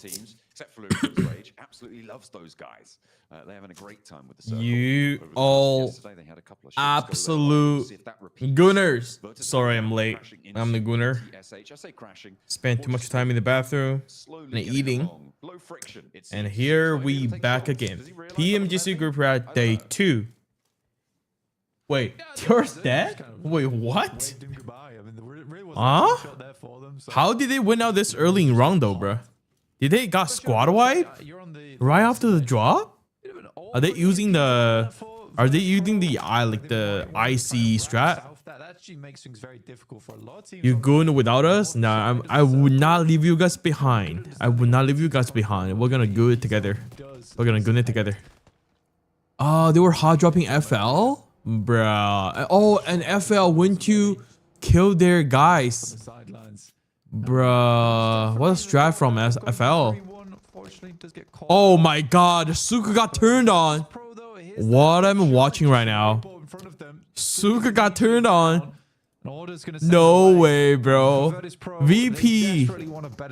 teams, except for Luke's Rage, absolutely loves those guys. They're having a great time with the circle. You all absolute Gooners. Sorry, I'm late. I'm the Gooner. Spent too much time in the bathroom and eating. And here we back again. PMGC group at day 2. Wait, yours dead? Wait, what? Huh? How did they win out this early in round though, bro? Did they got squad wipe right after the drop? Are they using the like the IC strat? You going without us? Nah, I would not leave you guys behind. I would not leave you guys behind. We're gonna do it together. We're gonna go it together. Oh, they were hot dropping FL? Bruh. Oh, and FL went to kill their guys. Bruh. What a strat from FL. Oh my god, Suka got turned on. What I'm watching right now. Suka got turned on. No way, bro. VP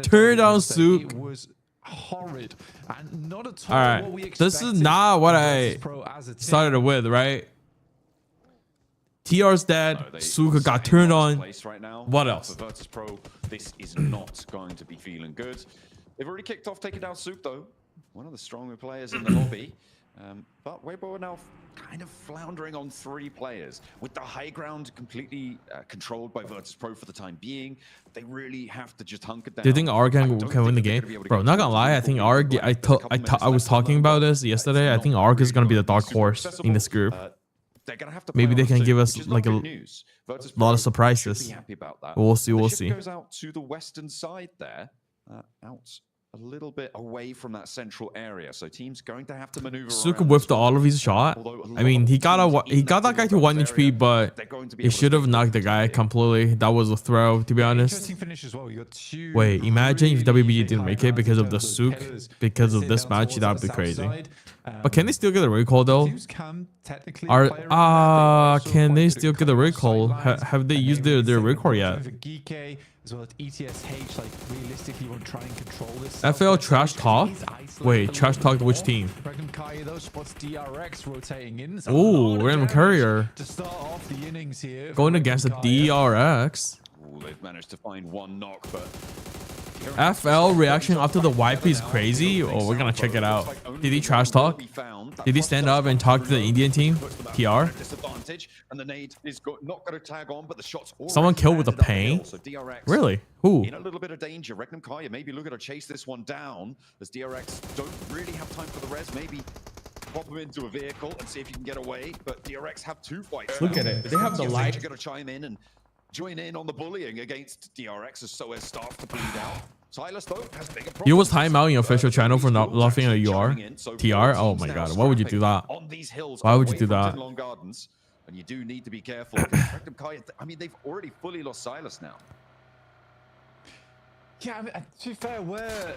turned on Suka. Alright, this is not what I started with, right? TR's dead. Suka got turned on. What else? This is not going to be feeling good. They've already kicked off taking down Suka though. One of the stronger players in the lobby. But Weibo are now kind of floundering on 3 players. With the high ground completely controlled by Virtus.pro for the time being, they really have to just hunker down. Do you think ARG can win the game? Bro, not gonna lie, I think ARG, I was talking about this yesterday. I think ARG is gonna be the dark horse in this group. Maybe they can give us like a lot of surprises. We'll see, we'll see. Goes out to the western side there, out a little bit away from that central area, so teams going to have to maneuver. Suka whiffed all of his shot. I mean, he got that guy to 1 HP, but he should have knocked the guy completely. That was a throw, to be honest. Wait, imagine if WBG didn't make it because of the Suka, because of this match. That'd be crazy. But can they still get a recall though? Can they still get a recall? Have they used their recall yet? FL trash talk? Wait, trash talk which team? Oh, Random Courier going against the DRX. They've managed to find 1 knock, but FL reaction after the wipe is crazy. Oh, we're gonna check it out. Did he trash talk? Did he stand up and talk to the Indian team? PR? Someone killed with a pain? Really? Who? In a little bit of danger. Regnum Kaya maybe looking to chase this one down as DRX don't really have time for the res. Maybe pop him into a vehicle and see if you can get away. But DRX have 2 fights. Look at it. They have the light. You're gonna chime in and join in on the bullying against DRX as so as starts to bleed out. Silas though has bigger problems. He was timeouting your official channel for not laughing at UR. TR? Oh my god, why would you do that? Why would you do that? And you do need to be careful. I mean, they've already fully lost Silas now. Yeah, I mean, to be fair, where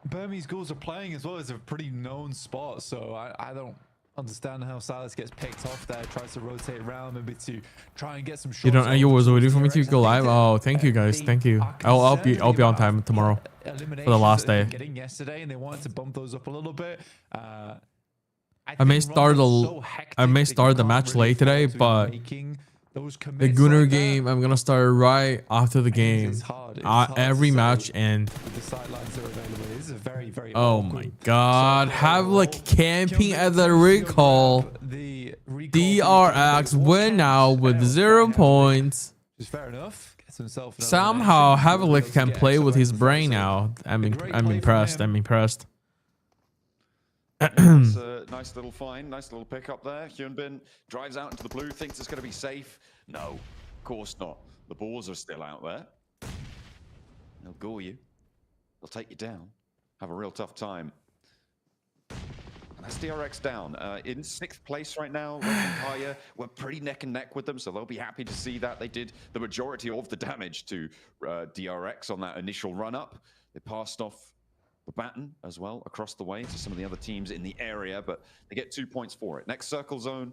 Burmese Ghouls are playing as well is a pretty known spot, so I don't understand how Silas gets picked off there, tries to rotate around maybe to try and get some shots. You don't. You was waiting for me to go live. Oh, thank you guys. Thank you. I'll be on time tomorrow for the last day. Getting yesterday, and they wanted to bump those up a little bit. I may start the match late today, but the Gooner game I'm gonna start right after the game. Every match and oh my god, have like camping at the recall. DRX win now with 0 points. Somehow Havlik can play with his brain now. I'm impressed. I'm impressed. That's a nice little find, nice little pick up there. Hyunbin drives out into the blue, thinks it's going to be safe. No, of course not. The balls are still out there. They'll gore you. They'll take you down. Have a real tough time. And that's DRX down. In 6th place right now. Kaya, we're pretty neck and neck with them, so they'll be happy to see that. They did the majority of the damage to DRX on that initial run-up. They passed off the baton as well across the way to some of the other teams in the area, but they get 2 points for it. Next circle zone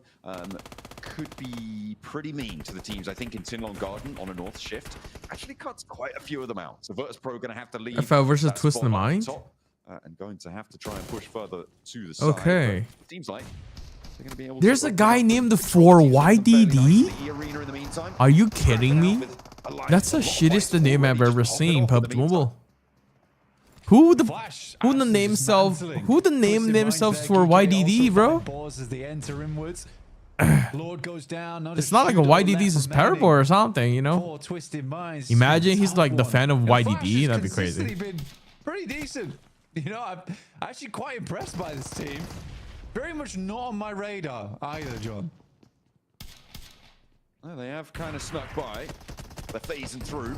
could be pretty mean to the teams, I think, in Tinlong Garden on a north shift. Actually cuts quite a few of them out. So Virtus.pro going to have to leave. FL versus Twist in the Mind? and going to have to try and push further to the side. Okay. It seems like they're going to be able There's to a guy named 4YDD? Are you kidding me? That's the shittiest name I've ever seen, PUBG Mobile. Who the name themselves for YDD, bro? It's not like a YDD's is parable or something, you know? Imagine he's like the fan of YDD. That'd be crazy. Pretty decent. You know, I'm actually quite impressed by this team. Very much not on my radar either, John. Well, they have kind of snuck by. They're phasing through.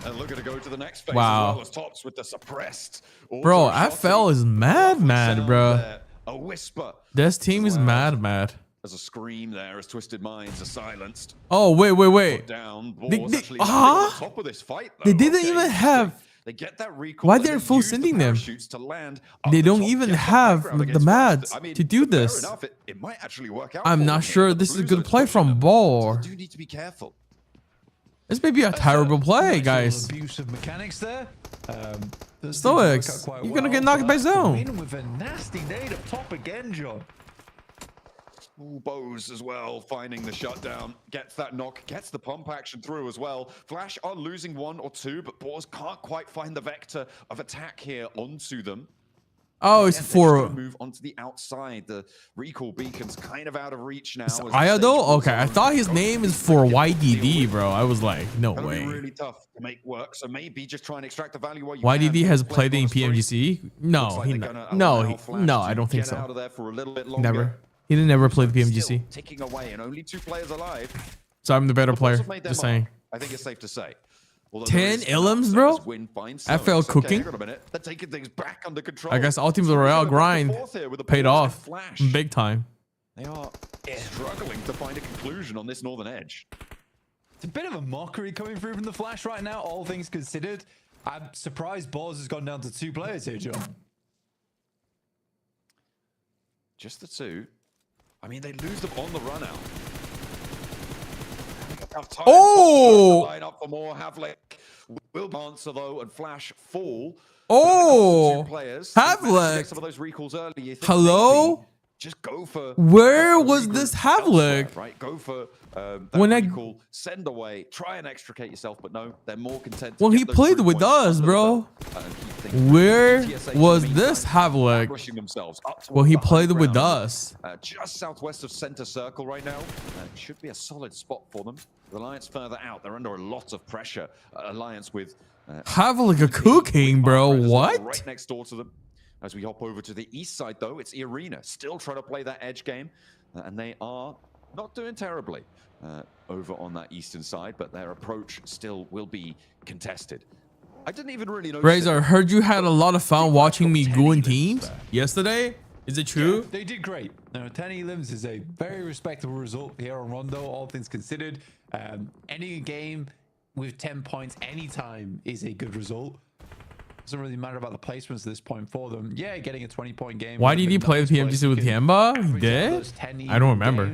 And looking to go to the next phase. Wow. As well as Tops with the suppressed. Bro, FL is mad, bro. A whisper. This team is mad. There's a scream there as Twisted Minds are silenced. Oh, wait. Down. They Top of this fight, though. They didn't even have... They get that recall. Why they're full sending them? To land they don't even have the mads to do this. Enough, it might actually work out. I'm not sure this is a good play from Ball. So you do need to be careful. This may be a terrible play, guys. Abuse of mechanics there. Stoics, you're gonna get knocked by zone. With a nasty nade up top again, John. Ooh, Bows as well, finding the shutdown, gets that knock, gets the pump action through as well. Flash are losing 1 or 2, but Boars can't quite find the vector of attack here onto them. Oh, it's for move onto the outside. The recall beacon's kind of out of reach now. Ayado? Okay, I thought his name is for YDD, bro. I was like, no way. Really tough to make work. So maybe just try and extract the value while you YDD can. has played in PMGC? No, No, I don't think so. Out of there for a little bit longer. Never. He didn't ever play the PMGC. Ticking away and only 2 players alive. So I'm the better player. Just saying. I think it's safe to say. 10 Illims, bro? FL cooking? They're taking things back under control. I guess Ultimate Royale grind paid off big time. They are struggling to find a conclusion on this northern edge. It's a bit of a mockery coming through from the Flash right now, all things considered. I'm surprised Boz has gone down to 2 players here, John. Just the 2. I mean, they lose them on the run out. Oh! Line up for more. Havlik will answer though, and Flash fall. Oh! Havlik! Some of those recalls early. Hello? Just go for. Where was this Havlik? Right, go for when recall, send away, try and extricate yourself, but no, they're more content. Well, he played with us, bro. Where was this Havlik? Well, he played with us. Just southwest of center circle right now. Should be a solid spot for them. The Alliance further out, they're under a lot of pressure. Alliance with Havlik a cooking, bro. What? Right next door to them. As we hop over to the east side, though, it's Arena still trying to play that edge game, and they are not doing terribly over on that eastern side, but their approach still will be contested. I didn't even really know. Razor, I heard you had a lot of fun watching me Goon teams yesterday. Is it true? Yeah, they did great. Now, 10 elims is a very respectable result here on Rondo, all things considered. Any game with 10 points anytime is a good result. Doesn't really matter about the placements at this point for them. Yeah, getting a 20-point game. Why did he play the PMGC with Tiamba? He did? I don't remember.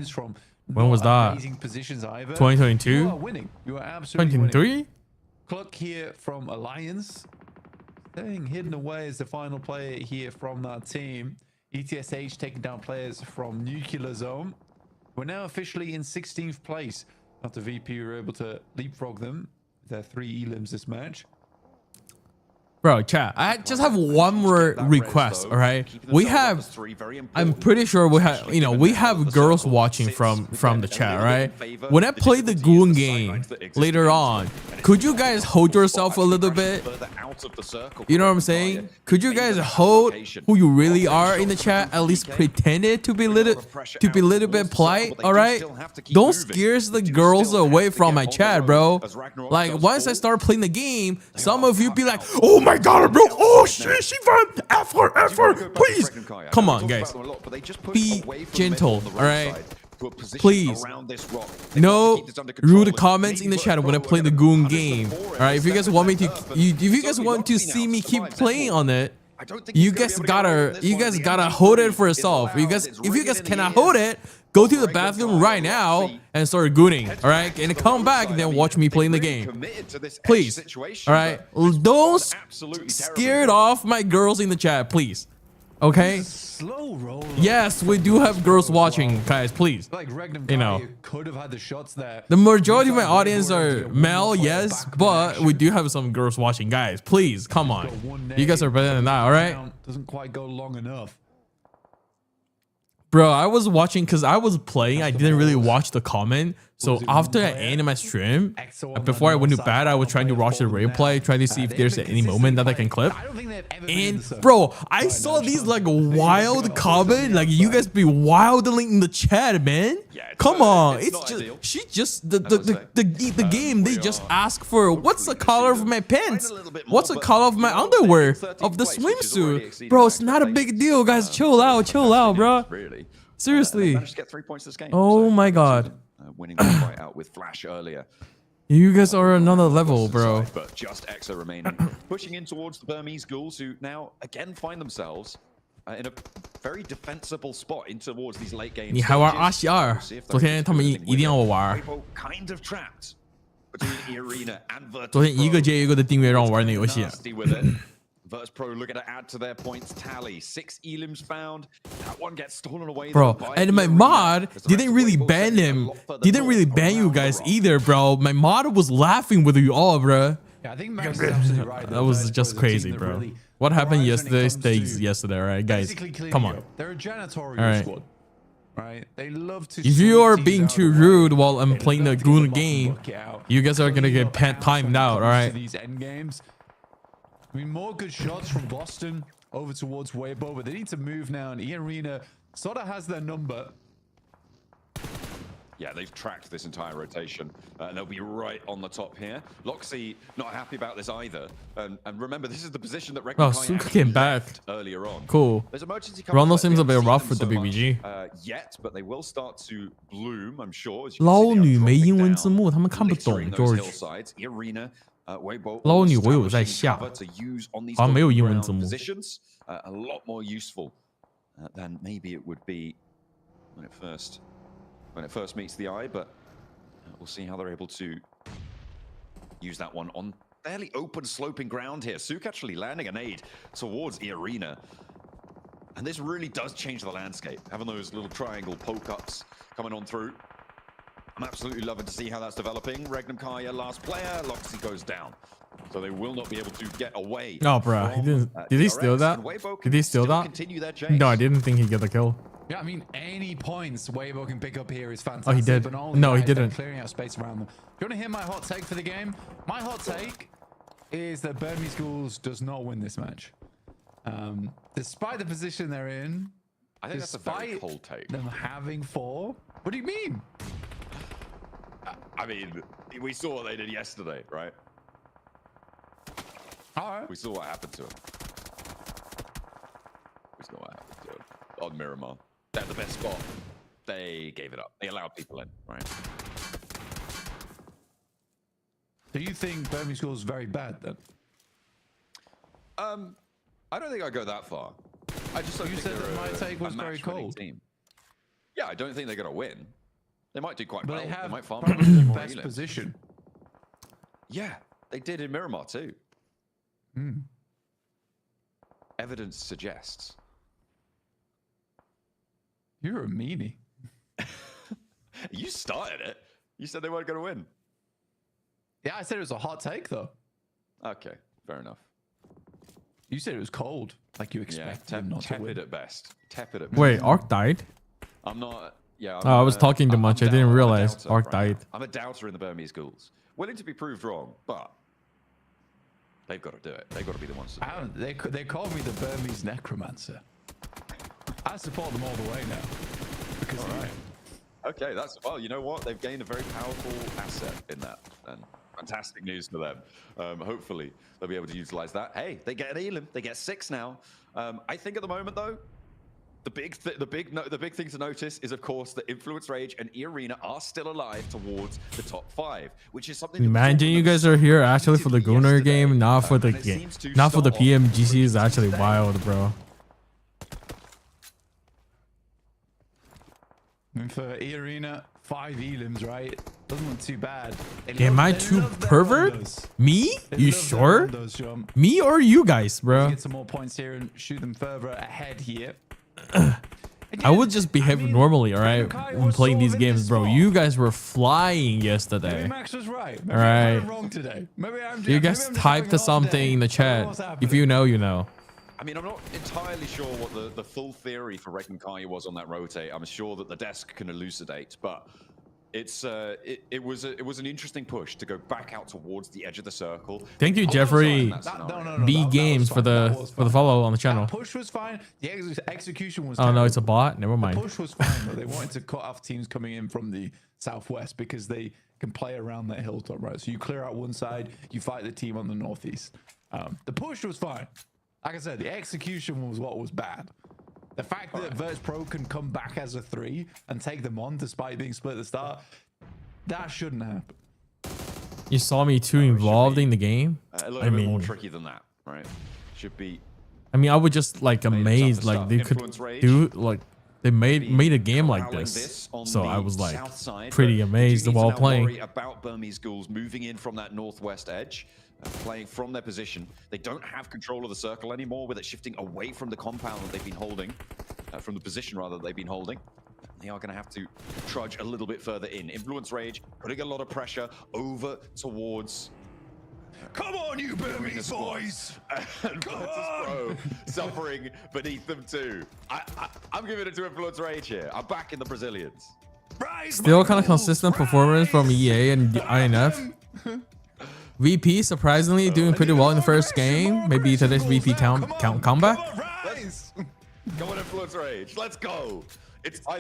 When was that? 2022? You are winning. You are absolutely 2023? winning. Cluck here from Alliance. Staying hidden away as the final player here from that team. ETSH taking down players from Nuclear Zone. We're now officially in 16th place. After VP were able to leapfrog them. Their 3 elims this match. Bro, chat, I just have one more request, all right? We have, I'm pretty sure we have, you know, we have girls watching from the chat, right? When I play the Goon game later on, could you guys hold yourself a little bit? You know what I'm saying? Could you guys hold who you really are in the chat? At least pretend it to be little bit polite, all right? Don't scare the girls away from my chat, bro. Like, once I start playing the game, some of you be like, oh my god, bro, oh shit, Xifan, F her, please. Come on, guys. Be gentle, all right? Please. No rude comments in the chat when I play the Goon game. All right, if you guys want me to, if you guys want to see me keep playing on it, I don't think you guys gotta hold it for yourself. If you guys cannot hold it, go to the bathroom right now and start gooning. All right, and come back and then watch me playing the game. Please. All right, don't scared off my girls in the chat, please. Okay. Slow roll. Yes, we do have girls watching, guys. Please. Like you know, could have had the shots there. the majority of my audience are male, yes, but we do have some girls watching, guys. Please, come on. You guys are better than that, all right? Doesn't quite go long enough. Bro, I was watching because I was playing. I didn't really watch the comment. So after I ended my stream, before I went to bed, I was trying to watch the replay, trying to see if there's any moment that I can clip. And bro, I saw these like wild comment, like you guys be wilding in the chat, man. Come on, it's just the game. They just ask for what's the color of my pants, what's the color of my underwear, of the swimsuit, bro. It's not a big deal, guys. Chill out, bro. Seriously. Oh my god. Winning the fight out with Flash earlier. You guys are another level, bro. But just Exa remaining, pushing in towards the Burmese ghouls, who now again find themselves in a very defensible spot in towards these late game. 你还玩阿西二？昨天他们一定要我玩。 Kind of trapped between Arena and Virtus 昨天一个接一个的订阅让我玩那游戏。 Virtus Pro looking to add to their points tally. 6 elims found. That one gets stolen away. Bro, and my mod didn't really ban him. Didn't really ban you guys either, bro. My mod was laughing with you all, bro. Yeah, I think Max is absolutely right. That was just crazy, bro. What happened yesterday stays yesterday, right, guys? Come on. They're a janitorial squad. Right? They love to. If you are being too rude while I'm playing the Gooner game, you guys are gonna get timed out, all right? These end games. I mean, more good shots from Boston over towards Weibo, but they need to move now, and E-Arena sort of has their number. Yeah, they've tracked this entire rotation, and they'll be right on the top here. Loxy not happy about this either, and remember, this is the position that Oh, Suka came back earlier on. Cool. Rondo seems a bit rough with the BBG. Yet, but they will start to bloom, I'm sure. 捞女没英文字幕，他们看不懂 George。 捞女我有在下，好像没有英文字幕。 A lot more useful than maybe it would be when it first meets the eye, but we'll see how they're able to use that one on fairly open sloping ground here. Suk actually landing a nade towards E-Arena. And this really does change the landscape, having those little triangle poke ups coming on through. I'm absolutely loving to see how that's developing. Regnum Kaya, last player, Loxy goes down. So they will not be able to get away. No, bro. He didn't. Did he steal that? Did he steal that? No, I didn't think he'd get the kill. Yeah, I mean, any points Weibo can pick up here is fantastic. Oh, he did. No, he didn't. Clearing out space around them. Do you want to hear my hot take for the game? My hot take is that Burmese Schools does not win this match. Despite the position they're in, I think that's a very cold take. Them having 4. What do you mean? I mean, we saw what they did yesterday, right? All right. We saw what happened to him. We saw what happened to him on Miramar. They're the best spot. They gave it up. They allowed people in, right? Do you think Burmese School is very bad then? I don't think I'd go that far. I just don't you think said that my take was very cold. Team. Yeah, I don't think they're going to win. They might do quite but well. They have might farm probably the best position. Yeah, they did in Miramar too. Evidence suggests. You're a meanie. You started it. You said they weren't going to win. Yeah, I said it was a hot take though. Okay, fair enough. You said it was cold, like you expect them not to win. Tepid at best. Tepid at best. Wait, Ark died? I'm not. Yeah. I was talking too much. I didn't realize Ark died. I'm a doubter in the Burmese Ghouls. Willing to be proved wrong, but they've got to do it. They've got to be the ones to do it. They call me the Burmese necromancer. I support them all the way now. Because Okay, that's well. You know what? They've gained a very powerful asset in that, and fantastic news for them. Hopefully, they'll be able to utilize that. Hey, they get an elim. They get 6 now. I think at the moment, though, The big thing to notice is, of course, that Influence Rage and E-Arena are still alive towards the top 5, which is something. Imagine you guys are here actually for the Gooner game, not for the PMGC. Is actually wild, bro. And for E-Arena, 5 elims, right? Doesn't look too bad. Am I too pervert? Me? You sure? Me or you guys, bro? Get some more points here and shoot them further ahead here. I would just behave normally, all right, when playing these games, bro. You guys were flying yesterday. Maybe Max was right. Maybe all right. I'm wrong today. Maybe you guys typed something in the chat. If you know, you know. I mean, I'm not entirely sure what the full theory for Regenkaya was on that rotate. I'm sure that the desk can elucidate, but it's it was an interesting push to go back out towards the edge of the circle. Thank you, Jeffrey B Games for the follow on the channel. That push was fine. The execution was. Oh no, it's a bot. Never mind. The push was fine, but they wanted to cut off teams coming in from the southwest because they can play around that hilltop, right? So you clear out one side, you fight the team on the northeast. The push was fine. Like I said, the execution was what was bad. The fact that Virtus Pro can come back as a 3 and take them on despite being split at the start, that shouldn't happen. You saw me too involved in the game. A little bit more tricky than that, right? Should be. I mean, I was just like amazed, like they could do, like they made a game like this. So I was like pretty amazed while playing. About Burmese Ghouls moving in from that northwest edge. Playing from their position. They don't have control of the circle anymore, with it shifting away from the compound that they've been holding, from the position rather that they've been holding. They are going to have to trudge a little bit further in. Influence Rage putting a lot of pressure over towards. Come on, you Burmese boys! And Pro suffering beneath them too. I'm giving it to Influence Rage here. I'm backing the Brazilians. Still kind of consistent performance from EA and INF. VP surprisingly doing pretty well in the first game. Maybe today's VP comeback. Come on, Influence Rage. Let's go.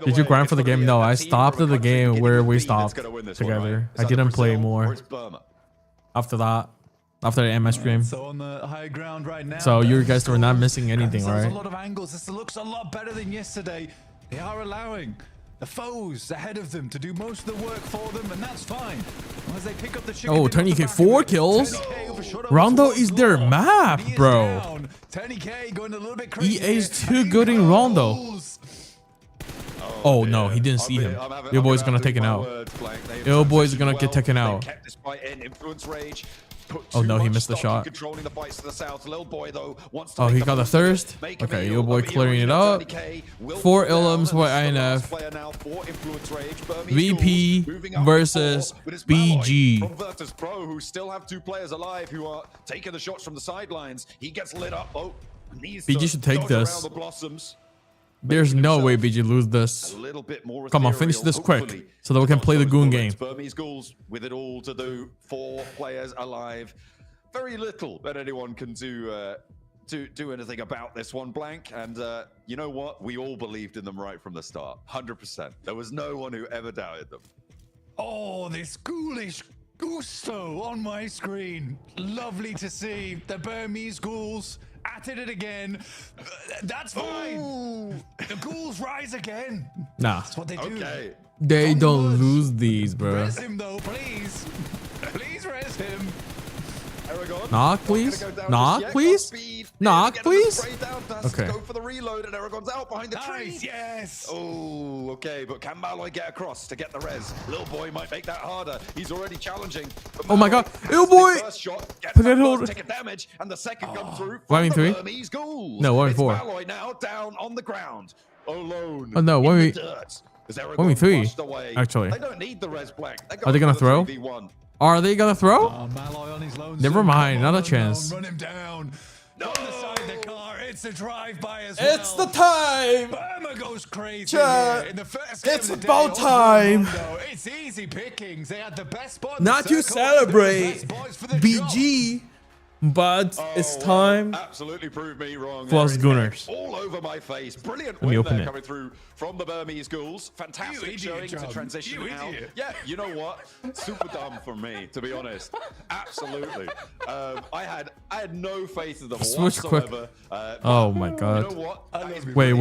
Did you grind for the game? No, I stopped at the game where we stopped together. I didn't play more after that. After the MS stream. So on the high ground right now. So you guys were not missing anything, right? There's a lot of angles. This looks a lot better than yesterday. They are allowing the foes ahead of them to do most of the work for them, and that's fine. As they pick up the chicken. Oh, 20k 4 kills. Rondo is their map, bro. 20k going a little bit crazy. EA's too good in Rondo. Oh no, he didn't see him. Your boy's gonna take it out. Your boy's gonna get taken out. Oh no, he missed the shot. Oh, he got a thirst. Okay, your boy clearing it up. 4 Ilums for INF. VP versus BG. From Virtus Pro, who still have 2 players alive who are taking the shots from the sidelines. He gets lit up. Oh, BG should take this. There's no way BG lose this. Come on, finish this quick so that we can play the Goon game. Burmese Ghouls with it all to do. 4 players alive. Very little that anyone can do anything about this one, Blank. And you know what? We all believed in them right from the start. 100%. There was no one who ever doubted them. Oh, this ghoulish gusto on my screen. Lovely to see the Burmese Ghouls at it again. That's fine. Ooh. The Ghouls rise again. Nah. That's what they do. Okay. They don't lose these, bro. Res him though, please. Please res him. Knock, please. Knock, please. Knock, please. Okay. Go for the reload, and Aragon's out behind the tree. Yes. Oh, okay. But can Malloy get across to get the res? Little boy might make that harder. He's already challenging. Oh my God. Little boy. First shot gets that take a damage, and the second comes through. 1v3. No, 1v4. Malloy now down on the ground, alone. Oh no, 1v3. Actually. They don't need the res Blank. Are they gonna throw? Are they gonna throw? Malloy on his lonesome. Never mind, not a chance. Run him down. No. On the side of the car, it's a drive-by as well. It's the time. Burma goes crazy Chat. in the first game It's of the about day, time. It's easy pickings. They had the best spot. Not to celebrate. BG But it's time Absolutely prove me wrong. for us Gooners. All over my face. Brilliant Let me win open there it. coming through from the Burmese Ghouls. Fantastic showing to transition out. Yeah, you know what? Super dumb for me, to be honest. Absolutely. I had no faith in them Switch quick. whatsoever. Oh my god. You know what? Wait.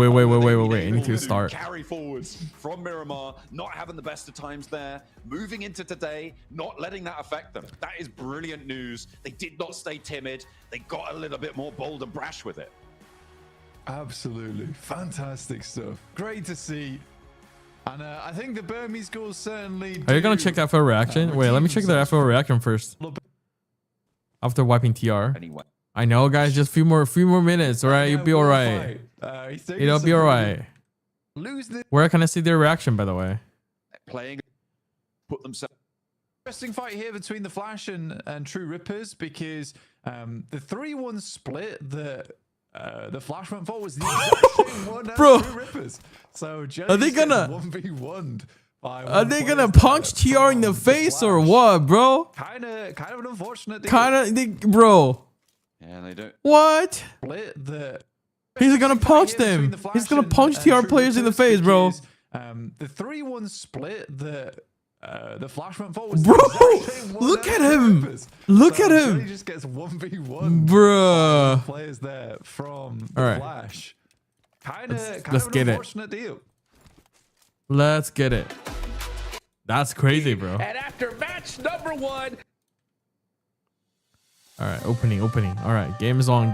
I need to start. Carry forwards from Miramar, not having the best of times there, moving into today, not letting that affect them. That is brilliant news. They did not stay timid. They got a little bit more bold and brash with it. Absolutely fantastic stuff. Great to see. And I think the Burmese Ghouls certainly. Are you gonna check FO reaction? Wait, let me check their FO reaction first. After wiping TR. Anyway. I know, guys. Just few more minutes. All right, you'll be all right. It'll be all right. Where can I see their reaction, by the way? Playing, put themselves. Interesting fight here between the Flash and True Rippers, because the 3-1 split that the Flash went for was the exact same one as Bro. True Rippers. So Are they gonna 1v1'd by Are they gonna punch TR in the face or what, bro? Kind of an unfortunate deal. Bro. Yeah, they don't. What? Split that. He's gonna punch them. He's gonna punch TR players in the face, bro. The 3-1 split that the Flash went for was Bro, the exact same one look as at True him. Rippers. Look So at him. Johnny just gets 1v1 Bruh. players there from the All right. Flash. Let's get it. Unfortunate deal. Let's get it. That's crazy, bro. And after match number 1, All right, opening. All right, game is on,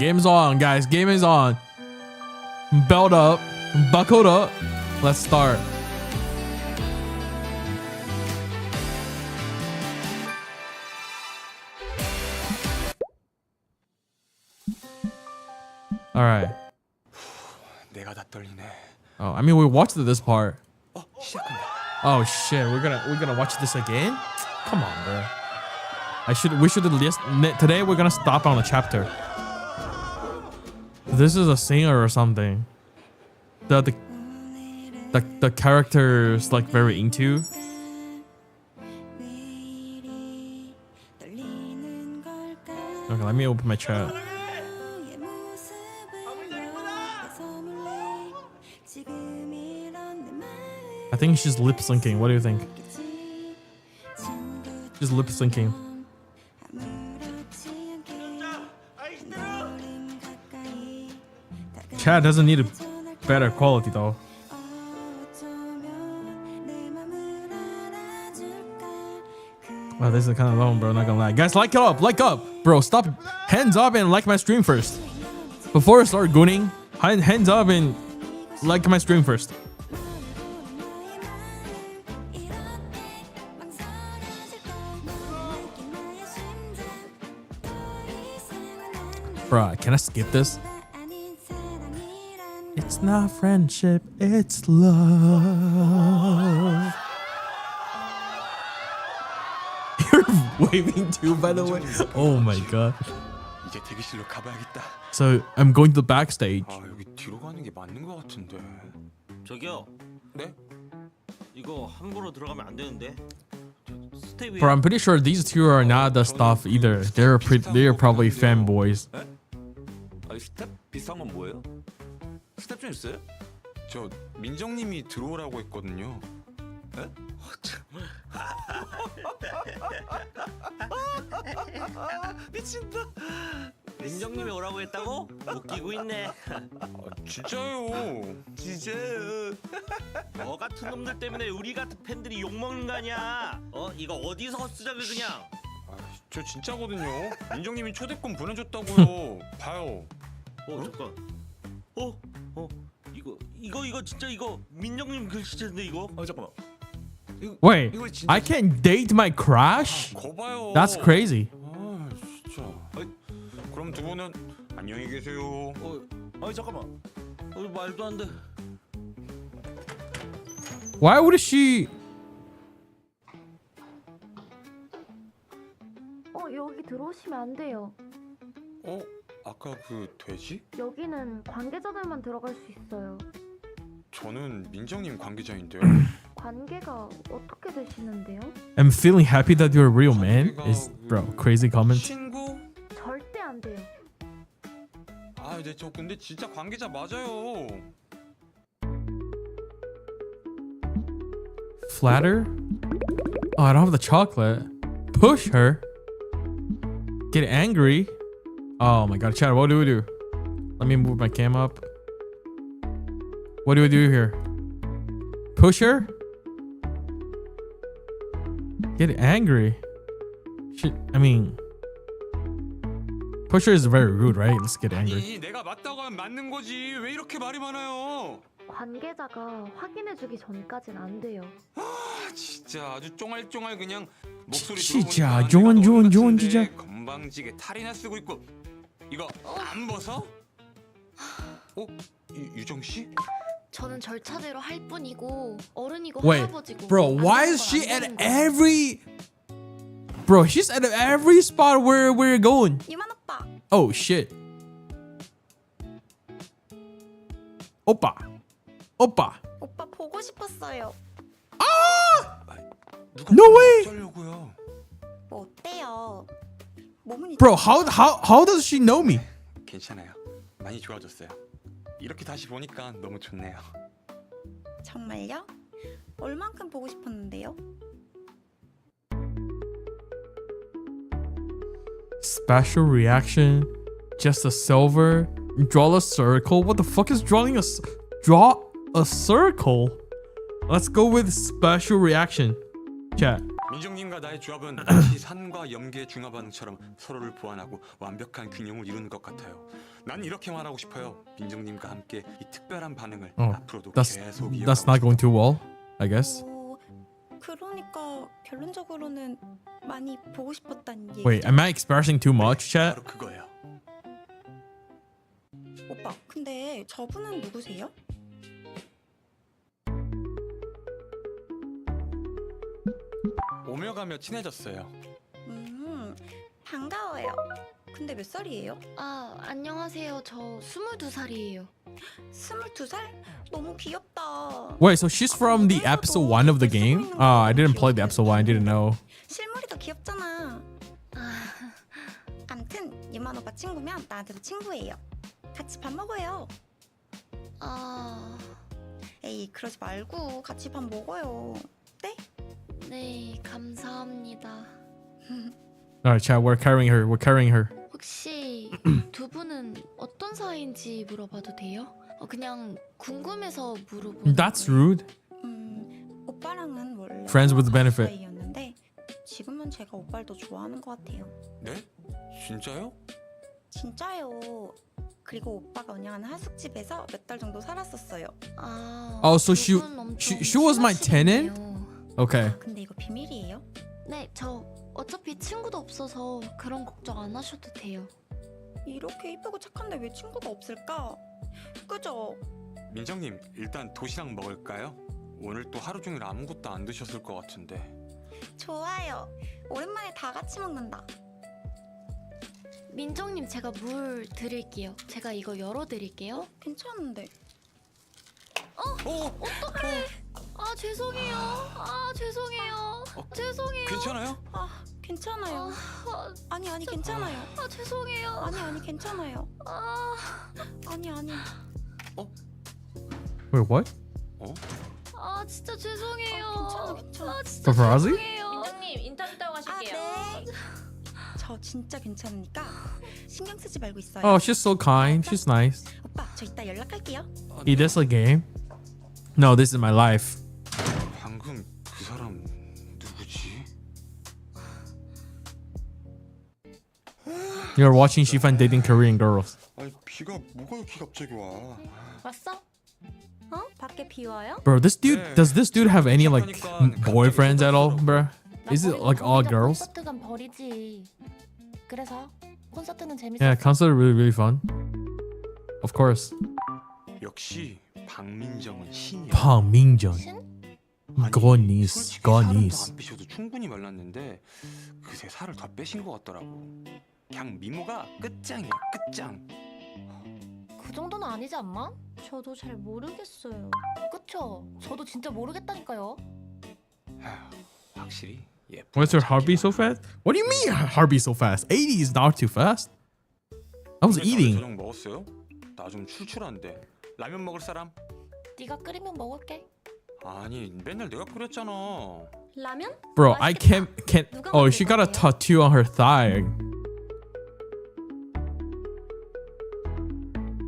guys. Game is on. Belt up, buckled up. Let's start. All right. Oh, I mean, we watched this part. Oh shit, we're gonna watch this again? Come on, bro. We should at least today we're gonna stop on a chapter. This is a singer or something that the character's like very into. Okay, let me open my chat. I think she's lip syncing. What do you think? She's lip syncing. Chat doesn't need a better quality though. Wow, this is kind of long, bro. Not gonna lie, guys. Like up, bro. Stop, hands up and like my stream first. Before I start gooning, hands up and like my stream first. Bruh, can I skip this? It's not friendship, it's love. You're waving too, by the way. Oh my god. 이제 대기실로 가봐야겠다. So I'm going to the backstage. 아, 여기 뒤로 가는 게 맞는 것 같은데. 저기요. 네? 이거 함부로 들어가면 안 되는데. 스테이 위에 But I'm pretty sure these two are not the stuff either. They're probably fanboys. 네? 아니 스텝 비싼 건 뭐예요? 스텝 좀 있어요? 저 민정님이 들어오라고 했거든요. 네? 미친다. 민정님이 오라고 했다고? 웃기고 있네. 아, 진짜요. 진짜요. 너 같은 놈들 때문에 우리 같은 팬들이 욕 먹는 거 아니야? 이거 어디서 쓰자고 그냥. 아, 저 진짜거든요. 민정님이 초대권 보내줬다고요. 봐요. 잠깐. 이거 진짜 이거 민정님 글씨체인데 이거. 잠깐만. Wait, 이거 진짜 I can date my crush? 거봐요. That's crazy. 아, 진짜. 그럼 두 분은 안녕히 계세요. 잠깐만. 말도 안 돼. Why would she? 여기 들어오시면 안 돼요. 아까 그 돼지? 여기는 관계자들만 들어갈 수 있어요. 저는 민정님 관계자인데요. 관계가 어떻게 되시는데요? I'm feeling happy that you're a real man. Is bro crazy comment? 친구? 절대 안 아, 네, 저 근데 진짜 관계자 맞아요. Flatter? Oh, I don't have the chocolate. Push her. Get angry. Oh my god, Chad, what do we do? Let me move my cam up. What do we do here? Push her? Get angry. Shit, I mean, push her is very rude, right? Let's get angry. 아니, 내가 맞다고 하면 맞는 거지. 왜 이렇게 말이 많아요? 관계자가 확인해주기 전까진 안 돼요. 아, 진짜 아주 쫑알쫑알 그냥 목소리 진짜 들어보니까 좋은 내가 진짜. 건방지게 탈이나 쓰고 있고 이거 안 벗어? 유정 씨? 저는 절차대로 할 뿐이고 어른이고 Wait, 할아버지고. bro, why is she at every? Bro, she's at every spot where we're going. 이만 오빠. Oh shit. 오빠. 오빠 보고 싶었어요. 누가 No way! 어쩌려고요? 뭐 어때요? 몸은 Bro, how does she know me? 괜찮아요. 많이 좋아졌어요. 이렇게 다시 보니까 너무 좋네요. 정말요? 얼만큼 보고 싶었는데요? Special reaction. Just a silver. Draw a circle. What the fuck is drawing draw a circle? Let's go with special reaction. Chat. 민정님과 나의 조합은 마치 산과 염기의 중화 반응처럼 서로를 보완하고 완벽한 균형을 이루는 것 같아요. 난 이렇게 말하고 싶어요. 민정님과 함께 이 특별한 반응을 앞으로도 계속 That's not going too well, I guess. 그러니까 결론적으로는 많이 보고 싶었다는 얘기. Wait, am I expressing too much, chat? 바로 그거예요. 오빠, 근데 저분은 누구세요? 오며 가며 친해졌어요. 반가워요. 근데 몇 살이에요? 아, 안녕하세요. 저 22살이에요. 22살? 너무 귀엽다. Wait, so she's from the episode 1 of the game? I didn't play the episode 1. I didn't know. 실물이 더 귀엽잖아. 암튼 유만 오빠 친구면 나한테도 친구예요. 같이 밥 먹어요. 에이, 그러지 말고 같이 밥 먹어요. 네? 네, 감사합니다. Alright, chat, we're carrying her. We're carrying her. 혹시 두 분은 어떤 사이인지 물어봐도 돼요? 그냥 궁금해서 물어보는 That's 거예요. rude. 오빠랑은 원래 Friends with benefit. 사이였는데 지금은 제가 오빠를 더 좋아하는 것 같아요. 네? 진짜요? 진짜요. 그리고 오빠가 운영하는 하숙집에서 몇 달 정도 살았었어요. Oh, so 두 분 엄청 she was my tenant? 친하시겠네요. Okay. 근데 이거 비밀이에요? 네, 저 어차피 친구도 없어서 그런 걱정 안 하셔도 돼요. 이렇게 이쁘고 착한데 왜 친구가 없을까? 그죠? 민정님, 일단 도시락 먹을까요? 오늘 또 하루 종일 아무것도 안 드셨을 것 같은데. 좋아요. 오랜만에 다 같이 먹는다. 민정님, 제가 물 드릴게요. 제가 이거 열어드릴게요. 괜찮은데. 어떡해. 죄송해요. 죄송해요. 죄송해요. 괜찮아요? 괜찮아요. 아니 괜찮아요. 죄송해요. 아니 괜찮아요. 아니. Wait, what? 진짜 죄송해요. 괜찮아. 진짜 Paparazzi? 죄송해요. 민정님 인터뷰 따고 가실게요. 네. 저 진짜 괜찮으니까 신경 쓰지 말고 있어요. Oh, she's so kind. She's nice. 오빠, 저 이따 연락할게요. Is this a game? No, this is my life. 방금 그 사람 누구지? You're watching Xifan dating Korean girls. 아니 비가 뭐가 이렇게 갑자기 와? 왔어? 밖에 비 와요? Bro, this dude, 네. does this dude have any like 그러니까 boyfriends at all, bro? Is it like all girls? 콘서트 간 버리지. 그래서 콘서트는 재밌었어. Yeah, concert really fun. Of course. 역시 박민정은 신이야. 박민정. 아니, 거니스, 솔직히 살은 거니스. 더안 빼셔도 충분히 말랐는데 그새 살을 더 빼신 것 같더라고. 그냥 미모가 끝장이야, 끝장. 그 정도는 아니지 않나? 저도 잘 모르겠어요. 그쵸? 저도 진짜 모르겠다니까요. 아휴, 확실히 예쁜. What's your heartbeat so fast? What do you mean heartbeat so fast? 80 is not too fast. I was eating. 저녁 먹었어요? 나 좀 출출한데. 라면 먹을 사람? 네가 끓이면 먹을게. 아니, 맨날 내가 끓였잖아. 라면? Bro, I can't. Oh, she got a tattoo on her thigh.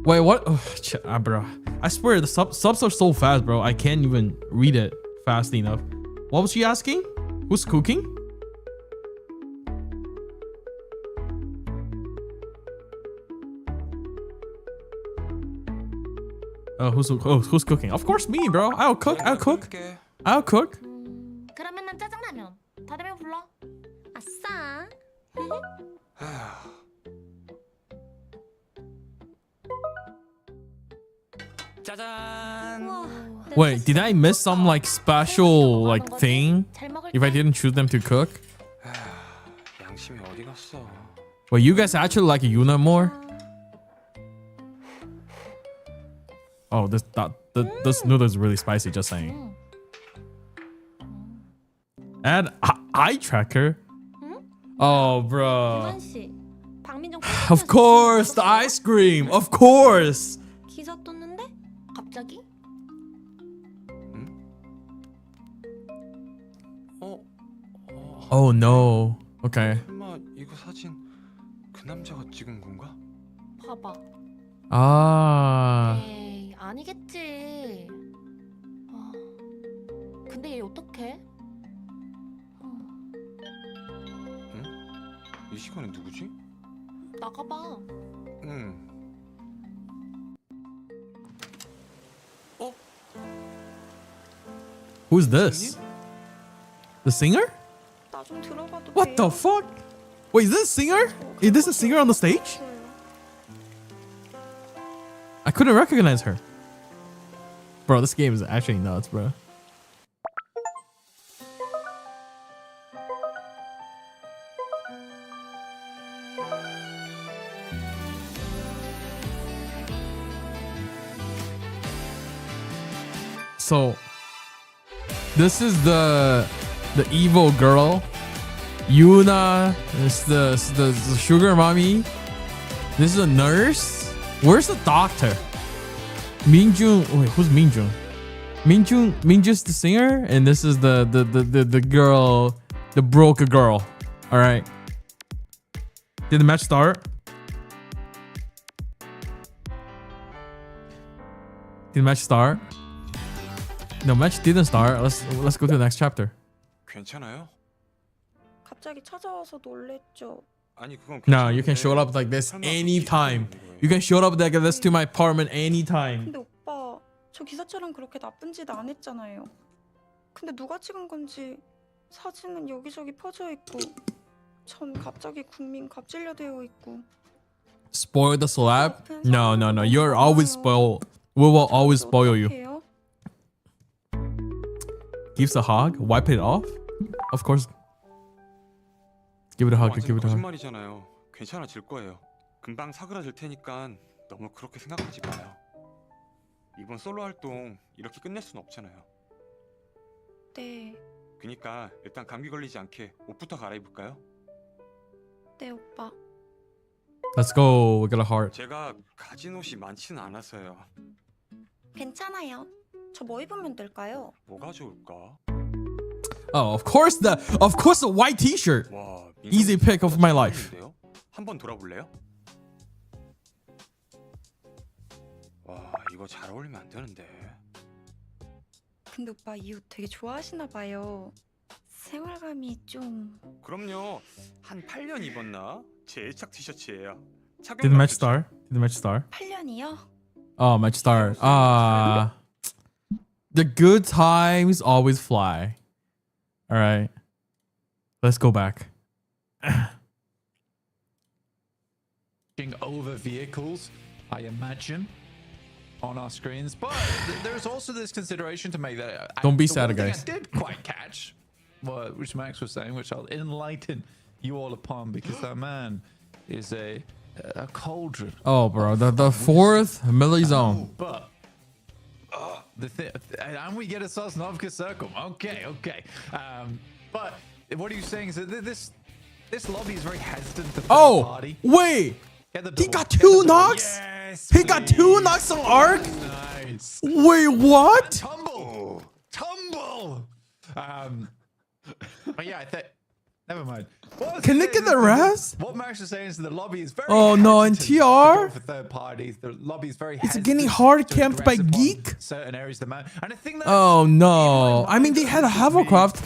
Wait, what? Bro, I swear the subs are so fast, bro. I can't even read it fast enough. What was she asking? Who's cooking? Who's cooking? Of course me, bro. I'll cook. I'll cook. 그러면 난 짜장라면. 다들 배불러? 아싸. 짜잔. Wait, did I miss some like special like thing if I didn't choose them to cook? 양심이 어디 갔어? Wait, you guys actually like Yuna more? Oh, this noodle is really spicy. Just saying. Add eye tracker. Oh, bro. 씨, 박민정 Of course, the ice cream. Of course. 기사 떴는데? 갑자기? Oh no. Okay. 설마 이거 사진 그 남자가 찍은 건가? 봐봐. Ah. 에이, 아니겠지. 근데 얘 어떡해? 이 시간에 누구지? 나가봐. 응. Who's this? The singer? 나 좀 들어가도 What the 돼요? fuck? Wait, is this a singer? Is this a singer on the stage? I couldn't recognize her. Bro, this game is actually nuts, bro. So this is the evil girl. Yuna is the sugar mommy. This is a nurse. Where's the doctor? Minjun. Wait, who's Minjun? Minjun's the singer, and this is the girl, the broke girl. All right. Did the match start? Did the match start? No, match didn't start. Let's go to the next chapter. 괜찮아요? 갑자기 찾아와서 놀랬죠. 아니 그건 No, you can show up like this anytime. You can show up like this to my apartment anytime. 근데 오빠, 저 기사처럼 그렇게 나쁜 짓 안 했잖아요. 근데 누가 찍은 건지 사진은 여기저기 퍼져 있고 전 갑자기 국민 갑질려 되어 있고. Spoil the celeb? No. You're always spoiled. We will always spoil you. 어떡해요? Gives a hug? Wipe it off? Of course. Give it a hug. Give it a hug. 거짓말이잖아요. 괜찮아질 거예요. 금방 사그라질 테니까 너무 그렇게 생각하지 마요. 이번 솔로 활동 이렇게 끝낼 순 없잖아요. 네, 그니까 일단 감기 걸리지 않게 옷부터 갈아입을까요? 네 오빠. Let's go. We got a heart. 제가 가진 옷이 많지는 않아서요. 괜찮아요. 저 뭐 입으면 될까요? 뭐가 좋을까? Oh, of course the white T-shirt. 와, Easy pick of my life. 한번 돌아볼래요? 와, 이거 잘 어울리면 안 되는데. 근데 오빠 이 옷 되게 좋아하시나 봐요. 생활감이 좀. 그럼요. 한 8년 입었나? 제 애착 티셔츠예요. Did the match start? Did the match start? 8년이요? Oh, match start. The good times always fly. All right. Let's go back. Over vehicles, I imagine, on our screens. But there's also this consideration to make that. Don't be the sad, one thing guys. I did quite catch, which Max was saying, which I'll enlighten you all upon, because that man is a cauldron. Oh, bro, the fourth melee zone. But and we get a Sosnovka circle. Okay. But what are you saying is that this lobby is very hesitant to Oh, party. wait. Get the He door, got get the two door. knocks? Yes. He got 2 knocks on arc. Nice. Wait, what? Tumble. Tumble. But yeah, never mind. Can they get the rest? What Max is saying is that the lobby is very. Oh no, and hesitant to go TR? for third parties. The lobby is very. It's hesitant getting hard to camped by aggress upon Geek. Certain areas of the map, and I think that. Oh no! I mean, they had a hovercraft.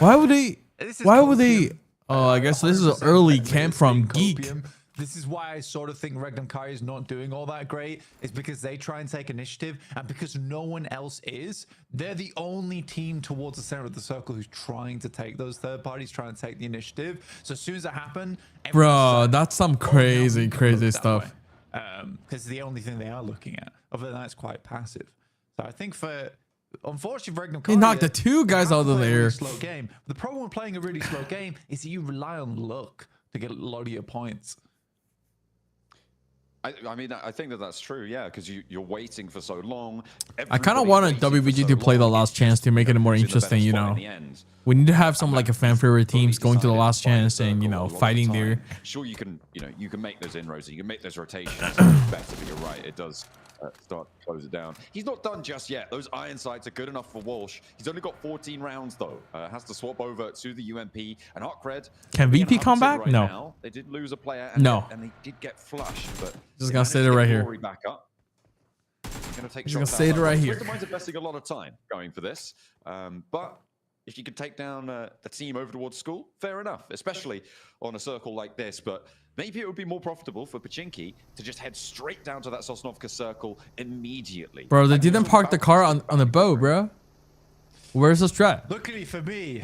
Why would they? Why would they? Oh, I guess this is an early camp from Geek. This is why I sort of think Regnum Kai is not doing all that great. Is because they try and take initiative, and because no one else is, they're the only team towards the center of the circle who's trying to take those third parties, trying to take the initiative. So as soon as it happened, Bro, that's some crazy stuff. Because the only thing they are looking at. Other than that, it's quite passive. So I think unfortunately, for Regnum Kai, He knocked the 2 guys out of the really air. slow game. The problem with playing a really slow game is that you rely on luck to get a lot of your points. I mean, I think that's true, yeah, because you're waiting for so long. I kind of wanted WBG to play the last chance to make it more interesting, you know. We need to have some like a fan favorite teams going to the last chance and, you know, fighting there. Sure, you can make those inroads, you can make those rotations better, but you're right, it does start to close it down. He's not done just yet. Those iron sights are good enough for Walsh. He's only got 14 rounds though. Has to swap over to the UMP and Arcred. Can VP come back? Right no. Now. They did lose a player. No. And they did get flushed, but just gonna say it right here. Back up. Just gonna say it right here. Mine's investing a lot of time going for this, but if you could take down the team over towards school, fair enough, especially on a circle like this. But maybe it would be more profitable for Pachinki to just head straight down to that Sosnovka circle immediately. Bro, they didn't park the car on the boat, bro. Where's the strat? Luckily for me.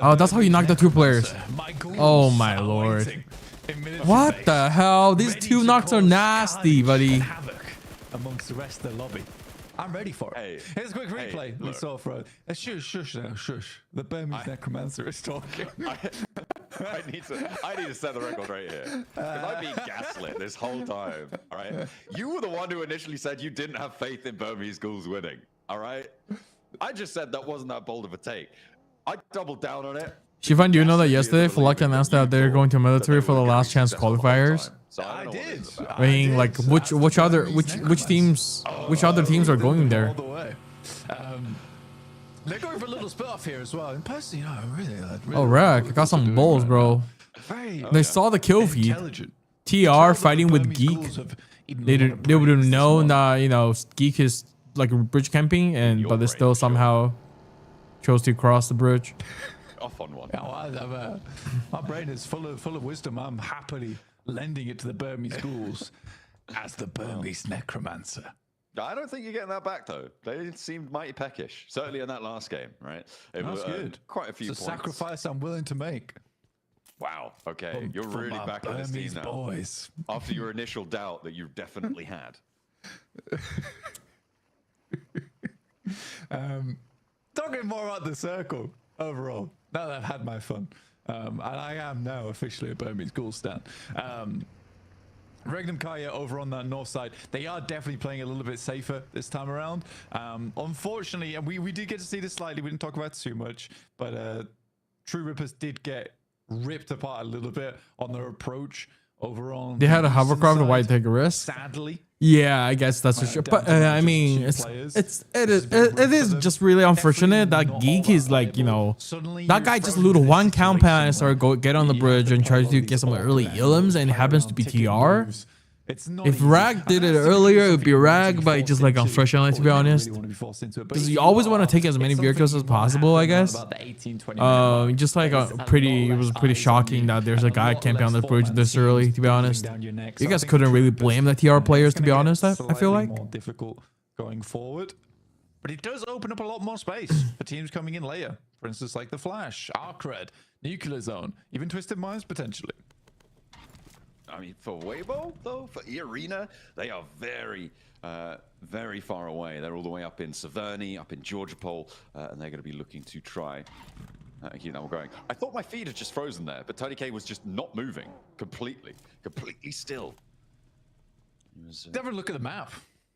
Oh, that's how you knock the 2 players. Oh my lord. What the hell? These 2 knocks are nasty, buddy. Amongst the rest of the lobby. I'm ready for it. Hey, here's a quick replay. We saw for shush now, shush. The Burmese necromancer is talking. I need to set the record right here. Because I've been gaslit this whole time. All right. You were the one who initially said you didn't have faith in Burmese schools winning. All right. I just said that wasn't that bold of a take. I doubled down on it. Shifan, do you know that yesterday Falak announced that they're going to military for the last chance qualifiers? So I did. I mean, like, which other teams are going there? All the way. They're going for a little split off here as well. And personally, you know, really Oh, Rack, I got some balls, bro. They saw the kill feed. TR fighting with Geek. They would have known that, you know, Geek is like bridge camping, but they still somehow chose to cross the bridge. Off on one. Yeah, my brain is full of wisdom. I'm happily lending it to the Burmese schools as the Burmese necromancer. I don't think you're getting that back though. They seemed mighty peckish, certainly in that last game, right? It That's was good. Quite a few it's a points. sacrifice I'm willing to make. Wow. Okay, you're for really my back on this team Burmese now. boys. After your initial doubt that you definitely had. Talking more about the circle overall. Now that I've had my fun, and I am now officially a Burmese Ghoul stan. Regnum Kaya over on that north side, they are definitely playing a little bit safer this time around. Unfortunately, and we did get to see this slightly, we didn't talk about it too much, but True Rippers did get ripped apart a little bit on their approach over on. They had a hovercraft, why take a risk? Sadly. Yeah, I guess that's for sure. But I mean, it is just really unfortunate that Geek is like, you know, that guy just looted one compound and started get on the bridge and try to get some early illims, and it happens to be TR. If Rag did it earlier, it would be Rag, but just like unfortunately, to be honest, because you always want to take as many vehicles as possible, I guess. Just like it was pretty shocking that there's a guy camping on the bridge this early, to be honest. You guys couldn't really blame the TR players, to be honest, I feel like. More difficult going forward, but it does open up a lot more space for teams coming in later. For instance, like the Flash, Arcred, Nuclear Zone, even Twisted Minds potentially. I mean, for Weibo, though, for E-Arena, they are very, very far away. They're all the way up in Severny, up in Georgopol, and they're going to be looking to try. Keep that one going. I thought my feed had just frozen there, but Tony K was just not moving completely still. Never look at the map.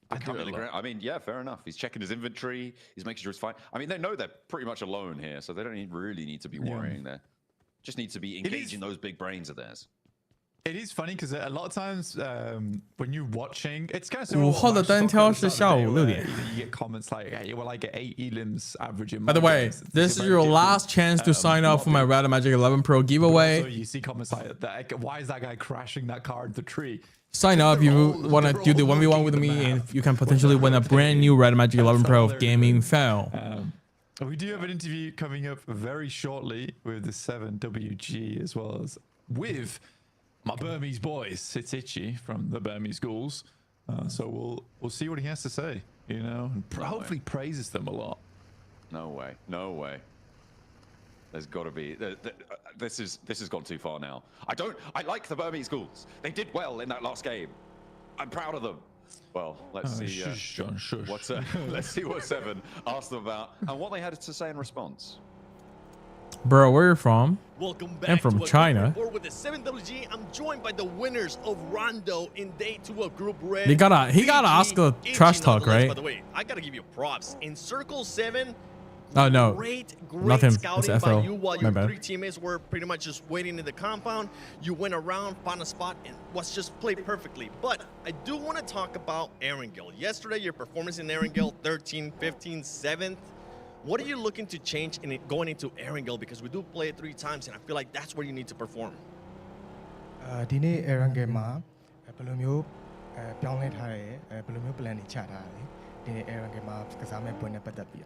I mean, yeah, fair enough. He's checking his inventory. He's making sure it's fine. I mean, they know they're pretty much alone here, so they don't really need to be worrying there. Just need to be engaging those big brains of theirs. It is funny because a lot of times when you're watching, it's kind of 5号的单挑是下午6点。 You get comments like, "Hey, well, I get 8 elims average in my By the way, games." this It's is very your different. last chance to sign up for my Rad Magic 11 Pro So giveaway. you see comments like that. Why is that guy crashing that car into the tree? Sign up if you want to do the 1v1 with me, and you can potentially win a brand new Rad Magic 11 Pro of gaming fail. We do have an interview coming up very shortly with the 7WG as well as with my Burmese boys. It's Itchy from the Burmese Ghouls. So we'll see what he has to say, you know, and hopefully praises them a lot. No way. No way. There's got to be. This has gone too far now. I like the Burmese Ghouls. They did well in that last game. I'm proud of them. Well, let's see. Shush, John, shush. Let's see what Seven asked them about and what they had to say in response. Bro, where are you from? Welcome back I'm from to China. with the 7WG. I'm joined by the winners of Rondo in day 2 of Group Red. He gotta ask a trash talk, right? By the way, I gotta give you props. In Circle 7, Oh no, great not him. It's scouting FL. by you while My your bad. 3 teammates were pretty much just waiting in the compound. You went around, found a spot, and was just played perfectly. But I do want to talk about Erangel. Yesterday, your performance in Erangel, 13, 15, 7th. What are you looking to change in it going into Erangel? Because we do play it 3 times, and I feel like that's where you need to perform. ဒီနေ့ Erangel မှာဘယ်လိုမျိုးပြောင်းလဲထားတယ်ဘယ်လိုမျိုး plan တွေချထားတယ်ဒီနေ့ Erangel မှာကစားမဲ့ပွဲနဲ့ပတ်သက်ပြီး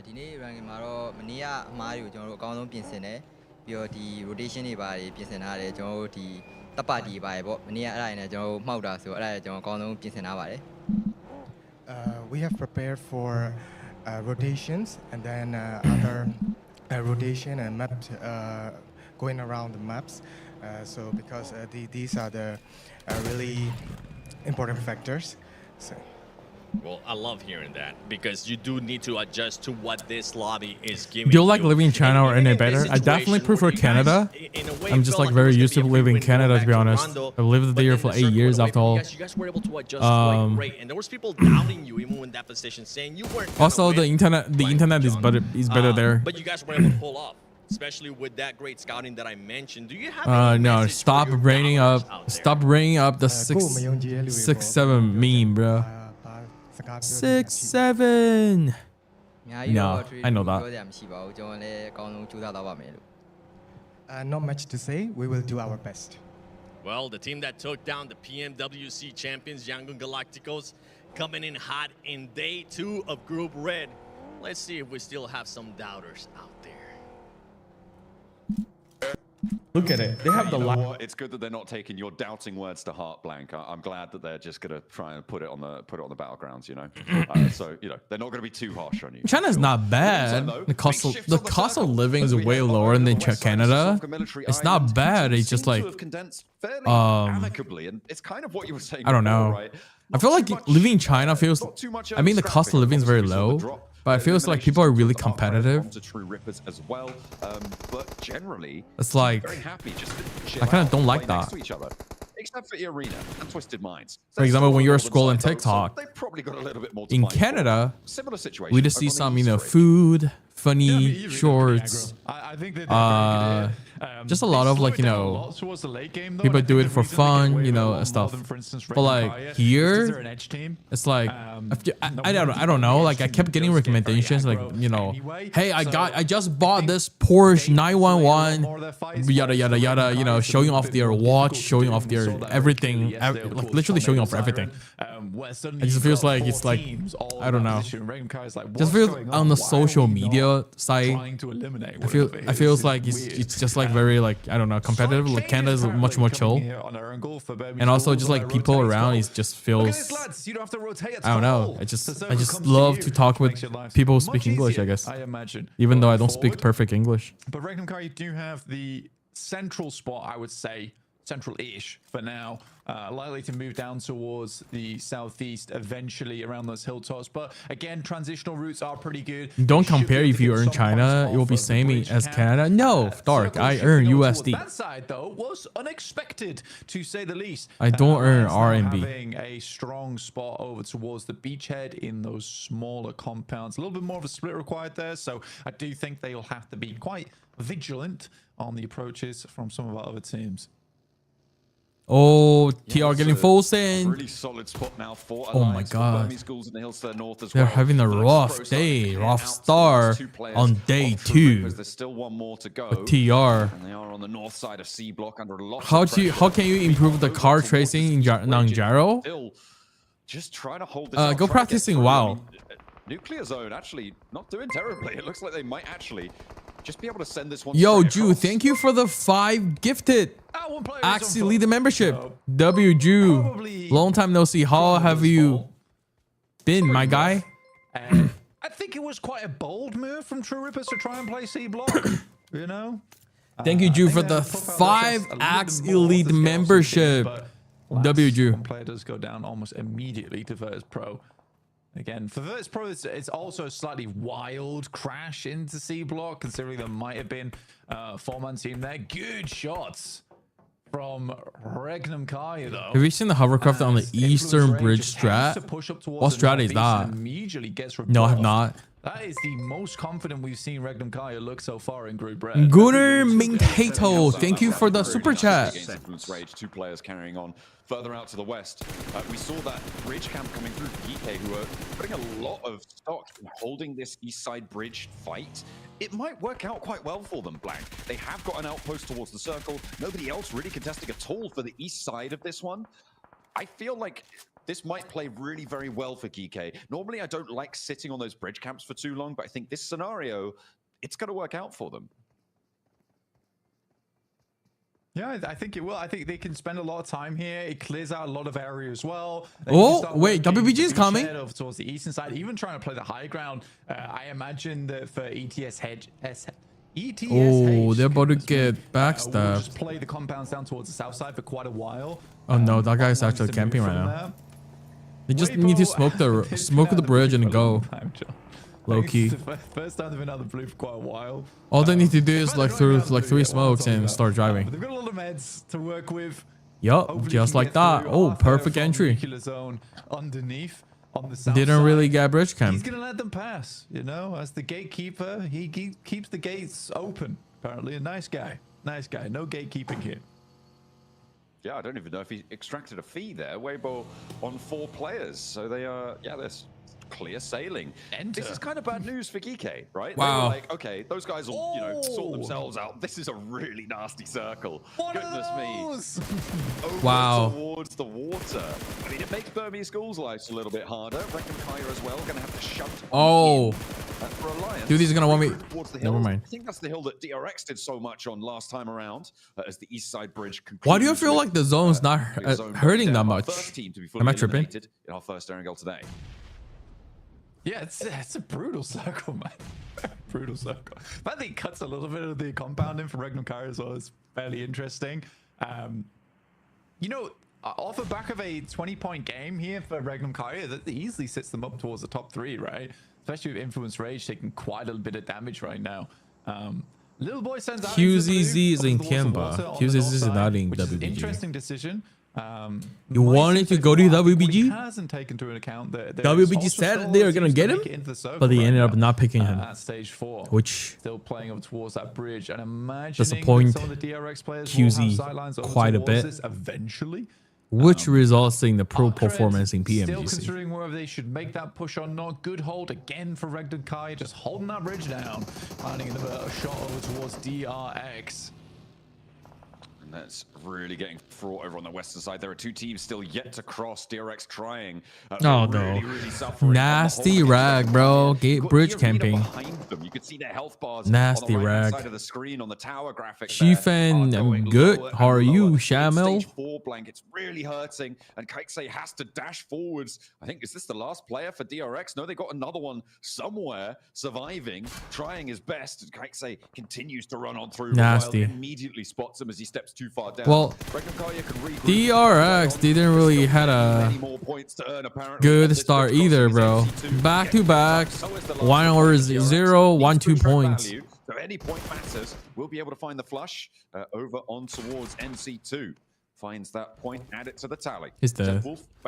ဒီနေ့ ranking မှာတော့မနေ့ကအမားတွေကိုကျွန်တော်တို့အကောင်းဆုံးပြင်ဆင်တယ်ပြီးတော့ဒီ rotation တွေပါတယ်ပြင်ဆင်ထားတယ်ကျွန်တော်တို့ဒီတပ်ပါတီပါတယ်ပေါ့မနေ့ကအဲ့ဒါတွေနဲ့ကျွန်တော်တို့မှောက်တာဆိုအဲ့ဒါကျွန်တော်အကောင်းဆုံးပြင်ဆင်ထားပါတယ် we have prepared for rotations and then other rotation and maps going around the maps so because these are the really important factors so Well, I love hearing that because you do need to adjust to what this lobby is giving. Do you like living in China or any better? I definitely prefer Canada. I'm just like very used to living in Canada, to be honest. I've lived there for 8 years after all. You guys were able to adjust quite great, and there was people doubting you even in that position, saying you weren't. Also, the internet is better there. But you guys were able to pull off, especially with that great scouting that I mentioned. Do you have? No, stop bringing up the 6-7 meme, bro. 6-7. No, I know that. ပြောရမရှိပါဘူးကျွန်တော်လည်းအကောင်းဆုံးကြိုးစားသွားပါမယ်လို့ not much to say we will do our best Well, the team that took down the PMWC champions, Yangon Galacticos, coming in hot in day 2 of Group Red. Let's see if we still have some doubters out there. Look at it. They have the what? It's good that they're not taking your doubting words to heart, Blank. I'm glad that they're just gonna try and put it on the battlegrounds, you know. So you know they're not gonna be too harsh on you. China's not bad. The cost of living is way lower than Canada. It's not bad. It's just like amicably, and it's kind of what you were saying. I don't know. Right? I feel like living in China feels. I mean, the cost of living is very low, but it feels like people are really competitive. As well, but generally, it's like very happy just I kind of don't like that. Except for Arena and Twisted Minds. For example, when you're scrolling TikTok, they've probably got a little bit more in Canada, similar situation. we just see some, food, funny shorts. I think that just a lot of like, people do it for fun, stuff. But like here, it's like, I don't know. Like I kept getting recommendations, like, hey, I just bought this Porsche 911, yada yada yada. Showing off their watch, showing off their everything, like literally showing off everything. It just feels like it's like I don't know. Just feels on the social media side. I feels like it's just like very like I don't know competitive. Like Canada is much more chill, and also just like people around it just feels. I don't know. I just love to talk with people who speak English. I guess, even though I don't speak perfect English. But Regnum Kai, you do have the central spot, I would say. Central-ish for now, likely to move down towards the southeast eventually around those hilltops. But again, transitional routes are pretty good. Don't compare if you earn China, it will be same as Canada. No, Dark, I earn USD. That side though was unexpected to say the least. I don't earn RMB. Having a strong spot over towards the beachhead in those smaller compounds. A little bit more of a split required there, so I do think they'll have to be quite vigilant on the approaches from some of our other teams. Oh, TR getting full send. Really solid spot now for Oh my God. Burmese schools in the hills to the north as They're well. having a First rough pro starting day, to pan rough out to the start last 2 players on day of True 2 Rippers. There's still one more to go. with TR. And they are on the north side of C block under a lot How of pressure. how can you improve the car Towards tracing in non-gyro? Still just trying to hold this out, Go trying to get practicing through. WoW. Nuclear zone actually not doing terribly. It looks like they might actually just be able to send this one. Yo, straight Ju, across. thank you for the 5 gifted. One player is Actually, on lead the foot. membership. So, W Ju, probably long time no see. How have you been, my guy? And I think it was quite a bold move from True Rippers to try and play C block. You know. Thank you, I Ju, think for they the have to profile themselves 5 a little Axe bit more Elite to scale some membership. teams, but W Ju. one player does go down almost immediately to Virtus Pro. Again, for Virtus Pro, it's also a slightly wild crash into C block, considering there might have been a 4-man team there. Good shots from Regnum Kai, though. Have you seen the hovercraft on the As Eastern Influence Bridge just tends to strat? push up towards What the strat is northeast that? and immediately gets No, I have rebuffed. not. That is the most confident we've seen Regnum Kaya look so far in Group Red. Gooner Mingtato, thank you for the super chat. Against Influence Rage, 2 players carrying on further out to the west. We saw that bridge camp coming through GK, who are putting a lot of stock in holding this east side bridge fight. It might work out quite well for them, Blank. They have got an outpost towards the circle. Nobody else really contesting at all for the east side of this one. I feel like this might play really very well for GK. Normally, I don't like sitting on those bridge camps for too long, but I think this scenario, it's going to work out for them. Yeah, I think it will. I think they can spend a lot of time here. It clears out a lot of area as well. They Oh, can start wait, working WBG is the coming. beachhead over towards the eastern side, even trying to play the high ground. I imagine that for ETSH, Oh, they're about to get we'll backstabbed. just play the compounds down towards the south side for quite a while. Oh no, that guy's Frontline's actually to camping move right from now. there. They just Weibo, need to smoke the they've been out of bridge blue and for a long go. time, John. Low I think key. it's the first time they've been out of the blue for quite a while. All they need to do is But like they're through not out of the like blue 3 yet, what I'm smokes talking and about. start But driving. they've got a lot of meds to work with. Yup, Hopefully just can like get that. through. Oh, Arthur perfect from entry. Nuclear zone underneath on the south Didn't really side. get bridge He's camp. gonna let them pass, you know, as the gatekeeper. He keeps the gates open. Apparently, a nice guy. Nice guy. No gatekeeping here. Yeah, I don't even know if he extracted a fee there. Weibo on 4 players. So they are, yeah, there's clear sailing. Enter. This is kind of bad news for GK, right? Wow. They were like, okay, those guys will, you know, sort themselves out. This is a really nasty circle. Goodness me. Over Wow. towards the water. I mean, it makes Burmese schools' lives a little bit harder. Reckon Kaya as well, going to have to shunt Oh. for Alliance. Dude, he's gonna want me. Towards the Never hills. mind. I think that's the hill that DRX did so much on last time around, as the east side bridge. Why do you concludes feel with, like the zone's not the zone hurting going that down. Our much? First team to be fully Am I tripping? eliminated in our first airing goal today. Yeah, it's a brutal circle, man. Brutal circle. But I think cuts a little bit of the compounding from Regnum Kaya as well. Is fairly interesting. You know, off the back of a 20-point game here for Regnum Kaya, that easily sits them up towards the top 3, right? Especially with Influence Rage taking quite a bit of damage right now. Little boy sends out QZZ is in Kemba. QZZ is not in WBG. Interesting decision. You wanted to go to WBG? Hasn't taken into account that WBG said they were gonna get him, but they ended up not picking him. At stage 4, Which still playing up towards that bridge and imagining disappoint that some of the DRX players QZ will have sidelines over quite a towards bit. this eventually. which results in the pro Arthur performance in Still PMGC. considering whether they should make that push or not. Good hold again for Regdon Kai, just holding that bridge down, finding another shot over towards DRX. And that's really getting fraught over on the western side. There are 2 teams still yet to cross. DRX trying. Oh, really, no. really suffering. Nasty rag, bro. Gate bridge camping. Behind them. You could see their health bars Nasty on the right rag. side of the screen on the tower graphic. Xifan, I'm good. How are you, Shamil? Stage 4 blank. It's really hurting. And Kaikse has to dash forwards. I think, is this the last player for DRX? No, they got another one somewhere surviving, trying his best. And Kaikse continues to run on through. Nasty. Wild immediately spots him as he steps too far down. Well, DRX didn't really had a good start either, bro. Back to back, 1 over 0, 1, 2 points. So any point matters. We'll be able to find the flush over on towards NC2. Finds that point, add it to the tally. He's dead.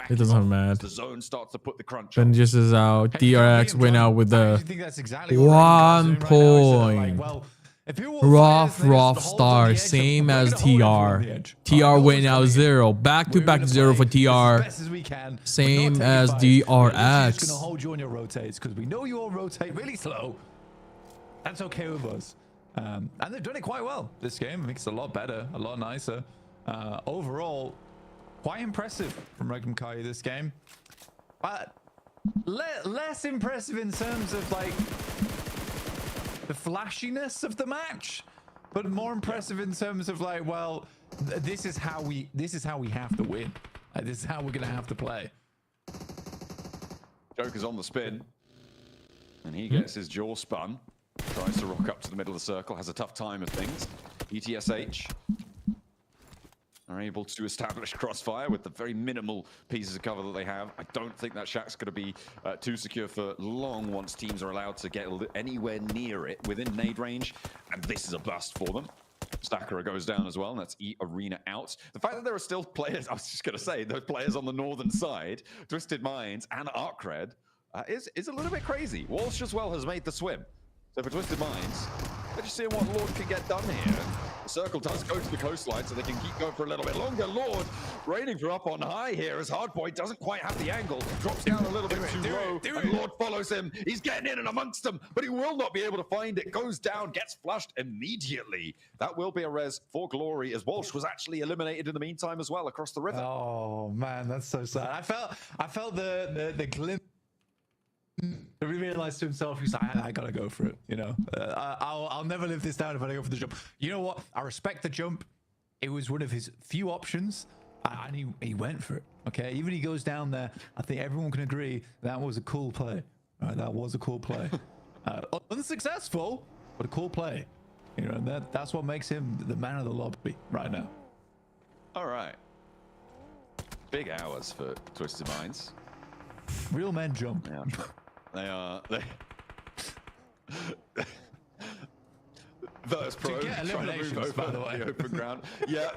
It doesn't matter. The zone starts to put the crunch Ben on. just is out. DRX went out with the I think that's exactly 1 point. well, If you Rough star, same as TR. TR went out 0. Back-to-back 0 for TR. Same as DRX. Just gonna hold you on your rotates because we know you all rotate really slow. That's okay with us. And they've done it quite well this game. I think it's a lot better, a lot nicer. Overall, quite impressive from Regnum Kai this game. But less impressive in terms of like the flashiness of the match, but more impressive in terms of like, well, this is how we have to win. This is how we're gonna have to play. Joker's on the spin, and he gets his jaw spun. Tries to rock up to the middle of the circle, has a tough time of things. ETSH are able to establish crossfire with the very minimal pieces of cover that they have. I don't think that shack's going to be too secure for long once teams are allowed to get anywhere near it within nade range, and this is a bust for them. Stacker goes down as well, and that's E-Arena out. The fact that there are still players, I was just going to say, those players on the northern side, Twisted Minds and Arcred, is a little bit crazy. Walsh as well has made the swim. So for Twisted Minds, they're just seeing what Lord can get done here. The circle does go to the coastline, so they can keep going for a little bit longer. Lord raining for up on high here as Hardpoint doesn't quite have the angle. Drops down a little bit too low, and Lord follows him. He's getting in and amongst them, but he will not be able to find it. Goes down, gets flushed immediately. That will be a res for Glory, as Walsh was actually eliminated in the meantime as well across the river. Oh man, that's so sad. I felt the glimpse. He realized to himself, he's like, I gotta go for it, you know. I'll never live this down if I don't go for the jump. You know what? I respect the jump. It was one of his few options, and he went for it. Okay, even he goes down there. I think everyone can agree that was a cool play. That was a cool play. Unsuccessful, but a cool play. You know, and that's what makes him the man of the lobby right now. All right. Big hours for Twisted Minds. Real men jump. Yeah. They are. Verse Pro trying to move over by the way. The open ground. Yeah,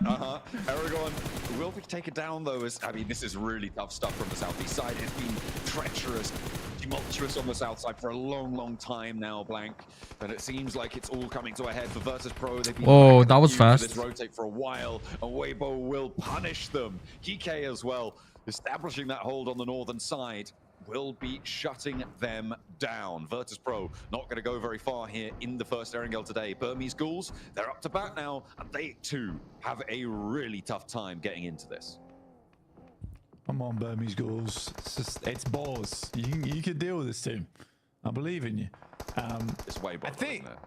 Aragon will be taken down though. I mean, this is really tough stuff from the southeast side. It's been treacherous, tumultuous on the south side for a long time now, Blank. And it seems like it's all coming to a head for Virtus Pro. They've been that was fast. This rotate for a while, and Weibo will punish them. Kike as well, establishing that hold on the northern side, will be shutting them down. Virtus Pro not going to go very far here in the first Erangel today. Burmese Ghouls, they're up to bat now, and they too have a really tough time getting into this. Come on, Burmese Ghouls. It's balls. You can deal with this team. I believe in you. It's way better, I think. isn't it?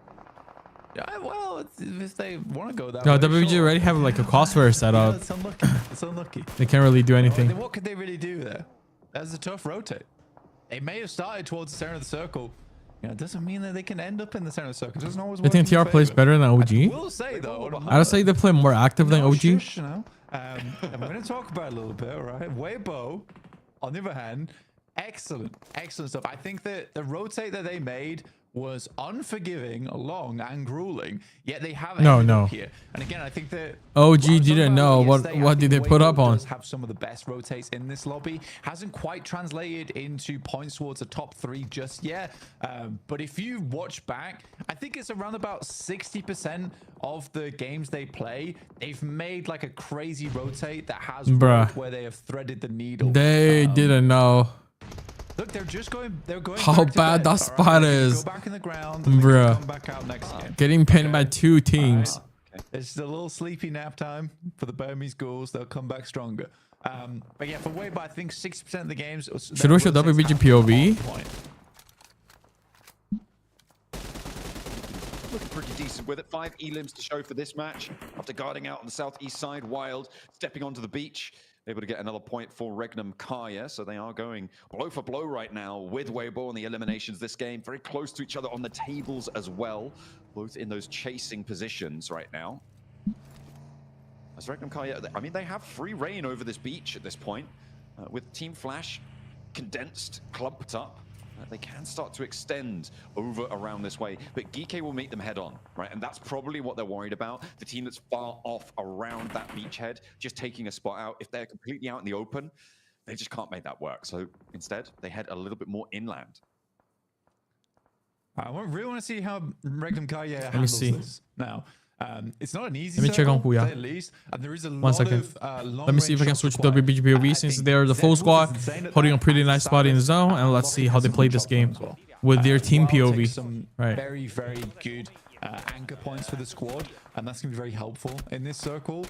Yeah, well, if they want to go that no, way, WBG already have like a crossfire set up. Yeah, it's unlucky. It's unlucky. They can't really do anything. Then what could they really do there? That's a tough rotate. They may have started towards the center of the circle. You know, it doesn't mean that they can end up in the center of the circle. It doesn't always work. I think TR plays better than OG. I will say though, I would say they play more active than OG. Shush, you know, and we're going to talk about it a little bit, all right? Weibo, on the other hand, excellent stuff. I think that the rotate that they made was unforgiving, long, and grueling. Yet they have no here. And again, I think that OG didn't know what did they put up on. Does have some of the best rotates in this lobby. Hasn't quite translated into points towards the top 3 just yet. But if you watch back, I think it's around about 60% of the games they play, they've made like a crazy rotate that has worked where they have threaded the needle. They didn't know. Look, they're going how bad that spot is. Go back in the ground, bruh. come back out next game. Getting pinned by 2 teams. It's a little sleepy nap time for the Burmese Ghouls. They'll come back stronger. But yeah, for Weibo, I think 60% of the games. Should we show WBG POV? Looking pretty decent with it. 5 elims to show for this match. After guarding out on the southeast side, Wild stepping onto the beach. Able to get another point for Regnum Kaya, so they are going blow for blow right now with Weibo on the eliminations this game. Very close to each other on the tables as well, both in those chasing positions right now. As Regnum Kaya, I mean, they have free reign over this beach at this point, with Team Flash condensed, clumped up. They can start to extend over around this way, but Geeke will meet them head on, right? And that's probably what they're worried about. The team that's far off around that beachhead, just taking a spot out. If they're completely out in the open, they just can't make that work. So instead, they head a little bit more inland. I really want to see how Regnum Kaya handles see. this now. It's not an easy Let me check on circle, Huya. to say the least, and there is a 1 lot second. of Let me see if I can switch to WBG POV since they're the full squad, holding a pretty nice spot in the zone, and let's see how they play this game with their team POV. Some Right. very, very good anchor points for the squad, and that's going to be very helpful in this circle.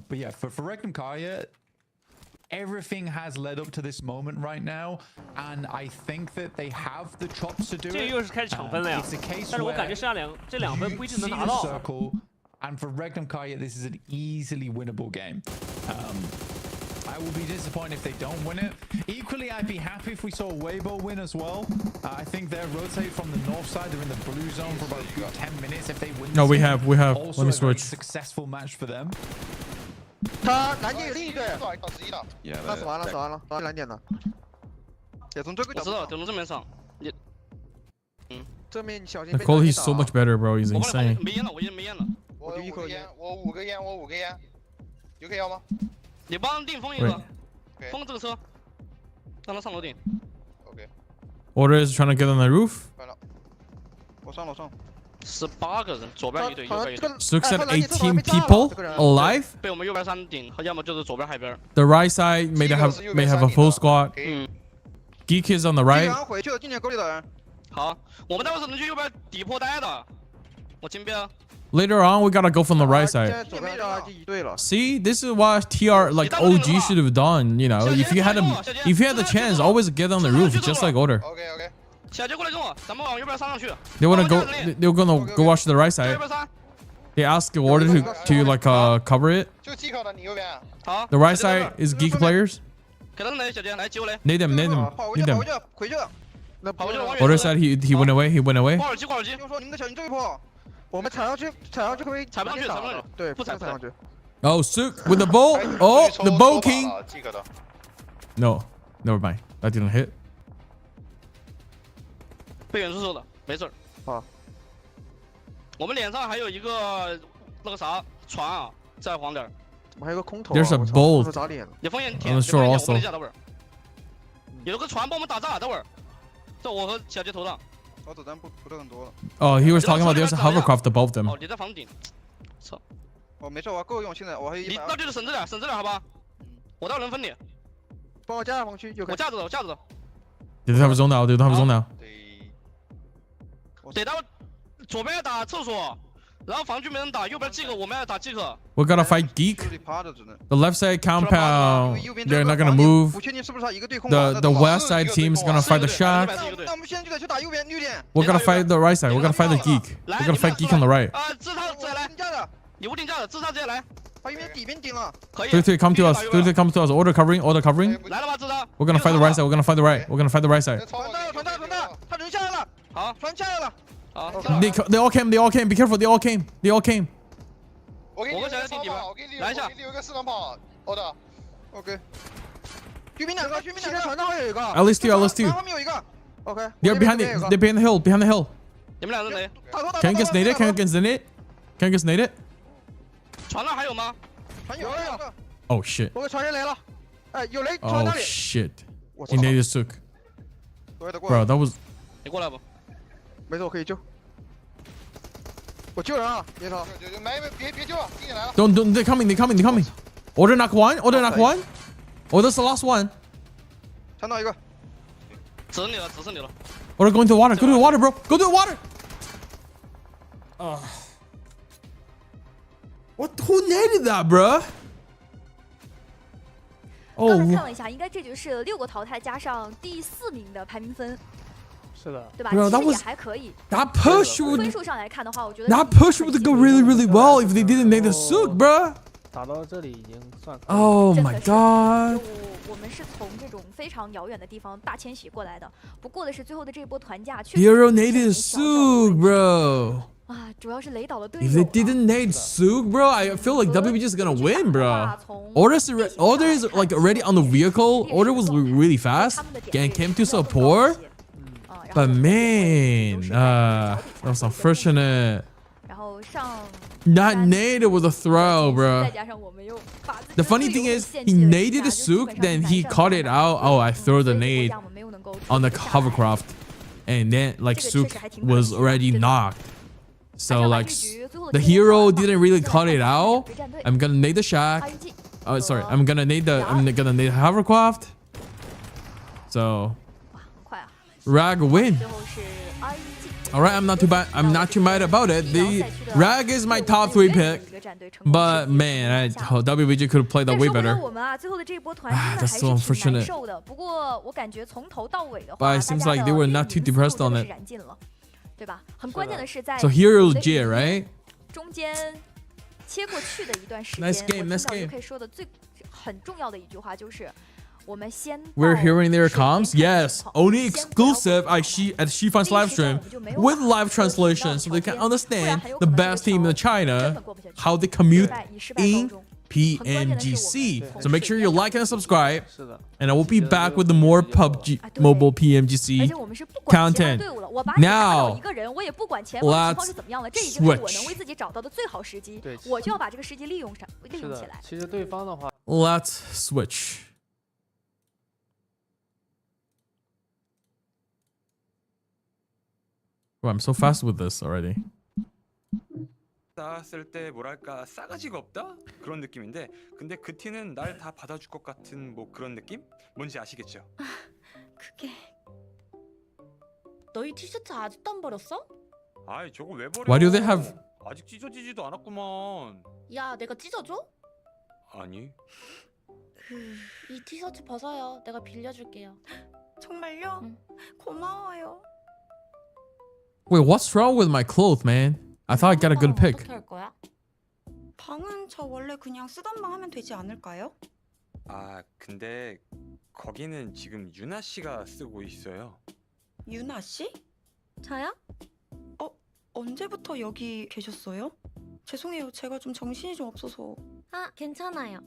But yeah, for Regnum Kaya, everything has led up to this moment right now, and I think that they have the chops to do it. It's a case where you see the circle, and for Regnum Kaya, this is an easily winnable game. I will be disappointed if they don't win it. Equally, I'd be happy if we saw Weibo win as well. I think they're rotate from the north side. They're in the blue zone for about 10 minutes. If they win, No, we have. Also Let me a very switch. successful match for them. 他蓝点有另一队，到11了。那死完了，死完了，蓝点的，也从这个角度。我知道，得从正面上。你，正面你小心。 Nicole, he's so much better, bro. He's insane. 没烟了，我没烟了。我5个烟，我5个烟，我5个烟。有可以要吗？你帮定封一个，封这个车，让他上楼顶。OK。 Order is trying to get on the roof. 我上楼上。18个人，左边一队，右边一队。 Suk said 18 people alive. 被我们右边山顶，要么就是左边海边。 The right side may have a full squad. Geek is on the right. 回去了，进去沟里的人。好，我们待会只能去右边底坡待的。我金边。 Later on, we gotta go from the right side. See, this is what TR like OG should have done. You know, if you had the chance, always get on the roof, just like Order. OK。小杰过来跟我，咱们往右边山上去。 They wanna go. They're gonna go watch the right side. They ask Order to like cover it. 就技考的你右边。好。 The right side is Geek players. 给他们来，小杰来救来。 Nade them. 回去，回去。那跑回去了。 Order said he went away. He went away. 挂耳机。就说你们的小心这一波。 我们踩上去可不可以？踩不上去。对，不踩上去。 Oh, Suk with the bow. Oh, the bow king. No, never mind. That didn't hit. 被远处收的，没事儿。好。我们脸上还有一个那个啥船啊，再黄点。怎么还有个空投 There's a boat. 你封眼 On the shore also. 有个船帮我们打炸，等会儿。这我和小杰头上。 子弹不是很多了。 Oh, he was talking about there's a hovercraft above them. 哦，你在房顶。操！我没事，我够用。现在我还有100。你那就是省着点，好吧？我到人分你。帮我架上防区就可以。我架着的。They don't have a zone now. They don't have a zone now. 得到左边要打厕所，然后防区没人打，右边Geek我们要打Geek。 We gotta fight Geek. The left side compound, they're not gonna move. The west side team's gonna fight the Shark. We're gonna fight the right side. We're gonna fight the Geek. We're gonna fight Geek on the right. 自杀再来，你无定价的，自杀直接来。把右边底边顶了。可以。 3-3 come to us. 3-3 come to us. Order covering. 来了吧，自杀。 We're gonna fight the right side. We're gonna fight the right. We're gonna fight the right side. 传到，他人下来了。好，船下来了。 They all came. Be careful. They all came. 我跟小杰顶底吧，来一下。有一个市场跑，好的。OK。居民两个，船上还有一个。At least two. 后面有一个。OK。 They're behind the hill.你们俩人谁？ Can you guys nade it? 船上还有吗？船有。 Oh shit. 我给船员来了。哎，有雷，船那 Oh 里。 shit. He naded Suk. Bro, that was. 你过来不？没事，我可以救。我救人啊，别逃。别救了，敌人来了。 Don't. They're coming. Order knock one. Oh, that's the last one. 看到一个。只剩你了。 Order going to the water. Go to the water, bro. Go to the water. What? Who naded that, bro? 刚才看了一下，应该这局是6个淘汰加上第4名的排名分。 是的，对吧？其实也还可以。 That push would. 分数上来看的话，我觉得 That push would go really well if they didn't nade the Suk, bro. 打到这里已经算。 Oh my god. 我们是从这种非常遥远的地方大迁徙过来的，不过的是最后的这一波团架确实。Hero naded Suk, bro. 啊，主要是雷倒了队友。 If they didn't nade Suk, bro, I feel like WBG is gonna win, bro. Order is like already on the vehicle. Order was really fast and came to support. But man, that was unfortunate. That naded was a throw, bro. The funny thing is, he naded the Suk, then he caught it out. Oh, I threw the nade on the hovercraft. and then like Suk was already knocked. So like the hero didn't really cut it out. I'm gonna nade the shack. Sorry, I'm gonna nade the hovercraft. So Rag win. All right, I'm not too bad. I'm not too mad about it. The Rag is my top 3 pick, but man, WBG could have played that way better. That's so unfortunate. But it seems like they were not too depressed on it. So hero J, right? Nice game, nice game. We're hearing their comms? Yes. Only exclusive at Xifan's live stream with live translation so they can understand the best team in China, how they commute in PMGC. So make sure you like and subscribe. And I will be back with the more PUBG mobile PMGC content. Now, let's switch. Let's switch. Oh, I'm so fast with this already. 나왔을 때 뭐랄까 싸가지가 없다 그런 느낌인데 근데 그 티는 날 다 받아줄 것 같은 뭐 그런 느낌? 뭔지 아시겠죠? 그게 너희 티셔츠 아직도 안 버렸어? 아이 저거 왜 버려? Why do they have? 아직 찢어지지도 않았구만. 야 내가 찢어줘? 아니. 이 티셔츠 벗어요. 내가 빌려줄게요. 정말요? 응. 고마워요. Wait, what's wrong with my clothes, man? I thought I got a good pick. 어떻게 할 거야? 방은 저 원래 그냥 쓰던 방 하면 되지 않을까요? 아 근데 거기는 지금 유나 씨가 쓰고 있어요. 유나 씨? 저요? 언제부터 여기 계셨어요? 죄송해요. 제가 좀 정신이 좀 없어서. 아 괜찮아요.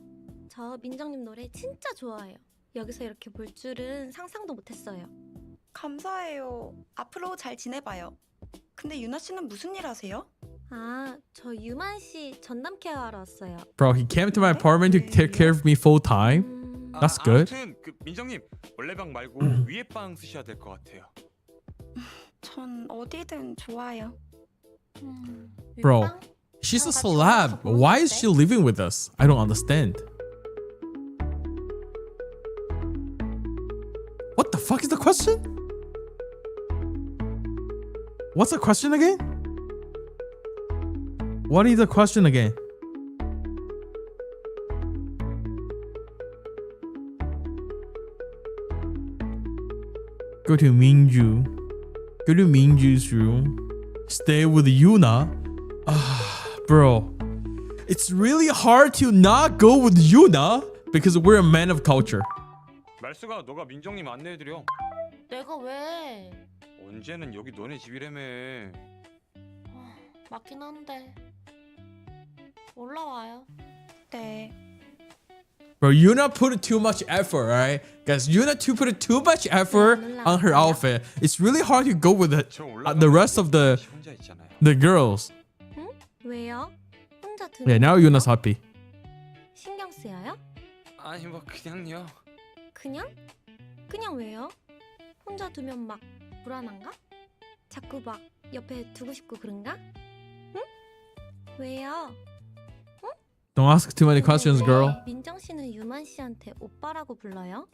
저 민정님 노래 진짜 좋아해요. 여기서 이렇게 볼 줄은 상상도 못했어요. 감사해요. 앞으로 잘 지내봐요. 근데 유나 씨는 무슨 일 하세요? 아, 저 유만 씨 전담 케어하러 왔어요. Bro, he came to my apartment to take care of me full time. That's good. 아무튼 그 민정님 원래 방 말고 위에 방 쓰셔야 될 것 같아요. 전 어디든 좋아요. Bro, she's a celeb. Why is she living with us? I don't understand. What the fuck is the question? What's the question again? What is the question again? Go to Mingju. Go to Mingju's room. Stay with Yuna. Bro. It's really hard to not go with Yuna because we're a man of culture. 말수가 너가 민정님 안내해드려. 내가 왜? 언제는 여기 너네 집이라며. 맞긴 한데. 올라와요. 네. Bro, Yuna put too much effort, right? Guys, Yuna put too much effort on her outfit. It's really hard to go with the rest of the girls. 응? 왜요? 혼자 들어. Yeah, now Yuna's happy. 신경 쓰여요? 아니 뭐 그냥요. 그냥? 그냥 왜요? 혼자 두면 막 불안한가? 자꾸 막 옆에 두고 싶고 그런가? 응? 왜요? Don't ask too many questions, girl. 민정 씨는 유만 씨한테 오빠라고 불러요?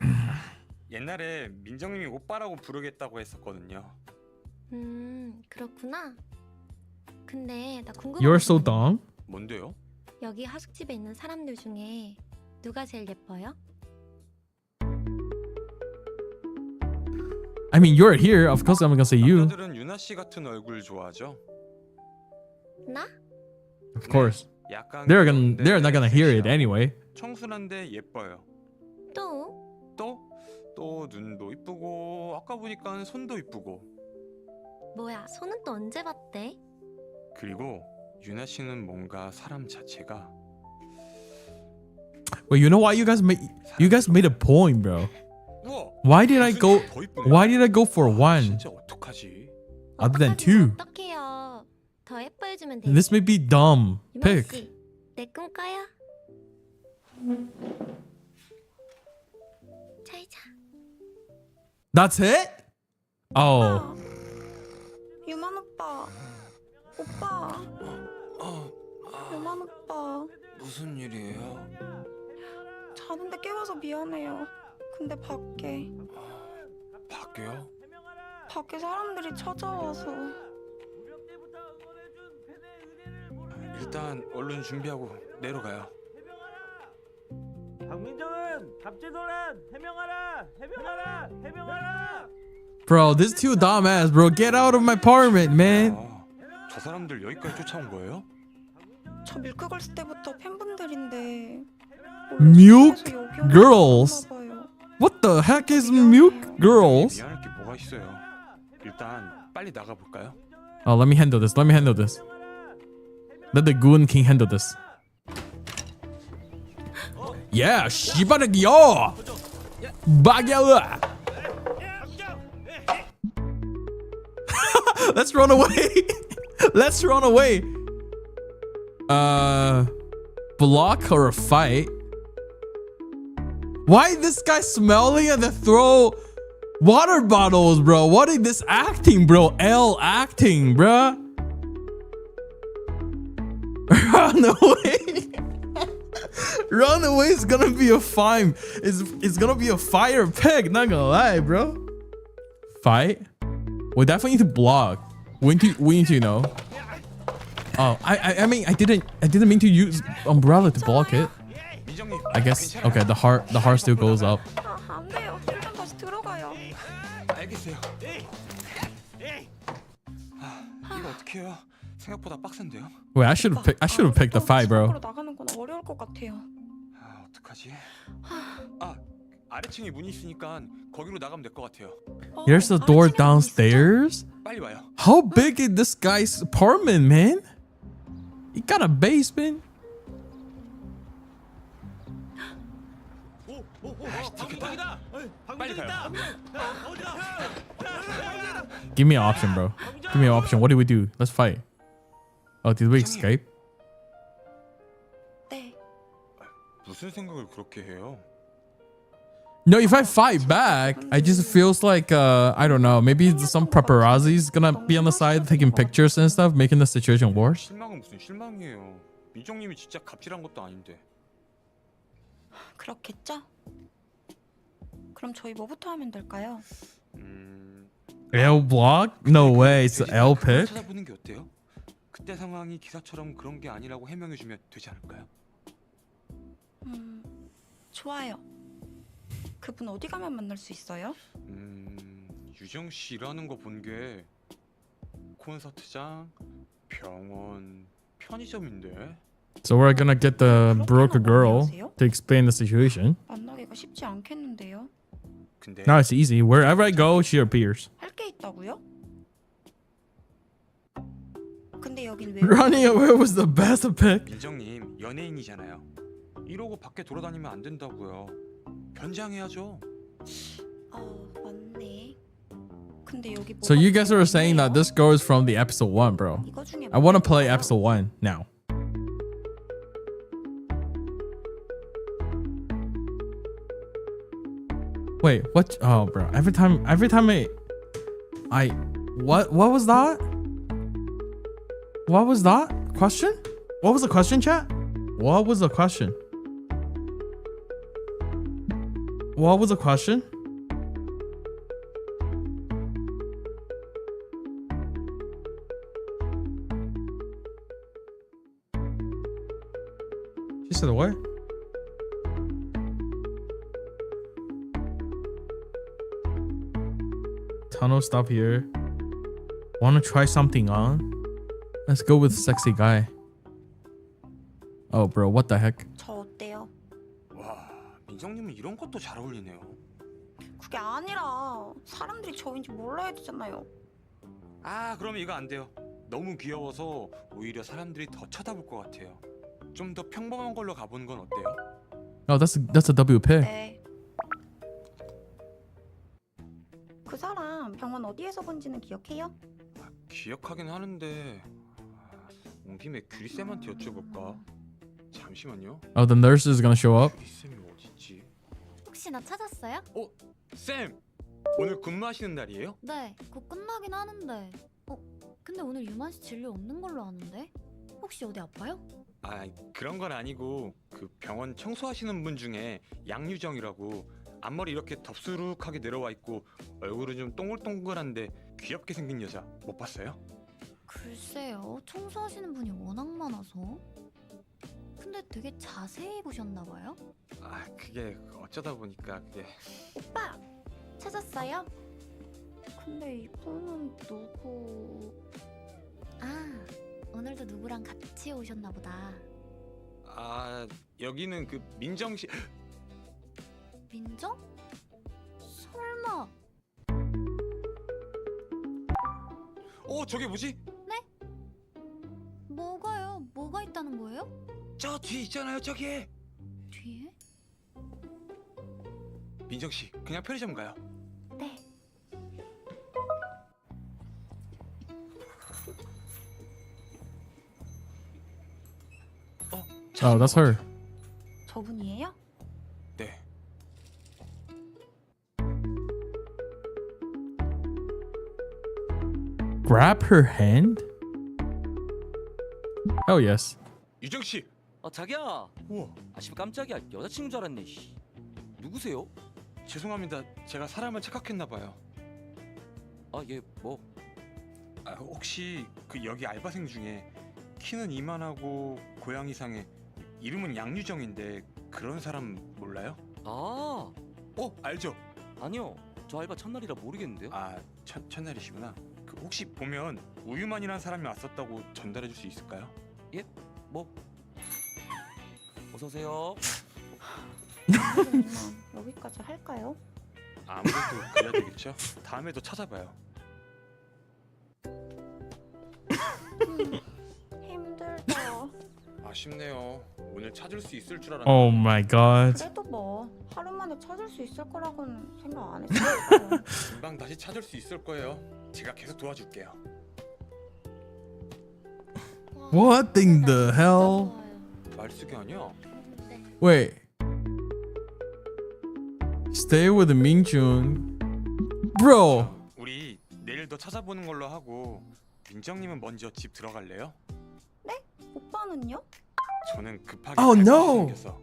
옛날에 민정님이 오빠라고 부르겠다고 했었거든요. 그렇구나. 근데 나 궁금한 You're 거 so 있는데. dumb. 뭔데요? 여기 하숙집에 있는 사람들 중에 누가 제일 예뻐요? I mean, you're here. Of course, I'm gonna say you. 남자들은 유나 씨 같은 얼굴 좋아하죠? 나? Of course. 약간 They're not gonna hear it anyway. 청순한데 예뻐요. 또? 또 눈도 이쁘고 아까 보니까 손도 이쁘고. 뭐야, 손은 또 언제 봤대? 그리고 유나 씨는 뭔가 사람 자체가. Wait, you know why you guys made a point, bro? 우와, Why did I go for one 진짜 어떡하지? other than two? 어떡해요. 더 예뻐해주면 되지. This may be dumb 유만 pick. 씨, 내 꿈꿔요. 잘 자. That's it? Oh. 오빠. 오빠. 연한 오빠. 무슨 일이에요? 자는데 깨워서 미안해요. 근데 밖에요? 밖에 사람들이 찾아와서. 일단 얼른 준비하고 내려가요. 박민정은 갑질도란 해명하라. Bro, this too dumbass, bro. Get out of my apartment, man. 저 사람들 여기까지 쫓아온 거예요? 저 밀크걸스 때부터 팬분들인데. Milk girls. What the heck is milk girls? 미안할 게 뭐가 있어요. 일단 빨리 나가 볼까요? Oh, let me handle this. Let the goon king handle this. Yeah, 씨발이야. 박야으. Let's run away. Let's run away. Block or a fight? Why this guy smelling and then throw water bottles, bro? What is this acting, bro? L acting, bro. Run away. Run away is gonna be a fine. It's gonna be a fire pig. Not gonna lie, bro. Fight. We definitely need to block. We need to know. Oh, I mean I didn't mean to use umbrella to block it. I guess okay. The heart still goes up. 안 돼요. 일단 다시 들어가요. 알겠어요. 이거 어떻게 해요? 생각보다 빡센데요? Wait, I should have picked the fight, bro. 나가는 건 어려울 것 같아요. 어떡하지? 아래층에 문이 있으니까 거기로 나가면 될 것 같아요. Here's the door downstairs. 빨리 와요. How big is this guy's apartment, man? He got a basement. 빨리 가요. Give me an option, bro. Give me an option. What do we do? Let's fight. Oh, did we escape? 네. 무슨 생각을 그렇게 해요? No, if I fight back, I just feels like I don't know. Maybe some paparazzi's gonna be on the side taking pictures and stuff, making the situation worse. 실망은 무슨 실망이에요. 민정님이 진짜 갑질한 것도 아닌데. 그렇겠죠? 그럼 저희 뭐부터 하면 될까요? L block? No way. It's an L pick. 찾아보는 게 어때요? 그때 상황이 기사처럼 그런 게 아니라고 해명해주면 되지 않을까요? 좋아요. 그분 어디 가면 만날 수 있어요? 유정 씨 일하는 거 본 게 콘서트장, 병원, 편의점인데. So we're gonna get the broker girl to explain the situation. 만나기가 쉽지 않겠는데요. 근데 Now it's easy. Wherever I go, she appears. 할 게 있다고요? 근데 여긴 왜? Running away was the best pick. 민정님 연예인이잖아요. 이러고 밖에 돌아다니면 안 된다고요. 변장해야죠. 맞네. 근데 여기 So you guys are saying that this girl is from the episode 1, bro. 이거 중에 I want to play episode 1 now. Wait, what? Oh, bro. Every time I what was that? What was that? Question? What was the question, chat? What was the question? What was the question? She said what? Tunnel stop here. Wanna try something on? Let's go with sexy guy. Oh, bro, what the heck? 저 어때요? 와, 민정님은 이런 것도 잘 어울리네요. 그게 아니라 사람들이 저인지 몰라야 되잖아요. 아, 그러면 이거 안 돼요. 너무 귀여워서 오히려 사람들이 더 쳐다볼 것 같아요. 좀 더 평범한 걸로 가보는 건 어때요? Oh, that's a W pick. 네. 그 사람 병원 어디에서 본지는 기억해요? 기억하긴 하는데 온 김에 규리쌤한테 여쭤볼까? 잠시만요. Oh, the nurse is gonna show up. 규리쌤이 어딨지? 혹시나 찾았어요? 쌤! 오늘 근무하시는 날이에요? 네, 곧 끝나긴 하는데. 근데 오늘 유만 씨 진료 없는 걸로 아는데? 혹시 어디 아파요? 아, 그런 건 아니고 그 병원 청소하시는 분 중에 양유정이라고 앞머리 이렇게 덥수룩하게 내려와 있고 얼굴은 좀 동글동글한데 귀엽게 생긴 여자 못 봤어요? 글쎄요. 청소하시는 분이 워낙 많아서. 근데 되게 자세히 보셨나 봐요? 아, 그게 어쩌다 보니까 그게 오빠! 찾았어요? 근데 이분은 누구... 아, 오늘도 누구랑 같이 오셨나 보다. 아, 여기는 그 민정 씨. 민정? 설마... 저게 뭐지? 네? 뭐가요? 뭐가 있다는 거예요? 저 뒤에 있잖아요, 저기. 뒤에? 민정 씨, 그냥 편의점 가요. 네. Oh, that's her. 저분이에요? 네. Grab her hand? Oh yes. 유정 씨. 자기야. 우와. 씨 깜짝이야. 여자친구인 줄 알았네. 누구세요? 죄송합니다. 제가 사람을 착각했나 봐요. 얘 뭐? 혹시 그 여기 알바생 중에 키는 이만하고 고양이상에 이름은 양유정인데 그런 사람 몰라요? 알죠? 아니요. 저 알바 첫날이라 모르겠는데요. 첫날이시구나. 그 혹시 보면 우유만이라는 사람이 왔었다고 전달해 줄 수 있을까요? 예? 뭐? 어서 오세요. 여기까지 할까요? 아무래도 그래야 되겠죠. 다음에도 찾아봐요. 힘들다. 아쉽네요. 오늘 찾을 수 있을 줄 알았는데. Oh my god. 그래도 뭐 하루 만에 찾을 수 있을 거라고는 생각 안 했어요. 금방 다시 찾을 수 있을 거예요. 제가 계속 도와줄게요. What in the hell? 말쓰기 아니야? Wait. Stay with Mingjun. Bro. 우리 내일 더 찾아보는 걸로 하고 민정님은 먼저 집 들어갈래요? 네? 오빠는요? 저는 급하게 Oh, 갈 no. 곳이 생겨서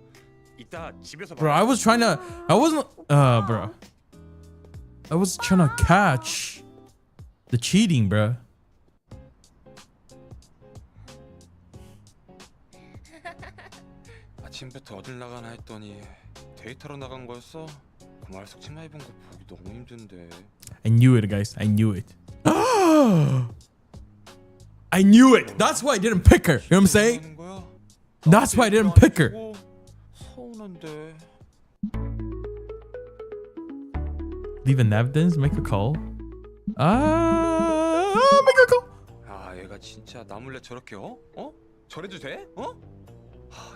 이따 집에서 Bro, I was trying to. I wasn't. Bro. I was trying to catch the cheating, bro. 아침부터 어딜 나가나 했더니 데이터로 나간 거였어? 고말숙 치마 입은 거 보기 너무 힘든데. I knew it, guys. I knew it. I knew it. That's why I didn't pick her. You know what I'm saying? That's why I didn't pick her. 서운한데. Leave an evidence. Make a call. Make a call. 얘가 진짜 나 몰래 저렇게 저래도 돼?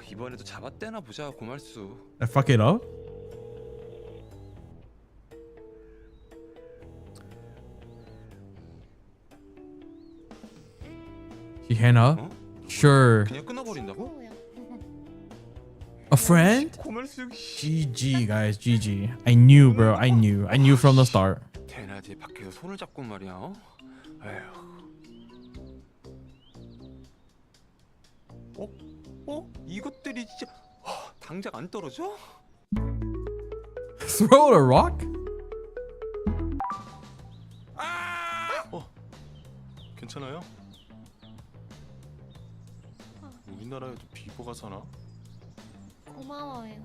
이번에도 잡았대나 보자 고말수. I fuck it up. She hang up. Sure. 그냥 끊어버린다고? A friend? 고말수. GG, guys. GG. I knew, bro. I knew from the start. 대낮에 밖에서 손을 잡고 말이야. 에휴. 이것들이 진짜 당장 안 떨어져? Throw a rock? 괜찮아요? 우리나라에도 비보가 사나? 고마워요.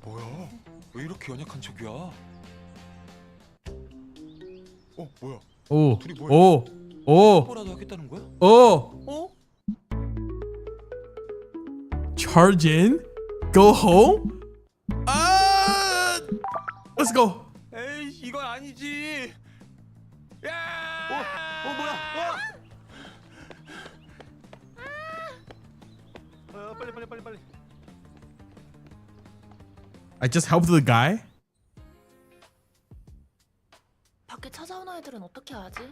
뭐야? 왜 이렇게 연약한 척이야? 뭐야? Oh. 둘이 뭐야? 뭐라도 하겠다는 거야? Charge in? Go home? Let's go. 에이, 이건 아니지. 야! 뭐야? 빨리. I just helped the guy. 밖에 찾아오는 애들은 어떻게 하지?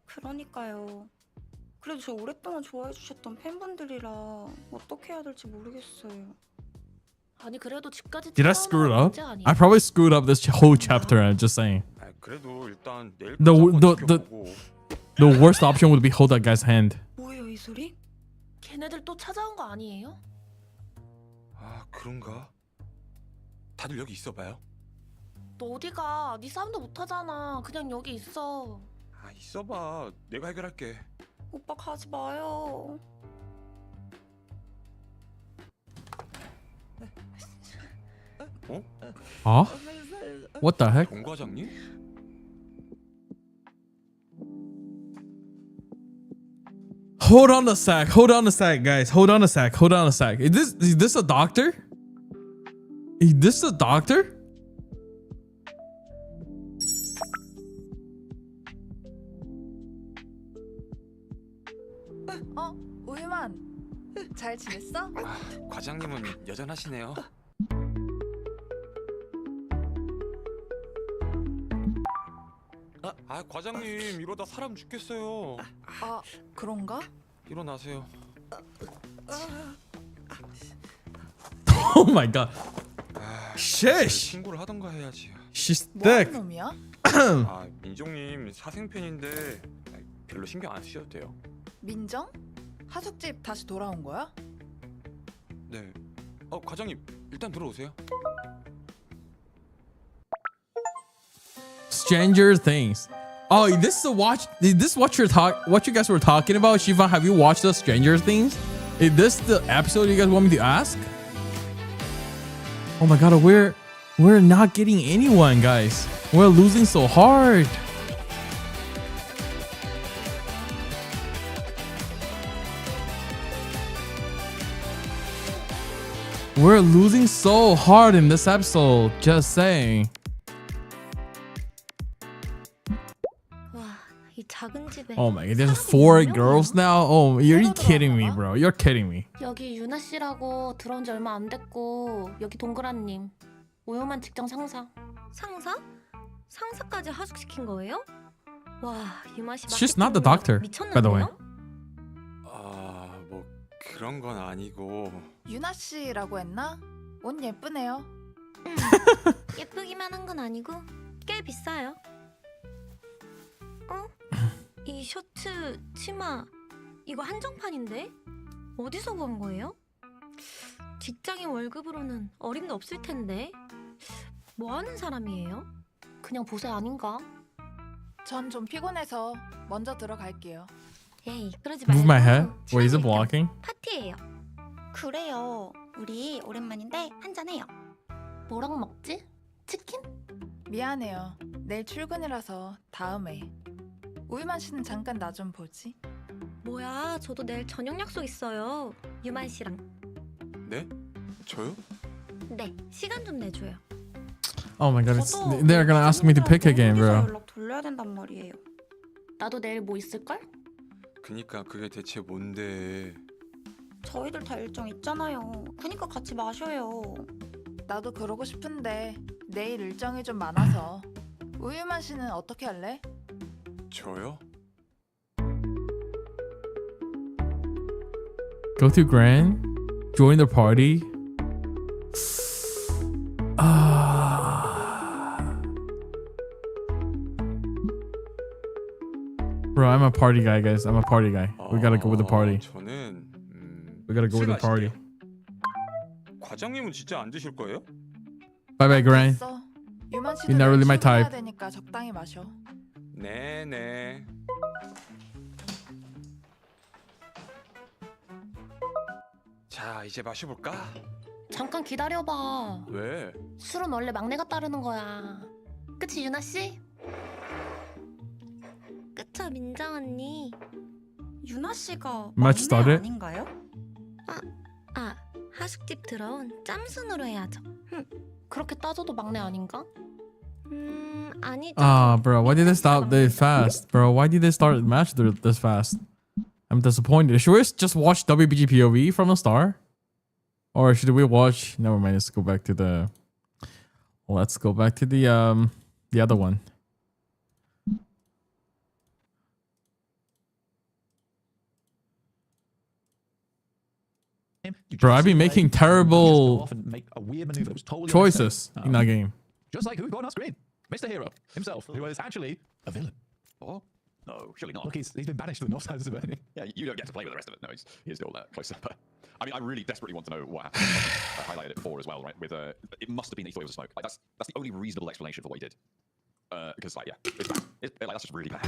그러니까요. 그래도 저 오랫동안 좋아해 주셨던 팬분들이라 어떻게 해야 될지 모르겠어요. 아니 그래도 집까지 Did I screw it 찾아오는 up? 문제 아니야? I probably screwed up this whole chapter. I'm just saying. 그래도 일단 내일 The The worst option would be hold that guy's hand. 뭐예요 이 소리? 걔네들 또 찾아온 거 아니에요? 아 그런가? 다들 여기 있어봐요. 너 어디가? 네 싸움도 못하잖아. 그냥 여기 있어. 아 있어봐. 내가 해결할게. 오빠 가지 마요. 어? Huh? What the heck? 정 과장님? Hold on a sec. Hold on a sec, guys. Hold on a sec. Hold on a sec. Is this a doctor? Is this a doctor? 우유만 잘 지냈어? 아, 과장님은 여전하시네요. 아 과장님 이러다 사람 죽겠어요. 아 그런가? 일어나세요. Oh my god. Sheesh. 신고를 하던가 해야지. She's 뭐하는 thick. 놈이야? 아 민종님 사생팬인데 별로 신경 안 쓰셔도 돼요. 민정? 하숙집 다시 돌아온 거야? 네. 과장님 일단 들어오세요. Stranger Things. Oh, this is what you guys were talking about? Xifan, have you watched the Stranger Things? Is this the episode you guys want me to ask? Oh my god, we're not getting anyone, guys. We're losing so hard. We're losing so hard in this episode. Just saying. 이 작은 집에 Oh my god, there's 4 girls now? Oh, you're kidding me, bro. You're kidding me. 여기 유나 씨라고 들어온 지 얼마 안 됐고 여기 동그란님 우유만 직장 상사. 상사? 상사까지 하숙시킨 거예요? 와, 유마 씨 She's not the doctor, by the way. 뭐 그런 건 아니고. 유나 씨라고 했나? 옷 예쁘네요. 예쁘기만 한 건 아니고 꽤 비싸요. 이 셔츠, 치마 이거 한정판인데? 어디서 구한 거예요? 직장인 월급으로는 어림도 없을 텐데. 뭐 하는 사람이에요? 그냥 보세 아닌가? 전 좀 피곤해서 먼저 들어갈게요. 에이, 그러지 Move my head. 말고 Wait, is it blocking? 파티예요. 그래요. 우리 오랜만인데 한잔해요. 뭐랑 먹지? 치킨? 미안해요. 내일 출근이라서 다음에. 우유만 씨는 잠깐 나 좀 보지. 뭐야, 저도 내일 저녁 약속 있어요. 유만 씨랑. 네? 저요? 네, 시간 좀 내줘요. Oh my god, they're gonna ask me to pick again, bro. 연락 돌려야 된단 말이에요. 나도 내일 뭐 있을걸? 그니까 그게 대체 뭔데? 저희들 다 일정 있잖아요. 그니까 같이 마셔요. 나도 그러고 싶은데 내일 일정이 좀 많아서. 우유만 씨는 어떻게 할래? 저요? Go to Grand, join the party. Bro, I'm a party guy, guys. I'm a party guy. We gotta go with the party. 저는 We gotta go with the party. 과장님은 진짜 안 드실 거예요? Bye bye, Grand. 됐어. 유만 씨도 You're not really my 출근해야 type. 되니까 적당히 마셔. 네네. 자, 이제 마셔볼까? 잠깐 기다려봐. 왜? 술은 원래 막내가 따르는 거야. 그치 유나 씨? 그쵸, 민정 언니. 유나 씨가 Match started. 아닌가요? 하숙집 들어온 짬순으로 해야죠. 그렇게 따져도 막내 아닌가? 아니죠. Bro, why did they stop this fast? Bro, why did they start match this fast? I'm disappointed. Should we just watch WBG POV from the start? Or should we watch... Never mind, let's go back to the... Let's go back to the other one. Bro, I've been making terrible choices in that game. Just like who got on our screen? Mr. Hero himself, who is actually a villain. Oh, no. No, surely not. Look, he's been banished to the north side of the burning. Yeah, you don't get to play with the rest of it. No, he's still closer. But I mean, I really desperately want to know what happened. I highlighted it for as well, right? With it must have been that he thought it was smoke. Like that's the only reasonable explanation for what he did. Because like, yeah, it's bad. That's just really bad.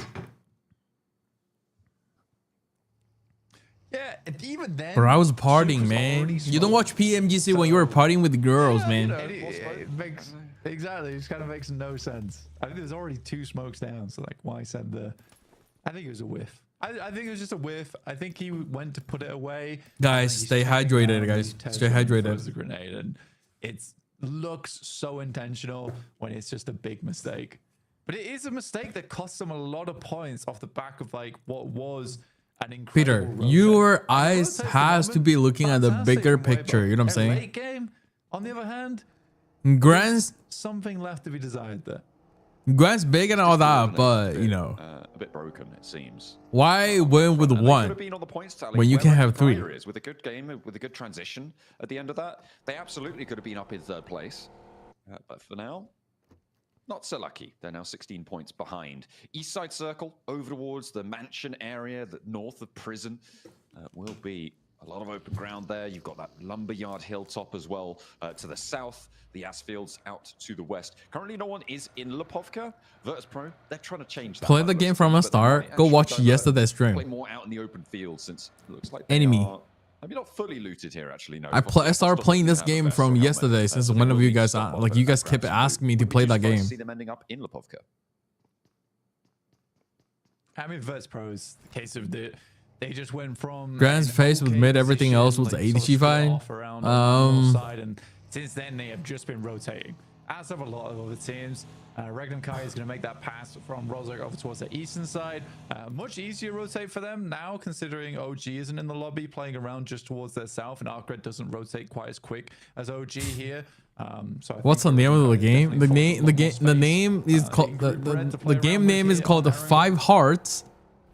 Yeah, and even then, Bro, I was partying, man. You don't watch PMGC when you were partying with the girls, man. It makes exactly. It just kind of makes no sense. I think there's already 2 smokes down, so like, why send the? I think it was a whiff. I think it was just a whiff. I think he went to put it away. Guys, stay hydrated, guys. Stay hydrated. The grenade, and it looks so intentional when it's just a big mistake. But it is a mistake that costs them a lot of points off the back of like what was. Peter, your eyes has to be looking at the bigger picture. You know what I'm saying? Late game, on the other hand, Grant's something left to be desired there. Grant's big and all that, but you know, a bit broken it seems. Why win with one when you can have 3? With a good game, with a good transition at the end of that, they absolutely could have been up in 3rd place. But for now, not so lucky. They're now 16 points behind. East side circle over towards the mansion area, the north of prison, will be a lot of open ground there. You've got that lumberyard hilltop as well to the south. The Asfields out to the west. Currently, no one is in Lipovka. Virtus Pro, they're trying to change that. Play the game from the start. Go watch yesterday's stream. Play more out in the open field since it looks like enemy. Maybe not fully looted here, actually. No. I started playing this game from yesterday since one of you guys, like you guys kept asking me to play that game. See them ending up in Lipovka. I mean, Virtus Pro is the case of they just went from Grand's face with mid, everything else was 80 Xifan. And since then they have just been rotating, as have a lot of other teams. Regnum Kai is going to make that pass from Rozak over towards the eastern side. Much easier rotate for them now, considering OG isn't in the lobby playing around just towards their south, and Arcred doesn't rotate quite as quick as OG here. So what's the name of the game? The name is called the game name is called the 5 Hearts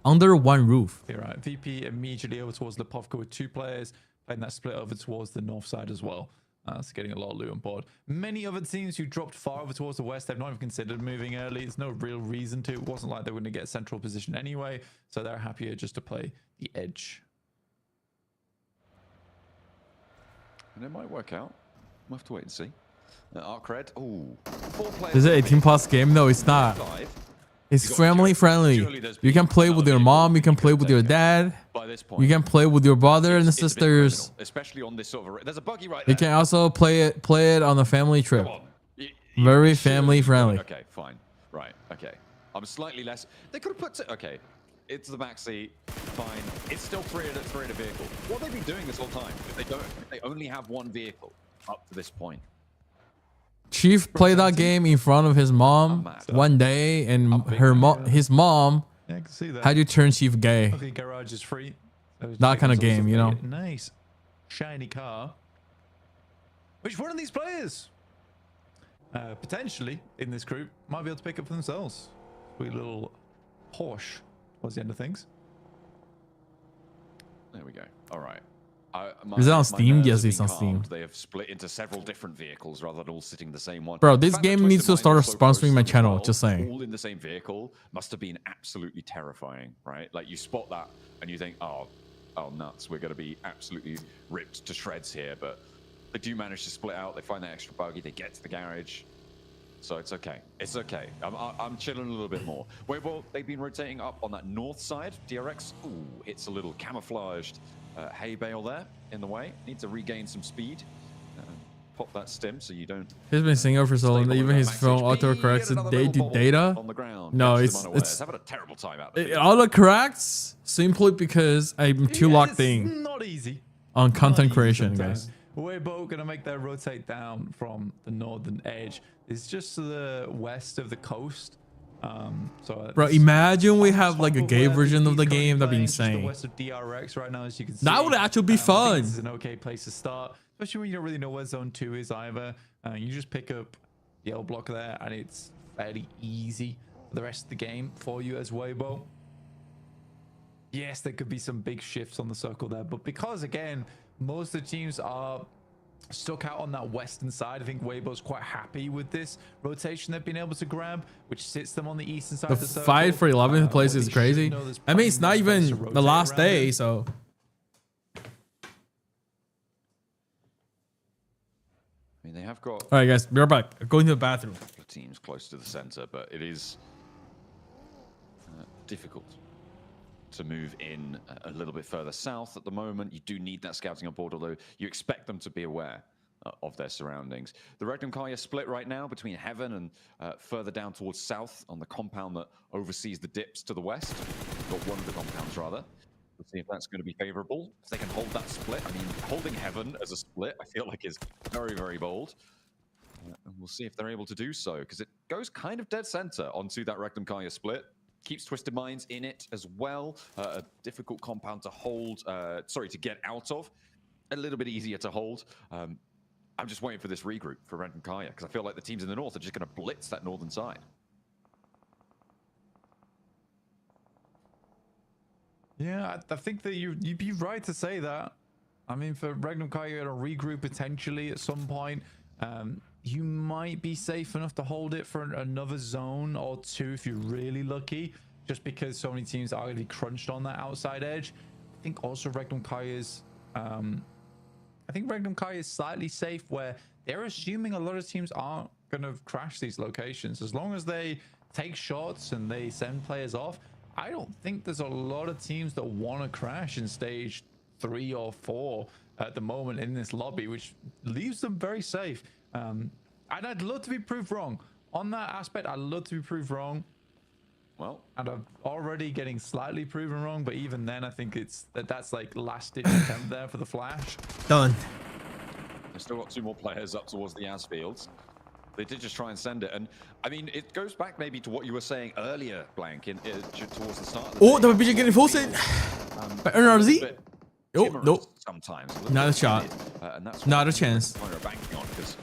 Under One Roof. You're right. VP immediately over towards Lipovka with 2 players, playing that split over towards the north side as well. It's getting a lot of loot on board. Many other teams who dropped far over towards the west, they've not even considered moving early. There's no real reason to. It wasn't like they were going to get a central position anyway, so they're happier just to play the edge. And it might work out. We'll have to wait and see. Arcred, 4 players. Is it 18+ game? No, it's not. It's family friendly. You can play with your mom. You can play with your dad. You can play with your brother and sisters. Especially on this sort of. There's a buggy right there. You can also play it on a family trip. Very family friendly. Okay, fine. Right. Okay. I'm slightly less. They could have put. Okay. It's the backseat. Fine. It's still 3 at a vehicle. What have they been doing this whole time? If they only have 1 vehicle up to this point. Chief played that game in front of his mom one day, and his mom had to turn Chief gay. Okay, garage is free. That kind of game, you know. Nice, shiny car. Which one of these players, potentially in this group, might be able to pick up for themselves? Sweet little Porsche was the end of things. There we go. All right. Is it on Steam? Yes, it's on Steam. They have split into several different vehicles rather than all sitting the same one. Bro, this game needs to start sponsoring my channel. Just saying. All in the same vehicle must have been absolutely terrifying, right? Like you spot that and you think, oh nuts, we're going to be absolutely ripped to shreds here. But they do manage to split out. They find that extra buggy. They get to the garage. So it's okay. It's okay. I'm chilling a little bit more. Well, they've been rotating up on that north side. DRX, ooh, it's a little camouflaged. Hay bale there in the way. Need to regain some speed. Pop that stim so you don't. He's been single for so long that even his phone autocorrects the data. No, it's having a terrible time out there. It autocorrects simply because I'm too locked in. Not easy. On content creation, guys. We're both gonna make that rotate down from the northern edge. It's just to the west of the coast. Bro, imagine we have like a gay version of the game. That'd be insane. West of DRX right now, as you can see. That would actually be fun. This is an okay place to start, especially when you don't really know where zone 2 is either. You just pick up the L block there, and it's fairly easy for the rest of the game for you as Weibo. Yes, there could be some big shifts on the circle there, but because again, most of the teams are stuck out on that western side. I think Weibo's quite happy with this rotation they've been able to grab, which sits them on the eastern side The of the circle. fight for 11th place is crazy. I mean, it's not even the last day, it. so. I mean, they have got. All right, guys, we're back. Going to the bathroom. A couple of teams close to the center, but it is difficult to move in a little bit further south at the moment. You do need that scouting on board, although you expect them to be aware of their surroundings. The Regnum Kaya split right now between Heaven and further down towards south on the compound that oversees the dips to the west. Or one of the compounds, rather. We'll see if that's going to be favorable. If they can hold that split. I mean, holding Heaven as a split, I feel like is very, very bold. And we'll see if they're able to do so, because it goes kind of dead center onto that Regnum Kaya split. Keeps Twisted Minds in it as well. A difficult compound to hold, to get out of. A little bit easier to hold. I'm just waiting for this regroup for Regnum Kaya, because I feel like the teams in the north are just going to blitz that northern side. Yeah, I think that you'd be right to say that. I mean, for Regnum Kaya to regroup potentially at some point, you might be safe enough to hold it for another zone or two if you're really lucky, just because so many teams are going to be crunched on that outside edge. I think also Regnum Kaya's, I think Regnum Kaya is slightly safe where they're assuming a lot of teams aren't going to crash these locations. As long as they take shots and they send players off, I don't think there's a lot of teams that want to crash in stage 3 or 4 at the moment in this lobby, which leaves them very safe. And I'd love to be proved wrong on that aspect. I'd love to be proved wrong. Well, and I'm already getting slightly proven wrong, but even then, I think that's like last ditch attempt there for the flash. Done. They've still got 2 more players up towards the as fields. They did just try and send it, and I mean, it goes back maybe to what you were saying earlier, Blank, towards the start. Oh, the BGMI getting forced by NRZ. Oh, nope. Sometimes. Not a shot. And that's not a chance. Banking on, because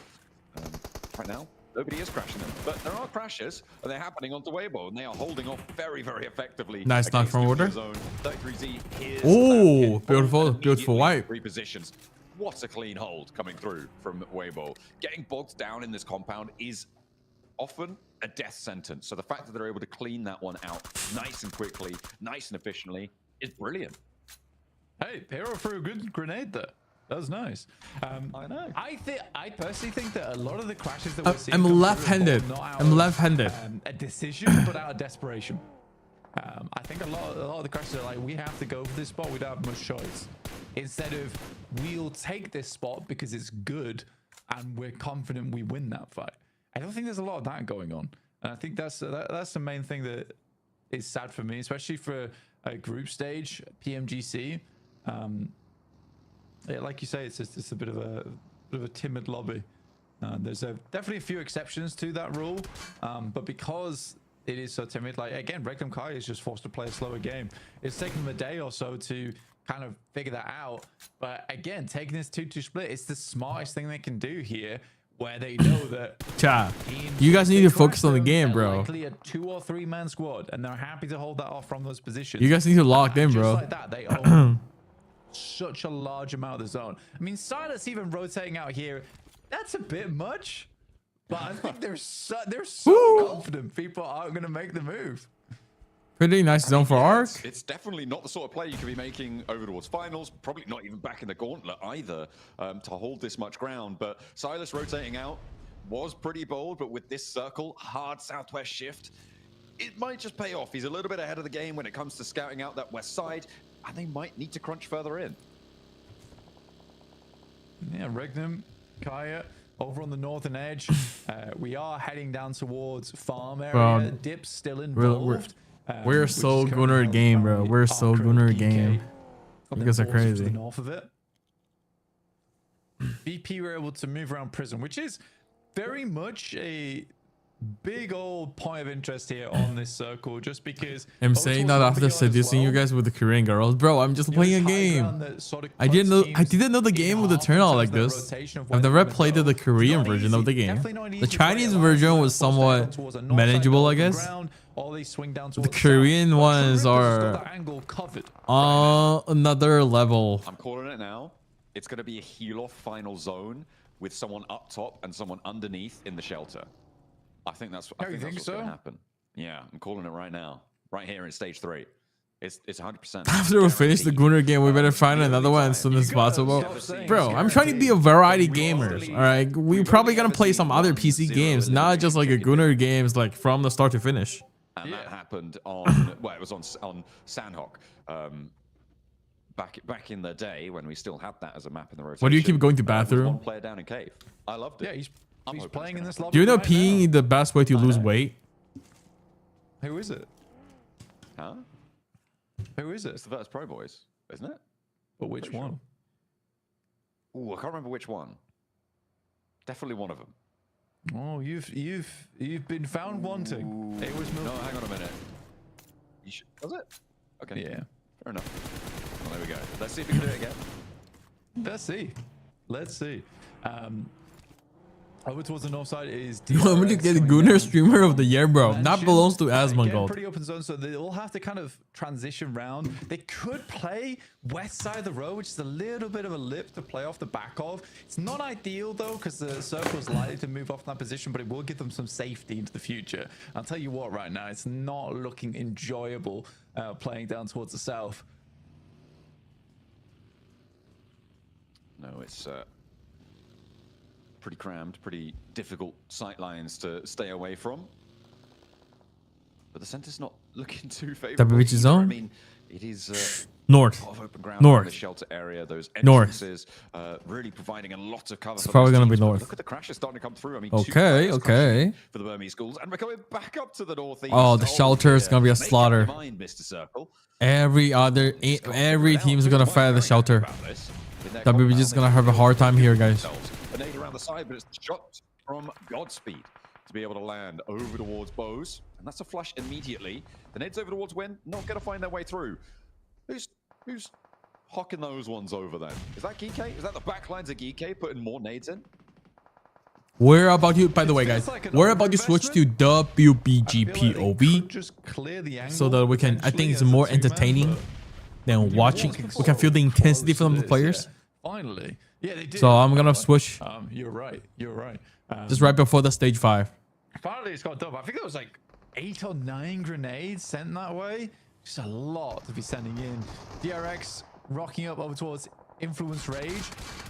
right now nobody is crashing them, but there are crashes, and they're happening onto Weibo, and they are holding off very, very effectively. Nice knock from order. 33Z. Oh, beautiful wipe. Repositions. What a clean hold coming through from Weibo. Getting bogged down in this compound is often a death sentence. So the fact that they're able to clean that one out nice and quickly, nice and efficiently, is brilliant. Hey, Hero threw a good grenade there. That was nice. I know. I personally think that a lot of the crashes that we're seeing. I'm left-handed. I'm left-handed. A decision, but out of desperation. I think a lot of the crashes are like, we have to go for this spot. We don't have much choice. Instead of, we'll take this spot because it's good and we're confident we win that fight. I don't think there's a lot of that going on. And I think that's the main thing that is sad for me, especially for a group stage, PMGC. Yeah, like you say, it's a bit of a timid lobby. There's definitely a few exceptions to that rule, but because it is so timid, like again, Regnum Kaya is just forced to play a slower game. It's taken them a day or so to kind of figure that out. But again, taking this 2-2 split, it's the smartest thing they can do here, where they know that. Chat, you guys need to focus on the game, bro. Likely a 2 or 3 man squad, and they're happy to hold that off from those positions. You guys need to lock in, bro. Just like that, they own such a large amount of the zone. I mean, Silas even rotating out here, that's a bit much. But I think they're so confident people aren't going to make the move. Pretty nice zone for Arc. It's definitely not the sort of play you could be making over towards finals. Probably not even back in the gauntlet either, to hold this much ground. But Silas rotating out was pretty bold, but with this circle, hard southwest shift, it might just pay off. He's a little bit ahead of the game when it comes to scouting out that west side, and they might need to crunch further in. Yeah, Regnum, Kaya, over on the northern edge. We are heading down towards farm area. Bro, Dip's still involved. We're so Gooner game, bro. We're so Gooner game. You guys are crazy. North of it. BP were able to move around prison, which is very much a big old point of interest here on this circle, just because I'm saying that after seducing you guys with the Korean girls, bro. I'm just playing a game. I didn't know the game would turn out like this. I've never played the Korean version of the game. The Chinese version was somewhat manageable, I guess. The Korean ones are another level. I'm calling it now. it's going to be a heal-off final zone with someone up top and someone underneath in the shelter. I think that's what's going to happen. Yeah, I'm calling it right now. Right here in stage 3. It's 100%. After we finish the Gooner game, we better find another one as soon as possible. Bro, I'm trying to be a variety gamer. All right, we're probably gonna play some other PC games, not just like a Gooner games, like from the start to finish. And that happened on, well, it was on Sandhawk. Back in the day when we still had that as a map in the rotation. Why do you keep going to bathroom? One player down in cave. I loved it. Yeah, he's playing in this lobby. Do you know peeing is the best way to lose weight? Who is it? Huh? Who is it? It's the Virtus Pro Boys, isn't it? But which one? Sure. Ooh, I can't remember which one. Definitely one of them. Oh, you've been found wanting. It was no, hang on a minute. Was it? Okay. Yeah. Fair enough. Well, there we go. Let's see if we can do it again. Let's see. Over towards the north side is. You want me to get Gooner Streamer of the Year, bro? That belongs to Asmongold. Pretty open zone, so they all have to kind of transition round. They could play west side of the road, which is a little bit of a lip to play off the back of. It's not ideal though, because the circle is likely to move off that position, but it will give them some safety into the future. I'll tell you what, right now, it's not looking enjoyable playing down towards the south. No, it's pretty crammed, pretty difficult sight lines to stay away from. But the center's not looking too favorable. Which is on? I mean, it is north. Open ground North. In the shelter area. Those North. entrances really providing a lot of cover. It's probably going to be north. Look at the crashes starting to come through. I mean, okay. For the Burmese schools, and we're coming back up to the northeast. Oh, the shelter is going to be a slaughter. Mind, Mr. Circle. Every team is going to fight at the shelter. WBG is going to have a hard time here, guys. A nade around the side, but it's the shot from Godspeed to be able to land over towards Bose. And that's a flush immediately. The nade's over towards Win, not going to find their way through. Who's hocking those ones over then? Is that Geek? Is that the back lines of Geek putting more nades in? We're about to, by the way, guys, we're about to switch to WBG POV so that we can, I think it's more entertaining than watching. We can feel the intensity from the players. Finally. Yeah, they did. So I'm going to switch. You're right. Just right before the stage 5. Finally, it's got done. I think it was like 8 or 9 grenades sent that way. Just a lot to be sending in. DRX rocking up over towards Influence Rage.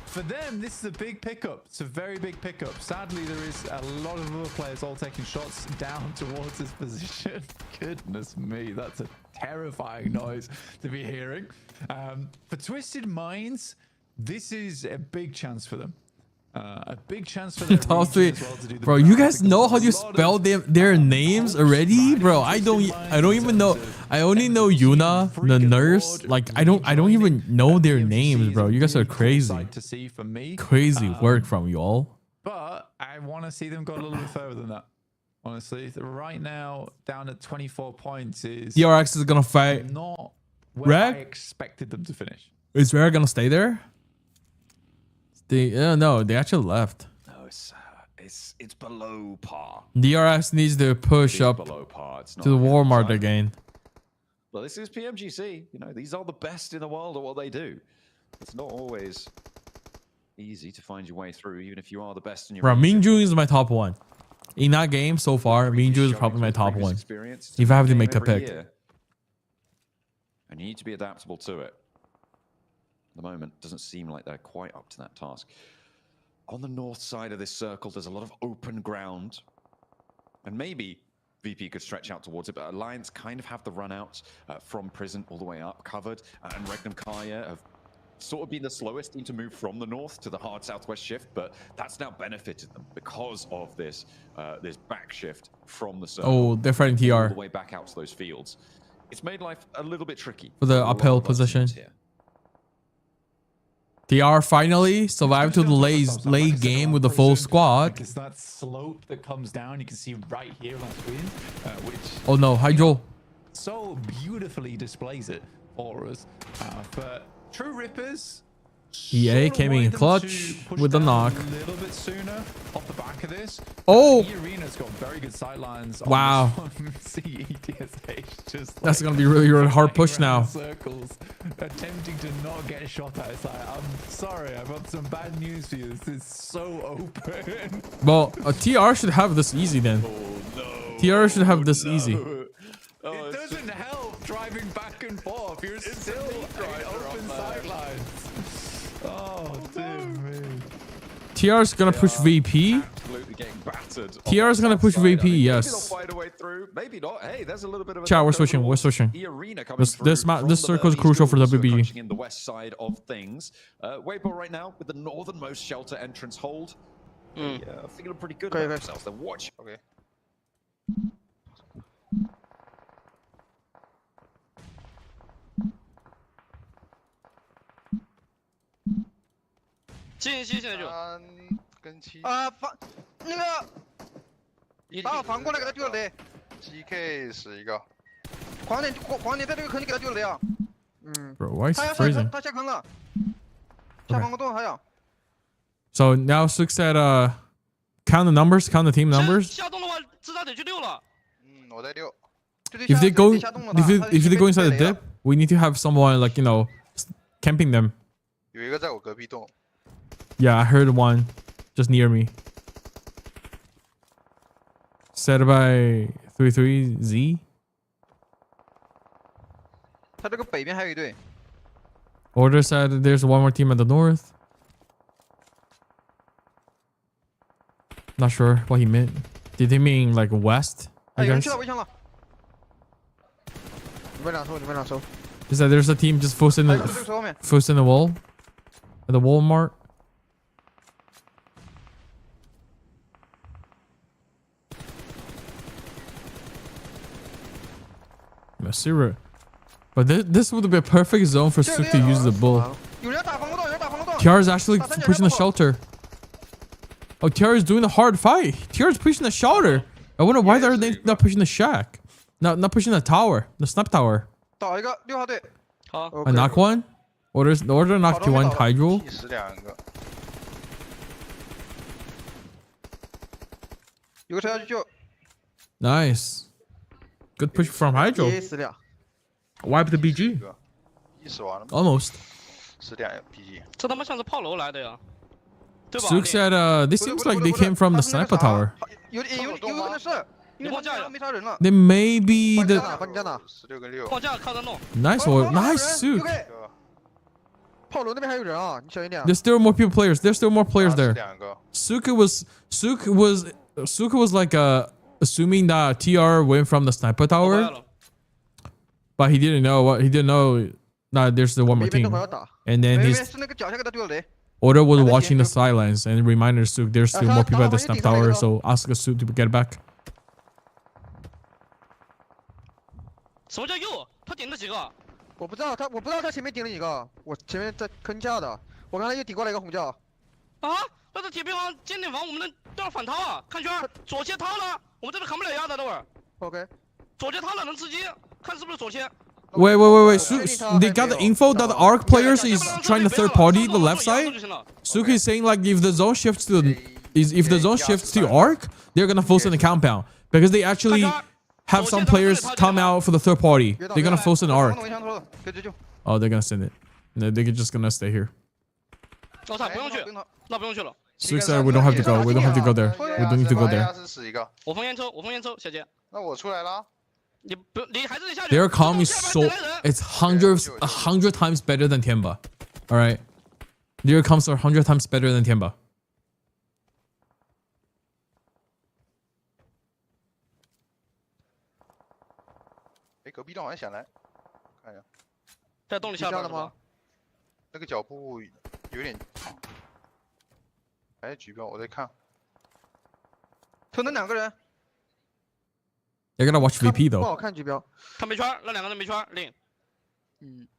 For them, this is a big pickup. It's a very big pickup. Sadly, there is a lot of other players all taking shots down towards this position. Goodness me, that's a terrifying noise to be hearing. For Twisted Minds, this is a big chance for them. A big chance for them. Bro, you guys know how you spell their names already, bro? I don't even know. I only know Yuna, the nurse. Like I don't even know their names, bro. You guys are crazy. Crazy work from y'all. But I want to see them go a little bit further than that. Honestly, right now down at 24 points is DRX is gonna fight. Not where I expected them to finish. Is Rare gonna stay there? No, they actually left. No, it's below par. DRX needs to push up below par. It's not to the Walmart again. Well, this is PMGC. You know, these are the best in the world at what they do. It's not always easy to find your way through, even if you are the best in your Bro, Minju is my top 1. In that game so far, Minju is probably my top 1. If I have to make a pick. And you need to be adaptable to it. At the moment, doesn't seem like they're quite up to that task. On the north side of this circle, there's a lot of open ground. And maybe VP could stretch out towards it, but Alliance kind of have the run out from prison all the way up covered. And Regnum Kaya have sort of been the slowest team to move from the north to the hard southwest shift, but that's now benefited them because of this this back shift from the circle. Oh, they're fighting TR. All the way back out to those fields. It's made life a little bit tricky. For the uphill position. TR finally survived to the late game with the full squad. It's that slope that comes down. You can see right here on screen, which oh no, Hydro so beautifully displays it for us. But True Rippers EA came in clutch with the knock. A little bit sooner off the back of this. Oh! The arena's got very good sight lines. Wow. See ETSH just That's gonna be really, really hard push now. Circles, attempting to not get shot at. It's like, I'm sorry, I've got some bad news for you. This is so open. Well, TR should have this easy then. TR should have this easy. It doesn't help driving back and forth. You're still in open sight lines. Oh, dear me. TR's gonna push VP. Absolutely getting battered. TR's gonna push VP, yes. Maybe they'll fight a way through. Maybe not. Hey, there's a little bit of a Chat, we're switching. We're switching. This circle is crucial for WBG. In the west side of things, Weibo right now with the northernmost shelter entrance hold. Feeling pretty good about themselves. They're watching. Okay. 7现在就跟7防那个把我防过来给他丢了雷。GK 是一个。狂点在这个坑里给他丢了雷啊。Bro, why is it freezing? 他下坑了，下防空洞还有。So now Suk said, count the numbers, count the team numbers. 下洞的话，至少得去6了。我在6。 If they go inside the dip, we need to have someone like camping them. 有一个在我隔壁洞。 Yeah, I heard one just near me. Set by 33Z. 他这个北边还有一队。 Order said there's one more team at the north. Not sure what he meant. Did he mean like west? I guess. 你们俩收，你们俩收。 Is that there's a team just forced in the wall at the Walmart? Masura. But this would be a perfect zone for Suk to use the bull. TR is actually pushing the shelter. Oh, TR is doing the hard fight. TR is pushing the shelter. I wonder why they're not pushing the shack. Not pushing the tower. The snap tower. I knock one. Order knocked one Hydro. Nice. Good push from Hydro. Wipe the BG. Almost. Suk said, this seems like they came from the sniper tower. They may be the... Nice one. Nice, Suk. There's still more players. There's still more players there. Suk was like assuming that TR went from the sniper tower. But he didn't know that there's the one more team. And then his Order was watching the sidelines and reminded Suk there's still more people at the snap tower, so ask Suk to get back. 什么叫右？他顶了几个？我不知道他前面顶了几个，我前面在坑架的，我刚才又顶过来一个红架。啊，那这铁皮房、坚定房，我们能都要反掏啊！看圈，左切掏了，我们这里扛不了呀，等会儿。OK。左切掏了能吃鸡，看是不是左切。 Wait. They got the info that the ARC players is trying the third party, the left side. Suk is saying like if the zone shifts to ARC, they're gonna force in the compound because they actually have some players come out for the third party. They're gonna force an ARC. Oh, they're gonna send it. They're just gonna stay here. Suk said we don't have to go. We don't have to go there. We don't need to go there. 我封烟抽，小姐。那我出来了。 Their comm is it's 100 times better than Tianba. All right, their comms are 100 times better than Tianba. 隔壁洞好像想来，看一下。在洞里下边了吗？那个脚步有点，还是举标，我在看。就那2个人。 They're gonna watch VP though. 不好看举标。他没圈，那2个人没圈，令。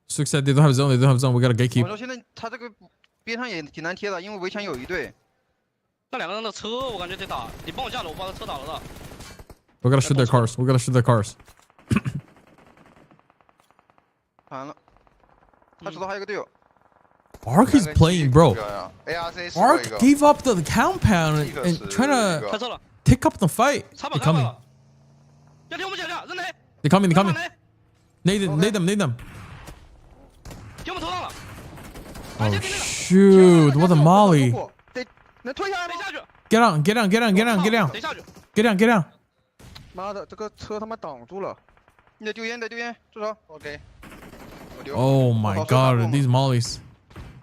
Suk said they don't have zone. They don't have zone. We gotta gatekeep. 我说现在他这个边上也挺难贴的，因为围墙有一队。那2个人的车我感觉得打，你帮我架了，我把他车打了的。We gotta shoot their cars. We gotta shoot their cars. 完了，他手头还有个队友。Ark is playing, bro. ARC Ark gave up the compound and trying to take up the fight. They're coming. They're coming. They're coming. Nade them. Oh shoot! What a molly! Get down! 妈的，这个车他妈挡住了！你得丢烟，住手 ！OK。Oh my god! These mollies.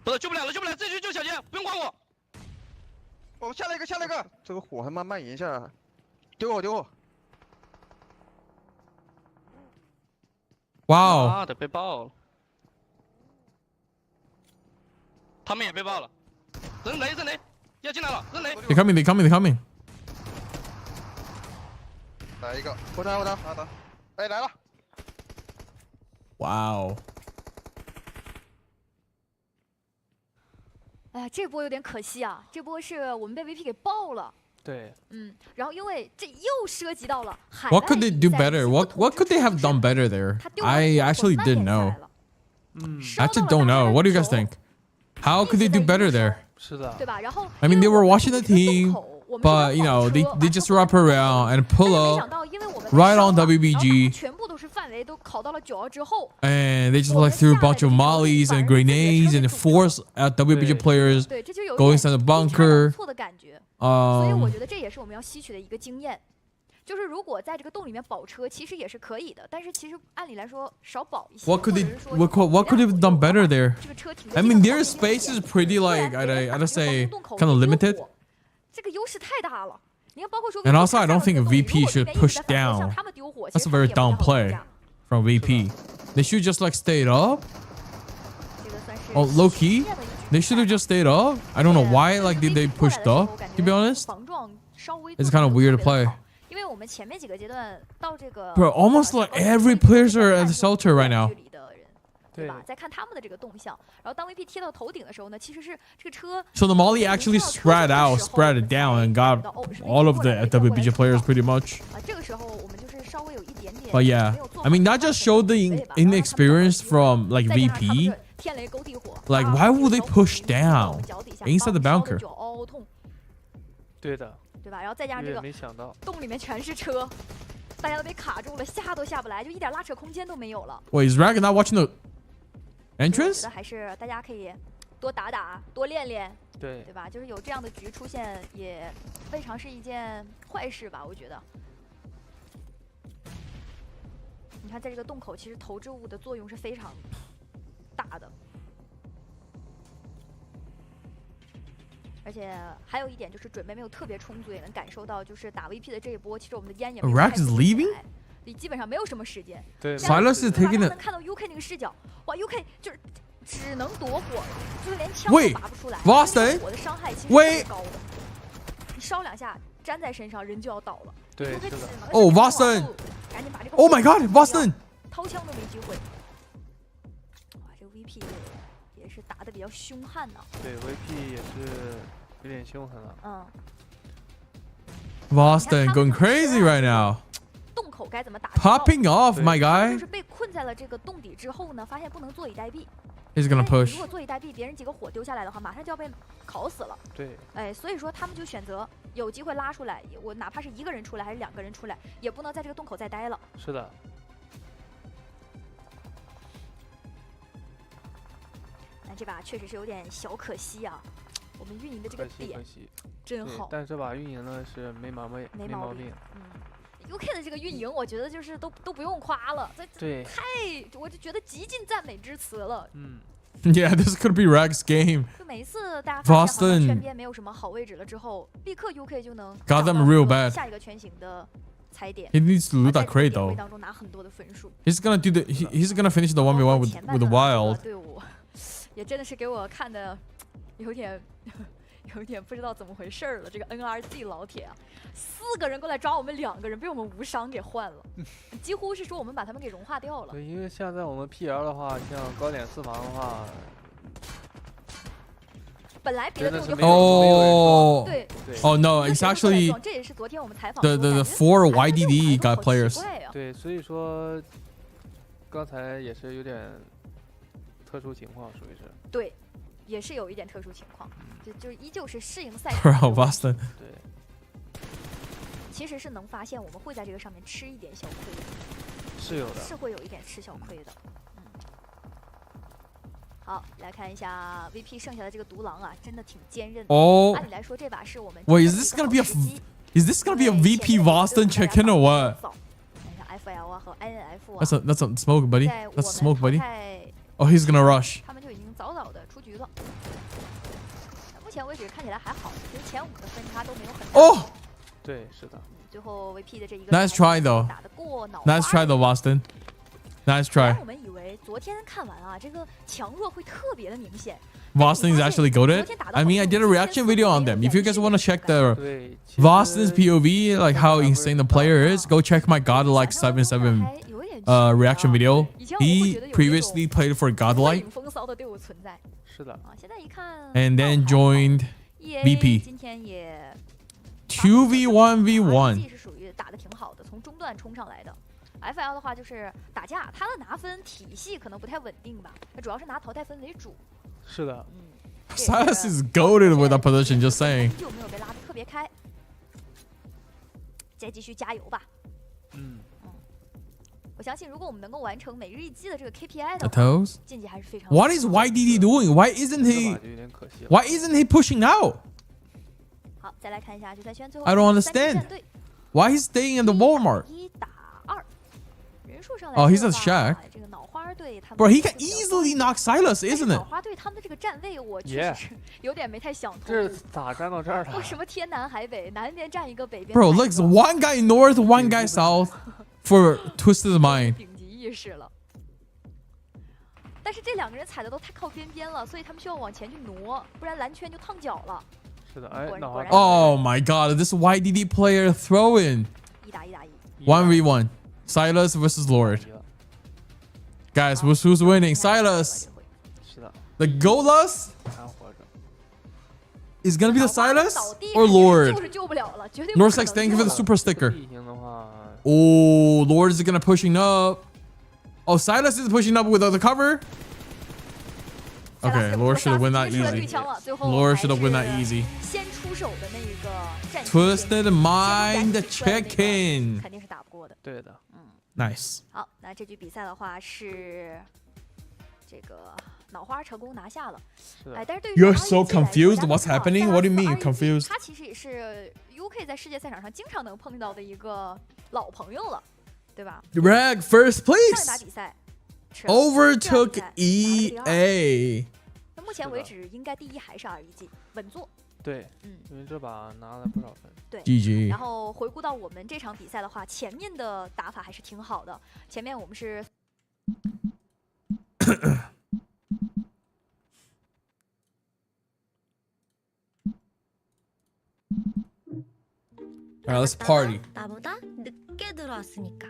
不是救不了了，自己去救小杰，不用管我。我下来一个，这个火他妈蔓延下来，丢我！ Wow！ 妈的，被爆了。他们也被爆了。扔雷，要进来了，扔雷。They're coming. 来一个，我打，哎，来了。Wow！ 哎呀，这波有点可惜啊！这波是我们被 VP 给爆了。对。然后因为这又涉及到了海外 What could they do better? What could they have done better there? I actually didn't know. I actually don't know. What do you guys think? How could they do better there? 是的。对吧？然后 I mean, they were watching the team, but you know, they just wrap around and pull up right on WBG. 全部都是范围都考到了9之后 And they just like threw a bunch of mollies and grenades and forced WBG players 对，这就有 go inside the bunker. 错的感觉。所以我 Um, 觉得这也是我们要吸取的一个经验。就是如果在这个洞里面保车，其实也是可以的，但是其实按理来说少保一些。 what could they have done better there? I mean, their space is pretty like I'd say kind of limited. 这个优势太大了。你看，包括说 And also, I don't think VP should push down. That's a very dumb play from VP. They should just like stayed up. Oh, low key, they should have just stayed up. I don't know why like they pushed up. To be honest, it's kind of weird to play. 因为我们前面几个阶段到这个 Bro, almost like every players are at the shelter right now. 对吧？在看他们的这个动向，然后当 VP 贴到头顶的时候呢，其实是这个车。 So the molly actually spread it down, and got all of the WBG players pretty much. 这个时候我们就是稍微有一点点。 But yeah, I mean that just showed the inexperience from like VP. 天雷勾地火。 Like why would they push down inside the bunker? 对的。 对吧？然后再加上这个洞里面全是车，大家都被卡住了，下都下不来，就一点拉扯空间都没有了。 Wait, is Rag not watching the entrance? 我觉得还是大家可以多打打，多练练，对吧？就是有这样的局出现，也未尝是一件坏事吧？我觉得。你看，在这个洞口，其实投掷物的作用是非常大的。 而且还有一点就是准备没有特别充足，也能感受到就是打 VP 的这一波，其实我们的烟也没有太 is leaving? 你基本上没有什么时间。对 ，Silas is taking it. 能看到 UK 那个视角，哇 ，UK 就是只能躲火，就是连枪都拔不出来。Boston， 火的伤害其实是高的，你烧2下粘在身上，人就要倒了。对，是的。Oh, Boston！ 赶紧把这个 Oh my God, Boston！ 掏枪都没机会。哇，这个 VP 也是打得比较凶悍呢。对 ，VP 也是有点凶狠了。Boston going crazy right now. 洞口该怎么打 ？Popping off, my guy. 就是被困在了这个洞底之后呢，发现不能坐以待毙。 He's gonna push. 如果坐以待毙，别人几个火丢下来的话，马上就要被烤死了。对。哎，所以说他们就选择有机会拉出来，我哪怕是1个人出来还是2个人出来，也不能在这个洞口再待了。是的。那这把确实是有点小可惜啊。我们运营的这个点真好。但这把运营呢是没毛病。UK 的这个运营，我觉得就是都不用夸了，这太我就觉得极尽赞美之词了。Yeah, this could be Rag's game. 就每一次大家发现圈边没有什么好位置了之后，立刻 UK 就能 got them real bad. 下一个圈型的踩点。He needs to loot that crate though. 当中拿很多的分数。He's gonna do the he's gonna finish the 1v1 with the wild. 队伍也真的是给我看的有点不知道怎么回事了。这个 NRG 老铁啊，4个人过来抓我们2个人，被我们无伤给换了，几乎是说我们把他们给融化掉了。对，因为像在我们 PL 的话，像高点4防的话，本来别的队伍就很对。Oh no, it's actually 这也是昨天我们采访 the 4 YDD got players. 对，所以说刚才也是有点特殊情况，属于是。对。也是有一点特殊情况，就依旧是适应赛 Bro, Boston. 对，其实是能发现我们会在这个上面吃一点小亏的，是有的，是会有一点吃小亏的。好，来看一下 VP 剩下的这个独狼啊，真的挺坚韧的。哦，按理来说这把是我们 Wait, is this gonna be a VP Boston chicken or what? FL 啊和 NF 啊 That's a smoke, buddy. That's a smoke, buddy. Oh, he's gonna rush. 他们就已经早早的出局了。目前为止看起来还好，其实前5的分差都没有很大。哦，对，是的。最后 VP 的这一个 Nice try though. 打得过脑 Nice try though, Boston. Nice try. 我们以为昨天看完啊，这个强弱会特别的明显。 Boston is actually goated. I mean, I did a reaction video on them. If you guys want to check the Boston's POV, like how insane the player is, go check my Godlike 77 reaction video. He previously played for Godlike and then joined VP. 2v1v1. 是属于打得挺好的，从中段冲上来的。FL 的话就是打架，他的拿分体系可能不太稳定吧，主要是拿淘汰分为主。 是的， Silas is goated with that position. Just saying. 就没有被拉得特别开，再继续加油吧。我相信如果我们能够完成每日一击的这个 KPI 的话，晋级还是非常。What is YDD doing? Why isn't he pushing out? 好，再来看一下决赛圈最后。 I don't understand. Why he's staying in the Walmart? 1打2，人数上来。 Oh, he's at Shack. 这个脑花队他们。 Bro, he can easily knock Silas, isn't it? 脑花队他们的这个站位，我确实是有点没太想通。这咋站到这儿了？为什么天南海北，南边站一个，北边 Bro, look, one guy north, one guy south for Twisted Mind. 顶级意识了。但是这2个人踩的都太靠边边了，所以他们需要往前去挪，不然蓝圈就烫脚了。是的，哎，脑花。 Oh my god, this YDD player throwing. 1打1打1。1v1. Silas versus Lord. Guys, who's winning? Silas. The Golas is gonna be the Silas or Lord? Lord's like, thank you for the super sticker. Oh, Lord is gonna pushing up. Oh, Silas is pushing up with the cover. Okay, Lord should have won that easy. Lord should have won that easy. Twisted Mind Chicken. 肯定是打不过的。对的。 Nice. 好，那这局比赛的话是这个脑花成功拿下了。哎，但是对于 You're so confused. What's happening? What do you mean confused? 他其实也是 UK 在世界赛场上经常能碰到的一个老朋友了，对吧 Rag first 上一 place. 把比赛 Overtook EA. 那目前为止应该第1还是R1G，稳坐。 对，因为这把拿了不少分。对 GG 然后回顾到我们这场比赛的话，前面的打法还是挺好的。前面我们是Alright, let's party. 나보다 늦게 들어왔으니까.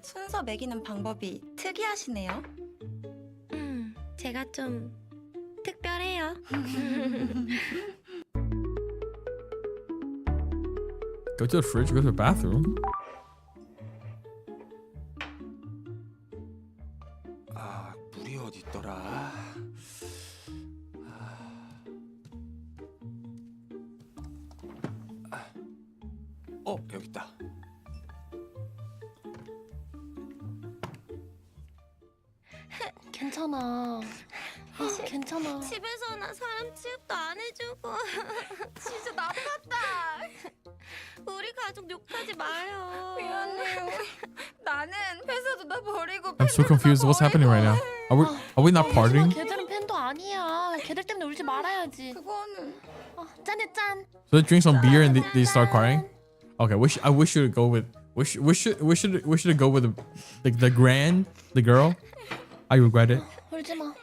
순서 매기는 방법이 특이하시네요. 제가 좀 특별해요. Go to the fridge, go to the bathroom. 아, 물이 어디 있더라? 여기 있다. 괜찮아. 괜찮아. 집에서 나 사람 취급도 안 해주고. 진짜 나도 같다. 우리 가족 욕하지 마요. 미안해요. 나는 회사도 나 버리고. I'm so confused. What's happening right now? Are we not partying? 걔들은 팬도 아니야. 걔들 때문에 울지 말아야지. 그거는. 짠해 짠. So they drink some beer and they start crying. Okay, I wish you to go with. We should go with the girl. I regret it. 울지 마.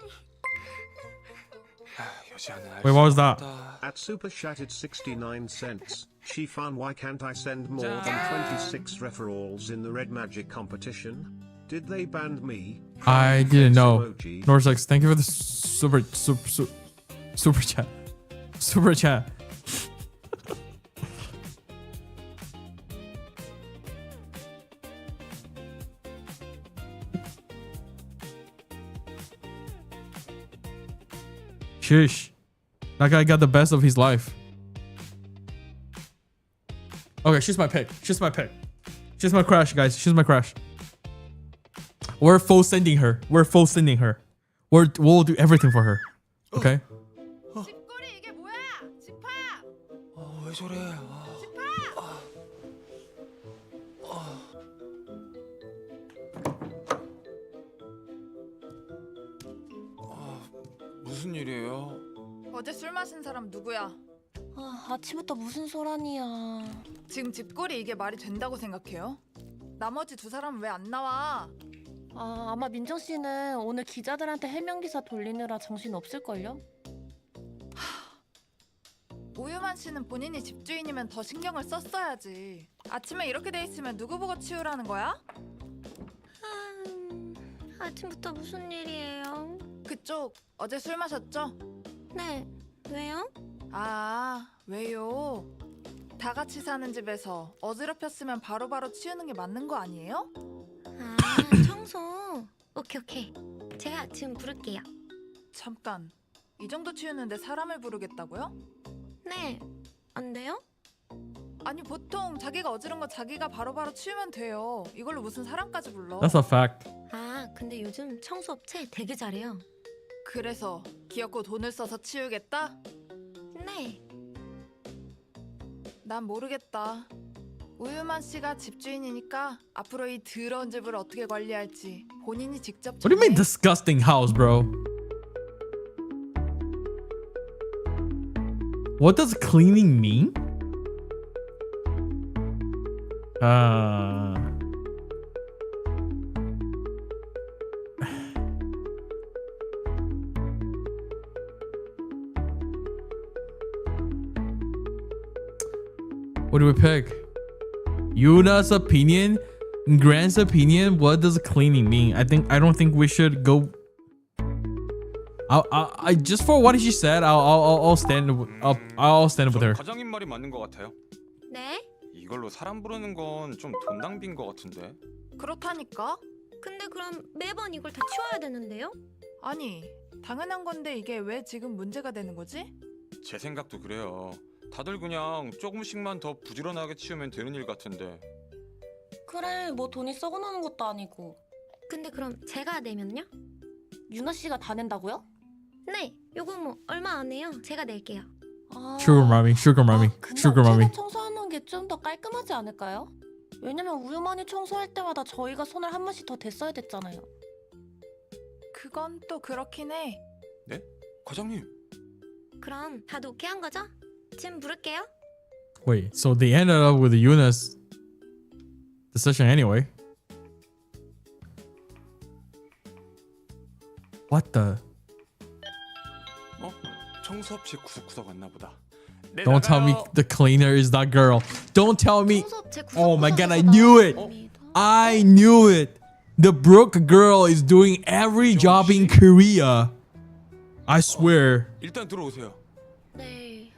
Wait, what was that? At Super Chatted 69 cents. Xifan, why can't I send more than 26 referrals in the Red Magic competition? Did they ban me? I didn't know. Norsex, thank you for the super chat. Super chat. Shush. That guy got the best of his life. Okay, she's my pick. She's my pick. She's my crush, guys. She's my crush. We're full sending her. We're full sending her. We'll do everything for her. Okay? 집꼬리 이게 뭐야? 지파! 왜 저래? 무슨 일이에요? 어제 술 마신 사람 누구야? 아침부터 무슨 소란이야. 지금 집꼬리 이게 말이 된다고 생각해요? 나머지 두 사람은 왜 안 나와? 아마 민정 씨는 오늘 기자들한테 해명 기사 돌리느라 정신 없을걸요? 오유만 씨는 본인이 집주인이면 더 신경을 썼어야지. 아침에 이렇게 돼 있으면 누구 보고 치우라는 거야? 아침부터 무슨 일이에요? 그쪽 어제 술 마셨죠? 네. 왜요? 왜요? 다 같이 사는 집에서 어지럽혔으면 바로바로 치우는 게 맞는 거 아니에요? 청소. 오케이. 제가 지금 부를게요. 잠깐. 이 정도 치우는데 사람을 부르겠다고요? 네. 안 돼요? 아니 보통 자기가 어지른 거 자기가 바로바로 치우면 돼요. 이걸로 무슨 사람까지 불러? That's a fact. 근데 요즘 청소업체 되게 잘해요. 그래서 귀엽고 돈을 써서 치우겠다? 네. 난 모르겠다. 우유만 씨가 집주인이니까 앞으로 이 더러운 집을 어떻게 관리할지 본인이 직접 What do you mean 정해. disgusting house, bro? What does cleaning mean? What do we pick? Yuna's opinion, Grant's opinion. What does cleaning mean? I don't think we should go. I just for what she said, I'll stand with her. 과장님 말이 맞는 것 같아요. 네? 이걸로 사람 부르는 건 좀 돈 낭비인 것 같은데. 그렇다니까? 근데 그럼 매번 이걸 다 치워야 되는데요? 아니 당연한 건데 이게 왜 지금 문제가 되는 거지? 제 생각도 그래요. 다들 그냥 조금씩만 더 부지런하게 치우면 되는 일 같은데. 그래, 뭐 돈이 썩어 나는 것도 아니고. 근데 그럼 제가 내면요? 유나 씨가 다 낸다고요? 네. 요거 뭐 얼마 안 해요. 제가 낼게요. Sugar mommy, sugar mommy, 근데 sugar mommy. 업체가 청소하는 게 좀 더 깔끔하지 않을까요? 왜냐면 우유만이 청소할 때마다 저희가 손을 한 번씩 더 댔어야 됐잖아요. 그건 또 그렇긴 해. 네? 과장님. 그럼 다들 오케이 한 거죠? 지금 부를게요. Wait, so they ended up with Yuna's decision anyway. What the? 청소업체 구석구석 왔나 보다. Don't tell me the cleaner is that girl. Don't tell me. Oh my god, I knew it. I knew it. The Brooke girl is doing every job in Korea. I swear. 일단 들어오세요. 네.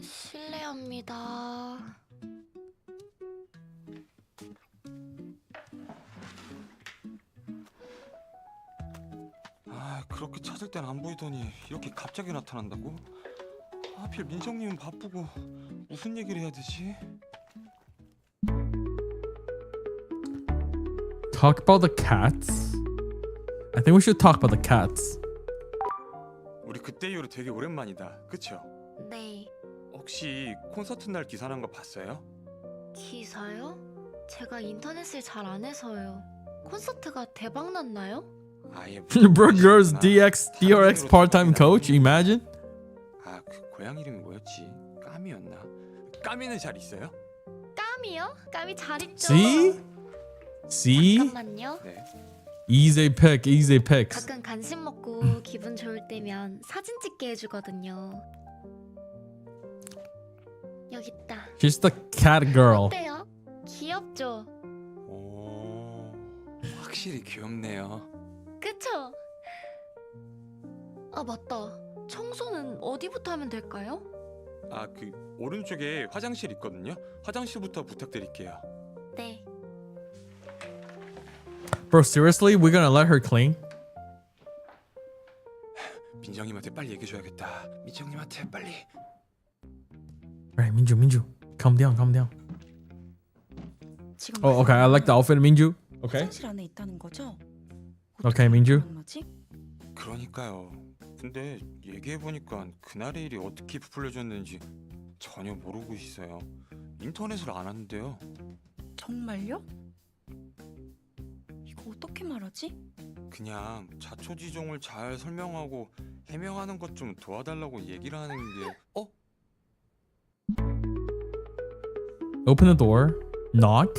실례합니다. 그렇게 찾을 땐 안 보이더니 이렇게 갑자기 나타난다고? 하필 민정님은 바쁘고 무슨 얘기를 해야 되지? Talk about the cats. I think we should talk about the cats. 우리 그때 이후로 되게 오랜만이다. 그쵸? 네. 혹시 콘서트 날 기사 난 거 봤어요? 기사요? 제가 인터넷을 잘 안 해서요. 콘서트가 대박 났나요? Brooke girl's DRX part-time coach. Imagine. 그 고향 이름이 뭐였지? 까미였나? 까미는 잘 있어요? 까미요? 까미 잘 있죠. See? 잠깐만요. 네. Easy pick, easy picks. 가끔 간식 먹고 기분 좋을 때면 사진 찍게 해주거든요. 여기 있다. She's the cat girl. 어때요? 귀엽죠? 오, 확실히 귀엽네요. 그쵸? 아 맞다. 청소는 어디부터 하면 될까요? 그 오른쪽에 화장실 있거든요. 화장실부터 부탁드릴게요. 네. Bro, seriously? We're gonna let her clean? 민정님한테 빨리 얘기해줘야겠다. 민정님한테 빨리. Right, Minju, calm down. Oh, okay. I like the outfit, Minju. Okay. 화장실 안에 있다는 거죠? Okay, Minju. 뭐지? 그러니까요. 근데 얘기해보니까 그날의 일이 어떻게 부풀려졌는지 전혀 모르고 있어요. 인터넷을 안 하는데요. 정말요? 이거 어떻게 말하지? 그냥 자초지종을 잘 설명하고 해명하는 것 좀 도와달라고 얘기를 하는데 Open the door. Knock.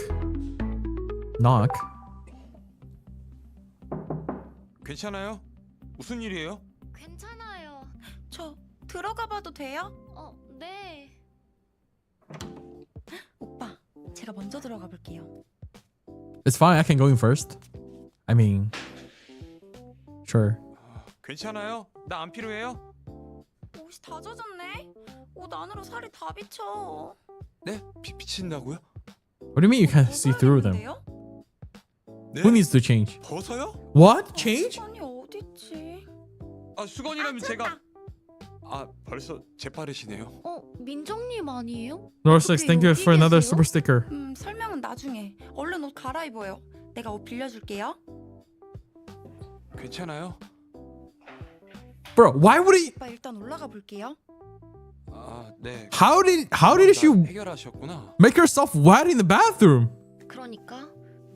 괜찮아요? 무슨 일이에요? 괜찮아요. 저 들어가 봐도 돼요? 네. 오빠, 제가 먼저 들어가 볼게요. It's fine. I can go in first. I mean, sure. 괜찮아요? 나 안 필요해요? 옷이 다 젖었네. 옷 안으로 살이 다 비쳐. 네? 비친다고요? What do you mean you can't see through them? 네? Who needs to change? 벗어요? What? Change? 아니 어딨지? 아 수건이라면 제가 벌써 재빠르시네요. 민정님 아니에요? Norsex, thank you for another super sticker. 설명은 나중에. 얼른 옷 갈아입어요. 내가 옷 빌려줄게요. 괜찮아요? Bro, why would he? 오빠 일단 올라가 볼게요. 네. How did she 해결하셨구나. make herself wet in the bathroom? 그러니까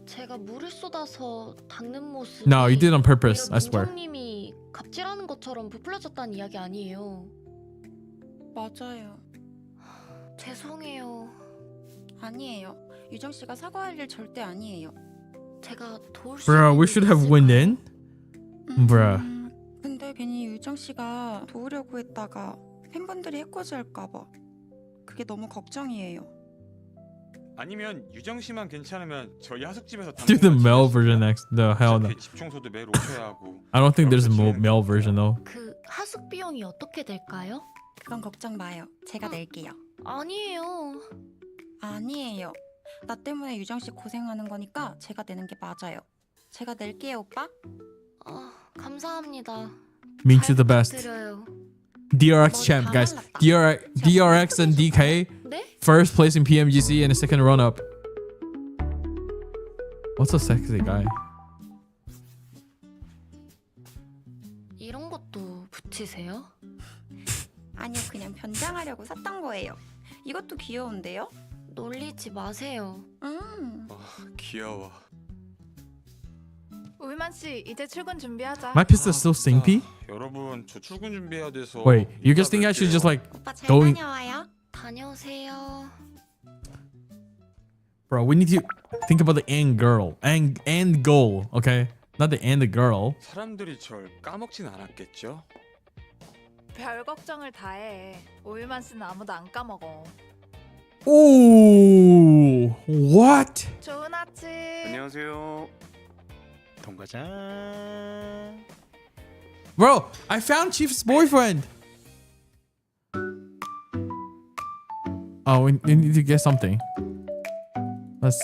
제가 물을 쏟아서 닦는 모습. No, you did on purpose. I swear. 민정님이 갑질하는 것처럼 부풀려졌다는 이야기 아니에요. 맞아요. 죄송해요. 아니에요. 유정 씨가 사과할 일 절대 아니에요. 제가 도울 수 Bro, 있는 we should have went in. Bruh. 근데 괜히 유정 씨가 도우려고 했다가 팬분들이 해코지할까 봐. 그게 너무 걱정이에요. 아니면 유정 씨만 괜찮으면 저희 하숙집에서 Do the male version next. No, hell no. 집 청소도 매일 오셔야 하고. I don't think there's a male version though. 그 하숙 비용이 어떻게 될까요? 그건 걱정 마요. 제가 낼게요. 아니에요. 아니에요. 나 때문에 유정 씨 고생하는 거니까 제가 내는 게 맞아요. 제가 낼게요, 오빠. 감사합니다. Minju the best. 드려요. DRX champ, guys. DRX and DK. First place in PMGC and a second run up. What's a sexy guy? 이런 것도 붙이세요? 아니요, 그냥 변장하려고 샀던 거예요. 이것도 귀여운데요? 놀리지 마세요. 귀여워. 우유만 씨, 이제 출근 준비하자. My pistol still singpy? 여러분, 저 출근 준비해야 돼서. Wait, you guys think I should just like 오빠 잘 going? 다녀와요. 다녀오세요. Bro, we need to think about the end goal, okay? Not the end girl. 사람들이 절 까먹진 않았겠죠? 별 걱정을 다 해. 우유만 씨는 아무도 안 까먹어. Ooh, what? 좋은 아침. 안녕하세요. 동과장. Bro, I found Chief's boyfriend. Oh, we need to get something. Let's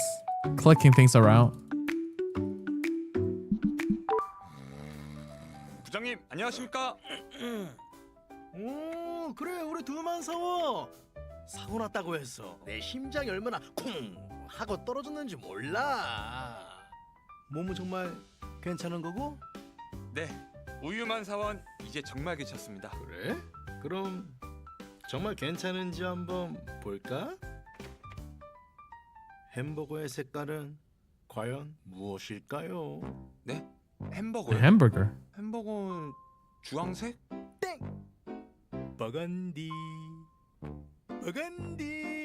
clicking things around. 부장님, 안녕하십니까? 오, 그래 우리 두만 사워. 사고 났다고 했어. 내 심장이 얼마나 쿵 하고 떨어졌는지 몰라. 몸은 정말 괜찮은 거고? 네, 우유만 사원 이제 정말 괜찮습니다. 그래? 그럼 정말 괜찮은지 한번 볼까? 햄버거의 색깔은 과연 무엇일까요? 네? 햄버거요? Hamburger. 햄버거는 주황색? 땡! 버건디. 버건디.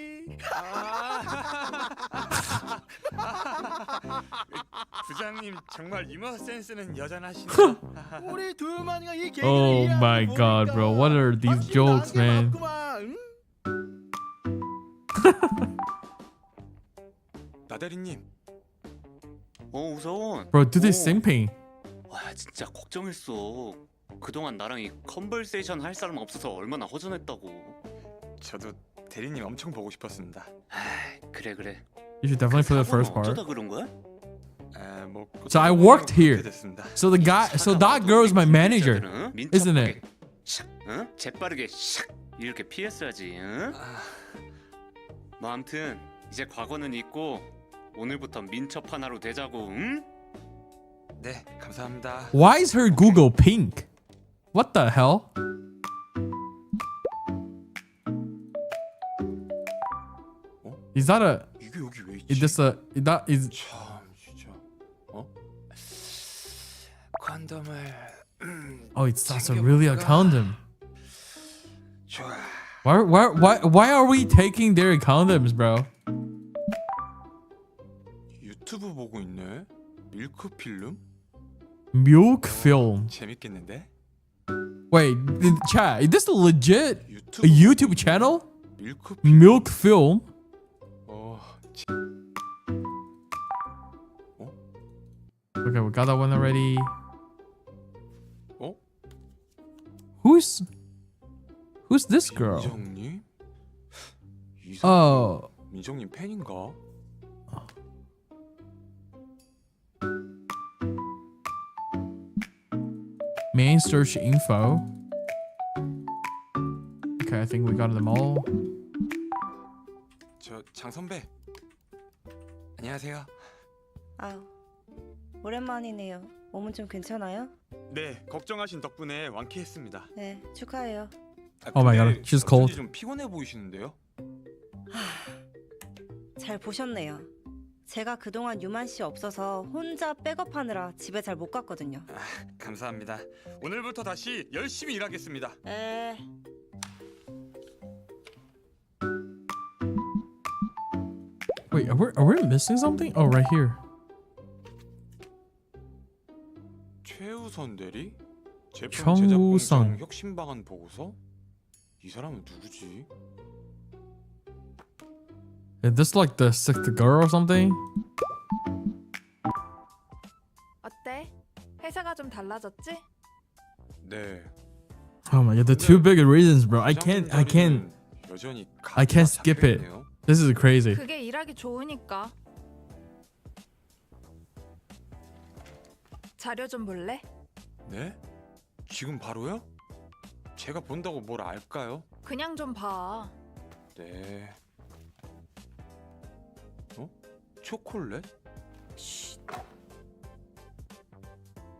부장님 정말 유머 센스는 여전하시네요. 우리 두만이가 이 계기를 Oh my god, bro. What are these jokes, man? 나대리님. 우선. Bro, do this singping. 와, 진짜 걱정했어. 그동안 나랑 이 컨버세이션 할 사람 없어서 얼마나 허전했다고. 저도 대리님 엄청 보고 싶었습니다. 그래. You should definitely play the first part. 어쩌다 그런 거야? So I worked here. So that girl is my manager, isn't it? 샥, 응? 재빠르게 샥 이렇게 피했어야지, 응? 뭐 아무튼 이제 과거는 잊고 오늘부터 민첩 하나로 되자고, 응? 네, 감사합니다. Why is her Google pink? What the hell? Is that a? 이게 여기 왜 있지? Is this a? That is. 참 진짜. 콘돔을. Oh, it's that's a really a condom. 좋아. Why are we taking their condoms, bro? 유튜브 보고 있네. 밀크 필름? Milk film. 재밌겠는데? Wait, chat. Is this legit a YouTube channel? Milk film. Okay, we got that one already. Who's this girl? 민정님? Oh. 민정님 팬인가? Main search info. Okay, I think we got them all. 장 선배. 안녕하세요. 아, 오랜만이네요. 몸은 좀 괜찮아요? 네, 걱정하신 덕분에 완쾌했습니다. 네, 축하해요. Oh my god, she's cold. 좀 피곤해 보이시는데요? 잘 보셨네요. 제가 그동안 유만 씨 없어서 혼자 백업하느라 집에 잘 못 갔거든요. 감사합니다. 오늘부터 다시 열심히 일하겠습니다. 에. Wait, are we missing something? Oh, right here. 최우선 대리? 제품 제작 정우선. 공정 혁신 방안 보고서? 이 사람은 누구지? Is this like the girl or something? 어때? 회사가 좀 달라졌지? 네. Oh my god, the two big reasons, bro. I can't 여전히 skip it. This is crazy. 그게 일하기 좋으니까. 자료 좀 볼래? 네? 지금 바로요? 제가 본다고 뭘 알까요? 그냥 좀 봐. 네. 초콜릿?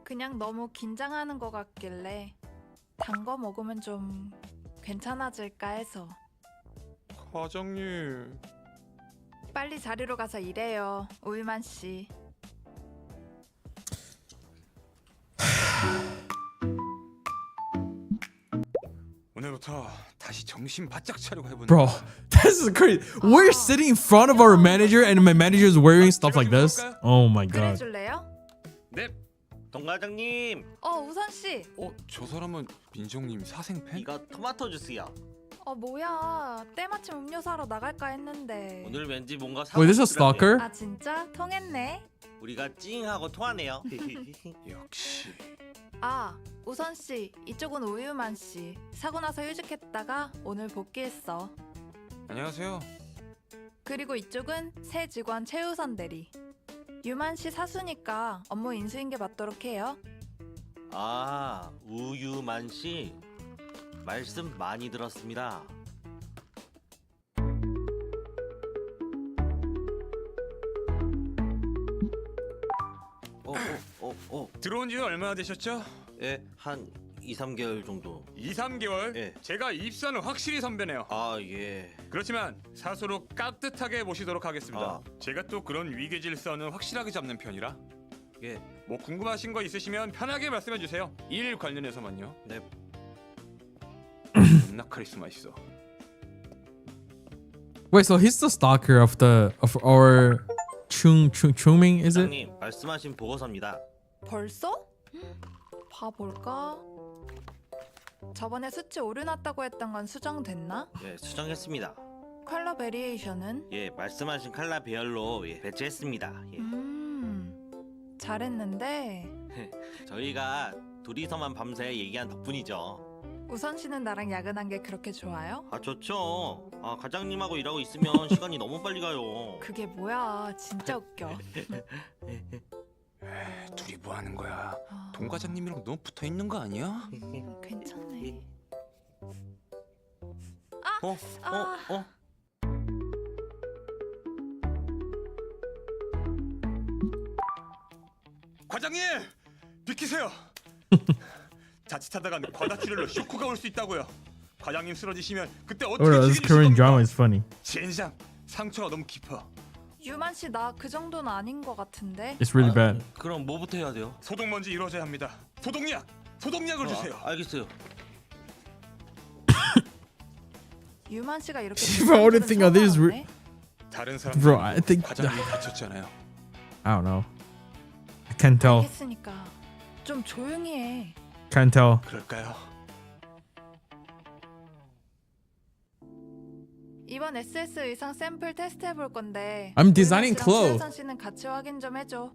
그냥 너무 긴장하는 것 같길래 단 거 먹으면 좀 괜찮아질까 해서. 과장님. 빨리 자리로 가서 일해요, 우유만 씨. 오늘부터 다시 정신 바짝 차리고 해보는. Bro, this is crazy. We're sitting in front of our manager and my manager is wearing stuff like this. Oh my god. 그래줄래요? 네, 동 과장님. 우선 씨. 저 사람은 민정님 사생 팬? 이거 토마토 주스요. 뭐야? 때마침 음료 사러 나갈까 했는데. 오늘 왠지 뭔가 Wait, this is a stalker? 아 진짜? 통했네. 우리가 찡하고 통하네요. 역시. 우선 씨, 이쪽은 우유만 씨. 사고 나서 휴직했다가 오늘 복귀했어. 안녕하세요. 그리고 이쪽은 새 직원 최우선 대리. 유만 씨 사수니까 업무 인수인계 받도록 해요. 우유만 씨. 말씀 많이 들었습니다. 들어온 지는 얼마나 되셨죠? 예, 한 2-3개월 정도. 2-3개월? 예. 제가 입사는 확실히 선배네요. 예. 그렇지만 사수로 깍듯하게 모시도록 하겠습니다. 제가 또 그런 위계질서는 확실하게 잡는 편이라. 예. 뭐 궁금하신 거 있으시면 편하게 말씀해 주세요. 일 관련해서만요. 네. 존나 카리스마 있어. Wait, so he's the stalker of our Chungming, is it? 과장님, 말씀하신 보고서입니다. 벌써? 봐볼까? 저번에 수치 오류났다고 했던 건 수정됐나? 예, 수정했습니다. 컬러 베리에이션은? 예, 말씀하신 칼라 배열로 배치했습니다. 예. 잘했는데 저희가 둘이서만 밤새 얘기한 덕분이죠. 우선 씨는 나랑 야근한 게 그렇게 좋아요? 좋죠. 과장님하고 일하고 있으면 시간이 너무 빨리 가요. 그게 뭐야, 진짜 웃겨. 둘이 뭐 하는 거야? 동 과장님이랑 너무 붙어 있는 거 아니야? 괜찮네. 과장님, 비키세요. 자칫하다가 과다출혈로 쇼크가 올 수 있다고요. 과장님 쓰러지시면 그때 어떻게 This Korean drama is funny. 젠장, 상처가 너무 깊어. 유만 씨 나 그 정도는 아닌 것 같은데. It's really bad. 그럼 뭐부터 해야 돼요? 소독 먼저 이루어져야 합니다. 소독약을 주세요. 알겠어요. 유만 씨가 이렇게 Bro, I don't think of this. 다른 사람 Bro, I think. 과장님이 다쳤잖아요. I don't know. I can't tell. 했으니까 좀 조용히 해. Can't tell. 그럴까요? 이번 SS 의상 샘플 테스트 해볼 건데. I'm designing 유만 씨랑 clothes. 최우선 씨는 같이 확인 좀 해줘.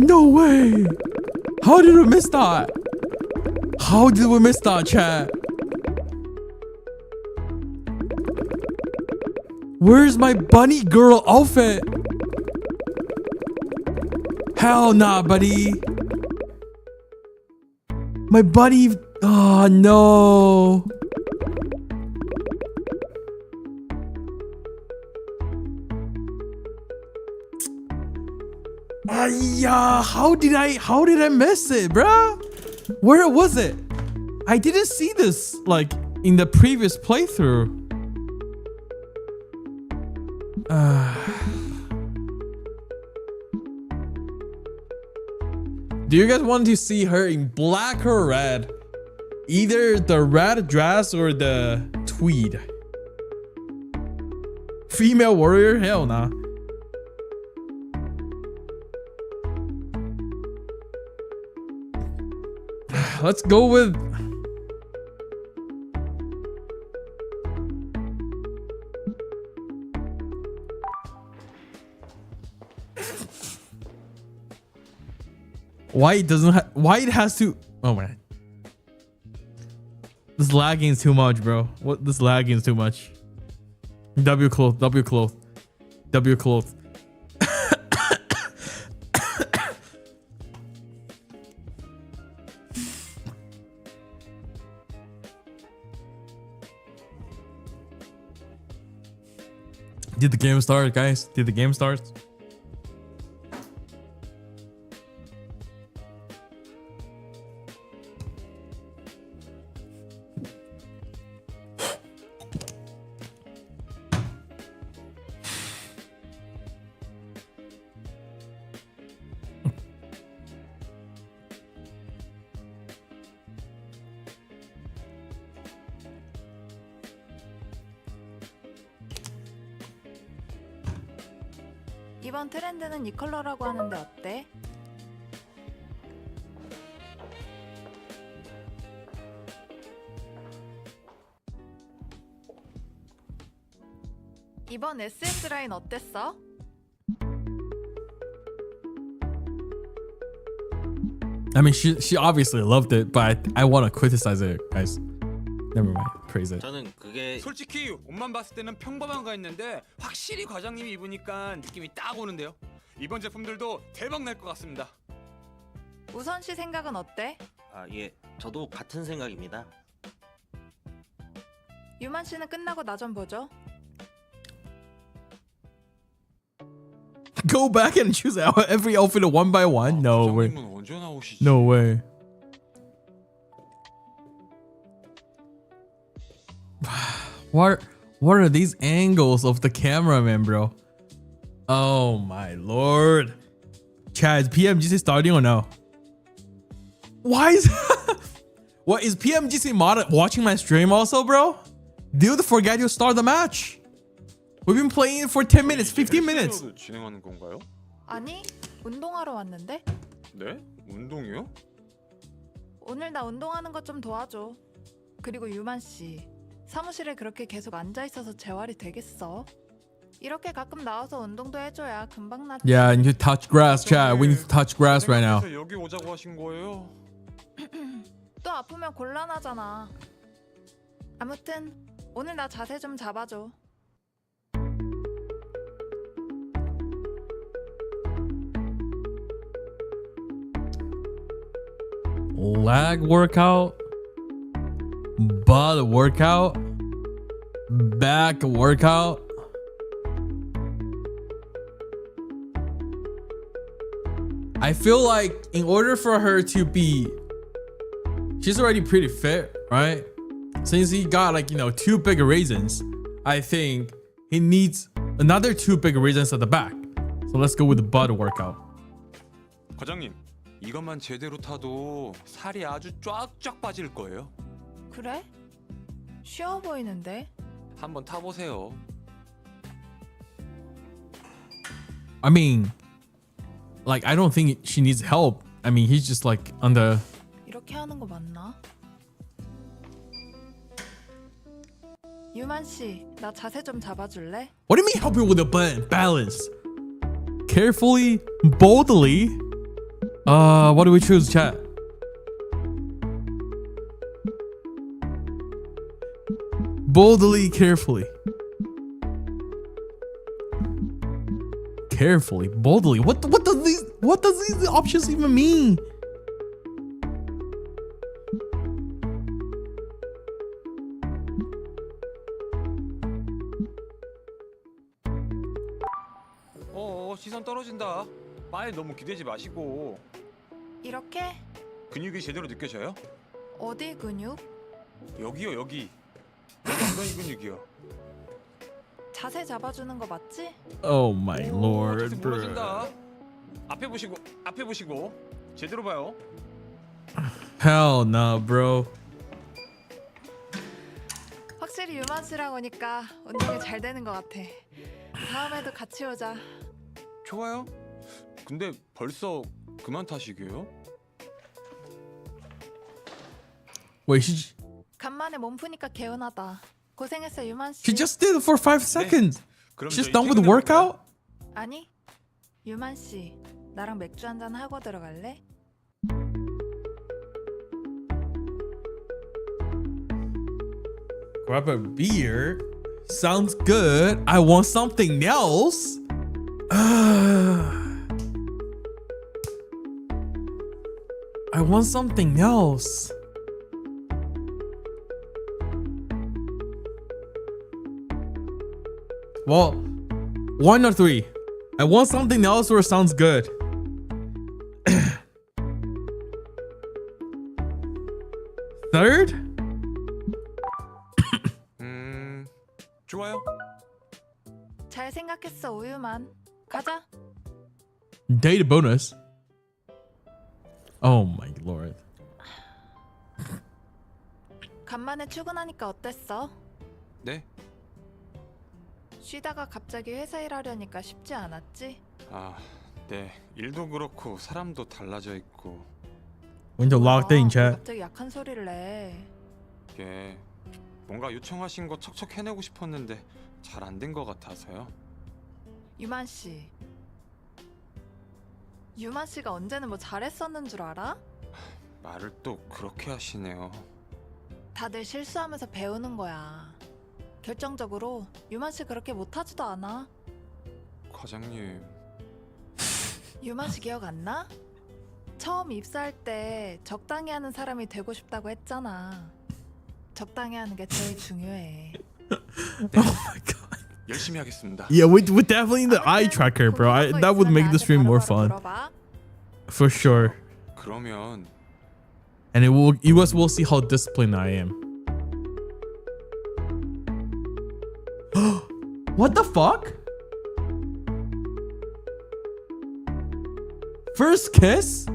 No way! How did we miss that? How did we miss that, chat? Where's my bunny girl outfit? Hell nah, buddy. My bunny. Oh no. Yeah, how did I miss it, bruh? Where was it? I didn't see this like in the previous playthrough. Do you guys want to see her in black or red? Either the red dress or the tweed. Female warrior? Hell nah. Let's go with... White doesn't have... White has to... Oh man. This lagging is too much, bro. What? This lagging is too much. W cloth. W cloth. W cloth. Did the game start, guys? Did the game start? 이번 트렌드는 이 컬러라고 하는데 어때? 이번 SS 라인 어땠어? I mean, she obviously loved it, but I want to criticize it, guys. Never mind. Praise it. 저는 그게 솔직히 옷만 봤을 때는 평범한 거 했는데 확실히 과장님이 입으니까 느낌이 딱 오는데요. 이번 제품들도 대박 날 것 같습니다. 우선 씨 생각은 어때? 아, 예. 저도 같은 생각입니다. 유만 씨는 끝나고 나 좀 보죠. Go back and choose every outfit one by one? No way. 언제 나오시지? No way. What are these angles of the cameraman, bro? Oh my lord. Chad, is PMGC starting or no? Why is what is PMGC mod watching my stream also, bro? Dude, forget you start the match. We've been playing it for 10 minutes, 15 minutes. 진행하는 건가요? 아니, 운동하러 왔는데? 네? 운동이요? 오늘 나 운동하는 것 좀 도와줘. 그리고 유만 씨, 사무실에 그렇게 계속 앉아 있어서 재활이 되겠어? 이렇게 가끔 나와서 운동도 해줘야 금방 낫지. Yeah, I need to touch grass, Chad. We need to touch grass right now. 여기 오자고 하신 거예요? 또 아프면 곤란하잖아. 아무튼 오늘 나 자세 좀 잡아줘. leg workout, butt workout, back workout. I feel like in order for her to be, she's already pretty fit, right? Since he got like, you know, 2 big raisins, I think he needs another 2 big raisins at the back. So let's go with the butt workout. 과장님, 이것만 제대로 타도 살이 아주 쫙쫙 빠질 거예요. 그래? 쉬워 보이는데? 한번 타보세요. I mean, like, I don't think she needs help. I mean, he's just like on the... 이렇게 하는 거 맞나? 유만 씨, 나 자세 좀 잡아줄래? What do you mean help you with the balance? Carefully, boldly. What do we choose, chat? Boldly, carefully. Carefully, boldly. What does these options even mean? 시선 떨어진다. 바에 너무 기대지 마시고. 이렇게? 근육이 제대로 느껴져요? 어디 근육? 여기요, 여기. 엉덩이 근육이요. 자세 잡아주는 거 맞지? Oh my lord, 자세 bro. 무너진다. 앞에 보시고. 제대로 봐요. Hell no, bro. 확실히 유만 씨랑 오니까 운동이 잘 되는 것 같아. 다음에도 같이 오자. 좋아요. 근데 벌써 그만 타시게요? Wait, she 간만에 몸 푸니까 개운하다. 고생했어 유만 씨. she just did it for 5 seconds. 그럼 She's 저희 done with the 퇴근해 workout? 아니, 유만 씨, 나랑 맥주 한잔 하고 들어갈래? Grab a beer. Sounds good. I want something else. I want something else. Well, 1 or 3. I want something else or sounds good. Third? 좋아요. 잘 생각했어 우유만. 가자. Data bonus. Oh my lord. 간만에 출근하니까 어땠어? 네? 쉬다가 갑자기 회사 일하려니까 쉽지 않았지? 네. 일도 그렇고 사람도 달라져 있고. Window locked in, chat. 갑자기 약한 소리를 내. 이게 뭔가 요청하신 거 척척 해내고 싶었는데 잘 안 된 것 같아서요. 유만 씨. 유만 씨가 언제는 뭐 잘했었는 줄 알아? 말을 또 그렇게 하시네요. 다들 실수하면서 배우는 거야. 결정적으로 유만 씨 그렇게 못하지도 않아. 과장님. 유만 씨 기억 안 나? 처음 입사할 때 적당히 하는 사람이 되고 싶다고 했잖아. 적당히 하는 게 제일 중요해. 열심히 하겠습니다. Yeah, we definitely need the eye tracker, bro. That would make the stream more fun. For sure. 그러면 And you guys will see how disciplined I am. What the fuck? First kiss?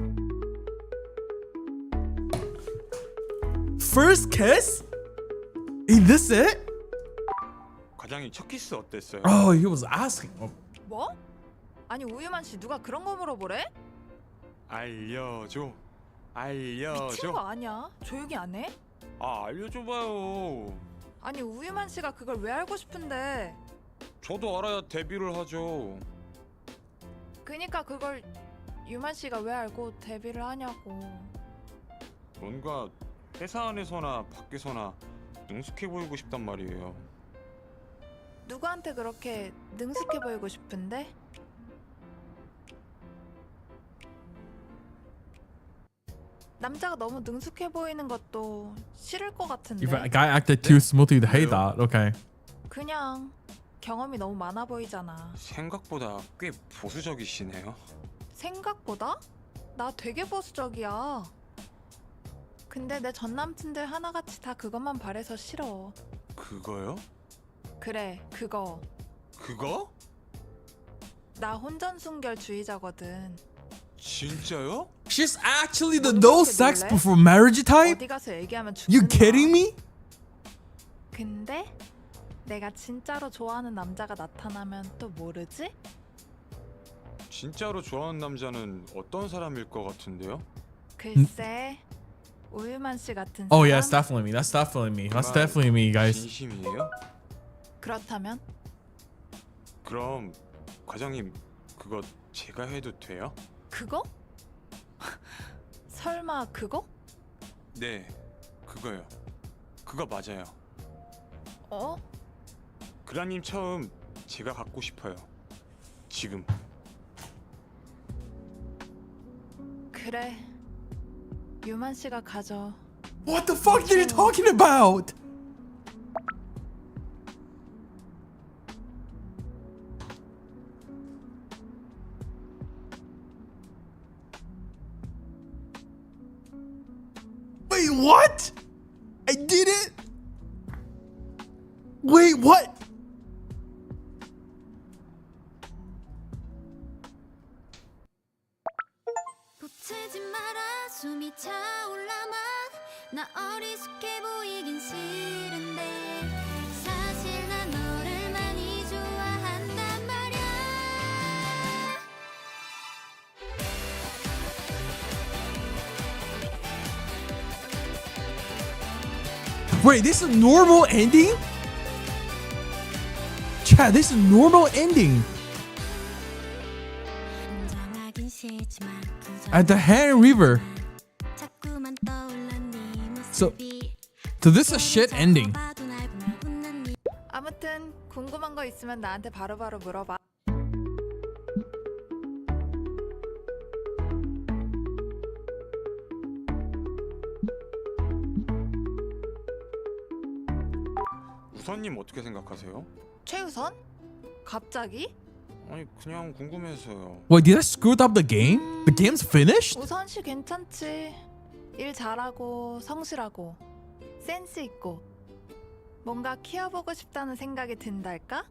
First kiss? Is this it? 과장님 첫 키스 어땠어요? Oh, he was asking. 뭐? 아니 우유만 씨 누가 그런 거 물어보래? 알려줘. 미친 거 아니야? 조용히 안 해? 알려줘봐요. 아니 우유만 씨가 그걸 왜 알고 싶은데? 저도 알아야 데뷔를 하죠. 그니까 그걸 유만 씨가 왜 알고 데뷔를 하냐고. 뭔가 회사 안에서나 밖에서나 능숙해 보이고 싶단 말이에요. 누구한테 그렇게 능숙해 보이고 싶은데? 남자가 너무 능숙해 보이는 것도 싫을 것 같은데. If a guy acted too smoothly, you'd hate that. Okay. 그냥 경험이 너무 많아 보이잖아. 생각보다 꽤 보수적이시네요. 생각보다? 나 되게 보수적이야. 근데 내 전 남친들 하나같이 다 그것만 바래서 싫어. 그거요? 그래, 그거. 그거? 나 혼전순결주의자거든. 진짜요? She's actually the no sex before marriage type? 어디 가서 얘기하면 You 죽는다. kidding me? 근데 내가 진짜로 좋아하는 남자가 나타나면 또 모르지? 진짜로 좋아하는 남자는 어떤 사람일 것 같은데요? 글쎄, 우유만 씨 같은 Oh 사람? yeah, it's definitely me. That's definitely me. That's definitely me, guys. 진심이에요? 그렇다면? 그럼 과장님 그거 제가 해도 돼요? 그거? 설마 그거? 네, 그거요. 그거 맞아요. 어? 그라님 처음 제가 갖고 싶어요. 지금. 그래. 유만 씨가 가져. What the fuck are you talking about? Wait, what? I did it? Wait, what? 보채지 마라 숨이 차올라만 나 어리숙해 보이긴 싫은데 사실 난 너를 많이 좋아한단 말야. Wait, this is a normal ending? Chad, this is a normal ending. 인정하긴 싫지만 At the Han River. 자꾸만 떠올란 네 So, 모습이 so this is a shit ending. 봐도 날 보며 웃는 네 아무튼 궁금한 거 있으면 나한테 바로바로 물어봐. 우선님 어떻게 생각하세요? 최우선? 갑자기? 아니 그냥 궁금해서요. Wait, did I screw up the game? The game's finished? 우선 씨 괜찮지. 일 잘하고 성실하고 센스 있고 뭔가 키워보고 싶다는 생각이 든달까?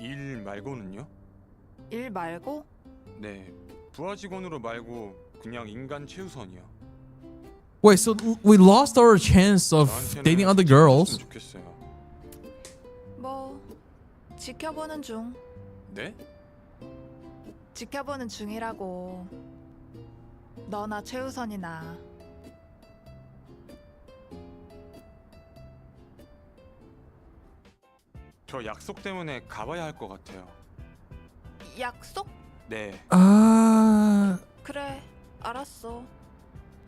일 말고는요? 일 말고? 네, 부하 직원으로 말고 그냥 인간 최우선이요. Wait, so we lost our chance of dating other girls? 좋겠어요. 뭐 지켜보는 중. 네? 지켜보는 중이라고. 너나 최우선이나. 저 약속 때문에 가봐야 할 것 같아요. 약속? 네, 그래, 알았어.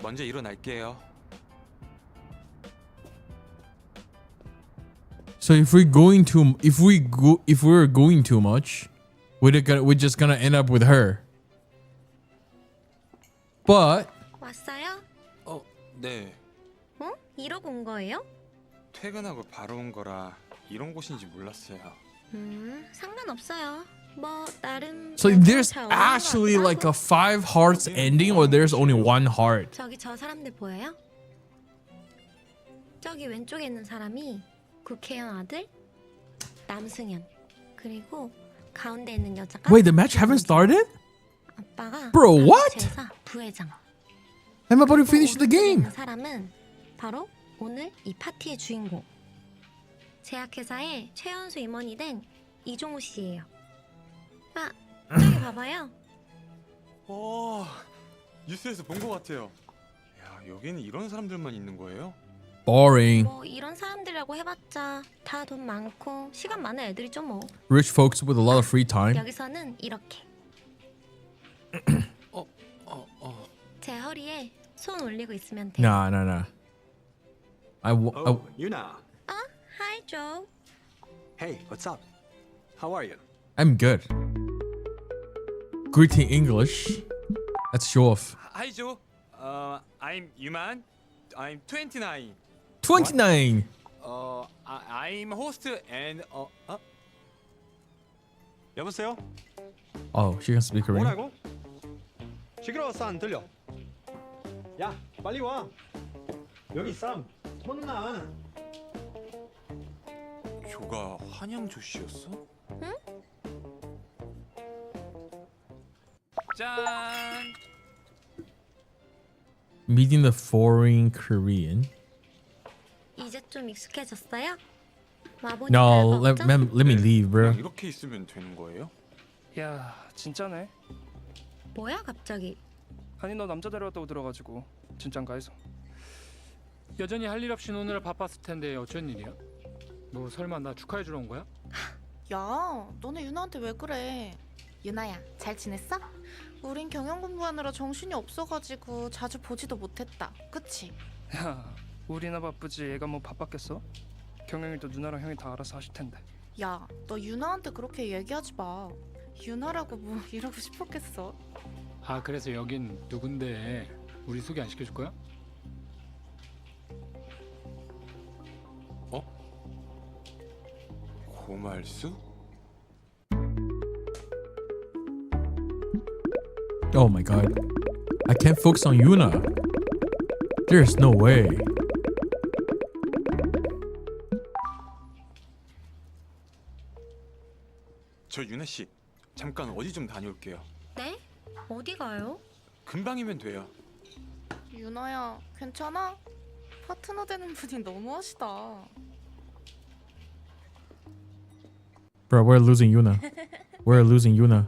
먼저 일어날게요. So if we're going too much, we're just gonna end up with her. But 왔어요? 네, 어? 이러고 온 거예요? 퇴근하고 바로 온 거라 이런 곳인지 몰랐어요. 상관없어요. 뭐 나름 so there's actually like a 5 hearts ending, or there's only 1 heart. 저기 저 사람들 보여요? 저기 왼쪽에 있는 사람이 국회의원 아들 남승현, 그리고 가운데 있는 여자가 Wait, the match haven't started? 아빠가 Bro, what? 제사 부회장. I'm about to finish the game. 있는 사람은 바로 오늘 이 파티의 주인공, 제약회사의 최연소 임원이 된 이종우 씨예요. 아, 저기 봐봐요. 뉴스에서 본 것 같아요. 야, 여기는 이런 사람들만 있는 거예요? Boring. 뭐 이런 사람들이라고 해봤자 다 돈 많고 시간 많은 애들이죠 뭐. Rich folks with a lot of free time. 여기서는 이렇게 제 허리에 손 올리고 있으면 돼요. Nah. Yuna. Hi Joe. Hey, what's up? How are you? I'm good. Greeting English. Let's show off. Hi, Joe. I'm Yuman. I'm 29. 29. I'm host and 여보세요? Oh, she can speak Korean. 뭐라고? 시끄러워서 안 들려. 야, 빨리 와. 여기 쌈 혼나. 조가 한양조 씨였어? 응? 짠. Meeting the foreign Korean. 이제 좀 익숙해졌어요? 와보니까 No, 별거 없죠? let me leave, bro. 그냥 이렇게 있으면 되는 거예요? 야 진짜네. 뭐야 갑자기? 아니 너 남자 데려왔다고 들어가지고 진짠가 해서. 여전히 할 일 없이 노느라 바빴을 텐데 어쩐 일이야? 뭐 설마 나 축하해 주러 온 거야? 야, 너네 유나한테 왜 그래? 유나야, 잘 지냈어? 우린 경영 공부하느라 정신이 없어가지고 자주 보지도 못했다. 그치? 야, 우리나 바쁘지 얘가 뭐 바빴겠어? 경영일도 누나랑 형이 다 알아서 하실 텐데. 야, 너 유나한테 그렇게 얘기하지 마. 유나라고 뭐 이러고 싶었겠어? 아 그래서 여긴 누군데 우리 소개 안 시켜줄 거야? 고말수? Oh my god. I can't focus on Yuna. There's no way. 저 유나 씨 잠깐 어디 좀 다녀올게요. 네? 어디 가요? 금방이면 돼요. 유나야, 괜찮아? 파트너 되는 분이 너무하시다. Bro, we're losing Yuna. We're losing Yuna.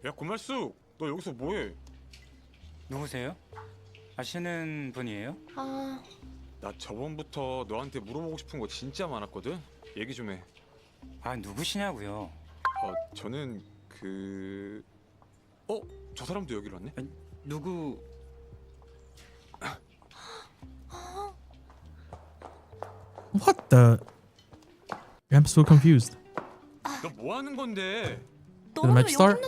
야 고말수, 너 여기서 뭐해? 누구세요? 아시는 분이에요? 아, 나 저번부터 너한테 물어보고 싶은 거 진짜 많았거든. 얘기 좀 해. 아 누구시냐고요? 저는 그... 저 사람도 여기로 왔네? 누구? What the? I'm so confused. 너 뭐 하는 건데? Did the match start?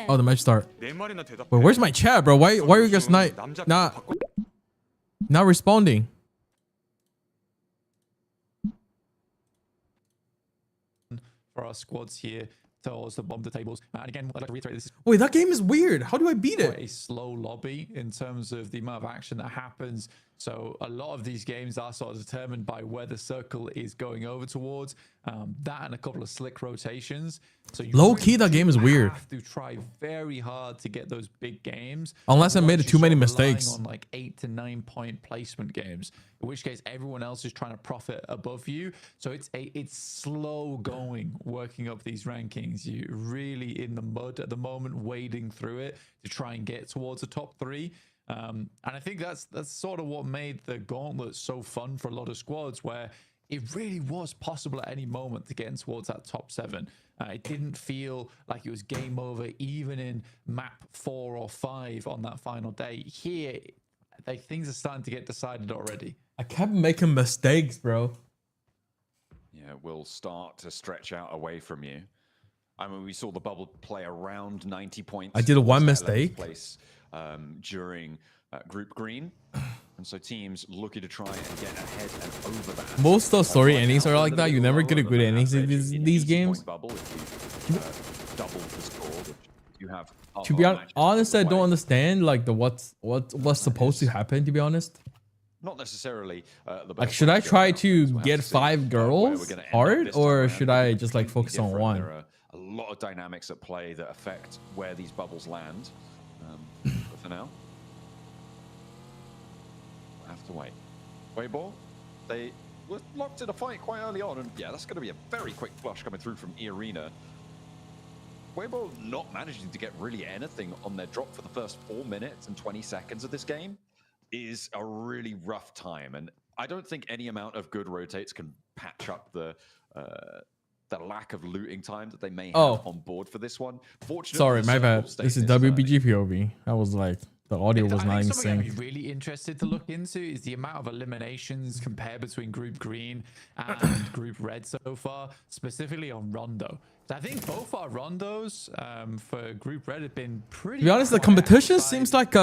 Oh, the match start. 내 말이나 대답해. Wait, where's my chat, bro? Why are you guys not responding? For our squads here towards the bottom of the tables. And again, I'd like to reiterate this is Wait, that game is weird. How do I beat quite it? a slow lobby in terms of the amount of action that happens. So a lot of these games are sort of determined by where the circle is going over towards. That and a couple of slick rotations. So you Low key, that game is weird. have to try very hard to get those big games. Unless I made Otherwise, too you're many sort of relying mistakes. on like 8 to 9 point placement games, in which case everyone else is trying to profit above you. So it's slow going working up these rankings. You're really in the mud at the moment, wading through it to try and get towards the top 3. And I think that's sort of what made the gauntlet so fun for a lot of squads, where it really was possible at any moment to get in towards that top 7. It didn't feel like it was game over, even in map 4 or 5 on that final day. Here, things are starting to get decided already. I kept making mistakes, bro. Yeah, will start to stretch out away from you. I mean, we saw the bubble play around 90 points. I did one mistake. Place, during Group Green. And so teams looking to try and get ahead and over that. Most of story endings are like that. You never get a good endings in these games. Bubble, if you, double the score, which you have. To be honest, I don't understand like what's supposed to happen. To be honest, not necessarily. Like, should I try to get 5 girls hard, or should I just like focus on one? There are a lot of dynamics at play that affect where these bubbles land. But for now, we'll have to wait. Weibo, they were locked in a fight quite early on, and yeah, that's going to be a very quick flush coming through from E-Arena. Weibo not managing to get really anything on their drop for the first 4 minutes and 20 seconds of this game is a really rough time, and I don't think any amount of good rotates can patch up the lack of looting time that they may have on board for this one. Fortunately, Sorry, my bad. This is WBG POV. I was like The audio was I not think in something I'd sync. be really interested to look into is the amount of eliminations compared between Group Green and Group Red so far, specifically on Rondo. So I think both our Rondos for Group Red have been pretty. To be honest, the quiet competition outside seems like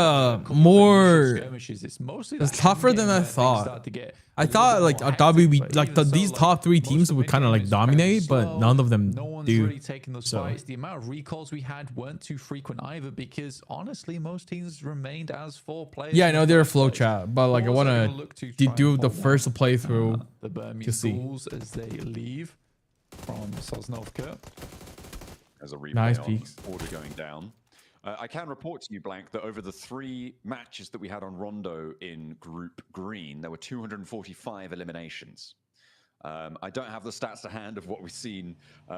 more skirmishes. It's mostly it's that tougher end than game I where things thought. start to get I a little thought bit like more a hectic, WB, but like even so, these top three teams would kind of like dominate, but none of them no one's do. really taking those So fights. The amount of recalls we had weren't too frequent either, because honestly, most teams remained as 4 players. yeah, I in know the they're a first flow place. chat, but like I Bulls want are to gonna look to try and do the pull first down, playthrough the Burmese to see. Ghouls as they leave from Sosnovka. As a replay Nice on peaks. order going down. I can report to you, Blank, that over the 3 matches that we had on Rondo in Group Green, there were 245 eliminations. I don't have the stats to hand of what we've seen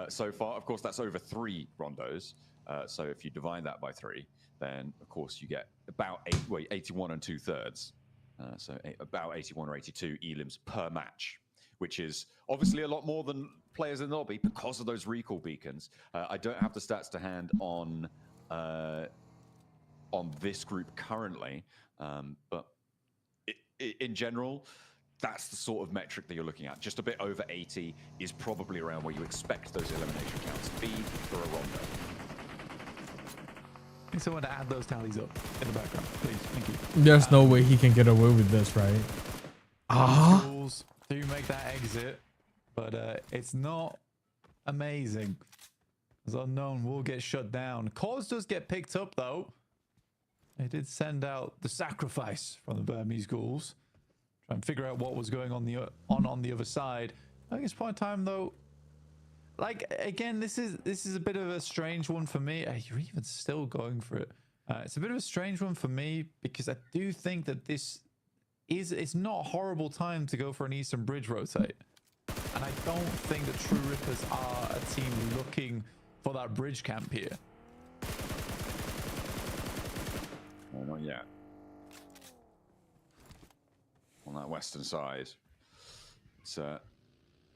so far. Of course, that's over 3 Rondos. So if you divide that by 3, then of course you get about 81 and 2/3. So about 81 or 82 elims per match, which is obviously a lot more than players in the lobby because of those recall beacons. I don't have the stats to hand on this group currently, but in general, that's the sort of metric that you're looking at. Just a bit over 80 is probably around where you expect those elimination counts to be for a Rondo. I need someone to add those tallies up in the background, please. Thank you. There's no way he can get away with this, right? Schools do make that exit, but it's not amazing. As Unknown will get shut down. Cause does get picked up though. They did send out the sacrifice from the Burmese Ghouls. Try and figure out what was going on the other side. I think it's point in time though. Like again, this is a bit of a strange one for me. You're even still going for it. It's a bit of a strange one for me because I do think that it's not a horrible time to go for an Eastern Bridge rotate. And I don't think that True Rippers are a team looking for that bridge camp here. Well, not yet. On that western side, it's a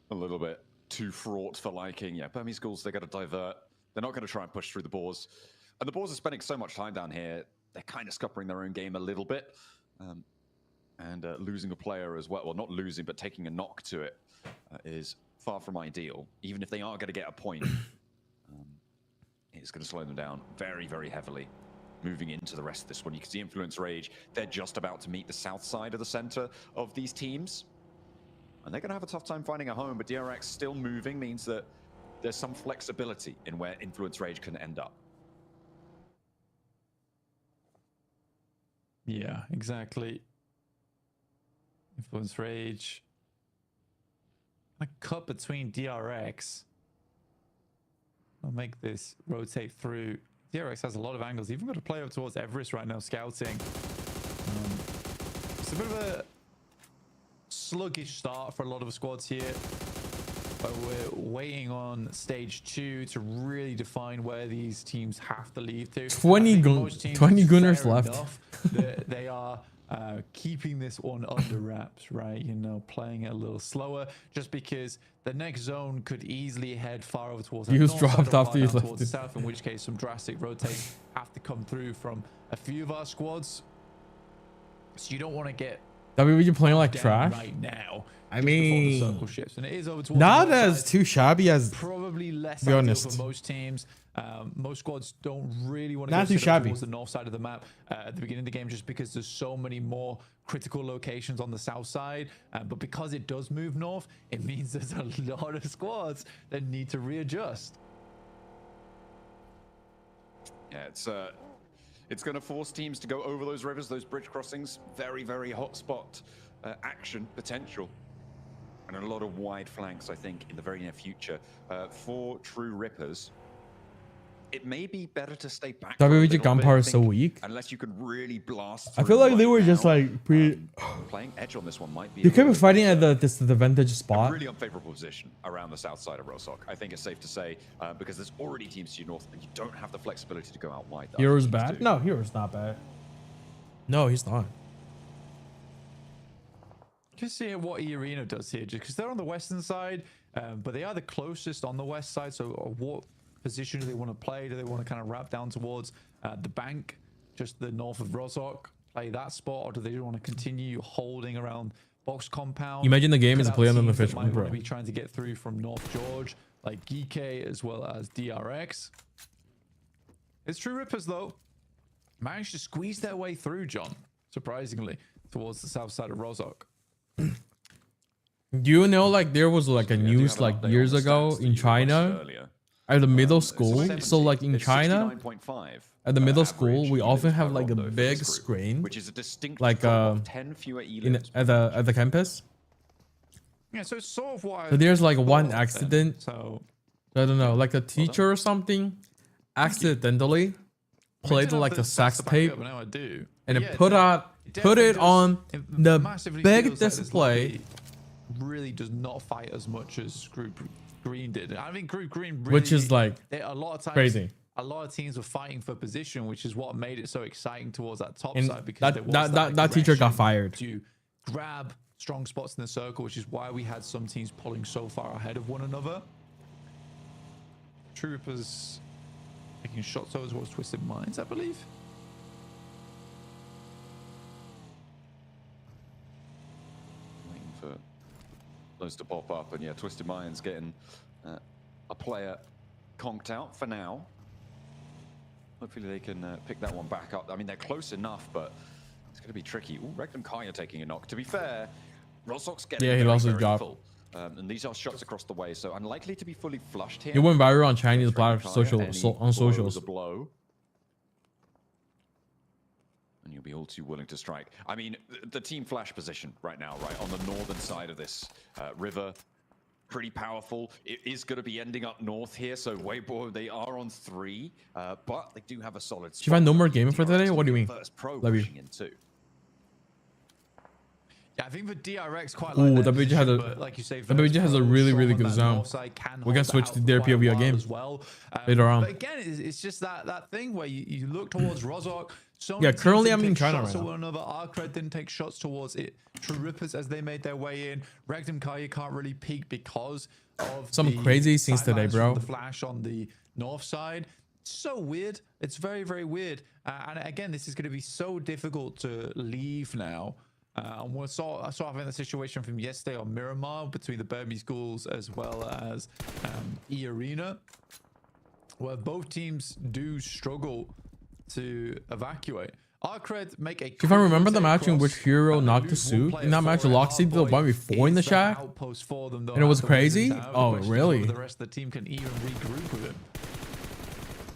little bit too fraught for liking. Yeah, Burmese Ghouls, they got to divert. They're not going to try and push through the Boars. And the Boars are spending so much time down here, they're kind of scuppering their own game a little bit. And losing a player as well. Well, not losing, but taking a knock to it is far from ideal. Even if they are going to get a point, it's going to slow them down very, very heavily. Moving into the rest of this one, you can see Influence Rage. They're just about to meet the south side of the center of these teams. And they're going to have a tough time finding a home, but DRX still moving means that there's some flexibility in where Influence Rage can end up. Yeah, exactly. Influence Rage. A cut between DRX. I'll make this rotate through. DRX has a lot of angles. Even got to play up towards Everest right now, scouting. It's a bit of a sluggish start for a lot of the squads here. But we're waiting on stage 2 to really define where these teams have to leave to. 20 Gunners left. They are keeping this one under wraps, right? You know, playing it a little slower, just because the next zone could easily head far over towards the He was north side dropped or after far he down left towards the it. south, in which case some drastic rotates have to come through from a few of our squads. So you don't want to get WBG playing like down trash right now. I just before the mean, circle shifts. And it is over towards not the north as side. too shabby as, Probably less to be ideal honest. for most teams. Most squads don't really want to Not go too sit up shabby. towards the north side of the map at the beginning of the game, just because there's so many more critical locations on the south side. But because it does move north, it means there's a lot of squads that need to readjust. Yeah, it's going to force teams to go over those rivers, those bridge crossings. Very, very hot spot action potential. And a lot of wide flanks, I think, in the very near future. For True Rippers, it may be better to stay back. for a WBG little gunpower bit, is so I think, weak. Unless you can really blast I through feel like they right were just now. like Playing edge on this one might be You a could be little fighting bit, at the vantage a spot. really unfavorable position around the south side of Rosok. I think it's safe to say, because there's already teams to your north, and you don't have the flexibility to go out wide. that other Hero's teams bad? do. No, Hero's not bad. No, he's not. Just see what E-Arena does here, just because they're on the western side, but they are the closest on the west side. So what position do they want to play? Do they want to kind of wrap down towards the bank, just the north of Rozhok, play that spot, or do they want to continue holding around box compound? Imagine the game is Cut out played on the teams that official, might bro. want to be trying to get through from North George, like Geeke as well as DRX. It's True Rippers though, managed to squeeze their way through, John, surprisingly, towards the south side of Rozhok. Do you know, like, there was like a news like years ago in China at the middle school? So like in China, at the middle school, we often have like a big screen, which is a distinct like drop of 10 fewer at the campus. Yeah, so it's sort of why. So there's like one accident. So I don't know, like a teacher or something accidentally played like the sax tape Now I do. and Yeah, it put it on the massively big feels like this display. lobby really does not fight as much as Group Green did. I think Group Green really, Which is, like, a lot of times, crazy. A lot of teams were fighting for position, which is what made it so exciting towards that top And side, because there was that teacher got aggression fired. to grab strong spots in the circle, which is why we had some teams pulling so far ahead of one another. Troopers taking shots towards Twisted Minds, I believe. Waiting for those to pop up, and yeah, Twisted Minds getting a player conked out for now. Hopefully they can pick that one back up. I mean, they're close enough, but it's going to be tricky. Ooh, Regnum Kaya taking a knock. To be fair, Rozhok's getting Yeah, he lost his job. full. And these are shots across the way, so unlikely to be fully flushed here. It went viral on Chinese Regnum platforms, Kaya, on socials. a blow. And you'll be all too willing to strike. I mean, the team flash position right now, right on the northern side of this river, pretty powerful. It is going to be ending up north here, so Weibo, they are on 3, but they do have a solid spot. Xifan, no more gaming for today? What do you mean? First pro Love you. pushing in too. Yeah, I think for DRX quite Ooh, like that WG has position, a but like you say, WG has a really strong on good that zone. north side, can We hold can that switch out to for their quite a POV while game as well. later on. But again, it's just that thing where you look towards Rozhok. So Yeah, many currently teams I'm in didn't take China shots right at now. one another. Arcred didn't take shots towards it. True Rippers, as they made their way in. Regnum Kaya can't really peek because of Some the crazy scenes today, sidelines from bro. The flash on the north side. So weird. It's very, very weird. And again, this is going to be so difficult to leave now. And we saw having the situation from yesterday on Miramar between the Burmese schools as well as E-Arena, where both teams do struggle to evacuate. Arcred make a. If I remember the match in which Hero knocked the suit, in that match Loxy did the 1v4 in the shack, and it was crazy? Oh, really? The rest of the team can even regroup with him.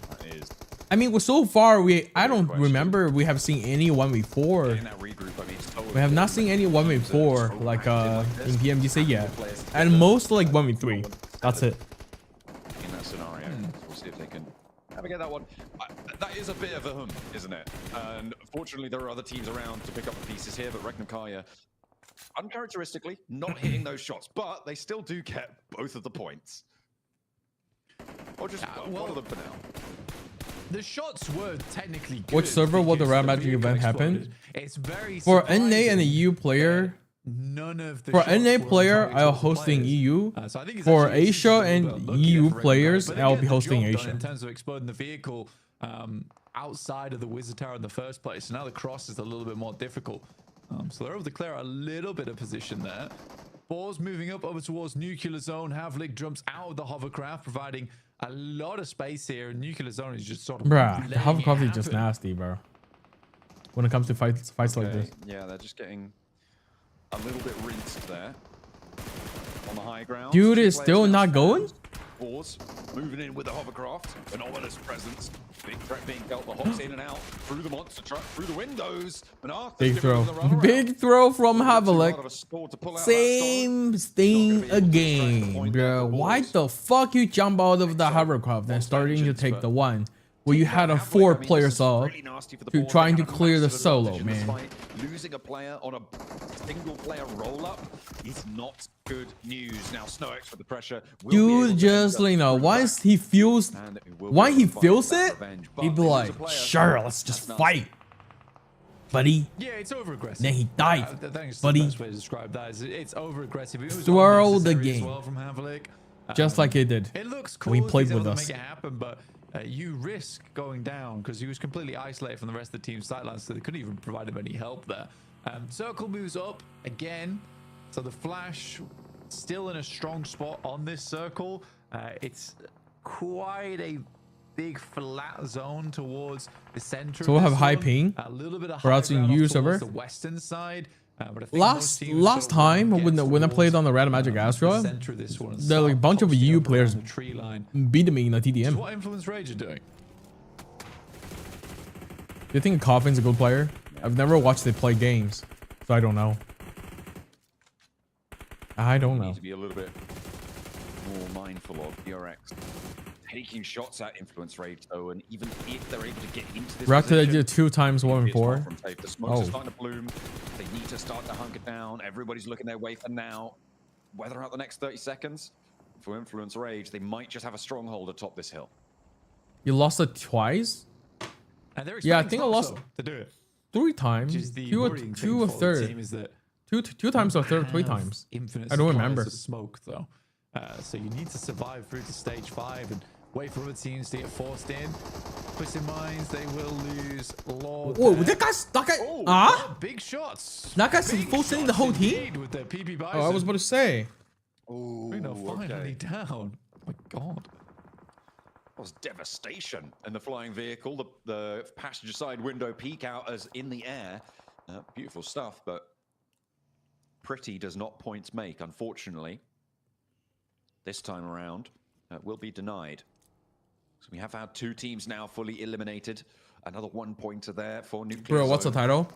That is I mean, so far, I don't remember we have seen any 1v4. that regroup. I mean, it's We have not seen any 1v4 like in PMGC yet. And most like 1v3. That's it. in that scenario. We'll see if they can navigate that one. That is a bit of a isn't it? And fortunately, there are other teams around to pick up the pieces here, but Regnum Kaya, uncharacteristically, not hitting those shots, but they still do get both of the points. Or just one of them for now. The shots were technically good. Which server will the because Rad the Magic vehicle event happen? exploded. It's very For NA surprising and a EU player, none of the for shots NA were player, targeted I'll towards hosting players. EU. So I think it's For actually Asia a little bit and unlucky EU for Regnum players, Kaya. But I'll again, be the hosting job done Asia. in terms of exploding the vehicle outside of the Wizard Tower in the first place. So now the cross is a little bit more difficult. So they're able to clear a little bit of position there. Boars moving up over towards Nuclear Zone. Havlik jumps out of the hovercraft, providing a lot of space here. Nuclear Zone is just sort of Bruh, the letting it hovercraft is just happen. nasty, bro. When it comes to fights like this. Yeah, they're just getting a little bit rinsed there on the high ground. Dude Two is players still now not going? Boars moving in with the hovercraft, an ominous presence. Big threat being dealt. The hops in and out through the monster truck, through the windows. And Arthur's Big giving throw. them the runaround. Big throw from Too hard of Havlik. a score to pull out that Same thing again, bro. Why the fuck you jump out of the hovercraft and starting to take the one where you had a 4 players off to trying to clear the solo, man? Losing a player on a single player roll up is not good news. Now SnowX with the pressure. Dude just, you know, once he feels it, he'd be like, sure, let's just fight, buddy. Yeah, it's over aggressive. Then he died, I think it's buddy. the best way to describe that. Is it's over aggressive. It was Throw the unnecessary as game. well from Havlik. Just like he did It looks when cool. he played He's able with to us. make it happen, but you risk going down because he was completely isolated from the rest of the team's sidelines, so they couldn't even provide him any help there. Circle moves up again, so the Flash still in a strong spot on this circle. It's quite a big flat zone towards the center. So we'll have high ping. A little bit of We're high out in ground you off server. towards the western side. But I think most teams Last sort of time get when I played on the Red Magic Astra, center of this one and there were a start bunch of posting EU up players around the tree line. beat me in a Which is TDM. what Influence Rage are doing. Do you think Coffin's a good player? I've never watched they play games, so I don't know. I don't know. Need to be a little bit more mindful of DRX taking shots at Influence Rage though, and even if they're able to get into this Reacted I position, did 2 times 1 and 4. from safe. The smokes are Oh. starting to bloom. They need to start to hunker down. Everybody's looking their way for now. Weather out the next 30 seconds. For Influence Rage, they might just have a stronghold atop this hill. You lost it twice? And they're Yeah, I expecting think I lost Toxo to do it. 3 times. Which is the 2 worrying a thing for the third. team is that 2 times or third, 3 have times. infinite I don't supplies remember. of smoke though, so you need to survive through to stage 5 and wait for other teams to get forced in. Twisted Minds, they will lose Lord. Whoa, there. that guy, Oh, big shots. That guy's Big full sending the whole shots team? indeed with their PP Bison. Oh, I was about to say. Oh, finally down. Oh my god. That was devastation. And the flying vehicle, the passenger side window peek out as in the air. Beautiful stuff, but pretty does not points make, unfortunately. This time around, will be denied. So we have had 2 teams now fully eliminated. Another 1 pointer there for Nuclear Bro, what's the Zone. title?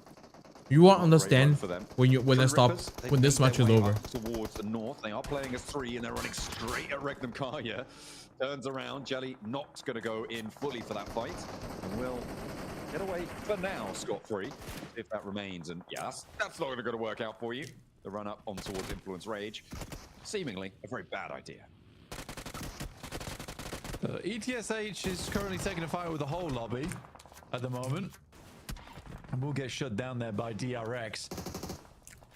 You won't Great understand run for them. when I stop, Rippers, they when this made match their is way over. up towards the north. They are playing as 3 and they're running straight at Regnum Kaya. Turns around. Jelly not going to go in fully for that fight. And will get away for now, scot-free, if that remains. And yes, that's not going to work out for you. The run up on towards Influence Rage. Seemingly a very bad idea. ETSH is currently taking a fight with the whole lobby at the moment. And we'll get shut down there by DRX.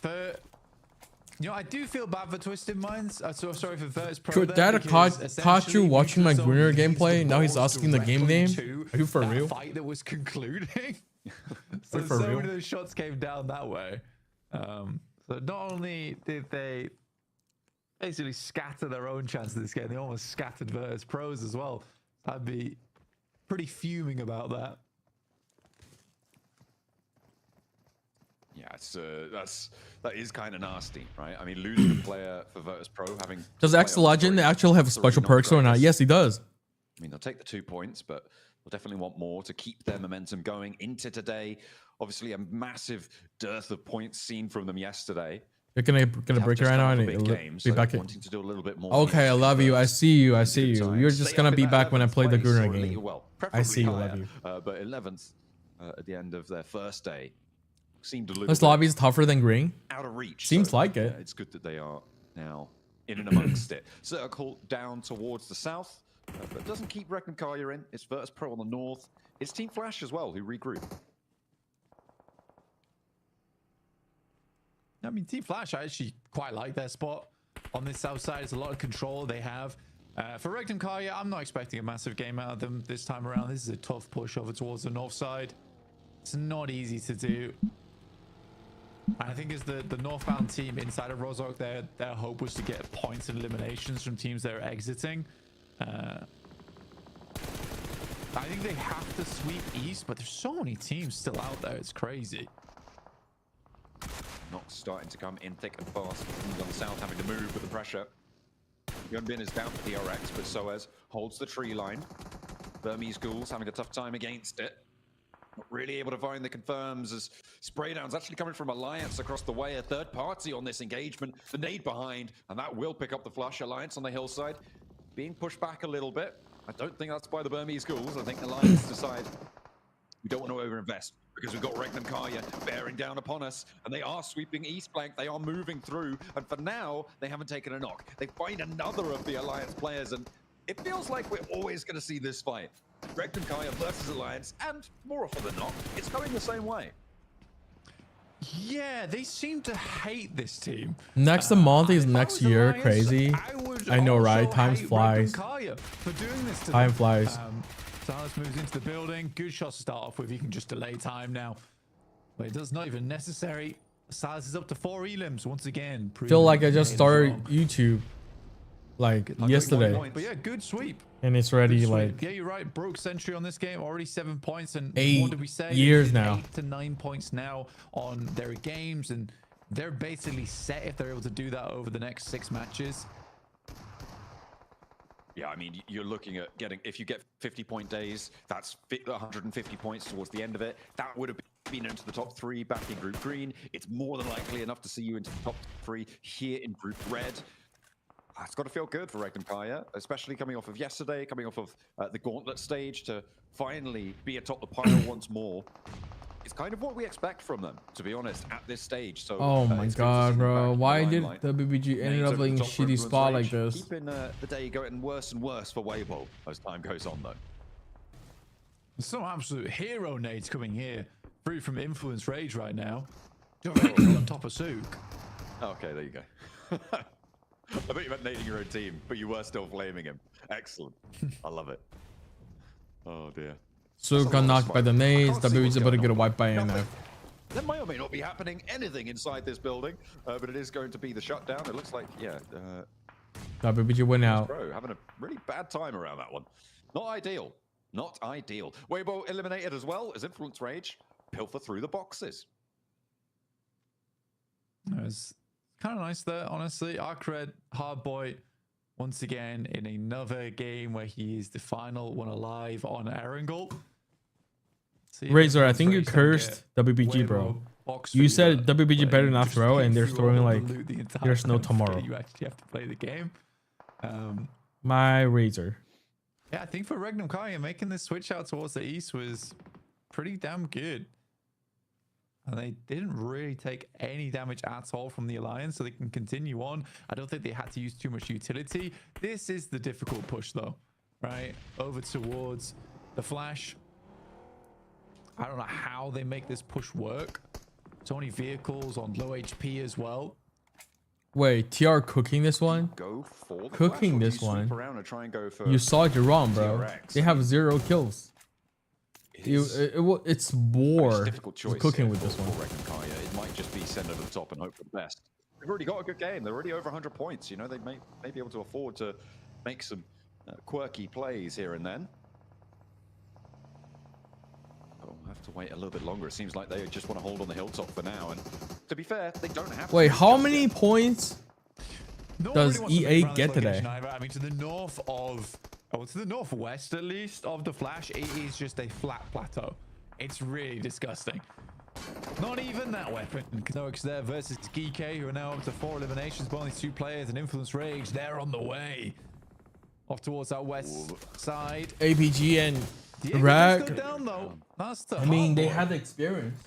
I do feel bad for Twisted Minds. So sorry for Virtus Pro. Could there, Dad because caught you essentially watching my Nuclear Gooner Zone used gameplay? the Now he's balls asking the game directly name? to Are you for that real? fight that was concluding. Are you for so real? many of those shots came down that way. So not only did they basically scatter their own chance of this game, they almost scattered Virtus Pros as well. I'd be pretty fuming about that. Yeah, that is kind of nasty, right? I mean, losing a player for Virtus Pro, having Does X the Legend actually have special perks or not? Yes, he does. I mean, they'll take the 2 points, but they'll definitely want more to keep their momentum going into today. Obviously, a massive dearth of points seen from them yesterday. You're gonna break it right now and be back in. Wanting to do a little bit more. Okay, I love you. I see you. I see you. You're just gonna be back when I play the Gooner game. Well, I see you. preferably Love you. higher, but 11th at the end of their first day seemed a little This bit lobby's tougher than green. out of reach. Seems so, like it. It's good that they are now in and amongst it. Circle down towards the south, but doesn't keep Reknakaya in. It's Virtus Pro on the north. It's Team Flash as well, who regroup. I mean, Team Flash, I actually quite like their spot on this south side. It's a lot of control they have. For Regnum Kaya, I'm not expecting a massive game out of them this time around. This is a tough push over towards the north side. It's not easy to do. I think as the northbound team inside of Rozhok, their hope was to get points and eliminations from teams that are exiting. I think they have to sweep east, but there's so many teams still out there. It's crazy. Knocks starting to come in thick and fast. Teams on the south having to move with the pressure. Yunbin is down for DRX, but Soez holds the tree line. Burmese Ghouls having a tough time against it. Not really able to find the confirms as Spraydowns actually coming from Alliance across the way. A third party on this engagement. The nade behind, and that will pick up the flush. Alliance on the hillside. Being pushed back a little bit. I don't think that's by the Burmese Ghouls. I think Alliance decide we don't want to overinvest because we've got Regnum Kaya bearing down upon us, and they are sweeping east flank. They are moving through, and for now, they haven't taken a knock. They find another of the Alliance players, and it feels like we're always going to see this fight. Regnum Kaya versus Alliance, and more often than not, it's going the same way. Yeah, they seem to hate this team. Next month is next year. Crazy. I know, right? Time flies. For doing this to Time them. flies. Silas moves into the building. Good shots to start off with. You can just delay time now. But it does not even necessary. Silas is up to 4 elims once again. Feel like I just started YouTube like yesterday. But yeah, good sweep. And it's already like yeah, you're right. Broke century on this game. Already 7 points and 8 what did we say? years now. 8 to 9 points now on their games, and they're basically set if they're able to do that over the next 6 matches. Yeah, I mean, you're looking at getting, if you get 50-point days, that's 150 points towards the end of it. That would have been into the top 3 back in Group Green. It's more than likely enough to see you into the top 3 here in Group Red. It's got to feel good for Regnum Kaya, especially coming off of yesterday, coming off of the Gauntlet stage, to finally be atop the pile once more. It's kind of what we expect from them, to be honest, at this stage. So, oh my god, bro. Why did the BBG end up in a shitty spot like this? Keeping the day going worse and worse for Weibo as time goes on, though. Some absolute hero nades coming here. Free from Influence Rage right now. On top of Sook. Okay, there you go. I bet you meant nading your own team, but you were still flaming him. Excellent. I love it. Oh, dear. So got knocked by the nades. WBG's about to get a wipe by NF. There may or may not be happening anything inside this building, but it is going to be the shutdown. It looks like, yeah. WBG went out. Bro, having a really bad time around that one. Not ideal. Not ideal. Weibo eliminated as well as Influence Rage pilfer through the boxes. It was kind of nice there, honestly. Arcred, Hardboy, once again in another game where he is the final one alive on Erangel. Razor, I think you cursed WBG, bro. You said WBG better not throw, and they're throwing like there's no tomorrow. You actually have to play the game. My Razor. Yeah, I think for Regnum Kaya, making this switch out towards the east was pretty damn good. And they didn't really take any damage at all from the Alliance, so they can continue on. I don't think they had to use too much utility. This is the difficult push, though, right? Over towards the Flash. I don't know how they make this push work. So many vehicles on low HP as well. Wait, TR cooking this one? Go for the cooking Flash, this one. around and try and go for You saw it wrong, bro. TRX. They have 0 kills. It's war. Cooking with this one. It might just be send over the top and hope for the best. They've already got a good game. They're already over 100 points. You know, they may be able to afford to make some quirky plays here and then. We'll have to wait a little bit longer. It seems like they just want to hold on the hilltop for now. And to be fair, they don't have to. Wait, how many points does EA get today? I mean, to the north of, to the northwest at least of the Flash, it is just a flat plateau. It's really disgusting. Not even that weapon. Knox there versus Geek, who are now up to 4 eliminations, but only 2 players, and Influence Rage, they're on the way. Off towards that west side. APG and Rack. I mean, they had the experience.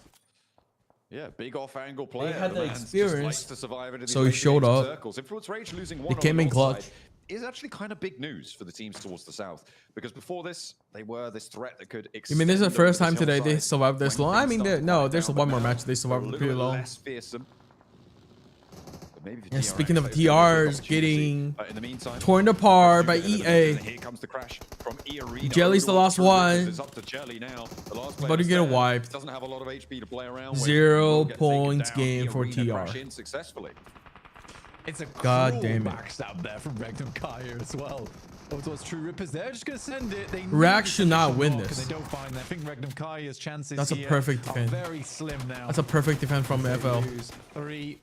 Yeah, big off-angle player. They had the experience, to survive into so he showed up. Circles. Influence Rage losing 1 They came in clutch. Is actually kind of big news for the teams towards the south, because before this, they were this threat that could I mean, this is the first time today they hillside survived this long. I mean, there's one more match. They survived pretty long. less fearsome. And speaking of DRs getting torn apart by EA, here comes the crash from Jelly's the last one. It's up to Jelly now. The last About to get wiped. Doesn't have a lot of HP to play around. 0 points game for TR. Successfully. It's a God damn it. backstab there from Regnum Kaya as well. Oh, those True Rippers, they're just going to send it. They Rack should not win this. They don't find that. I think Regnum Kaya's chances That's a perfect defense. very slim now. That's a perfect defense from FL. 3.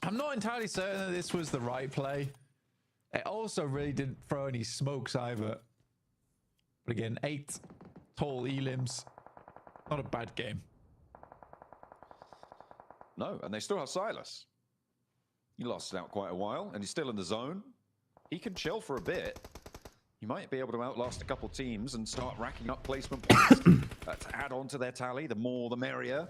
I'm not entirely certain that this was the right play. It also really didn't throw any smokes either. But again, 8 tall elims. Not a bad game. No, and they still have Silas. He lost out quite a while, and he's still in the zone. He can chill for a bit. He might be able to outlast a couple teams and start racking up placement points to add on to their tally. The more, the merrier.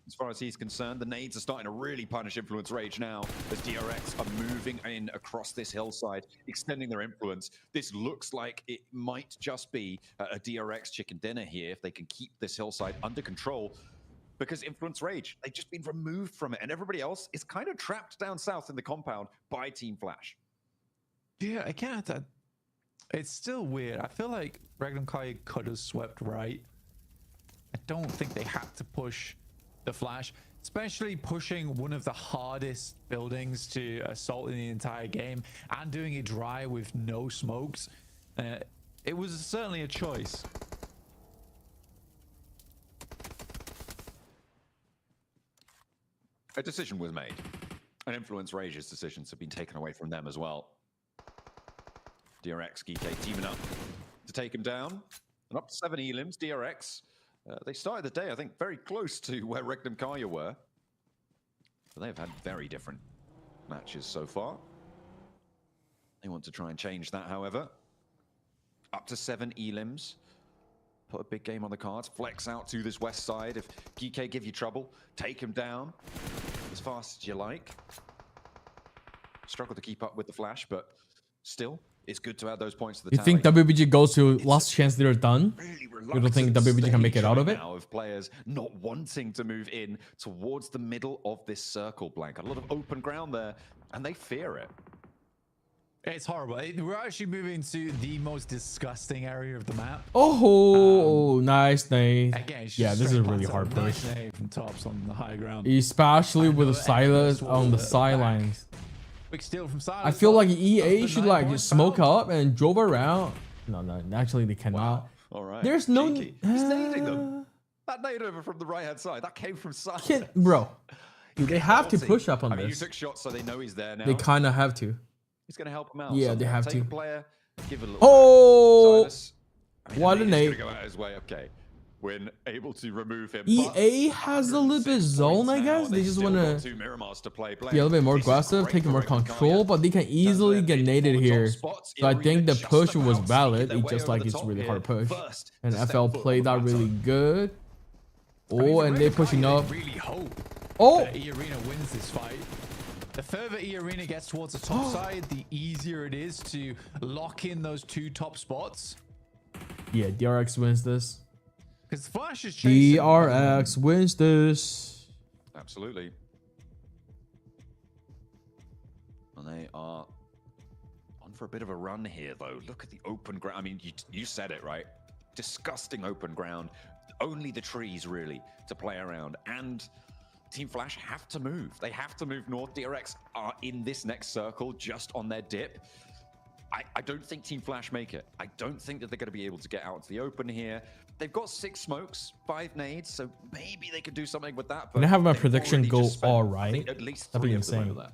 As far as he's concerned, the nades are starting to really punish Influence Rage now as DRX are moving in across this hillside, extending their influence. This looks like it might just be a DRX chicken dinner here if they can keep this hillside under control. Because Influence Rage, they've just been removed from it, and everybody else is kind of trapped down south in the compound by Team Flash. Yeah, again, It's still weird. I feel like Regnum Kai could have swept right. I don't think they had to push the Flash, especially pushing one of the hardest buildings to assault in the entire game and doing it dry with no smokes. It was certainly a choice. A decision was made. And Influence Rage's decisions have been taken away from them as well. DRX, GK teaming up to take him down. And up to 7 elims, DRX. They started the day, I think, very close to where Regnum Kaya were. But they've had very different matches so far. They want to try and change that, however. Up to 7 elims. Put a big game on the cards. Flex out to this west side. If GK give you trouble, take him down as fast as you like. Struggle to keep up with the Flash, but still, it's good to add those points to the You think WBG goes to last chance they're done? You don't think WBG can make it out of it? Now of players not wanting to move in towards the middle of this circle, Blank. A lot of open ground there, and they fear it. It's horrible. We're actually moving to the most disgusting area of the map. Oh, nice nade. Again, Yeah, this is a really hard push. From tops on the high ground. Especially with the Silas on the sidelines. Quick steal from Silas. I feel like EA should like just smoke up and drove around. No, actually they cannot. Wow. All right. There's no... He's nading them. That nade over from the right-hand side, that came from Silas. Bro, dude, they have to push up on I mean, this. you took shots, so they know he's there now. They kind of have to. He's going to help him out. Yeah, they have take to. A player, give it a little Oh! What a nade. nade. Go out his way. Okay. When able to remove him. EA has a little bit zone, I guess. They just want to be a little bit more aggressive, take more control, but they can easily get naded here. So I think the push was valid. It's just like it's a really hard push. And FL played that really good. Oh, and they're pushing up. Oh! E Arena wins this fight. The further E Arena gets towards the top side, the easier it is to lock in those 2 top spots. Yeah, DRX wins this. Because Flash is chasing. DRX wins this. Absolutely. And they are on for a bit of a run here, though. Look at the open ground. I mean, you said it, right? Disgusting open ground. Only the trees, really, to play around. And Team Flash have to move. They have to move north. DRX are in this next circle, just on their dip. I don't think Team Flash make it. I don't think that they're going to be able to get out into the open here. They've got 6 smokes, 5 nades, so maybe they could do something with that. But I have my prediction go all right. At least That'd 3 be of them insane. over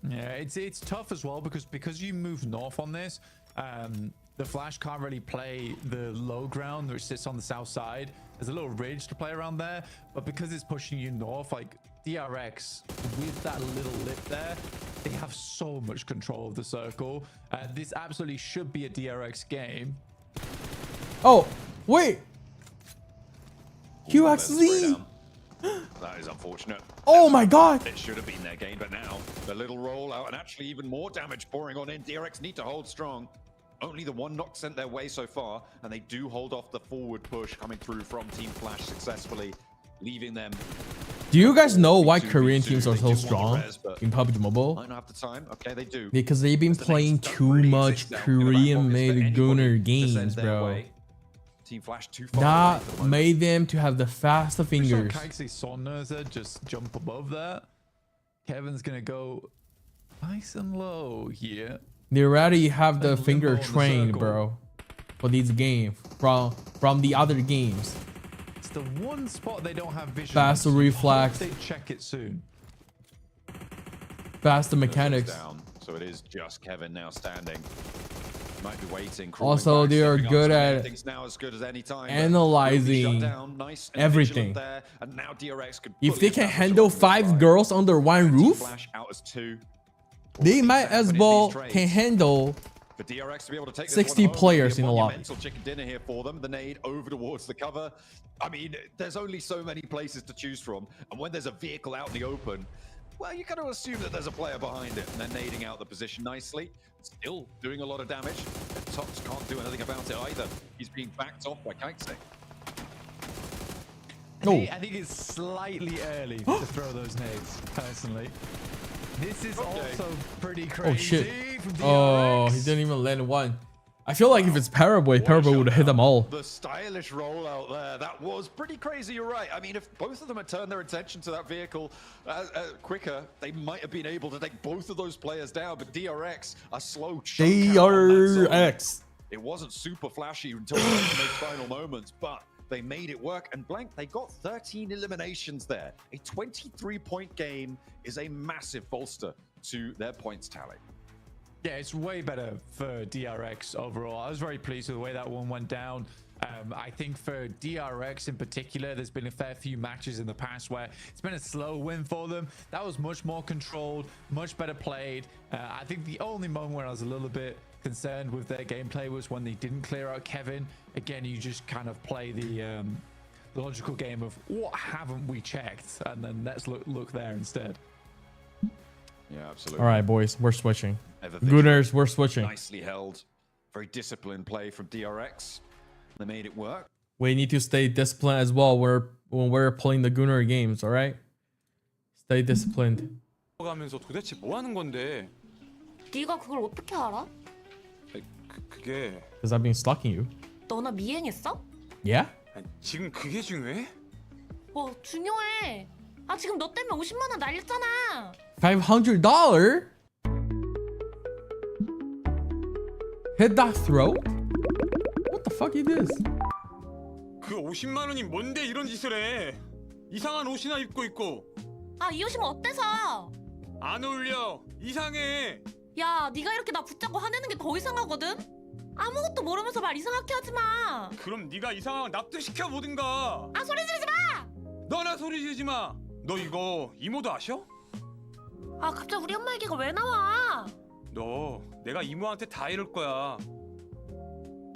there. Yeah, it's tough as well because you move north on this. The Flash can't really play the low ground which sits on the south side. There's a little ridge to play around there, but because it's pushing you north, like DRX with that little lip there, they have so much control of the circle. This absolutely should be a DRX game. Oh, wait. QXZ. That is unfortunate. Oh my god. It should have been their game, but now the little rollout and actually even more damage pouring on in. DRX need to hold strong. Only the 1 knock sent their way so far, and they do hold off the forward push coming through from Team Flash successfully, leaving them. Do you guys know why Korean teams are so strong in PUBG Mobile? I don't have the time. Okay, they do. Because they've been playing too much Korean-made Gooner games, bro. Team Flash too far. That made them to have the faster fingers. Just jump above that. Kevin's gonna go nice and low here. They already have the finger trained, bro, for these games from the other games. It's the one spot they don't have vision. Faster reflex. They check it soon. Faster mechanics. Down, so it is just Kevin now standing. Might be waiting. Also, they are good at analyzing everything. If they can handle 5 girls under 1 roof, they might as well can handle 60 players in a lobby. Mental chicken dinner here for them. The nade over towards the cover. I mean, there's only so many places to choose from, and when there's a vehicle out in the open, well, you kind of assume that there's a player behind it, and they're nading out the position nicely. Still doing a lot of damage. Tops can't do anything about it either. He's being backed off by Kaixe. I think it's slightly early to throw those nades, personally. This is also pretty Oh crazy. shit. From Oh, he didn't even land one. I feel like if it's Paraboy, Paraboy would have hit them all. The stylish rollout there, that was pretty crazy, you're right. I mean, if both of them had turned their attention to that vehicle quicker, they might have been able to take both of those players down, but DRX, a slow chunk out on that zone. DRX. It wasn't super flashy until the those final moments, but they made it work. And Blank, they got 13 eliminations there. A 23-point game is a massive bolster to their points tally. Yeah, it's way better for DRX overall. I was very pleased with the way that one went down. I think for DRX in particular, there's been a fair few matches in the past where it's been a slow win for them. That was much more controlled, much better played. I think the only moment where I was a little bit concerned with their gameplay was when they didn't clear out Kevin. Again, you just kind of play the logical game of what haven't we checked, and then let's look there instead. Yeah, absolutely. All right, boys, we're switching. Everything Gooners, we're switching. Nicely held. Very disciplined play from DRX. They made it work. We need to stay disciplined as well when we're playing the Gooner games, all right? Stay disciplined. 가면서 도대체 뭐 하는 건데? 네가 그걸 어떻게 알아? 그게 Because I've been stalking you. 너나 미행했어? Yeah? 지금 그게 중요해? 뭐 중요해. 아 지금 너 때문에 50만 원 날렸잖아. $500? Hit that throat? What the fuck is this? 그 50만 원이 뭔데 이런 짓을 해? 이상한 옷이나 입고 있고. 아 이 옷이면 어때서? 안 어울려. 이상해. 야 네가 이렇게 나 붙잡고 화내는 게 더 이상하거든? 아무것도 모르면서 말 이상하게 하지 마. 그럼 네가 이 상황을 납득시켜 보든가. 아 소리 지르지 마. 너나 소리 지르지 마. 너 이거 이모도 아셔? 아 갑자기 우리 엄마 얘기가 왜 나와? 너 내가 이모한테 다 이럴 거야.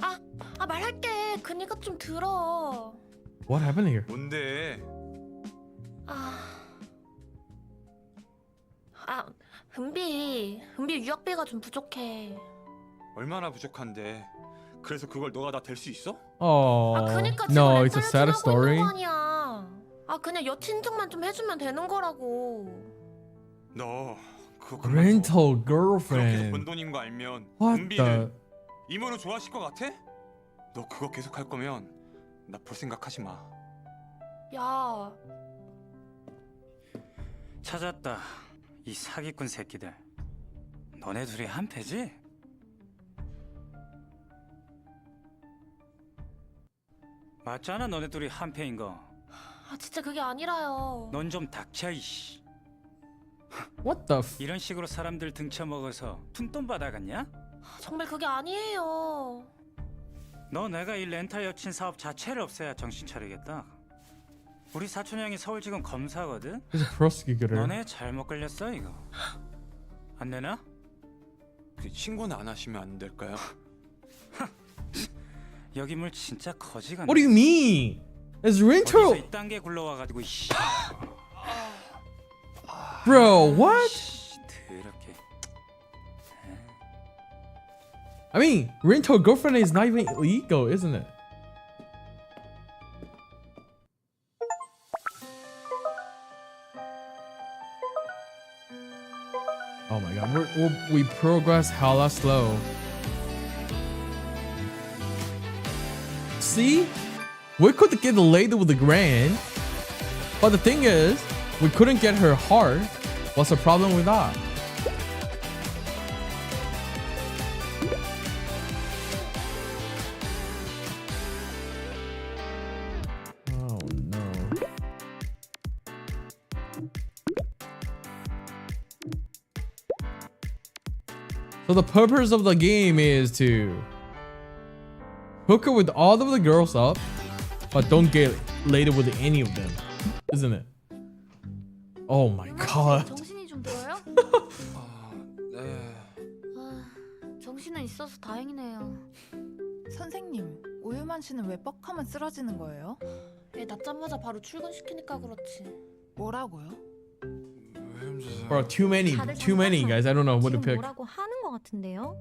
아 말할게. 그니까 좀 들어. What happened here? 뭔데? 은비 유학비가 좀 부족해. 얼마나 부족한데? 그래서 그걸 너가 다 될 수 있어? Oh, 그니까 지금 no, it's a 렌탈 sad 요청하고 story. 있는 거 아니야. 아 그냥 여친 인증만 좀 해주면 되는 거라고. 너 그거 Rental 그렇게 girlfriend. 번 돈인 거 알면 What 은비를 the? 이모는 좋아하실 것 같아? 너 그거 계속 할 거면 나 볼 생각하지 마. 야 찾았다. 이 사기꾼 새끼들. 너네 둘이 한패지? 맞잖아, 너네 둘이 한패인 거. 아 진짜 그게 아니라요. 넌 좀 닥쳐 이씨. What the f? 이런 식으로 사람들 등쳐먹어서 푼돈 받아갔냐? 정말 그게 아니에요. 너 내가 이 렌탈 여친 사업 자체를 없애야 정신 차리겠다. 우리 사촌 형이 서울지검 검사거든. He's a prosecutor. 너네 잘못 걸렸어 이거. 안 내나? 그 신고는 안 하시면 안 될까요? 여기 물 진짜 거지가. What do you mean? It's rental. 어디서 이딴 게 굴러와가지고 이씨. Bro, what? 더럽게. I mean, rental girlfriend is not even illegal, isn't it? Oh my god, we progress hella slow. See? We could get the lady with the grand, but the thing is, we couldn't get her heart. What's the problem with that? Oh no. So the purpose of the game is to hook her with all of the girls up, but don't get laid with any of them, isn't it? Oh my god. 정신이 좀 들어요? 네. 정신은 있어서 다행이네요. 선생님, 우유만 씨는 왜 뻑하면 쓰러지는 거예요? 얘 낮자마자 바로 출근시키니까 그렇지. 뭐라고요? Bro, too many guys. I don't know what to pick. 뭐라고 하는 거 같은데요?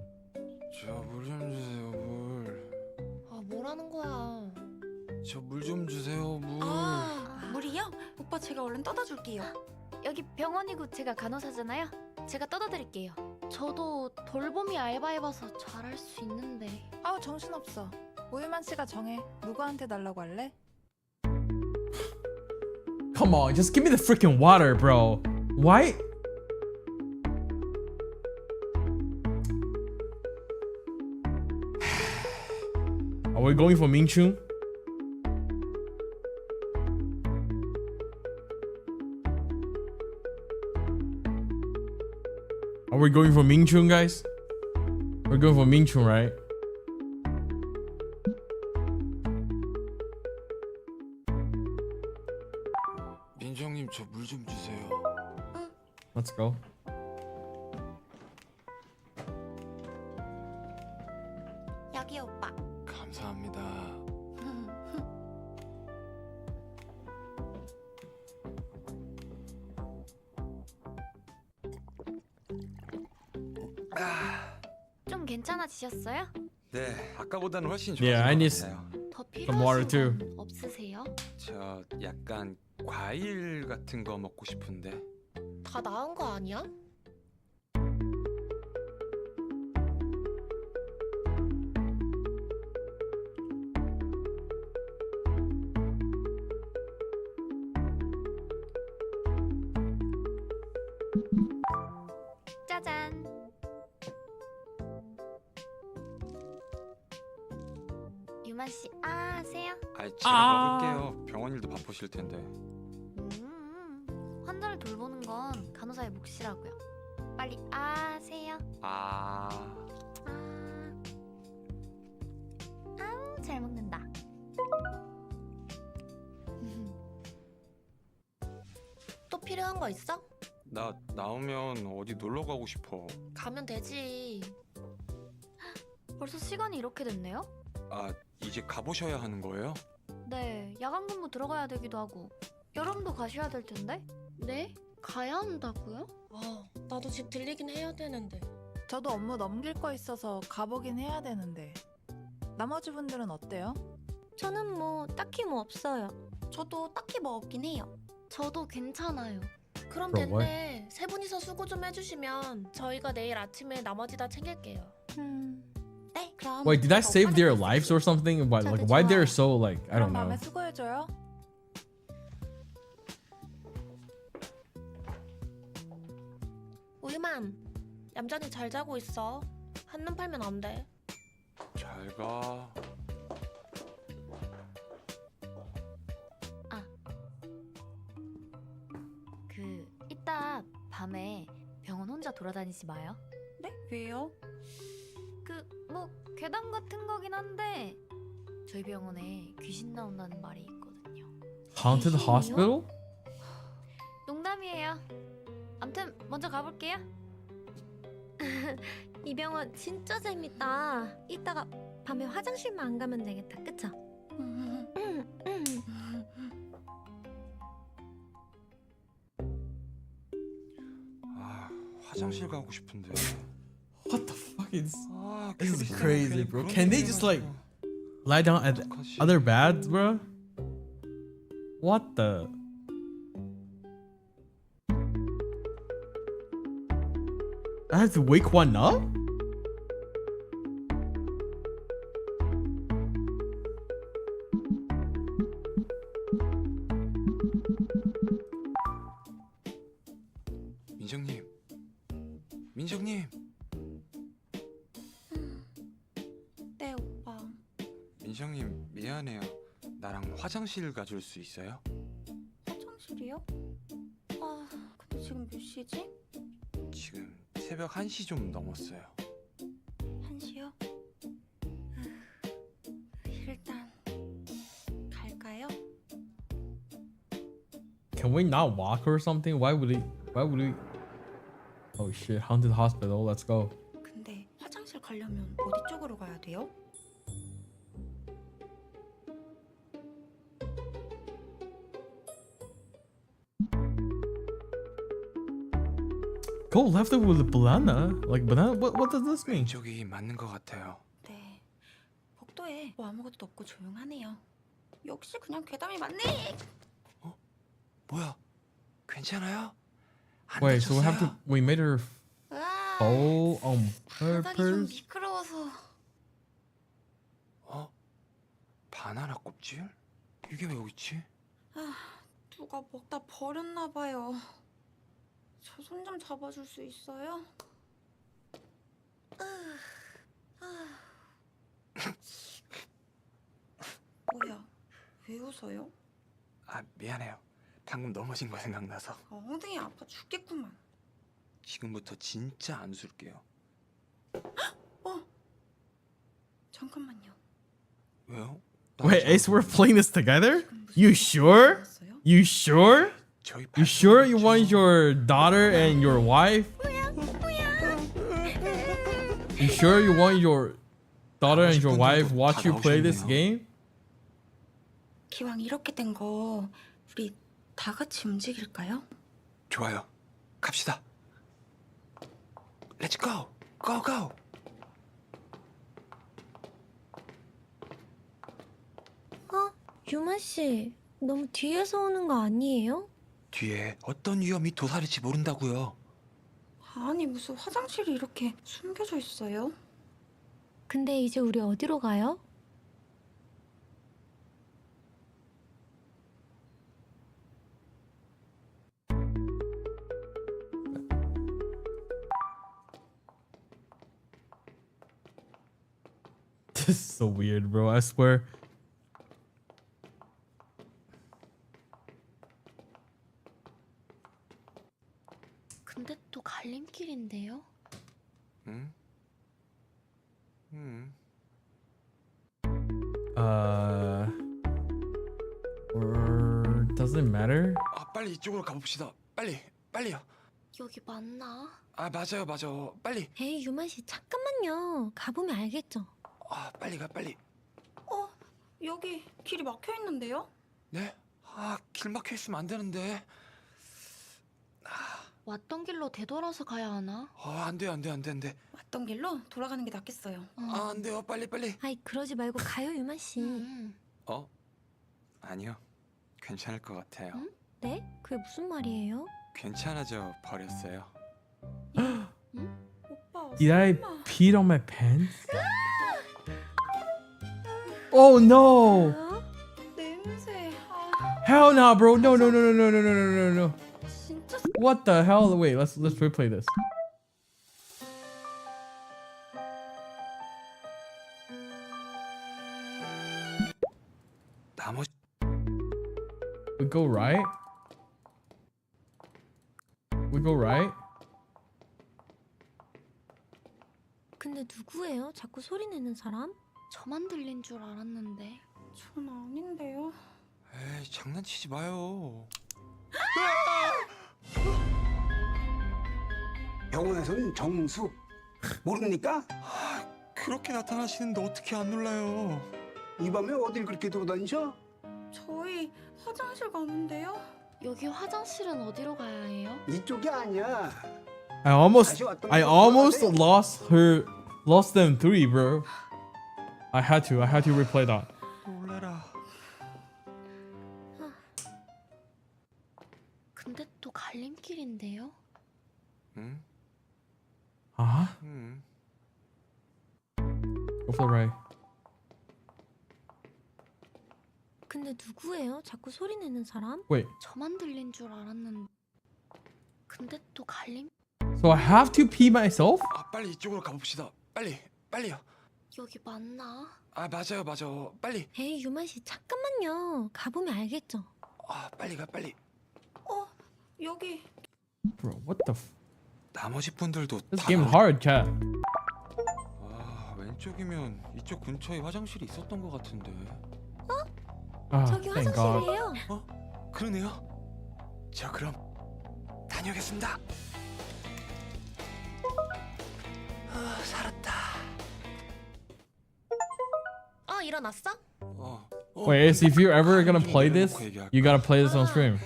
저 물 좀 주세요 물. 아 뭐라는 거야? 저 물 좀 주세요 물. 물이요? 오빠 제가 얼른 떠다 줄게요. 여기 병원이고 제가 간호사잖아요. 제가 떠다드릴게요. 저도 돌봄이 알바해봐서 잘할 수 있는데. 아우 정신없어. 우유만 씨가 정해. 누구한테 달라고 할래? Come on, just give me the freaking water, bro. Why? Are we going for Mingchun? Are we going for Mingchun, guys? We're going for Mingchun, right? 민정님 저 물 좀 주세요. Let's go. 여기 오빠. 감사합니다. 좀 괜찮아지셨어요? 네, 아까보다는 훨씬 좋아진 Yeah, I 것 need 같아요. 더 some water 필요하신 too. 건 없으세요? 저 약간 과일 같은 거 먹고 싶은데. 다 나은 거 아니야? 짜잔. 유만 씨, 아세요? 제가 먹을게요. 병원 일도 바쁘실 텐데. 환자를 돌보는 건 간호사의 몫이라고요. 빨리 아세요. 아, 아우 잘 먹는다. 또 필요한 거 있어? 나 나오면 어디 놀러 가고 싶어. 가면 되지. 벌써 시간이 이렇게 됐네요? 아, 이제 가보셔야 하는 거예요? 네, 야간 근무 들어가야 되기도 하고. 여러분도 가셔야 될 텐데. 네? 가야 한다고요? 나도 집 들리긴 해야 되는데. 저도 업무 넘길 거 있어서 가보긴 해야 되는데. 나머지 분들은 어때요? 저는 뭐 딱히 뭐 없어요. 저도 딱히 뭐 없긴 해요. 저도 괜찮아요. 그럼 그럼 뭐해? 됐네. 세 분이서 수고 좀 해주시면 저희가 내일 아침에 나머지 다 챙길게요. 네, 그럼. Wait, did I save their lives or something? Why, like, why they're so like I don't 그럼 know. 밤에 수고해줘요. 우유맘, 얌전히 잘 자고 있어. 한눈 팔면 안 돼. 잘 가. 이따 밤에 병원 혼자 돌아다니지 마요. 네? 왜요? 뭐 괴담 같은 거긴 한데 저희 병원에 귀신 나온다는 말이 있거든요. Haunted 귀신이요? hospital? 농담이에요. 암튼 먼저 가볼게요. 이 병원 진짜 재밌다. 이따가 밤에 화장실만 안 가면 되겠다. 그쵸? 아, 화장실 가고 싶은데. What the fuck is 아, this? Is 괜히 crazy, bro. 그런 Can they 얘기 just like 해가지고. lie down at 어떡하지? other beds, bro? What the? I have to wake one up? 민정님, 민정님. 네, 오빠. 민정님 미안해요. 나랑 화장실 가줄 수 있어요? 화장실이요? 아, 근데 지금 몇 시지? 지금 새벽 1시 좀 넘었어요. 1시요? 일단 갈까요? Can we not walk or something? Why would we? Oh shit! Haunted hospital. Let's go. 근데 화장실 가려면 어디 쪽으로 가야 돼요? Go left with the banana. Like banana? What does this mean? 왼쪽이 맞는 것 같아요. 네. 복도에 뭐 아무것도 없고 조용하네요. 역시 그냥 괴담이 맞네. 뭐야? 괜찮아요? Wait, so we made her fall on 바닥이 좀 purpose? 미끄러워서. 바나나 껍질? 이게 왜 여기 있지? 누가 먹다 버렸나 봐요. 저 손 좀 잡아줄 수 있어요? 뭐야? 왜 웃어요? 미안해요. 방금 넘어진 거 생각나서. 엉덩이 아파 죽겠구만. 지금부터 진짜 안 술게요. 잠깐만요. 왜요? Wait, Ace, we're playing this together? You sure? You sure? You sure you want your daughter and your wife? You sure you want your daughter and your wife watch you play this game? 기왕 이렇게 된 거 우리 다 같이 움직일까요? 좋아요. 갑시다. Let's go. Go go. 유만 씨, 너무 뒤에서 오는 거 아니에요? 뒤에 어떤 위험이 도사릴지 모른다고요. 아니 무슨 화장실이 이렇게 숨겨져 있어요? 근데 이제 우리 어디로 가요? This is so weird, bro. I swear. 근데 또 갈림길인데요? 응? Or does it matter? 빨리 이쪽으로 가봅시다. 빨리요. 여기 맞나? 맞아요. 빨리. 에이, 유만 씨, 잠깐만요. 가보면 알겠죠? 빨리 가. 여기 길이 막혀 있는데요? 네? 길 막혀 있으면 안 되는데. 왔던 길로 되돌아서 가야 하나? 안 돼요. 왔던 길로 돌아가는 게 낫겠어요. 안 돼요. 빨리. 아이, 그러지 말고 가요, 유만 씨. 아니요. 괜찮을 것 같아요. 네? 그게 무슨 말이에요? 괜찮아져 버렸어요. 오빠. Did I pee on my pants? Oh no! 냄새. Hell no, bro! No! 진짜. What the hell? Wait, let's replay this. 나머지 We go right. 근데 누구예요? 자꾸 소리 내는 사람? 저만 들린 줄 알았는데. 전 아닌데요. 에이, 장난치지 마요. 병원에서는 정수 모릅니까? 그렇게 나타나시는데 어떻게 안 놀라요? 이 밤에 어딜 그렇게 돌아다니셔? 저희 화장실 가는데요. 여기 화장실은 어디로 가야 해요? 이쪽이 아니야. I almost lost them 3, bro. I had to replay that. 놀래라. 근데 또 갈림길인데요? 응? Go for the right. 근데 누구예요? 자꾸 소리 내는 사람? Wait, 저만 들린 줄 알았는데. 근데 또 갈림? so I have to pee myself? 빨리 이쪽으로 가봅시다. 빨리요. 여기 맞나? 맞아요. 빨리. 에이, 유만 씨, 잠깐만요. 가보면 알겠죠? 빨리 가. 여기. Bro, what the f... 나머지 분들도 This game hard, chat. 왼쪽이면 이쪽 근처에 화장실이 있었던 것 같은데. 저기 thank God. 화장실이에요. 그러네요. 저 그럼 다녀오겠습니다. 살았다. 일어났어? Wait, Ace, if you're ever gonna play this, you gotta play this on stream.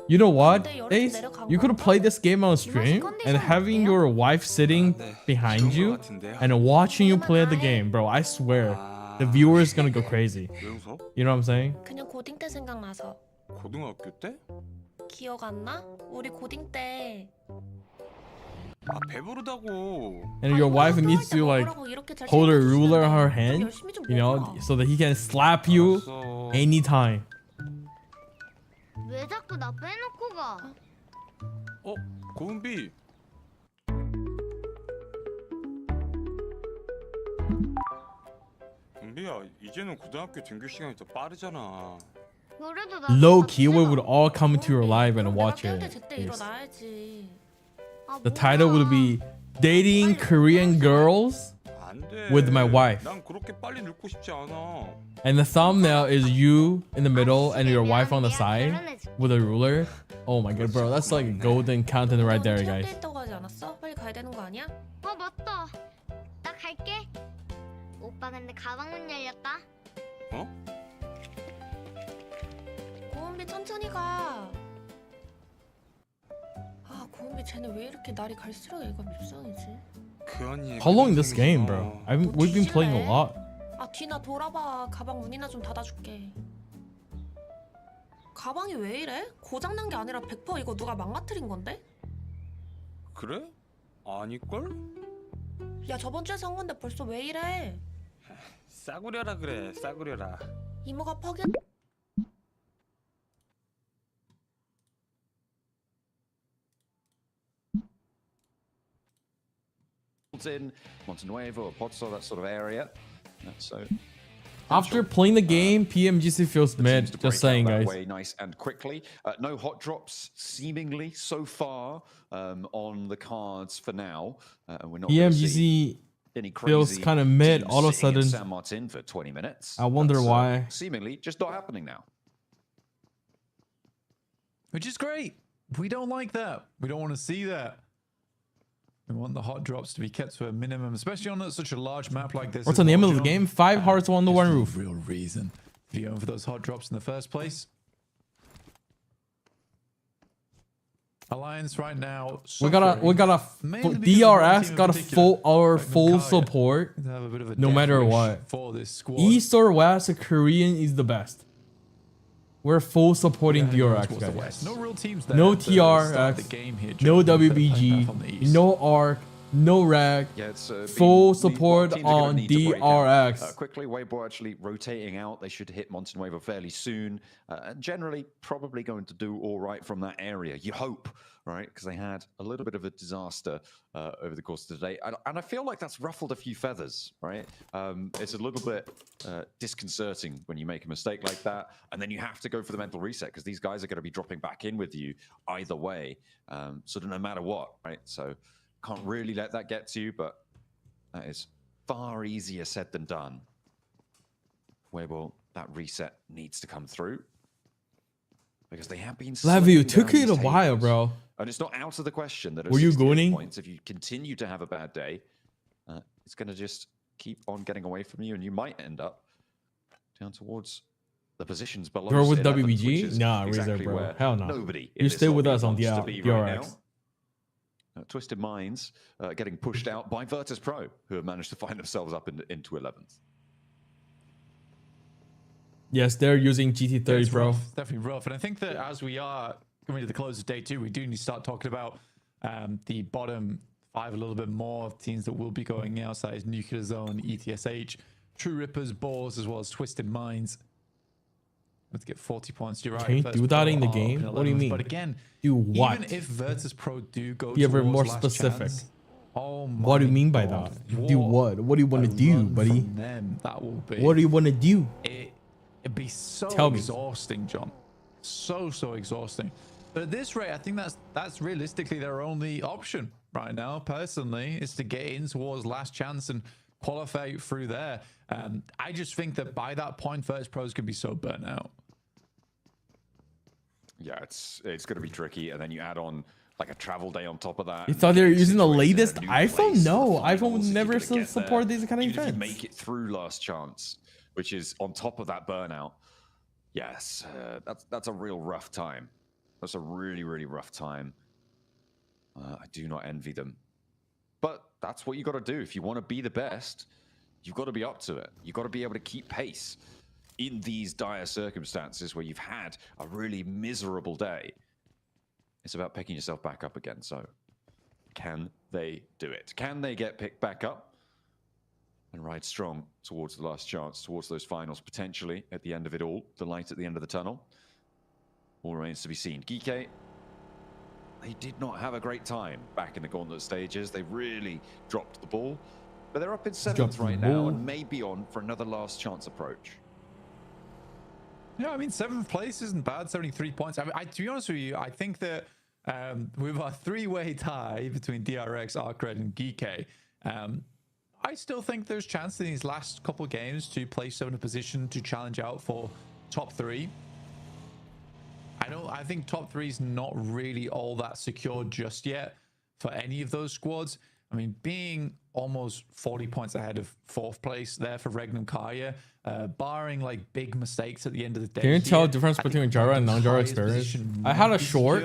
You know what, Ace? You could play this game on stream and having your wife sitting behind you and watching you play the game, bro. I swear, the viewer is gonna go crazy. 왜 웃어? You know what I'm saying? 그냥 고딩 때 생각나서. 고등학교 때? 기억 안 나? 우리 고딩 때 아 배부르다고. And your wife needs to like hold a ruler in her hand, you know, so that he can slap you anytime. 왜 자꾸 나 빼놓고 가? 고은비. 은비야, 이제는 고등학교 등교 시간이 더 빠르잖아. 그래도 나 Low key, we would all come into your live and watch 깨울 때 it. 제때 Yes. 일어나야지. The title would be Dating Korean Girls 안 돼. with my wife. 난 그렇게 빨리 늙고 싶지 않아. And the thumbnail is you in the middle and your wife on the side with a ruler. Oh my god, bro, that's like golden content right there, guys. 있다고 하지 않았어? 빨리 가야 되는 거 아니야? 맞다. 나 갈게. 오빠 근데 가방 문 열렸다. 고은비 천천히 가. 아 고은비 쟤는 왜 이렇게 날이 갈수록 애가 밉상이지? 그 언니. How long is this game, bro? We've been playing a lot. 아 뒤나 돌아봐. 가방 문이나 좀 닫아줄게. 가방이 왜 이래? 고장난 게 아니라 100% 이거 누가 망가뜨린 건데? 그래? 아닐걸? 야 저번 주에 산 건데 벌써 왜 이래? 싸구려라 그래, 싸구려라. 이모가 퍽이 In Montenuevo or Pozzo, that sort of area. So After playing the game, PMGC feels mid. Just saying, guys. way nice and quickly. No hot drops, seemingly so far on the cards for now. We're not gonna see PMGC any feels crazy kind of mid teams all of a sitting in sudden. San Martin for 20 minutes. I wonder That's, why. Seemingly just not happening now. Which is great. We don't like that. We don't want to see that. We want the hot drops to be kept to a minimum, especially on such a large map like this. What's the name of the game? 5 hearts on the one roof. Real reason to be going for those hot drops in the first place. Alliance right now. We got DRX got a full support no matter what. East or West, Korean is the best. We're full supporting DRX, guys. No real teams there. No TRX, no WBG, no ARC, no RAC. Yeah, it's full support on DRX. Quickly, Weibo actually rotating out. They should hit Montenuevo fairly soon. Generally, probably going to do all right from that area. You hope, right? Because they had a little bit of a disaster over the course of the day. And I feel like that's ruffled a few feathers, right? It's a little bit disconcerting when you make a mistake like that. And then you have to go for the mental reset because these guys are going to be dropping back in with you either way. Sort of no matter what, right? So can't really let that get to you, but that is far easier said than done. Weibo, that reset needs to come through. Because they have been Levu, took it a while, bro. And it's not out of the question that Were you gooning? points, if you continue to have a bad day, it's going to just keep on getting away from you, and you might end up down towards the positions below. You're with 11th, which WBG? is Nah, exactly Reserve, bro. where Hell no. Nobody in You this stay with lobby us on wants to be right DRX. now. Twisted Minds getting pushed out by Virtus Pro, who have managed to find themselves up into 11th. Yes, they're using GT30, bro. Rough, definitely rough. And I think that as we are coming to the close of day 2, we do need to start talking about the bottom 5 a little bit more. Teams that will be going outside is Nuclear Zone, ETSH, True Rippers, Boars, as well as Twisted Minds. Let's get 40 points. You're right. Can you Virtus do that Pro in the are game? in What do you 11th. mean? But again, Do what? even if Virtus Pro do go Be ever towards more last specific. chance, oh my What do you mean by God, that? Do what? What do you want to do, buddy? Them, that will be. What do you want to do? It'd be so Tell me. exhausting, John. So exhausting. But at this rate, I think that's realistically their only option right now, personally, is to get in towards last chance and qualify through there. I just think that by that point, Virtus Pros can be so burnt out. Yeah, it's going to be tricky, and then you add on like a travel day on top of that. You thought they were using the latest new iPhone? place No, for the iPhone would finals if you're never gonna get support there. these kind of Even if you events. make it through last chance, which is on top of that burnout. Yes, that's a real rough time. That's a really rough time. I do not envy them, but that's what you got to do if you want to be the best. You've got to be up to it. You've got to be able to keep pace in these dire circumstances where you've had a really miserable day. It's about picking yourself back up again. So can they do it? Can they get picked back up and ride strong towards the last chance, towards those finals, potentially at the end of it all, the light at the end of the tunnel? All remains to be seen. Geeke, they did not have a great time back in the gauntlet stages. They really dropped the ball, but they're up in 7th right now and may be on for another last chance approach. Yeah, I mean, 7th place isn't bad, 73 points. I mean, to be honest with you, I think that with our 3-way tie between DRX, Arcred, and Geeke, I still think there's chance in these last couple games to place them in a position to challenge out for top 3. I think top 3 is not really all that secure just yet for any of those squads. I mean, being almost 40 points ahead of 4th place there for Regnum Kaya, barring like big mistakes at the end of the day. Can you tell the difference between Jara and non-Jara experience? I had a short.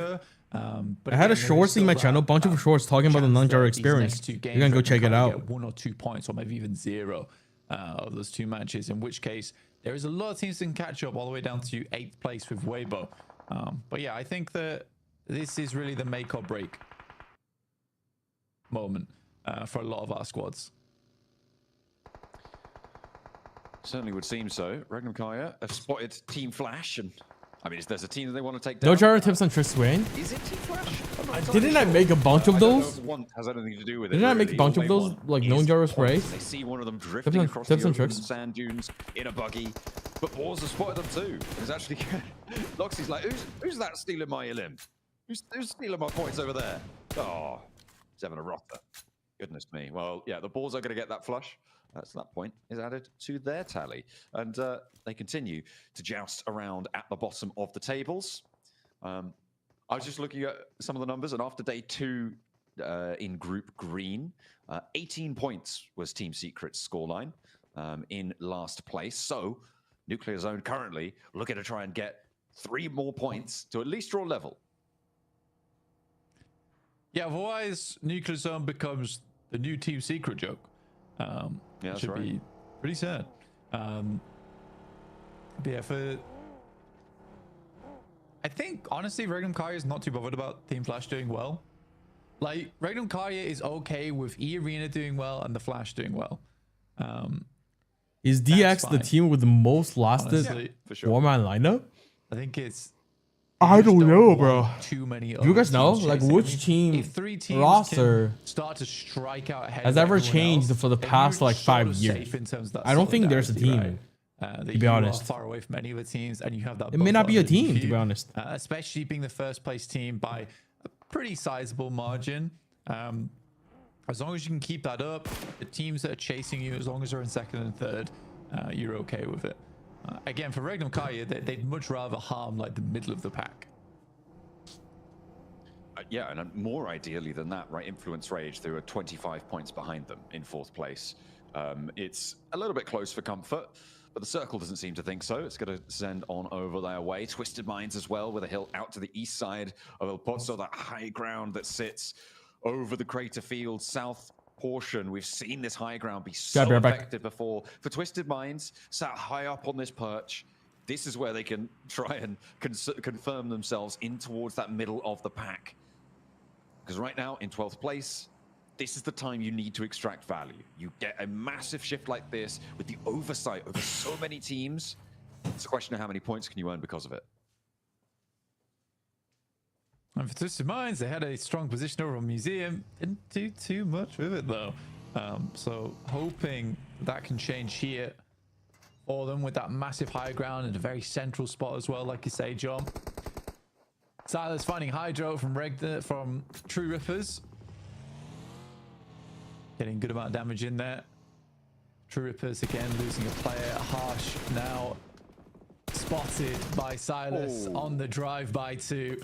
I had a short seeing my channel, bunch of shorts talking about the non-Jara experience. You're gonna go check it out. 1 or 2 points, or maybe even 0 of those 2 matches. In which case, there is a lot of teams that can catch up all the way down to 8th place with Weibo. But yeah, I think that this is really the make or break moment for a lot of our squads. Certainly would seem so. Regnum Kaya have spotted Team Flash, and I mean, if there's a team that they want to take down. No Jara tips on Trish Swain. Is it Team Flash? Didn't I make a bunch of those? One has anything to do with it. Didn't I make a bunch of those, like non-Jara sprays? They see one of them drifting across the open sand dunes in a buggy, but Boars have spotted them too. It's actually Loxy's like, who's that stealing my limb? Who's stealing my points over there? Oh, he's having a rotter. Goodness me. Well, yeah, the Boars are going to get that flush. So that point is added to their tally. And they continue to joust around at the bottom of the tables. I was just looking at some of the numbers, and after day 2 in Group Green, 18 points was Team Secret's scoreline in last place. So Nuclear Zone currently looking to try and get 3 more points to at least draw level. Yeah, otherwise Nuclear Zone becomes the new Team Secret joke. Yeah, that's should be pretty sad. But yeah, I think honestly, Regnum Kaya is not too bothered about Team Flash doing well. Like, Regnum Kaya is okay with E Arena doing well and the Flash doing well. Is DX the team with the most lasted four-man lineup? I think it's. I don't know, bro. Too many. You guys know, like, which team roster start to strike out ahead has ever changed for the past like 5 years? I don't think there's a team. To be honest, far away from any of the teams, and you have that. It may not be a team, to be honest. Especially being the first place team by a pretty sizable margin. As long as you can keep that up, the teams that are chasing you, as long as they're in 2nd and 3rd, you're okay with it. Again, for Regnum Kaya, they'd much rather harm like the middle of the pack. Yeah, and more ideally than that, right? Influence Rage, they were 25 points behind them in 4th place. It's a little bit close for comfort, but the Circle doesn't seem to think so. It's going to send on over their way. Twisted Minds as well, with a hill out to the east side of El Pozo, that high ground that sits over the crater field south portion. We've seen this high ground be so effective before. For Twisted Minds, sat high up on this perch, this is where they can try and confirm themselves in towards that middle of the pack. Because right now, in 12th place, this is the time you need to extract value. You get a massive shift like this with the oversight over so many teams. It's a question of how many points can you earn because of it. And for Twisted Minds, they had a strong position over on Museum. Didn't do too much with it, though. So hoping that can change here for them with that massive high ground and a very central spot as well, like you say, John. Silas finding Hydro from True Rippers. Getting a good amount of damage in there. True Rippers again losing a player. Harsh now spotted by Silas on the drive-by 2.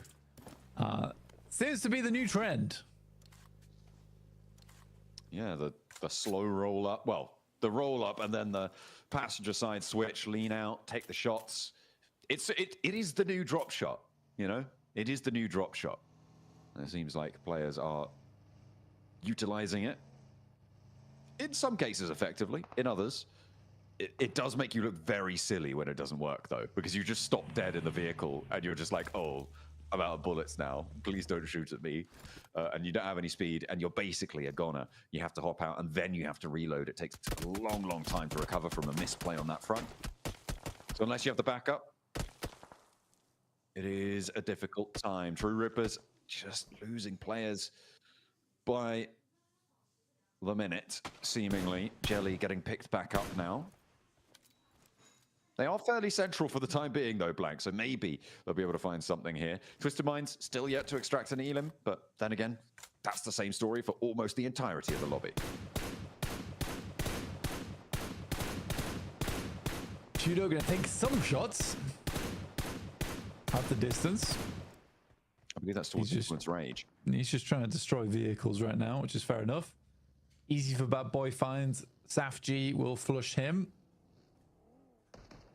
Seems to be the new trend. Yeah, the slow roll up. Well, the roll up and then the passenger side switch, lean out, take the shots. It is the new drop shot, you know? It is the new drop shot. And it seems like players are utilizing it. In some cases effectively, in others, it does make you look very silly when it doesn't work though, because you just stop dead in the vehicle and you're just like, oh, amount of bullets now. Please don't shoot at me. And you don't have any speed, and you're basically a goner. You have to hop out, and then you have to reload. It takes a long, long time to recover from a misplay on that front. So unless you have the backup, it is a difficult time. True Rippers just losing players by the minute, seemingly. Jelly getting picked back up now. They are fairly central for the time being, though, Blank, so maybe they'll be able to find something here. Twisted Minds still yet to extract an Elim, but then again, that's the same story for almost the entirety of the lobby. Judo gonna take some shots at the distance. I believe that's towards Influence Rage. He's just trying to destroy vehicles right now, which is fair enough. Easy for Bad Boy finds. Safg will flush him.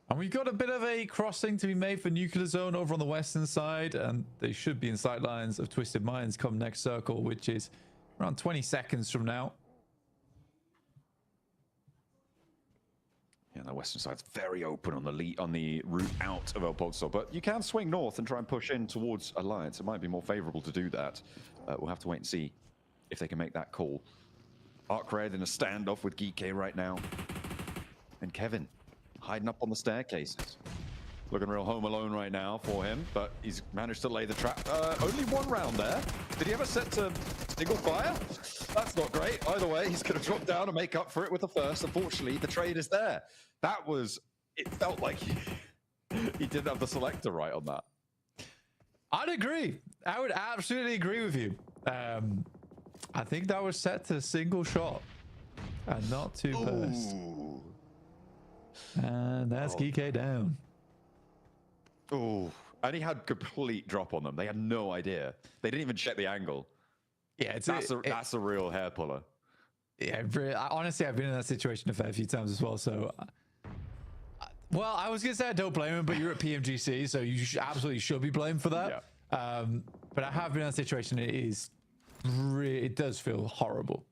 And we've got a bit of a crossing to be made for Nuclear Zone over on the western side, and they should be in sight lines of Twisted Minds come next circle, which is around 20 seconds from now. Yeah, the western side's very open on the route out of El Pozo, but you can swing north and try and push in towards Alliance. It might be more favorable to do that. We'll have to wait and see if they can make that call. Arc Red in a standoff with Geeky right now, and Kevin hiding up on the staircases. Looking real home alone right now for him, but he's managed to lay the trap. Only one round there. Did he ever set to single fire? That's not great. Either way, he's going to drop down and make up for it with the first. Unfortunately, the trade is there. That was... It felt like he didn't have the selector right on that. I'd agree. I would absolutely agree with you. I think that was set to single shot and not two burst. And that's Geeky down. Oh, and he had complete drop on them. They had no idea. They didn't even check the angle. Yeah, that's a real hair puller. Yeah, honestly, I've been in that situation a fair few times as well. So, well, I was gonna say I don't blame him, but you're at PMGC, so you absolutely should be blamed for that. Yeah. But I have been in that situation. It does feel horrible.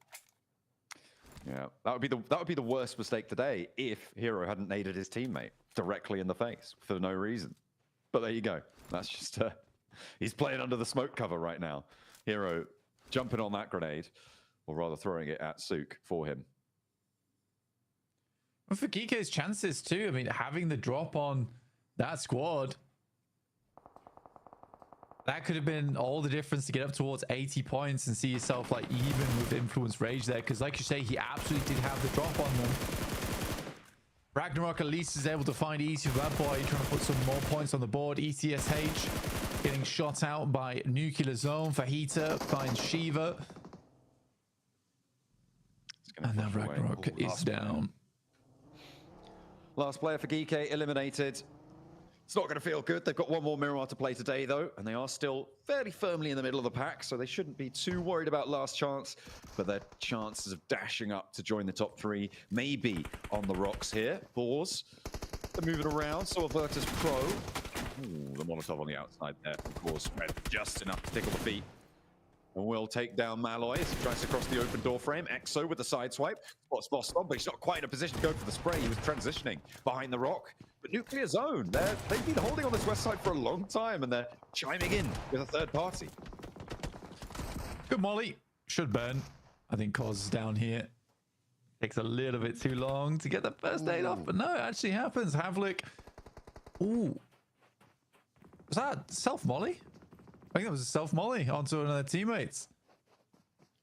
Yeah, that would be the worst mistake today if Hero hadn't naded his teammate directly in the face for no reason. But there you go. That's just he's playing under the smoke cover right now. Hero jumping on that grenade, or rather throwing it at Sook for him. Well, for Geeky's chances too. I mean, having the drop on that squad, that could have been all the difference to get up towards 80 points and see yourself like even with Influence Rage there. Because like you say, he absolutely did have the drop on them. Ragnarok at least is able to find Easy for Bad Boy, trying to put some more points on the board. ETSH getting shot out by Nuclear Zone. Fajita finds Shiva. And now Ragnarok is down. Last player for Geeky eliminated. It's not going to feel good. They've got one more Miramar to play today, though, and they are still fairly firmly in the middle of the pack, so they shouldn't be too worried about last chance. But their chances of dashing up to join the top three may be on the rocks here. Boars, they're moving around, so Avertus Pro. Ooh, the Molotov on the outside there, of course, just enough to tickle the feet. And will take down Malloy as he tries to cross the open door frame. Exo with the side swipe. Spots boss on, but he's not quite in a position to go for the spray. He was transitioning behind the rock. But Nuclear Zone, they've been holding on this west side for a long time, and they're chiming in with a third party. Good molly. Should burn. I think Cause is down here. Takes a little bit too long to get the first aid off, but no, it actually happens. Havlik. Ooh. Was that self-molly? I think that was a self-molly onto one of their teammates.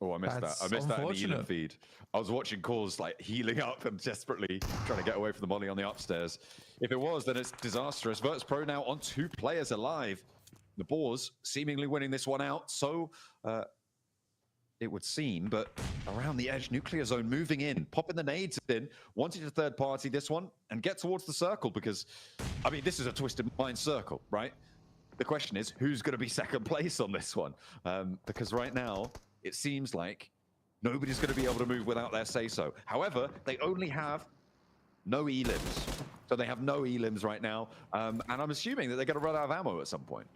Oh, I missed that. I missed that in the Elam feed. I was watching Cause like healing up and desperately trying to get away from the molly on the upstairs. If it was, then it's disastrous. Virtus Pro now on 2 players alive. The Boars seemingly winning this one out. So it would seem, but around the edge, Nuclear Zone moving in, popping the nades in, wanting to third party this one and get towards the circle because, I mean, this is a Twisted Mind circle, right? The question is, who's going to be second place on this one? Because right now, it seems like nobody's going to be able to move without their say-so. However, they only have no elims. So they have no elims right now. And I'm assuming that they're going to run out of ammo at some point.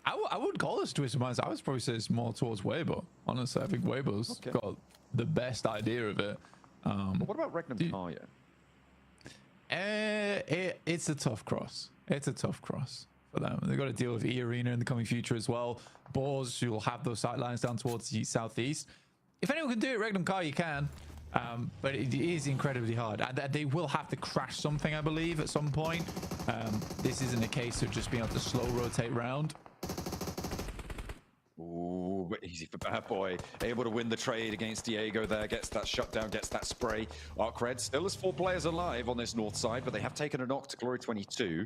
I wouldn't call this Twisted Minds. I would probably say it's more towards Weibo. Honestly, I think Weibo's got the best idea of it. What about Regnum Tarja? It's a tough cross. It's a tough cross. for them. They've got to deal with E-Arena in the coming future as well. Boars, you'll have those sight lines down towards the southeast. If anyone can do it, Regnum Kai, you can. But it is incredibly hard. And they will have to crash something, I believe, at some point. This isn't a case of just being able to slow rotate round. Ooh, but easy for Bad Boy. Able to win the trade against Diego there. Gets that shutdown, gets that spray. Arcred still has 4 players alive on this north side, but they have taken a knock to Glory 22.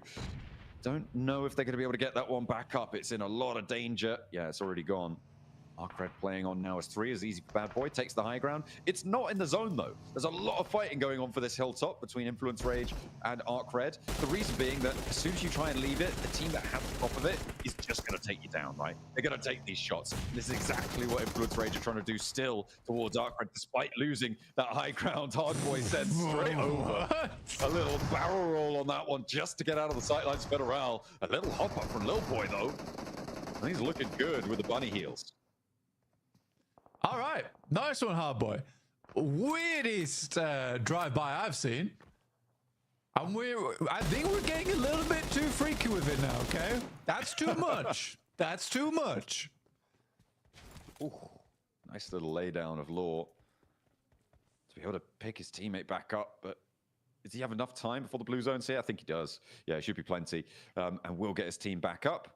Don't know if they're going to be able to get that one back up. It's in a lot of danger. Yeah, it's already gone. Arcred playing on now as 3 is easy for Bad Boy. Takes the high ground. It's not in the zone, though. There's a lot of fighting going on for this hilltop between Influence Rage and Arcred. The reason being that as soon as you try and leave it, the team that has the top of it is just going to take you down, right? They're going to take these shots. This is exactly what Influence Rage are trying to do still towards Arcred, despite losing that high ground. Hardboy sends straight over. A little barrel roll on that one just to get out of the sightlines for Federal. A little hop up from Lil Boy, though. And he's looking good with the bunny heels. All right, nice one, Hardboy. Weirdest drive-by I've seen. And I think we're getting a little bit too freaky with it now, okay? That's too much. That's too much. Ooh, nice little laydown of Law to be able to pick his teammate back up, but does he have enough time before the blue zone's here? I think he does. Yeah, it should be plenty. And will get his team back up.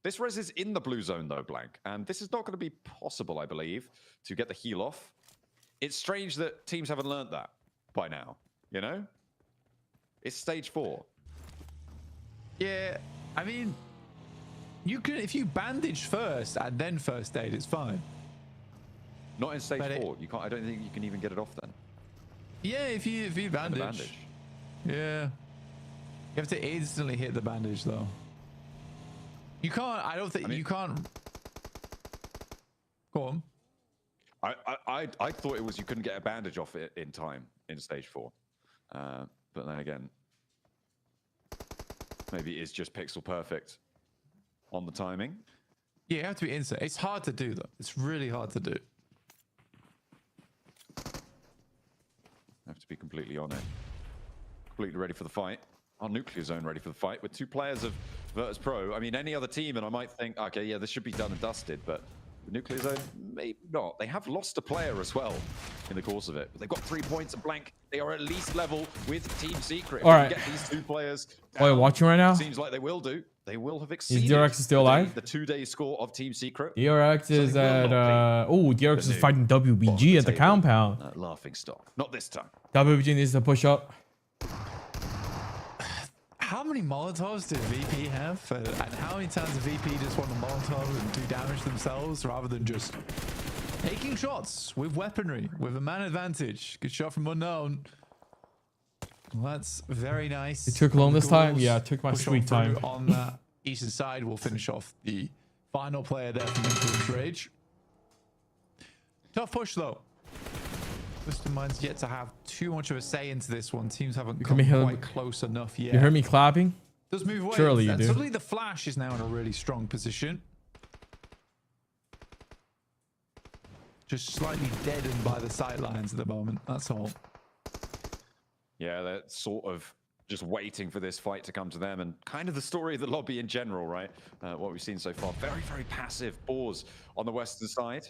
This res is in the blue zone, though, Blank. And this is not going to be possible, I believe, to get the heal off. It's strange that teams haven't learned that by now, you know? It's stage 4. Yeah, I mean, you can, if you bandage first and then first aid, it's fine. Not in stage 4. You can't. I don't think you can even get it off then. Yeah, if you bandage. Yeah. You have to instantly hit the bandage, though. You can't. I don't think you can't. Go on. I thought it was you couldn't get a bandage off it in time in stage 4, but then again, maybe it is just pixel perfect on the timing. Yeah, you have to be instant. It's hard to do though. It's really hard to do. Have to be completely on it. Completely ready for the fight. Our nuclear zone ready for the fight with 2 players of Virtus Pro. I mean, any other team, and I might think, okay, yeah, this should be done and dusted, but the nuclear zone, maybe not. They have lost a player as well in the course of it, but they've got 3 points at Blank. They are at least level with Team Secret. All right. Get these 2 players. Oh, you're watching right now? Seems like they will do. They will have exceeded. Is DRX still alive? The 2-day score of Team Secret. DRX is at oh, DRX is fighting WBG at the compound. Laughing stock. Not this time. WBG needs to push up. How many Molotovs did VP have? And how many times did VP just want to Molotov and do damage themselves rather than just taking shots with weaponry, with a man advantage? Good shot from Unknown. Well, that's very nice. It took long this time? Yeah, it took my sweet time. On the eastern side, we'll finish off the final player there from Influence Rage. Tough push, though. Twisted Mind's yet to have too much of a say into this one. Teams haven't come quite close enough yet. You heard me clapping? Does move away. Surely you do. Suddenly the Flash is now in a really strong position. Just slightly deadened by the sightlines at the moment. That's all. Yeah, they're sort of just waiting for this fight to come to them, and kind of the story of the lobby in general, right? What we've seen so far. Very, very passive. Boars on the western side.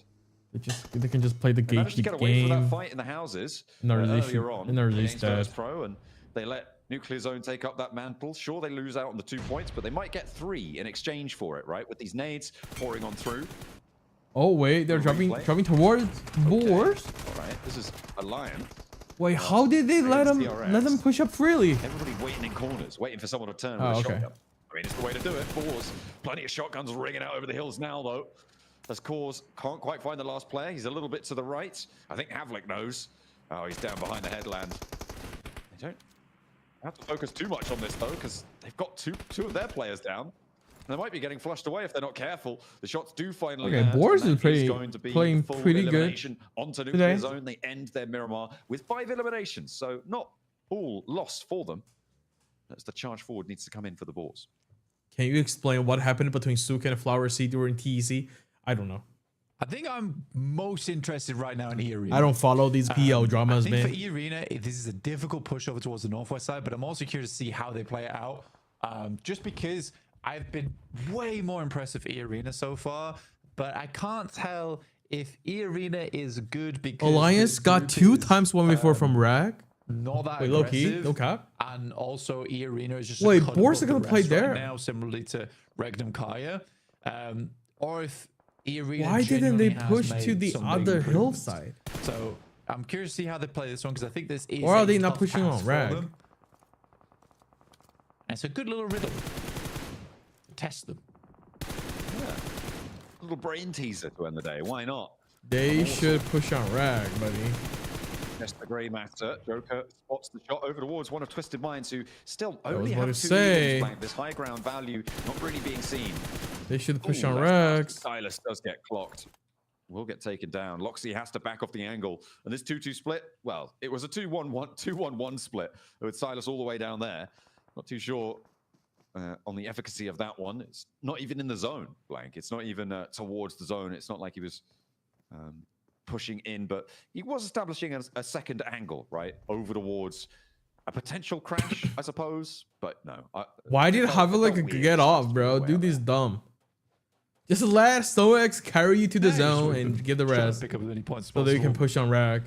They can just play the They managed to gatekeep get away from that game. fight in the houses Earlier on release against dead. Virtus Pro, and they let Nuclear Zone take up that mantle. Sure, they lose out on the 2 points, but they might get 3 in exchange for it, right? With these nades pouring on through. Oh wait, they're dropping towards Boars. All right, this is a lion. Wait, how did they let them push up freely? Everybody waiting in corners, waiting for someone to turn with Oh, a okay. shotgun. I mean, it's the way to do it. Boars, plenty of shotguns ringing out over the hills now, though. As Cause can't quite find the last player. He's a little bit to the right. I think Havlik knows. Oh, he's down behind the headland. They don't have to focus too much on this, though, because they've got two of their players down. And they might be getting flushed away if they're not careful. The shots do finally Okay, land, Boars and is that going to be playing full pretty good elimination onto Nuclear today. Zone. They end their Miramar with 5 eliminations, so not all lost for them. As the charge forward needs to come in for the Boars. Can you explain what happened between Suka and Flower Seed during TEC? I don't know. I think I'm most interested right now in E-Arena. I don't follow these PL dramas, I think man. for E-Arena, this is a difficult push over towards the northwest side, but I'm also curious to see how they play it out. Just because I've been way more impressed with E-Arena so far, but I can't tell if E-Arena is good because Alliance got 2 times 1v4 from Rag. not that Wait, low key, aggressive, no cap. and also E-Arena is just Wait, a cut Boris above are the gonna play rest right there. now, similarly to Regnum Kaya, or if E-Arena Why didn't they genuinely has push to made the some big other improvements. hillside? So I'm curious to see how they play this one because I think this is. Or are a they not tough pushing pass on for Rag? them. And it's a good little riddle. Test them. Yeah. Little brain teaser to end the day. Why not? They should push on Rag, buddy. Yes, the Grey Master. Joker spots the shot over towards one of Twisted Minds, who still I was only about have to 2 say. units back. This high ground value not really being seen. They should push Ooh, on that's Rags. nasty. Silas does get clocked. Will get taken down. Loxy has to back off the angle. And this 2-2 split, well, it was a 2-1-1 split with Silas all the way down there. Not too sure on the efficacy of that one. It's not even in the zone, Blank. It's not even towards the zone. It's not like he was pushing in, but he was establishing a second angle, right? Over towards a potential crash, I suppose. But no. Why did Havlik get off, bro? Dude is dumb. Just let StoX carry you to the zone and get the rest. Pick up as many points So they can possible. push on Rag.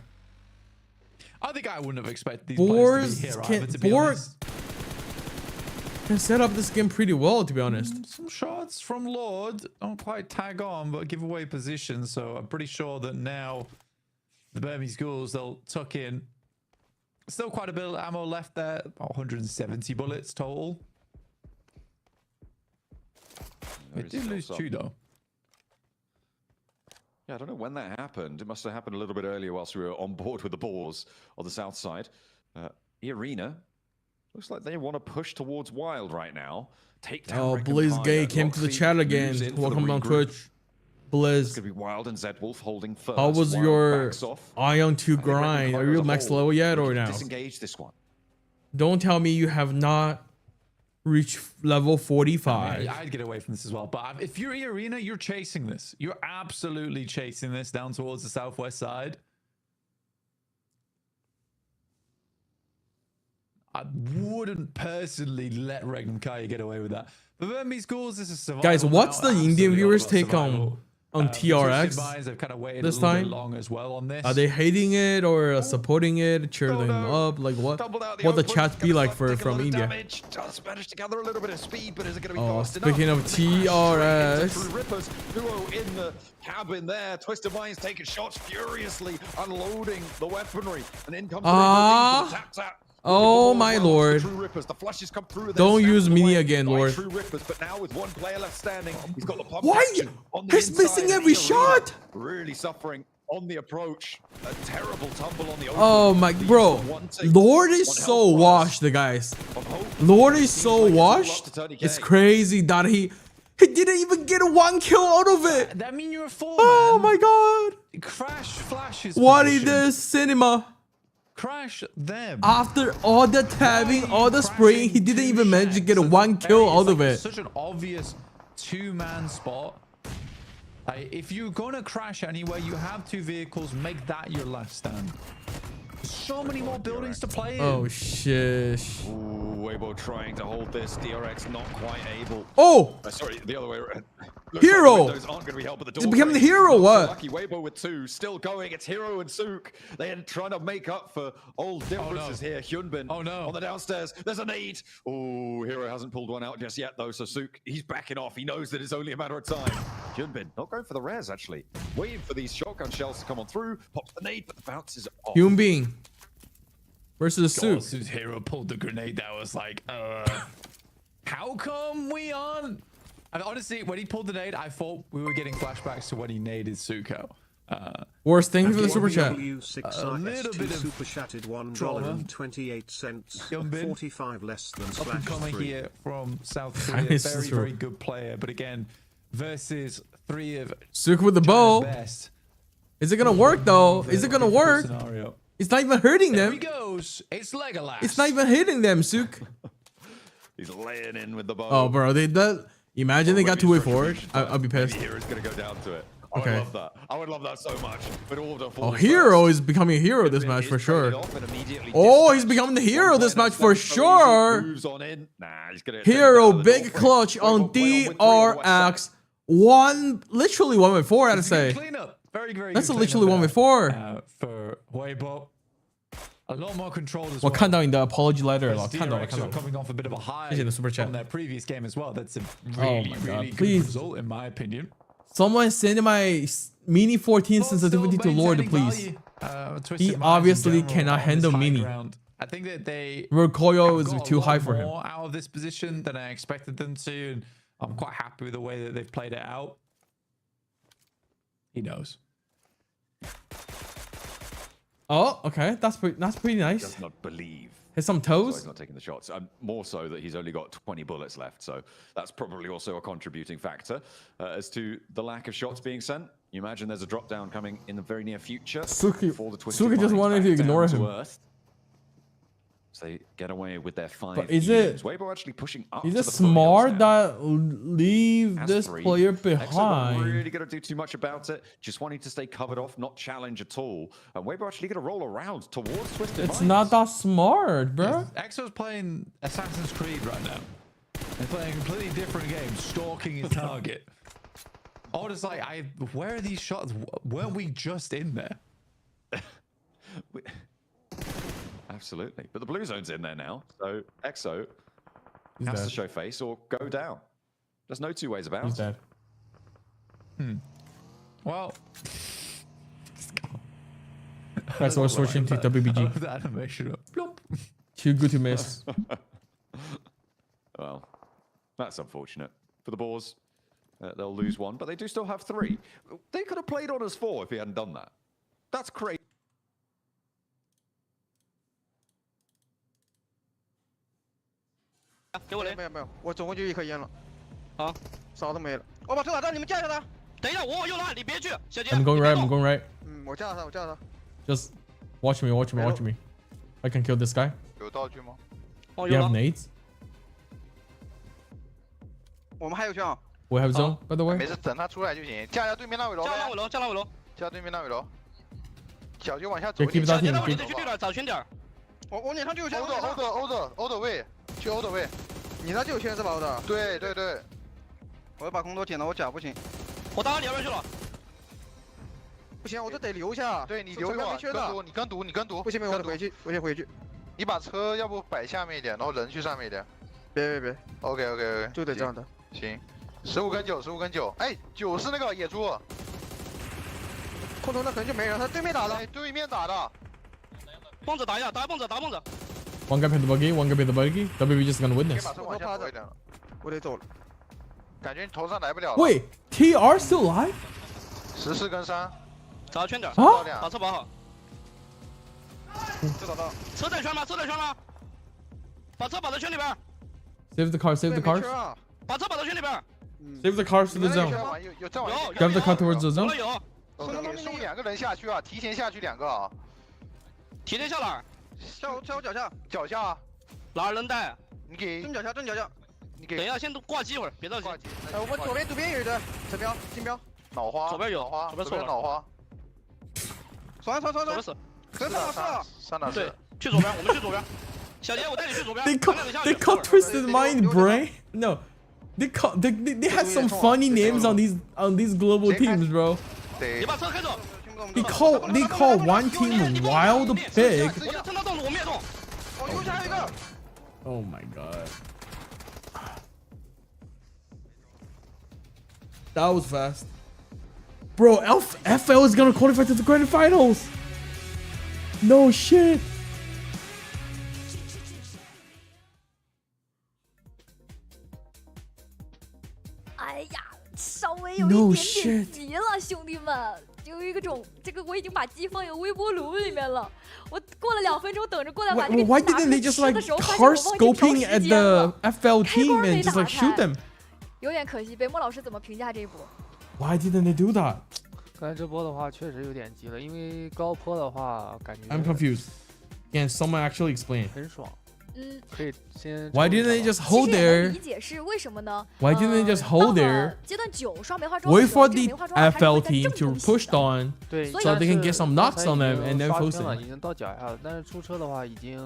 I think I wouldn't have expected these Boris players to be here can, either, to be Boris honest. can set up this game pretty well, to be honest. Some shots from Lord don't quite tag on, but give away position. So I'm pretty sure that now the Burmese Ghouls, they'll tuck in. Still quite a bit of ammo left there. About 170 bullets total. They did lose 2 though. Yeah, I don't know when that happened. It must have happened a little bit earlier whilst we were on board with the Boars on the south side. E-Arena, looks like they want to push towards Wild right now. Take down Oh, Reckon Blizz Kaya. Gay came to the Loxy chat moves again. in for the Welcome on regroup. Twitch. It's Blizz. going to be Wild and Zedwolf holding first. How was Wild your backs off. Ion 2 I think Reckon grind? Kaya Are you as a max whole level yet or looking to now? disengage this one. Don't tell me you have not reached level 45. Yeah, I'd get away from this as well. But if you're E-Arena, you're chasing this. You're absolutely chasing this down towards the southwest side. I wouldn't personally let Regnum Kaya get away with that. But Burmese Ghouls, this is survival. Guys, what's now. the Indian Absolutely viewers all about take survival. on Twisted TRX Minds, they've kind of waited this a little bit time? long as well on this. Are they hating it or supporting it, cheering them up? Like what the chat be like from India? Just managed to gather a little bit of speed, but is it going to be Oh, fast speaking enough? of TRS, True Rippers, duo in the cabin there. Twisted Minds taking shots furiously, unloading the weaponry, and in comes the tap tap. oh my lord! True Rippers, the flushes come through. Don't use me again, Lord. True Rippers, but now with one player left standing, he's got the pump Why? action on the He's missing inside of every the arena. shot. Really suffering on the approach. A terrible tumble on the open. Oh my, bro! Lord is so washed, the guys. Lord is so washed. It's crazy that he didn't even get a 1 kill out of it. That mean you're a 4, Oh man. my god! Crash flashes. What is position. this cinema? Crash them. After all the tabbing, all the spraying, he didn't even manage to get a 1 kill out of it. Such an obvious 2-man spot. If you're gonna crash anywhere, you have 2 vehicles. Make that your last stand. So many more buildings to play in. Oh shish. Ooh, Weibo trying to hold this. DRX not quite able. Oh! Sorry, the other way around. Hero! Those aren't going to be helped, but the He's becoming the hero, Not so what? Lucky Weibo with 2, still going. It's Hero and Sook. They are trying to make up for old differences here. Hyunbin on the downstairs. There's a nade. Oh, Hero hasn't pulled one out just yet, though. So Sook, he's backing off. He knows that it's only a matter of time. Hyunbin not going for the res, actually. Waiting for these shotgun shells to come on through. Pops the nade, but the bounce is off. Hyunbin versus God, Sook. as soon as Hero pulled the grenade, that was like, how come we aren't? I mean, honestly, when he pulled the nade, I thought we were getting flashbacks to when he naded Suko. Worst thing for the super chat. A little bit of super chatted $1.28. 45 less than up and coming 3. here from South I Korea. miss Very, this very room. good player. But again, versus 3 of Sook with the China's bow. best. Is it gonna work though? Is it gonna work? Scenario. It's not even hurting There he them. goes. It's Legolas. It's not even hitting them, Sook. He's laying in with the bow. Oh, bro, imagine they got to way forward. I'll be pissed. Maybe Hero's going to go down to it. I would Okay. love that. I would love that so much. But order Oh, for Hero is becoming a hero this match for sure. Oh, he's becoming the hero this match for sure. Moves on in. Nah, he's gonna Hero big clutch on DRX. Literally 1v4, I'd say. Cleanup. Very That's good literally cleanup 1v4. there, for Weibo. A lot more control as 我 well. 看到你的 apology letter 了， As 看到了， DRX 看到 are 了。 coming off a bit of a high 谢谢你的 super chat. on their previous game as well. That's a Oh really, my God, really good please. result in my opinion. Someone send my Mini 14 sensitivity to Lord, please. He obviously cannot handle Mini. I think that they recoil is have got too a high lot for him. more out of this position than I expected them to, and I'm quite happy with the way that they've played it out. He knows. Oh, okay. That's pretty nice. Does not believe. Hit some So toes. he's not taking the shots. More so that he's only got 20 bullets left. So that's probably also a contributing factor as to the lack of shots being sent. You imagine there's a drop down coming in the very near future. Suki just wanted to ignore him. So they get away with their 5 But is units. it- Weibo actually pushing up Is to it the smart foothills now. that leave Has this 3. player Exo not behind? really going to do too much about it. Just wanting to stay covered off, not challenge at all. And Weibo actually going to roll around towards Twisted It's Minds. not that smart, bro. Exo's playing Assassin's Creed right now. They're playing a completely different game, stalking his target. Oh, it's like, where are these shots? Weren't we just in there? Absolutely. But the blue zone's in there now. So Exo He's has dead. to show face or go down. There's no two ways about He's it. dead. Well, Guys, we're switching to WBG. the animation. Plump. Too good to miss. Well, that's unfortunate. For the Boars, they'll lose 1, but they do still have 3. They could have played on as 4 if he hadn't done that. That's crazy. 给我雷！没有没有，我总共就1颗烟了。好，啥都没了。我把车打到，你们架下他。等一下，我往右拉，你别去，小杰。 I'm going right. I'm going right. 我架他，我架他。 Just watch me. Watch me. Watch me. I can kill this guy. 有道具吗？ You have nades? 我们还有枪。 We have zone, by the way. 没事，等他出来就行。架下对面那尾楼。架拉尾楼，架拉尾楼。架对面那尾楼。小就往下走。 Yeah, keep that in. 你得去对了，找圈点。我脸上就有枪。欧的位，去欧的位。你那就有枪是吧，欧的？对对对。我要把空投捡了，我甲不行。我打到里边去了。不行，我这得留下。对你留一会儿，跟读，你跟读。不行，我回去，我先回去。你把车要不摆下面一点，然后人去上面一点。别。OK，就得这样的。行。15跟9，哎，9是那个野猪。空投那可能就没人，他对面打的。对面打的。蹦子打一下，打蹦子。 One guy hit the buggy. One guy hit the buggy. WB just gonna witness. 我趴着一点了，我得走了。感觉你头上来不了了。 Wait, TR still alive? 14跟3。找圈点。啊？把车保好。就找到。车在圈吗？把车保在圈里边。 Save the car. Save the cars. 把车保在圈里边。 Save the cars to the zone. 有 Drive the car towards the zone. 有。送2个人下去啊，提前下去2个啊。提前下哪儿？下我脚下。脚下。哪儿能带？你给。正脚下。你给。等一下，先挂机一会儿，别着急。我左边有一个陈标，金标。脑花。左边有。左边脑花。爽。左边死。3打4。对，去左边，我们去左边。小杰，我带你去左边。 They call Twisted Mind Brain. No, they had some funny names on these global teams, bro. 你把车开走。 They call one team Wild Pig. 我在趁他动，我灭动。右下还有一个。 Oh my god. That was fast. Bro, FL is gonna qualify to the grand finals. No shit. 哎呀，稍微有一点点急了，兄弟们。有一个这个我已经把鸡放进微波炉里面了。我过了2分钟，等着过来把这个 Why didn't they just like car scoping at the FL team and just like shoot them? 有点可惜，北漠老师怎么评价这一波 Why didn't they do that? 刚才这波的话确实有点急了，因为高坡的话感觉 I'm confused. Can someone actually explain? 很爽，可以先。 Why didn't they just hold there? 理解是为什么呢？ Why didn't they just hold there? 阶段9刷梅花桩 Wait for the FL team to push on 对， so they can get some knocks on them and then 刷 post 清了， it. 已经到脚下了。但是出车的话，已经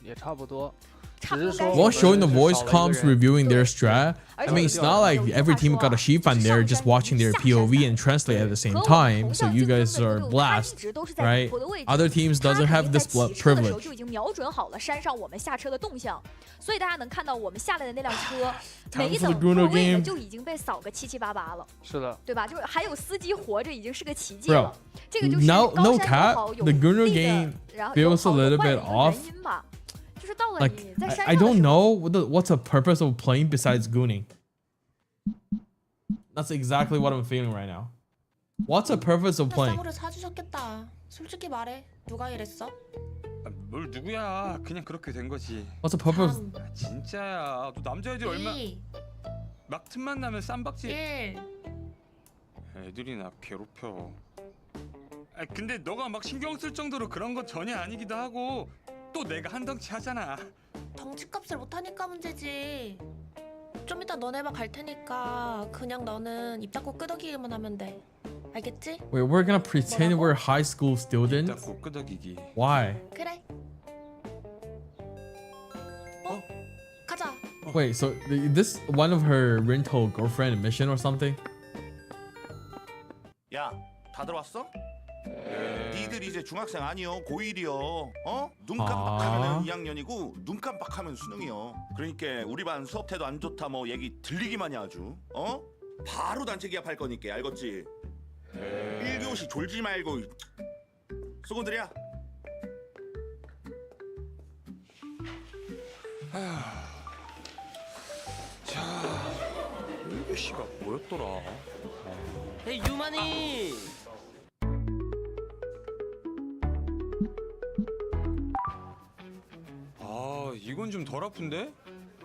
也差不多。 While showing the voice comms reviewing their strat, I mean, it's not like every team got a Xifan there just watching their POV and translate at the same time, so you guys are blast, right? Other teams doesn't have this privilege. 就已经瞄准好了山上我们下车的动向，所以大家能看到我们下来的那辆车，没等过位呢就已经被扫个七七八八了。是的，对吧？就是还有司机活着已经是个奇迹了。 Bro, 这个就是 no 高山 cap, 好有 the Gooner 利 game 的，然后 feels a 有 little 好有 bit 坏的 off. 原因吧。就是到了 Like 你在山 I 上的 don't 时候 know what's the purpose of playing besides gooning. That's exactly what I'm feeling right now. What's the purpose of playing? 쌍으로 사주셨겠다. 솔직히 말해. 누가 이랬어? 뭘 누구야? 그냥 그렇게 된 거지. What's the purpose? 진짜야. 너 남자애들 얼마? 막 틈만 나면 쌈박질. 애들이 나 괴롭혀. 아 근데 너가 막 신경 쓸 정도로 그런 건 전혀 아니기도 하고 또 내가 한 덩치 하잖아. 덩치값을 못하니까 문제지. 좀 이따 너네만 갈 테니까 그냥 너는 입 닫고 끄덕이기만 하면 돼. 알겠지? Wait, we're gonna pretend we're high school students? 끄덕이기. Why? 그래. 가자. Wait, so this one of her rental girlfriend mission or something? 야, 다 들어왔어? 니들 이제 중학생 아니요, 고1이요. 어? 눈 깜빡하면 2학년이고 눈 깜빡하면 수능이요. 그러니까 우리 반 수업 태도 안 좋다 뭐 얘기 들리기만이 아주. 어? 바로 단체 기합할 거니까 알겠지? 1교시 졸지 말고 수고들이야. 자, 1교시가 뭐였더라? 헤이 유만이. 아, 이건 좀 덜 아픈데?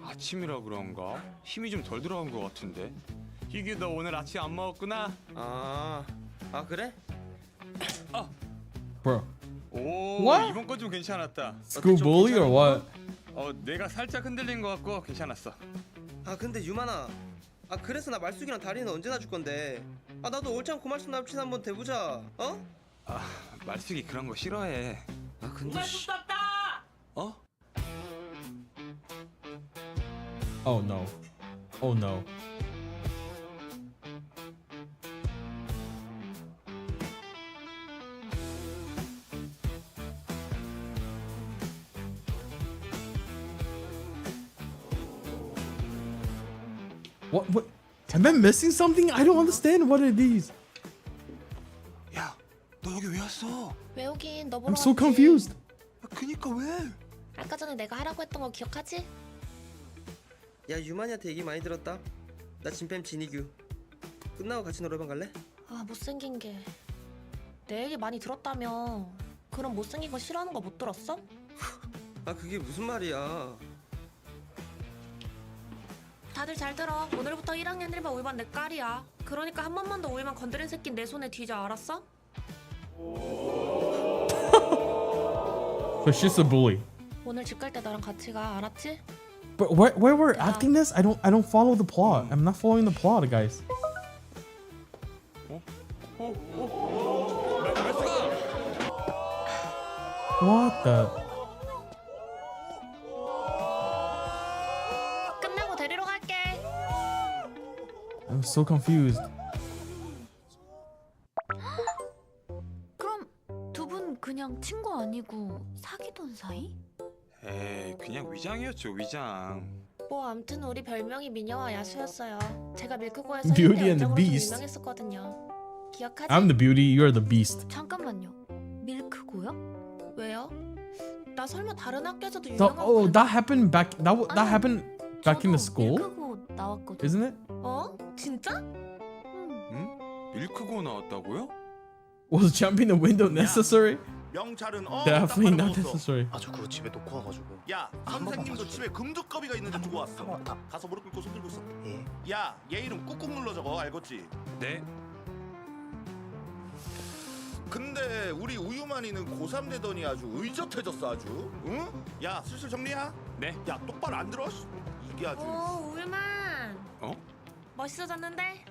아침이라 그런가? 힘이 좀 덜 들어간 것 같은데. 희규 너 오늘 아침 안 먹었구나? 아 그래? Bro, 오, What? 이번 건 좀 괜찮았다. school bully or what? 내가 살짝 흔들린 것 같고 괜찮았어. 아 근데 유만아, 아 그래서 나 말숙이랑 다리는 언제 놔줄 건데? 아 나도 올창 고말숙 납치는 한번 대보자. 어? 아, 말숙이 그런 거 싫어해. 아 근데 어? Oh no. Oh no. What? Am I missing something? I don't understand what it is. 야, 너 여기 왜 왔어? 왜 오긴 너 보러 I'm so 왔지. confused. 그니까 왜? 아까 전에 내가 하라고 했던 거 기억하지? 야 유만이한테 얘기 많이 들었다. 나 진팸 진이규. 끝나고 같이 노래방 갈래? 아 못생긴 게. 내 얘기 많이 들었다며. 그럼 못생긴 거 싫어하는 거 못 들었어? 아 그게 무슨 말이야? 다들 잘 들어. 오늘부터 1학년 1반 5반 내 깔이야. 그러니까 한 번만 더 5위만 건드린 새끼 내 손에 뒤져 알았어? So she's a bully. 오늘 집 갈 때 나랑 같이 가. 알았지? But where we're acting this? I don't follow the plot. I'm not following the plot, guys. What the? 끝나고 데리러 갈게. I'm so confused. 그럼 두 분 그냥 친구 아니고 사귀던 사이? 에이, 그냥 위장이었죠, 위장. 뭐 암튼 우리 별명이 미녀와 야수였어요. 제가 밀크고에서 Beauty and the 열정으로 좀 Beast. 유명했었거든요. 기억하지? I'm the beauty, you're the beast. 잠깐만요. 밀크고요? 왜요? 나 설마 다른 학교에서도 So, 유명한 oh, that happened back. That happened back in the school, 밀크고 나왔거든. isn't it? 어? 진짜? 응? 밀크고 나왔다고요? Was jumping the window necessary? 명찰은 Definitely 딱 not 받아먹었어. necessary. 아 저 그거 집에 놓고 와가지고. 야, 선생님도 집에 금두꺼비가 있는데 두고 왔어. 가서 무릎 꿇고 손 들고 있어. 예. 야, 얘 이름 꾹꾹 눌러 적어. 알겠지? 네. 근데 우리 우유만이는 고3 되더니 아주 의젓해졌어 아주. 응? 야, 슬슬 정리야. 네. 야 똑바로 안 들어? 이게 아주. 오 울만. 어? 멋있어졌는데?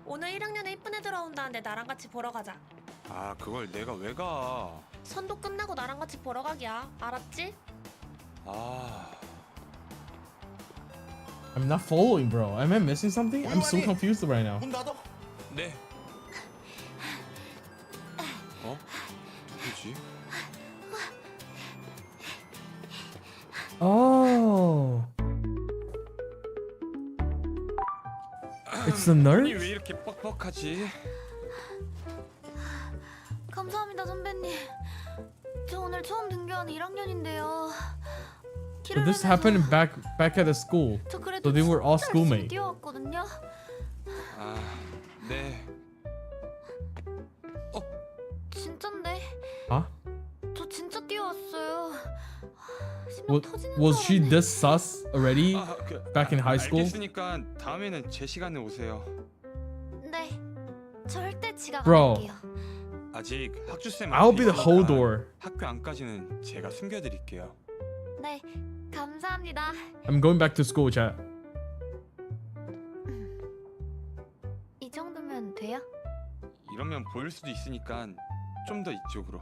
오늘 1학년에 이쁜 애 들어온다는데 나랑 같이 보러 가자. 아 그걸 내가 왜 가? 선도 끝나고 나랑 같이 보러 가기야. 알았지? 아. I'm not following, bro. Am I missing something? I'm so confused right now. 문 닫아. 네. 어? 뭐지? Oh. It's the 눈이 nurse? 왜 이렇게 뻑뻑하지? 감사합니다 선배님. 저 오늘 처음 등교하는 1학년인데요. So this happened back at the school. So they were all schoolmates. 뛰어왔거든요. 아, 네. 진짠데? Huh? 저 진짜 뛰어왔어요. Was she this sus already back in high school? 알겠으니까 다음에는 제 시간에 오세요. 네. 절대 지각 안 Bro. 할게요. 아직 학주쌤 I'll be the 앞에 whole 있으니까 door. 학교 안까지는 제가 숨겨드릴게요. 네. 감사합니다. I'm going back to school, chat. 이 정도면 돼요? 이러면 보일 수도 있으니까 좀 더 이쪽으로.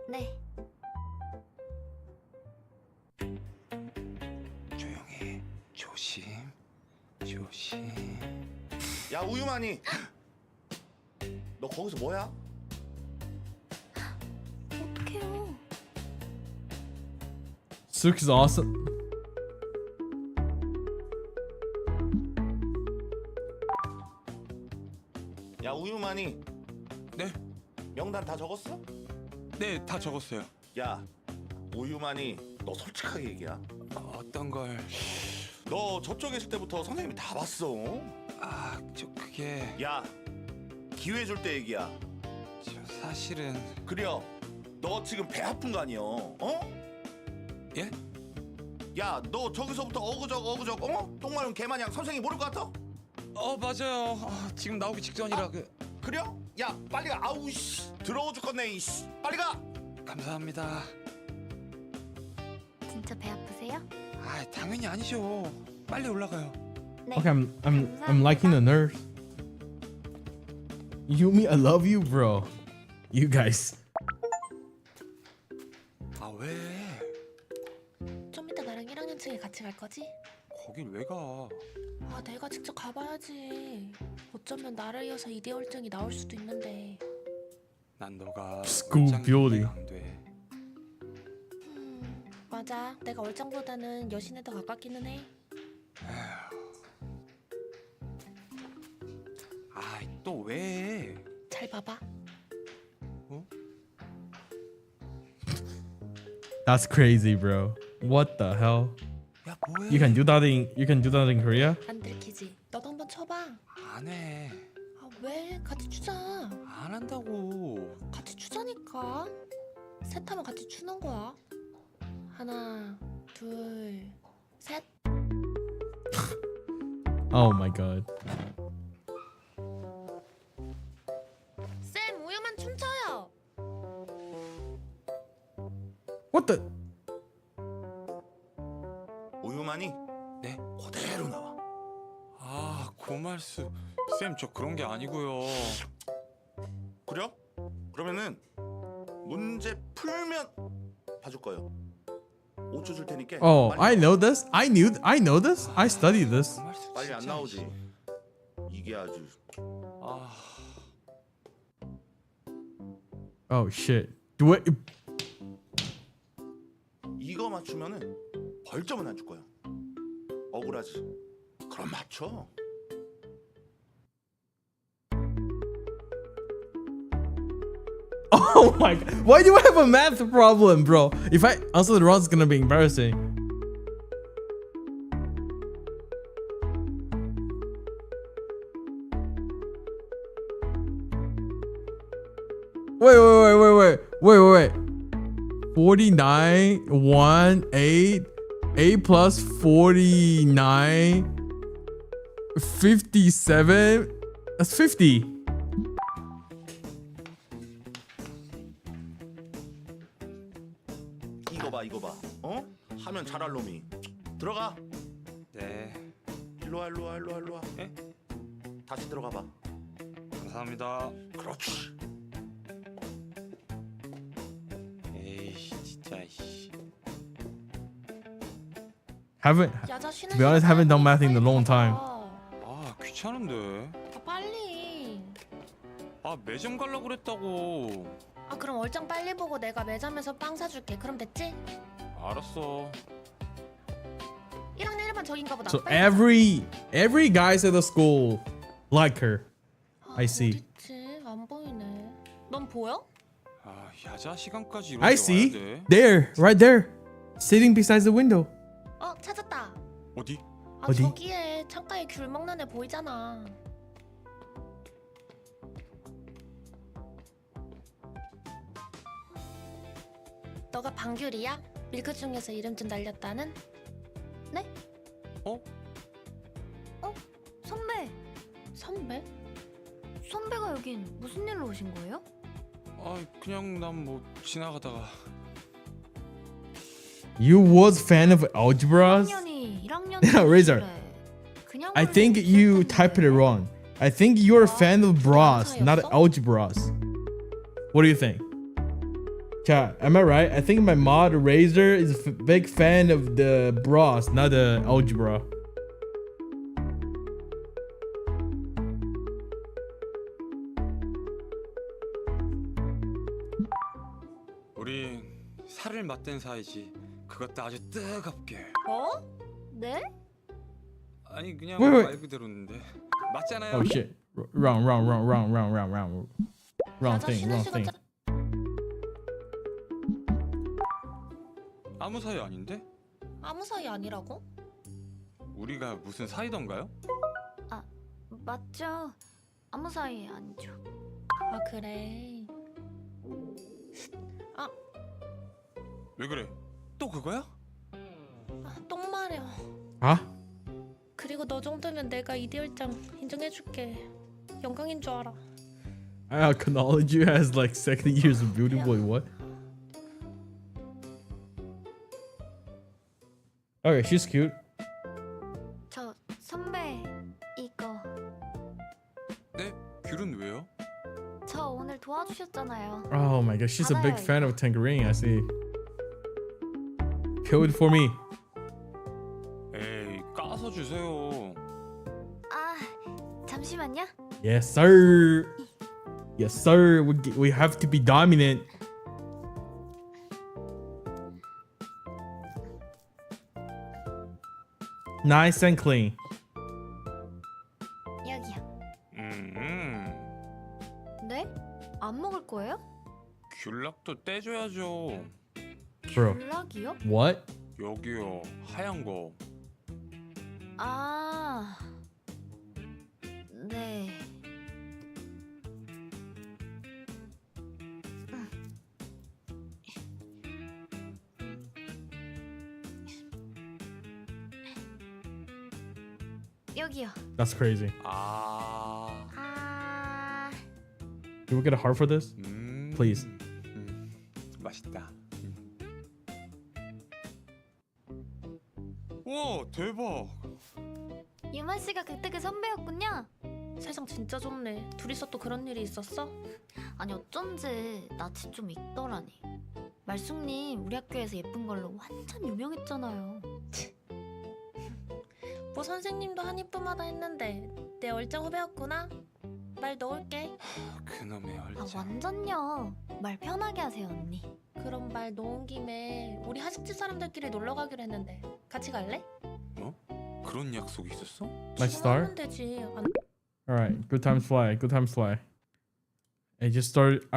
네. 조용히. 조심. 조심. 야 우유만이. 너 거기서 뭐야? 어떡해요. Suk is awesome. 야 우유만이. 네. 명단 다 적었어? 네, 다 적었어요. 야 우유만이 너 솔직하게 얘기야. 어떤 걸? 너 저쪽에 있을 때부터 선생님이 다 봤어. 아, 저 그게. 야 기회 줄 때 얘기야. 저 사실은. 그래요. 너 지금 배 아픈 거 아니여? 어? 예? 야 너 저기서부터 어그적 똥 마른 개마냥 선생님 모를 것 같아? 맞아요. 지금 나오기 직전이라 그래요? 야 빨리 가. 아우 씨 더러워 죽겠네 이씨. 빨리 가. 감사합니다. 진짜 배 아프세요? 아, 당연히 아니죠. 빨리 올라가요. 네. Okay, I'm liking the nurse. Yumi, I love you, bro. You guys. 아, 왜? 좀 이따 나랑 1학년층에 같이 갈 거지? 거길 왜 가? 아 내가 직접 가봐야지. 어쩌면 나를 이어서 이대 월정이 나올 수도 있는데. 난 너가 School 얼짱 beauty. 이해가 안 돼. 맞아. 내가 월장보다는 여신에 더 가깝기는 해. 아, 또 왜? 잘 봐봐. That's crazy, bro. What the hell? 야, 뭐해? You can do that in Korea? 안 들키지? 너도 한번 쳐봐. 안 해. 아 왜? 같이 추자. 안 한다고. 같이 추자니까. 셋 하면 같이 추는 거야. 하나, 둘, 셋. Oh my god. 쌤 우유만 춤춰요. What the? 우유만이. 네. 그대로 나와. 아, 고말수. 쌤, 저 그런 게 아니고요. 그래요? 그러면은 문제 풀면 봐줄 거예요. 5초 줄 테니까. Oh, 빨리 I know this. I know this. I studied this. 빨리 안 나오지. 이게 아주. 아. Oh shit. Do it. 이거 맞추면은 벌점은 안 줄 거야. 억울하지. 그럼 맞춰. Oh my god. Why do I have a math problem, bro? If I answer the wrong, it's gonna be embarrassing. Wait. 49, 1, 8, 8 plus 49, 57. That's 50. 이거 봐 이거 봐. 어? 하면 잘할 놈이. 들어가. 네, 일로 와 일로 와 일로 와 일로 와. 예? 다시 들어가 봐. 감사합니다. 그렇지. 에이, 진짜. 씨. Haven't, 야자 to 쉬는 be honest, haven't done math in a long time. 아, 귀찮은데. 빨리. 아, 매점 가려고 그랬다고. 아 그럼 얼짱 빨리 보고 내가 매점에서 빵 사줄게. 그럼 됐지? 알았어. 1학년 1반 저긴가 보다. So 빨리 every guys at the school like her. I see. 어딨지? 안 보이네. 넌 보여? 아, 야자 시간까지 이렇게 I 와야 see. 돼. There, right there, sitting beside the window. 찾았다. 어디? 아 어디? 저기에 창가에 귤 먹는 애 보이잖아. 너가 방귤이야? 밀크 중에서 이름 좀 날렸다는? 네? 어? 선배. 선배? 선배가 여긴 무슨 일로 오신 거예요? 아, 그냥 난 뭐 지나가다가. You was fan of algebras? 1학년이 Razor. I think you typed it wrong. I think you're a fan of bras, not algebras. What do you think? Chat, am I right? I think my mod Razor is a big fan of the bras, not the algebra. 우리 살을 맞댄 사이지. 그것도 아주 뜨겁게. 어? 네? 아니 그냥 Wait, wait. 말 그대로인데. 맞잖아요. Oh shit. Wrong thing. 아무 사이 아닌데? 아무 사이 아니라고? 우리가 무슨 사이던가요? 아 맞죠. 아무 사이 아니죠. 아 그래. 아 왜 그래? 또 그거야? 똥 마려. Huh? 그리고 너 정도면 내가 이대열장 인정해줄게. 영광인 줄 알아. I acknowledge you as like second years of beauty boy. What? Okay, she's cute. 저 선배 이거 네? 귤은 왜요? 저 오늘 도와주셨잖아요. Oh my god, she's a big fan of Tangerine. I see. Peel it for me. 에이, 까서 주세요. 아 잠시만요. Yes, sir. Yes, sir. We have to be dominant. Nice and clean. 여기요. 음. 네? 안 먹을 거예요? 귤락도 떼줘야죠. Bro. 귤락이요? What? 여기요, 하얀 거. 아 네. 여기요. That's crazy. 아. Can we get a heart for this? Please. 맛있다. 우와, 대박. 유만 씨가 그때 그 선배였군요. 세상 진짜 좁네. 둘이서 또 그런 일이 있었어? 아니 어쩐지 낯이 좀 익더라니. 말숙님 우리 학교에서 예쁜 걸로 완전 유명했잖아요. 뭐 선생님도 한 이쁨하다 했는데 내 얼짱 후배였구나. 말 넣을게. 그놈의 아 얼짱. 완전요. 말 편하게 하세요 언니. 그럼 말 놓은 김에 우리 하식집 사람들끼리 놀러 가기로 했는데 같이 갈래? 어? 그런 약속이 있었어? Let's start. 하면 되지. All right. Good times fly. Good times fly. I just started.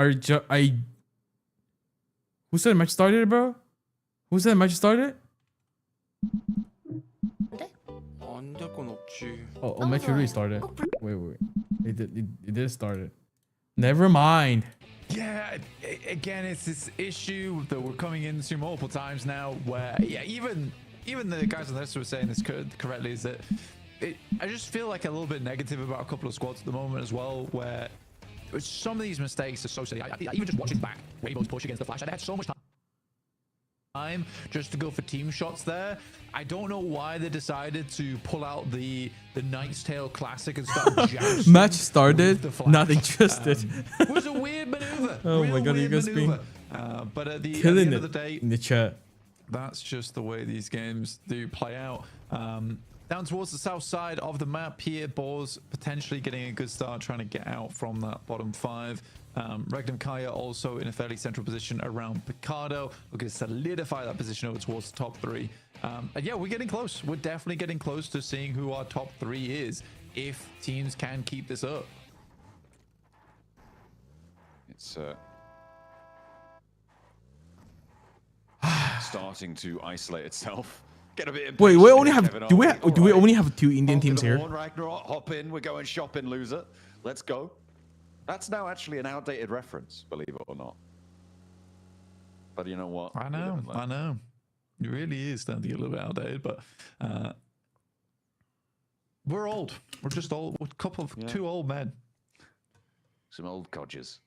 Who said match started, bro? Who said match started? 안 될 건 없지. Oh, match really started. Wait. It did start it. Never mind. Yeah, again, it's this issue that we're coming into multiple times now where, yeah, even the guys on the list were saying this correctly, is that I just feel like a little bit negative about a couple of squads at the moment as well, where some of these mistakes associated, even just watching back Weibo's push against the Flash, I had so much time just to go for team shots there. I don't know why they decided to pull out the Knight's Tale Classic and start jousting. Match started, not interested. It was a weird maneuver. Oh my god, you guys being but at the killing end it of the day, in the chat. that's just the way these games do play out. Down towards the south side of the map here, Boars potentially getting a good start, trying to get out from that bottom 5. Regnum Kaya also in a fairly central position around Picardo, looking to solidify that position over towards the top 3. And yeah, we're getting close. We're definitely getting close to seeing who our top 3 is, if teams can keep this up. It's starting to isolate itself. Get a bit Wait, we only impatient, have Kevin, do we only have 2 Indian teams here? Ragnarok, hop in, we're going shopping, loser. Let's go. That's now actually an outdated reference, believe it or not. But you know what? I know. It really is starting to get a little bit outdated, but we're old. We're just old. We're two old men. Some old codgers.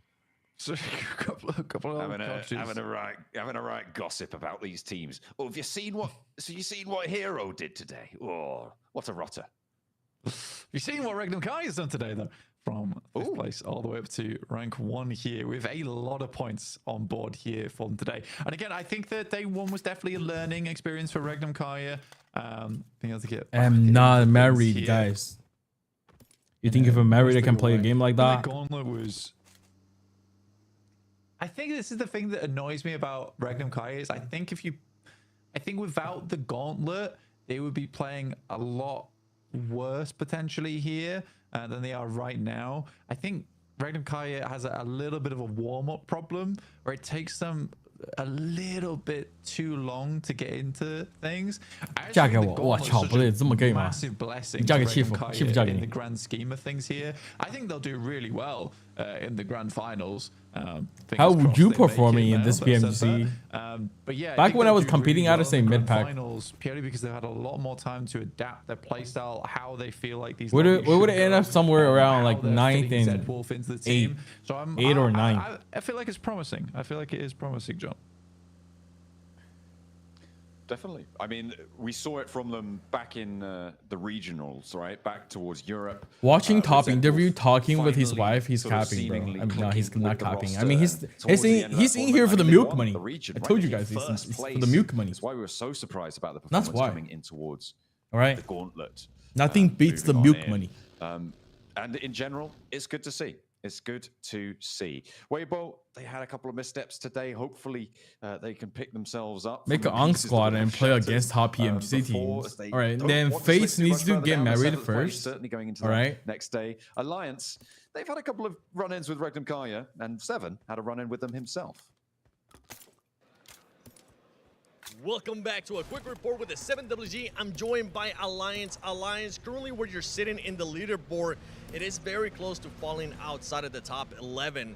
So, a couple of having a right gossip about these teams. Oh, have you seen what? So you seen what Hero did today? Oh, what a rotter! You seen what Regnum Kai has done today, though? From 5th place all the way up to rank 1 here, with a lot of points on board here for them today. And again, I think that day 1 was definitely a learning experience for Regnum Kaya. Being able to get. I'm not married, guys. You think if I'm married, I can play a game like that? The gauntlet was. I think this is the thing that annoys me about Regnum Kai is I think without the gauntlet, they would be playing a lot worse potentially here than they are right now. I think Regnum Kai has a little bit of a warm-up problem where it takes them a little bit too long to get into things. 嫁给我，我操，不对，这么 gay 吗？ Massive blessing 你嫁给欺负嫁给 in 你 the grand scheme of things here. I think they'll do really well in the grand finals. How would you perform in this PMGC? But yeah, Back when I was competing, I'd say mid pack. Finals, purely because they've had a lot more time to adapt their playstyle, how they feel like these. We would end up somewhere around like 9th and 8th, So 8 or 9. I feel like it's promising. I feel like it is promising, John. Definitely. I mean, we saw it from them back in the regionals, right? Back towards Europe. Watching Top interview, talking with his wife, he's capping, bro. I mean, no, he's not capping. I mean, he's in here for the milk money. I told you guys, he's for the milk money. That's why we were so surprised about the performance coming in towards the gauntlet. Nothing beats the milk money. And in general, it's good to see. It's good to see. Weibo, they had a couple of missteps today. Hopefully, they can pick themselves up. Make an on squad and play against top PMGC teams. All right, then Face needs to get married first. Certainly going into all right. Next day. Alliance, they've had a couple of run-ins with Regnum Kaya, and Seven had a run-in with them himself. Welcome back to a quick report with the 7WG. I'm joined by Alliance. Alliance, currently where you're sitting in the leaderboard, it is very close to falling outside of the top 11.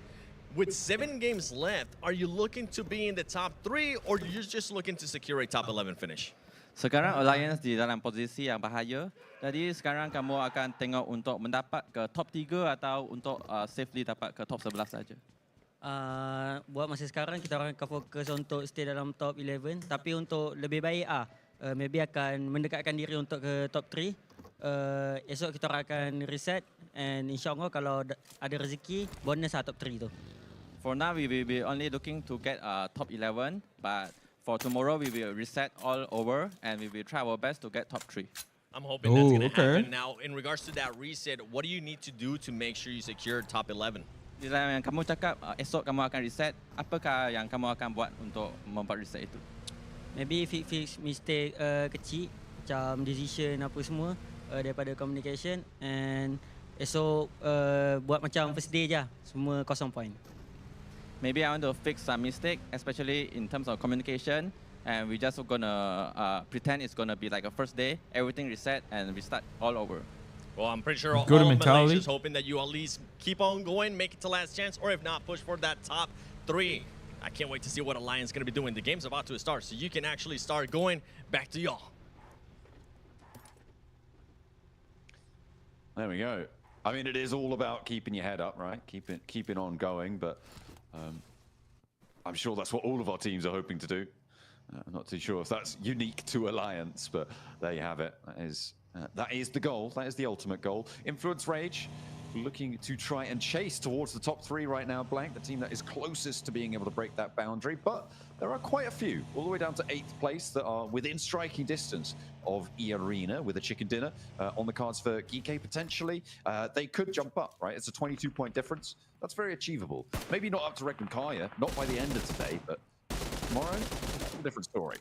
With 7 games left, are you looking to be in the top 3 or you're just looking to secure a top 11 finish? Sekarang Alliance di dalam posisi yang bahaya. Jadi sekarang kamu akan tengok untuk mendapat ke top 3 atau untuk safely dapat ke top 11 saja. Buat masa sekarang kita orang akan fokus untuk stay dalam top 11, tapi untuk lebih baik maybe akan mendekatkan diri untuk ke top 3. Esok kita orang akan reset and insyaAllah kalau ada rezeki bonus top 3 tu. For now we will be only looking to get top 11, but for tomorrow we will reset all over and we will try our best to get top 3. I'm hoping that's going to happen. Now in regards to that reset, what do you need to do to make sure you secure top 11? Bila yang kamu cakap esok kamu akan reset, apakah yang kamu akan buat untuk membuat reset itu? Maybe fix mistake kecil macam decision apa semua daripada communication, and esok buat macam first day je semua 0 point. Maybe I want to fix some mistake, especially in terms of communication, and we just gonna pretend it's gonna be like a first day, everything reset and we start all over. Well, I'm pretty sure all Malaysians hoping that you at least keep on going, make it to last chance, or if not, push for that top 3. I can't wait to see what Alliance is going to be doing. The game's about to start, so you can actually start going. Back to y'all. There we go. I mean, it is all about keeping your head up, right? Keeping on going, but I'm sure that's what all of our teams are hoping to do. I'm not too sure if that's unique to Alliance, but there you have it. That is the goal. That is the ultimate goal. Influence Rage looking to try and chase towards the top 3 right now, Blank, the team that is closest to being able to break that boundary. But there are quite a few, all the way down to 8th place, that are within striking distance of E-Arena with a chicken dinner on the cards for Geek potentially. They could jump up, right? It's a 22-point difference. That's very achievable. Maybe not up to Rek and Kaya, not by the end of today, but tomorrow, a different story.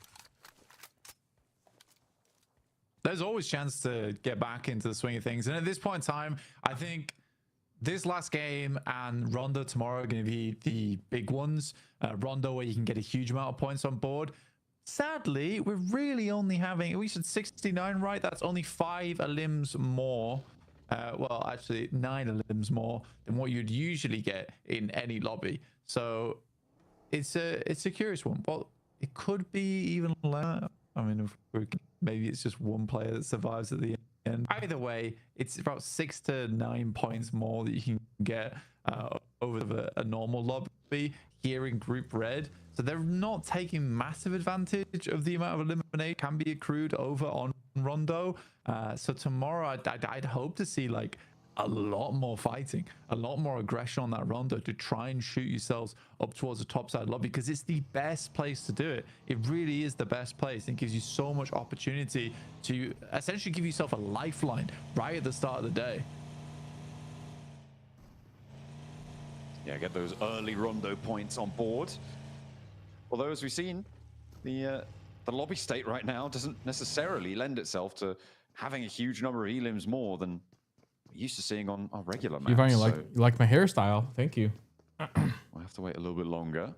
There's always chance to get back into the swing of things. And at this point in time, I think this last game and Rondo tomorrow are going to be the big ones. Rondo, where you can get a huge amount of points on board. Sadly, we're really only having, we said 69, right? That's only 5 elims more. Well, actually 9 elims more than what you'd usually get in any lobby. So it's a curious one. Well, it could be even less. I mean, if maybe it's just one player that survives at the end. Either way, it's about 6 to 9 points more that you can get over a normal lobby here in Group Red. So they're not taking massive advantage of the amount of elimination can be accrued over on Rondo. So tomorrow, I'd hope to see like a lot more fighting, a lot more aggression on that Rondo to try and shoot yourselves up towards the top side lobby, because it's the best place to do it. It really is the best place, and gives you so much opportunity to essentially give yourself a lifeline right at the start of the day. Yeah, get those early Rondo points on board. Although, as we've seen, the lobby state right now doesn't necessarily lend itself to having a huge number of elims more than we're used to seeing on our regular maps. Xifan, you like my hairstyle? Thank you. We'll have to wait a little bit longer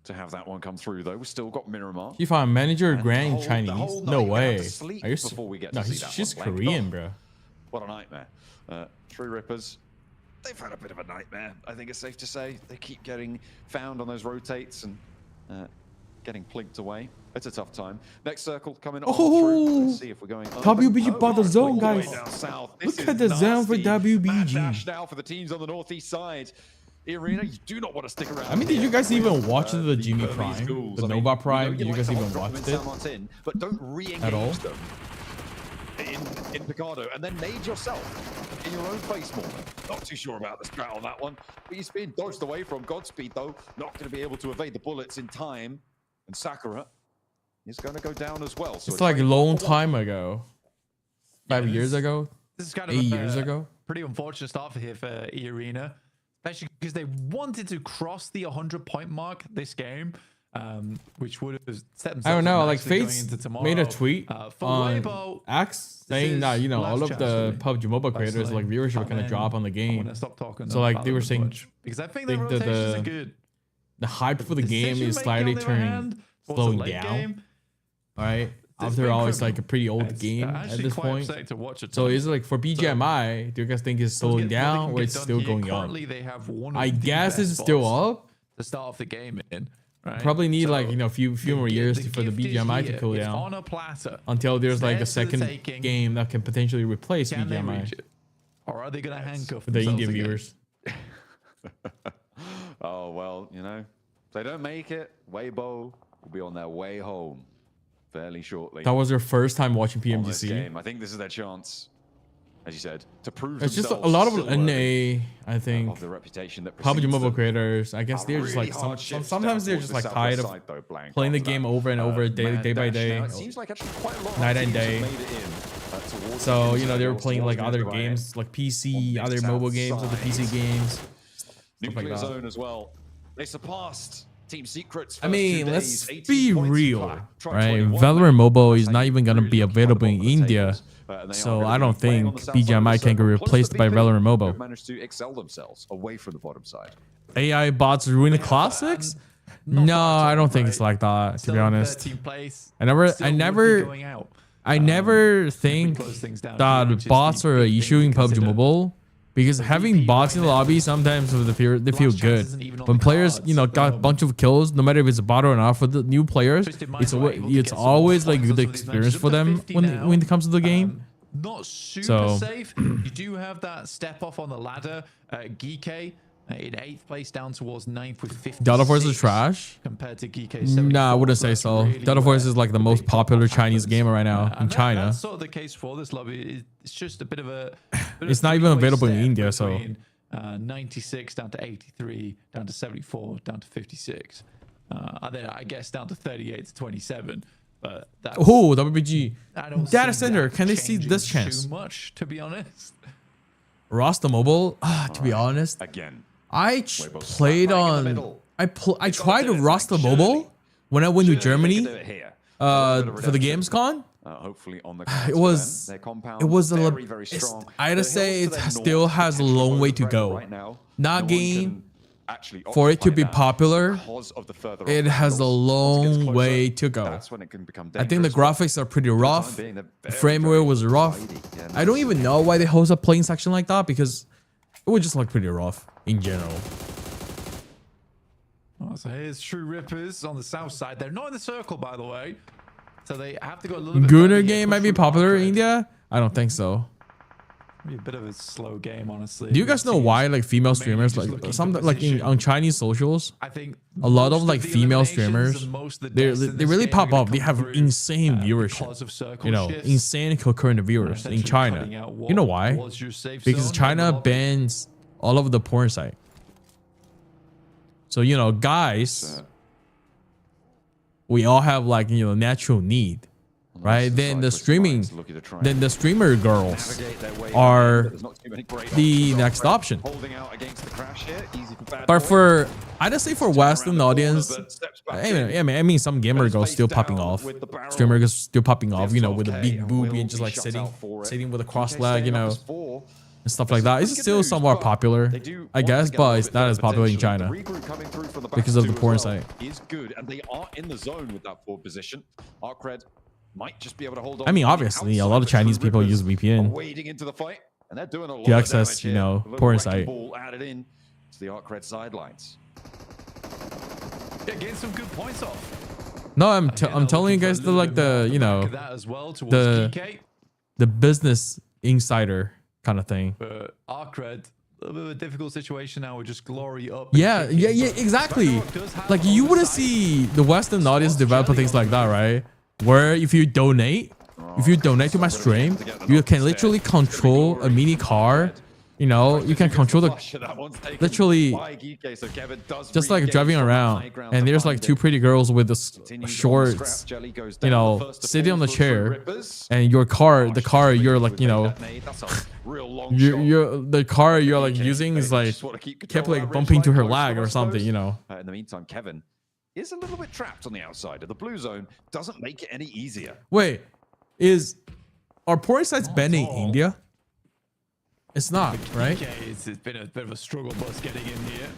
to have that one come through, though. We've still got Miramar. Xifan, manager Grand in Chinese? No way. Are you before we get to see that she's one, Korean, oh, bro. What a nightmare. True Rippers. They've had a bit of a nightmare, I think it's safe to say. They keep getting found on those rotates and getting plinked away. It's a tough time. Next circle coming on through. Let's see if we're going WBG bought the zone, guys. Look at the zone for WBG. Dash now for the teams on the northeast side. Arena, you do not want to stick around. I mean, did you guys even watch the Jimmy Prime? The Nova Prime? Did you guys even watch it? But don't re-engage at all? them in Picardo, and then nade yourself in your own face more. Not too sure about the strat on that one, but he's being dodged away from. Godspeed, though, not going to be able to evade the bullets in time. And Sakura is going to go down as well. So it's like a long time ago. 5 years ago? This is kind 8 years ago? Pretty unfortunate start here for E-Arena, especially because they wanted to cross the 100-point mark this game, which would have set themselves. I don't know, up like nicely Fates going into tomorrow. made a tweet on Weibo, X saying that, you know, all of the PUBG mobile creators, like viewership kind of drop on the game. Stop talking So like they were saying, because I think the rotations are good. The hype for the game is slightly slowing down. All right, after all, it's like a pretty old game at this point. So is it like for BGMI? Do you guys think it's slowing down or it's still going up? I guess it's still up. To start off the game in. Right? Probably need like, you know, a few more years for the BGMI to cool down on a platter, until there's like a second game that can potentially replace BGMI. Or are they going to handcuff for the Indian viewers? Oh well, you know, if they don't make it, Weibo will be on their way home fairly shortly. That was their first time watching PMGC. I think this is their chance, as you said, to prove it's just a lot of NA, I think. Of the reputation that PUBG mobile creators, I guess they're just like sometimes they're just like tired of playing the game over and over day by day, night and day. So you know they were playing like other games, like PC, other mobile games, other PC games. Nuclear Zone as well. They surpassed Team Secret's I mean, let's be real, right? Valorant Mobile is not even gonna be available in India. So I don't think BGMI can get replaced by Valorant Mobile. Managed to excel themselves away from the bottom side. AI bots ruin the classics? No, I don't think it's like that, to be honest. I never think that bots are an issue in PUBG Mobile, because having bots in the lobby sometimes they feel good. When players, you know, got a bunch of kills, no matter if it's a bot or not, for the new players, it's always like good experience for them when it comes to the game. Not super safe. You do have that step off on the ladder, Geek. In 8th place, down towards 9th with 56. Delta Force is trash? Compared to GK74. Nah, I wouldn't say so. Really Delta Force is like the most popular Chinese gamer right now in China. That's sort of the case for this lobby. It's just a bit of a... It's not even available in India, so... 96 down to 83, down to 74, down to 56. And then I guess down to 38 to 27. But that's... Oh, WBG. Data see center. that Can they see this changing chance? Too much, to be honest. Rasta Mobile? To be honest, Again. I played on... I tried Rasta Mobile when I went to Germany for the Gamescom. Hopefully on the It was a little... I had to say it still has a long way to go. Not game... For it to be popular, it has a long way to go. I think the graphics are pretty rough. The frame rate was rough. I don't even know why they host a playing section like that because it would just look pretty rough in general. Oh, so here's True Rippers on the south side. They're not in the circle, by the way. So they have to go a little bit... Gooner game might be popular in India? I don't think so. Be a bit of a slow game, honestly. Do you guys know why like female streamers like some like on Chinese socials? I think a lot of like female streamers they really pop up. They have insane viewership. You know, insane concurrent viewers in China. You know why? Because China bans all of the porn site. So you know, guys, we all have like natural need. Right, then the streamer girls are the next option. But for I'd say for Western audience, I mean some gamer girls still popping off, streamer girls still popping off, you know, with a big boobie and just like sitting with a cross leg, you know, and stuff like that. It's still somewhat popular, I guess, but it's not as popular in China because of the porn site. Is good, and they are in the zone with that forward position. Arcred might just be able to hold on. I mean, obviously, a lot of Chinese people use VPN to access, you know, porn site. Added in to the Arcred sidelines. Yeah, getting some good points off. No, I'm telling you guys the like the you know the business insider kind of thing. Arcred, a little bit of a difficult situation now with just glory up. Yeah, exactly. Like you wouldn't see the Western audience develop things like that, right? Where if you donate to my stream, you can literally control a mini car. You know, you can control the literally just like driving around, and there's like two pretty girls with the shorts, you know, sitting on the chair, and the car you're like, you know, the car you're like using is like kept like bumping to her leg or something, you know. In the meantime, Kevin is a little bit trapped on the outside of the blue zone. Doesn't make it any easier. Wait, are porn sites banned in India? It's not, right? It's been a bit of a struggle bus getting in here.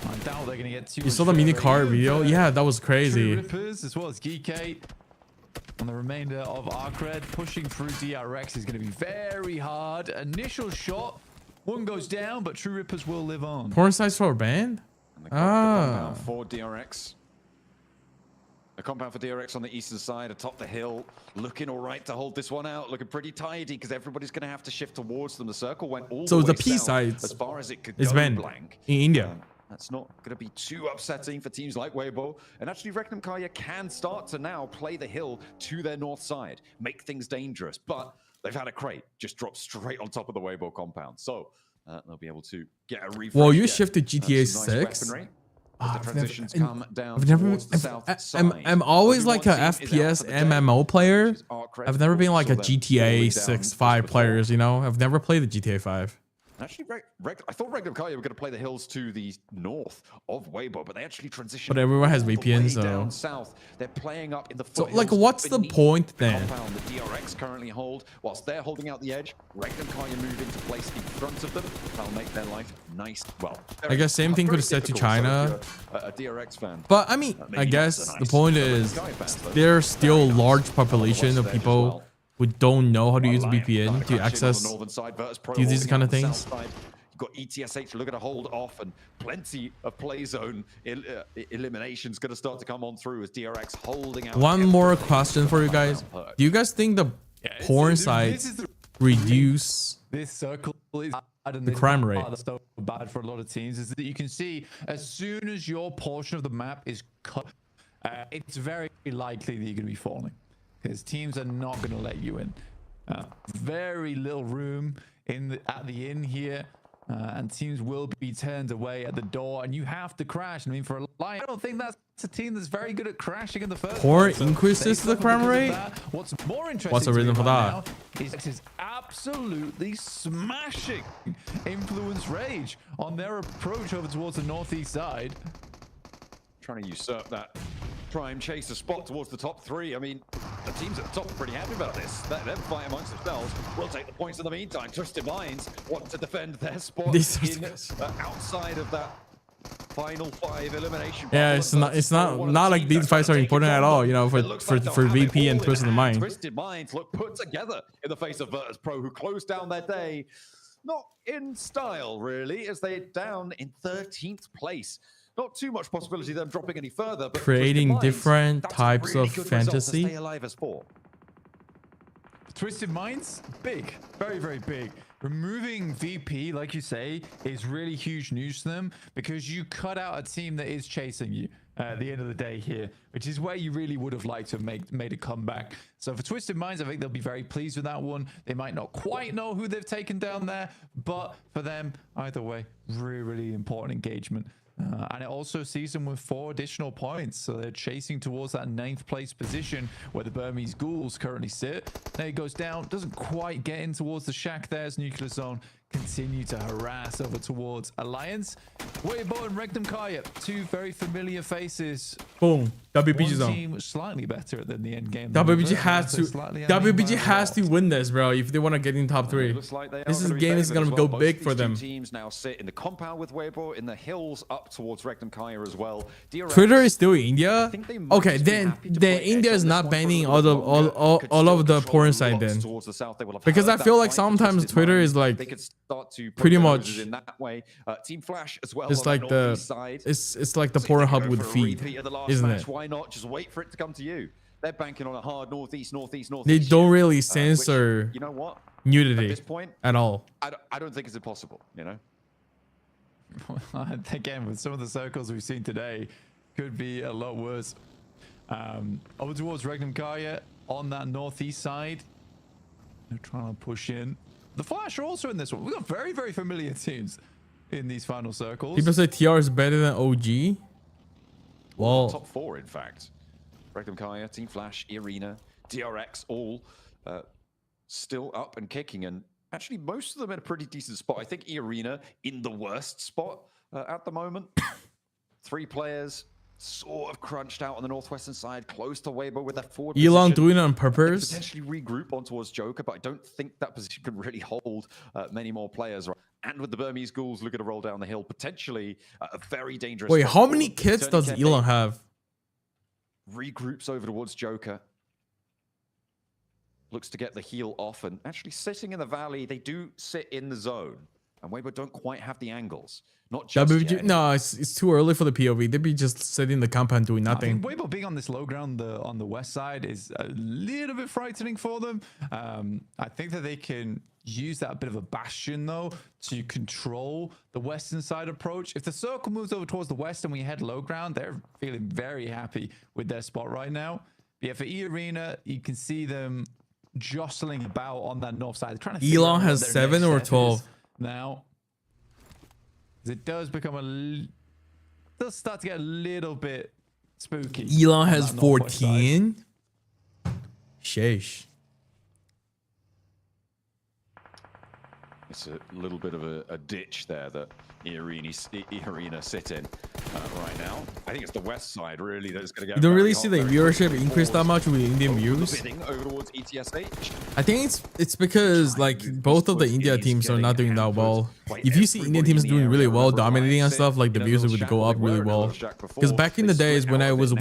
I doubt they're gonna get too. You saw the mini car video? Yeah, that was crazy. Rippers as well as Geekate. And the remainder of Arcred pushing through DRX is going to be very hard. Initial shot, one goes down, but True Rippers will live on. Porn sites for a band? Compound for DRX. A compound for DRX on the eastern side, atop the hill, looking all right to hold this one out, looking pretty tidy because everybody's going to have to shift towards them. The circle went all the way the P south side as far as it could is go banned blank. in India. That's not going to be too upsetting for teams like Weibo. And actually, Regnum Kaya can start to now play the hill to their north side, make things dangerous. But they've had a crate just drop straight on top of the Weibo compound. So they'll be able to get a refresh. Well, you shifted GTA 6. I'm always like a FPS MMO player. I've never been like a GTA 6 5 players, you know? I've never played the GTA 5. Actually, I thought Regnum Kaya were going to play the hills to the north of Weibo, but they actually transitioned. But everyone has VPN, so down south. They're playing up in the so like, what's the point then? The DRX currently hold, whilst they're holding out the edge. Regnum Kaya move into place in front of them. That'll make their life nice. Well, I guess same thing could have said to China. A DRX fan. But I mean, I guess the point is there's still a large population of people who don't know how to use VPN to access these kind of things. You've got ETSH looking to hold off, and plenty of play zone eliminations going to start to come on through as DRX holding out. One more question for you guys. Do you guys think the porn sites reduce And the crime rate. That's so bad for a lot of teams is that you can see as soon as your portion of the map is cut, it's very likely that you're going to be falling because teams are not going to let you in. Very little room at the inn here, and teams will be turned away at the door, and you have to crash. I mean, for a Lion, I don't think that's a team that's very good at crashing in the first Poor place. increases the crime rate. What's more interesting? What's the reason for that? Is absolutely smashing Influence Rage on their approach over towards the northeast side. Trying to usurp that prime chaser spot towards the top 3. I mean, the teams at the top are pretty happy about this. Let them fight amongst themselves. We'll take the points in the meantime. Twisted Minds want to defend their spot outside of that final 5 elimination. Yeah, it's not like these fights are important at all, you know, for VP and Twisted Minds. Twisted Minds look put together in the face of Virtus Pro, who closed down their day, not in style really, as they're down in 13th place. Not too much possibility of them dropping any further, but creating different types of fantasy. Stay alive as 4. Twisted Minds, big, very, very big. Removing VP, like you say, is really huge news to them because you cut out a team that is chasing you at the end of the day here, which is where you really would have liked to have made a comeback. So for Twisted Minds, I think they'll be very pleased with that one. They might not quite know who they've taken down there, but for them, either way, really, really important engagement. And it also sees them with 4 additional points. So they're chasing towards that 9th place position where the Burmese Ghouls currently sit. There he goes down. Doesn't quite get in towards the shack there as Nuclear Zone continue to harass over towards Alliance. Weibo and Regnum Kaya, 2 very familiar faces. Boom. WBG One zone. team slightly better than the end game. WBG has to win this, bro, if they want to get in top 3. This game is gonna go big for them. Teams now sit in the compound with Weibo, in the hills up towards Regnum Kaya as well. Twitter is still India. Okay, then India is not banning all of the porn site then, because I feel like sometimes Twitter is like pretty much in that way. Team Flash as well. it's like the it's like the Pornhub with feed, isn't it? Why not just wait for it to come to you? They're banking on a hard northeast. They don't really censor which, you know what? nudity at this point, at all. I don't think it's impossible, you know? Again, with some of the circles we've seen today, could be a lot worse. Over towards Regnum Kaya on that northeast side. They're trying to push in. The Flash are also in this one. We've got very, very familiar teams in these final circles. People say TR is better than OG. Well, top 4, in fact. Regnum Kaya, Team Flash, Arena, DRX, all still up and kicking. And actually, most of them in a pretty decent spot. I think Arena in the worst spot at the moment. 3 players sort of crunched out on the northwestern side, close to Weibo with that forward Elon position. doing it on purpose. Potentially regroup on towards Joker, but I don't think that position can really hold many more players. And with the Burmese Ghouls looking to roll down the hill, potentially a very dangerous. Wait, how many kits does Elon have? Regroups over towards Joker. Looks to get the heal off, and actually sitting in the valley, they do sit in the zone. And Weibo don't quite have the angles. Not just yet. No, it's too early for the POV. They'd be just sitting in the compound doing nothing. I think Weibo being on this low ground on the west side is a little bit frightening for them. I think that they can use that bit of a bastion though to control the western side approach. If the circle moves over towards the west and we head low ground, they're feeling very happy with their spot right now. But yeah, for E-Arena, you can see them jostling about on that north side. They're trying to Elon has 7 or 12 now. It does become does start to get a little bit spooky. Elon has 14. Sheesh. It's a little bit of a ditch there that Arena sit in right now. I think it's the west side really that's going to get. You don't really see the viewership increase that much with Indian views. Over towards ETSH. I think it's because like both of the India teams are not doing that well. If you see Indian teams doing really well, dominating and stuff, like the views would go up really well. Because back in the days when I was doing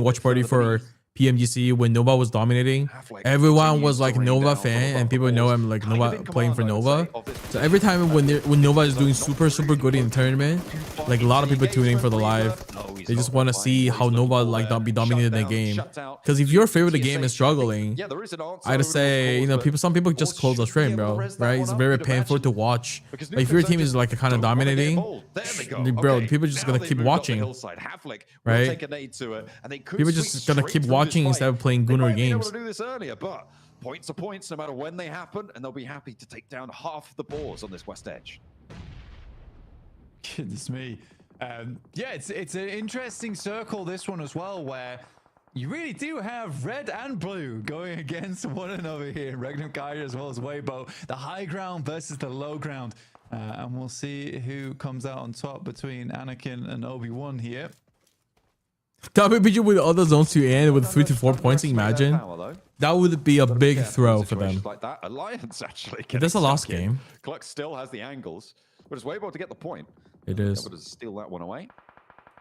watch party for PMGC when Nova was dominating, everyone was like Nova fan, and people know I'm like Nova playing for Nova. So every time when Nova is doing super good in the tournament, like a lot of people tuning for the live. They just want to see how Nova like not be dominating the game. Because if your favorite game is struggling, I'd say, you know, some people just close the stream, bro. Right? It's very painful to watch. Like, if your team is like kind of dominating, bro, people just gonna keep watching, right? People just gonna keep watching instead of playing Gooner games. Points are points no matter when they happen, and they'll be happy to take down half of the boars on this west edge. Goodness me. Yeah, it's an interesting circle, this one as well, where you really do have red and blue going against one another here. Regnum Kaya as well as Weibo. The high ground versus the low ground. And we'll see who comes out on top between Anakin and Obi-Wan here. WBG with all the zones to end with 3 to 4 points, imagine. That would be a big throw for them. Like that. Alliance actually. That's a lost game. Cluck still has the angles, but it's Weibo to get the point. It is. Able to steal that one away.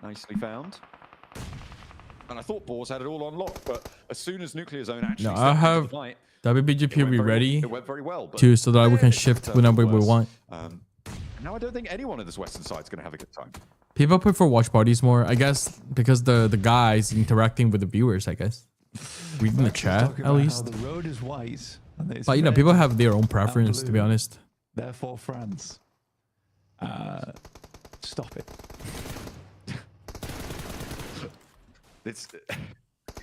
Nicely found. And I thought Boars had it all on lock, but as soon as Nuclear Zone actually no, I have WBGP be ready too, so that we can shift whenever we want. Now I don't think anyone in this western side is going to have a good time. People prefer watch parties more, I guess, because the guys interacting with the viewers, I guess. Reading the chat, at least. The road is white, but, you know, people have their own preference, to be honest. Therefore, France. Stop it. He's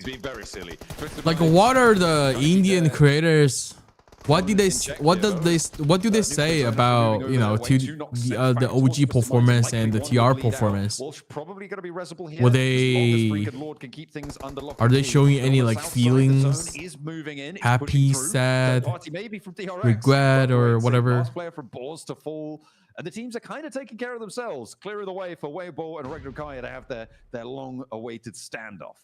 being very silly. Like, what are the Indian creators? What do they say about, you know, the OG performance and the TR performance? Were are they showing any like feelings? Happy, sad, regret, or whatever? And the teams are kind of taking care of themselves, clearing the way for Weibo and Regnum Kaya to have their long-awaited standoff.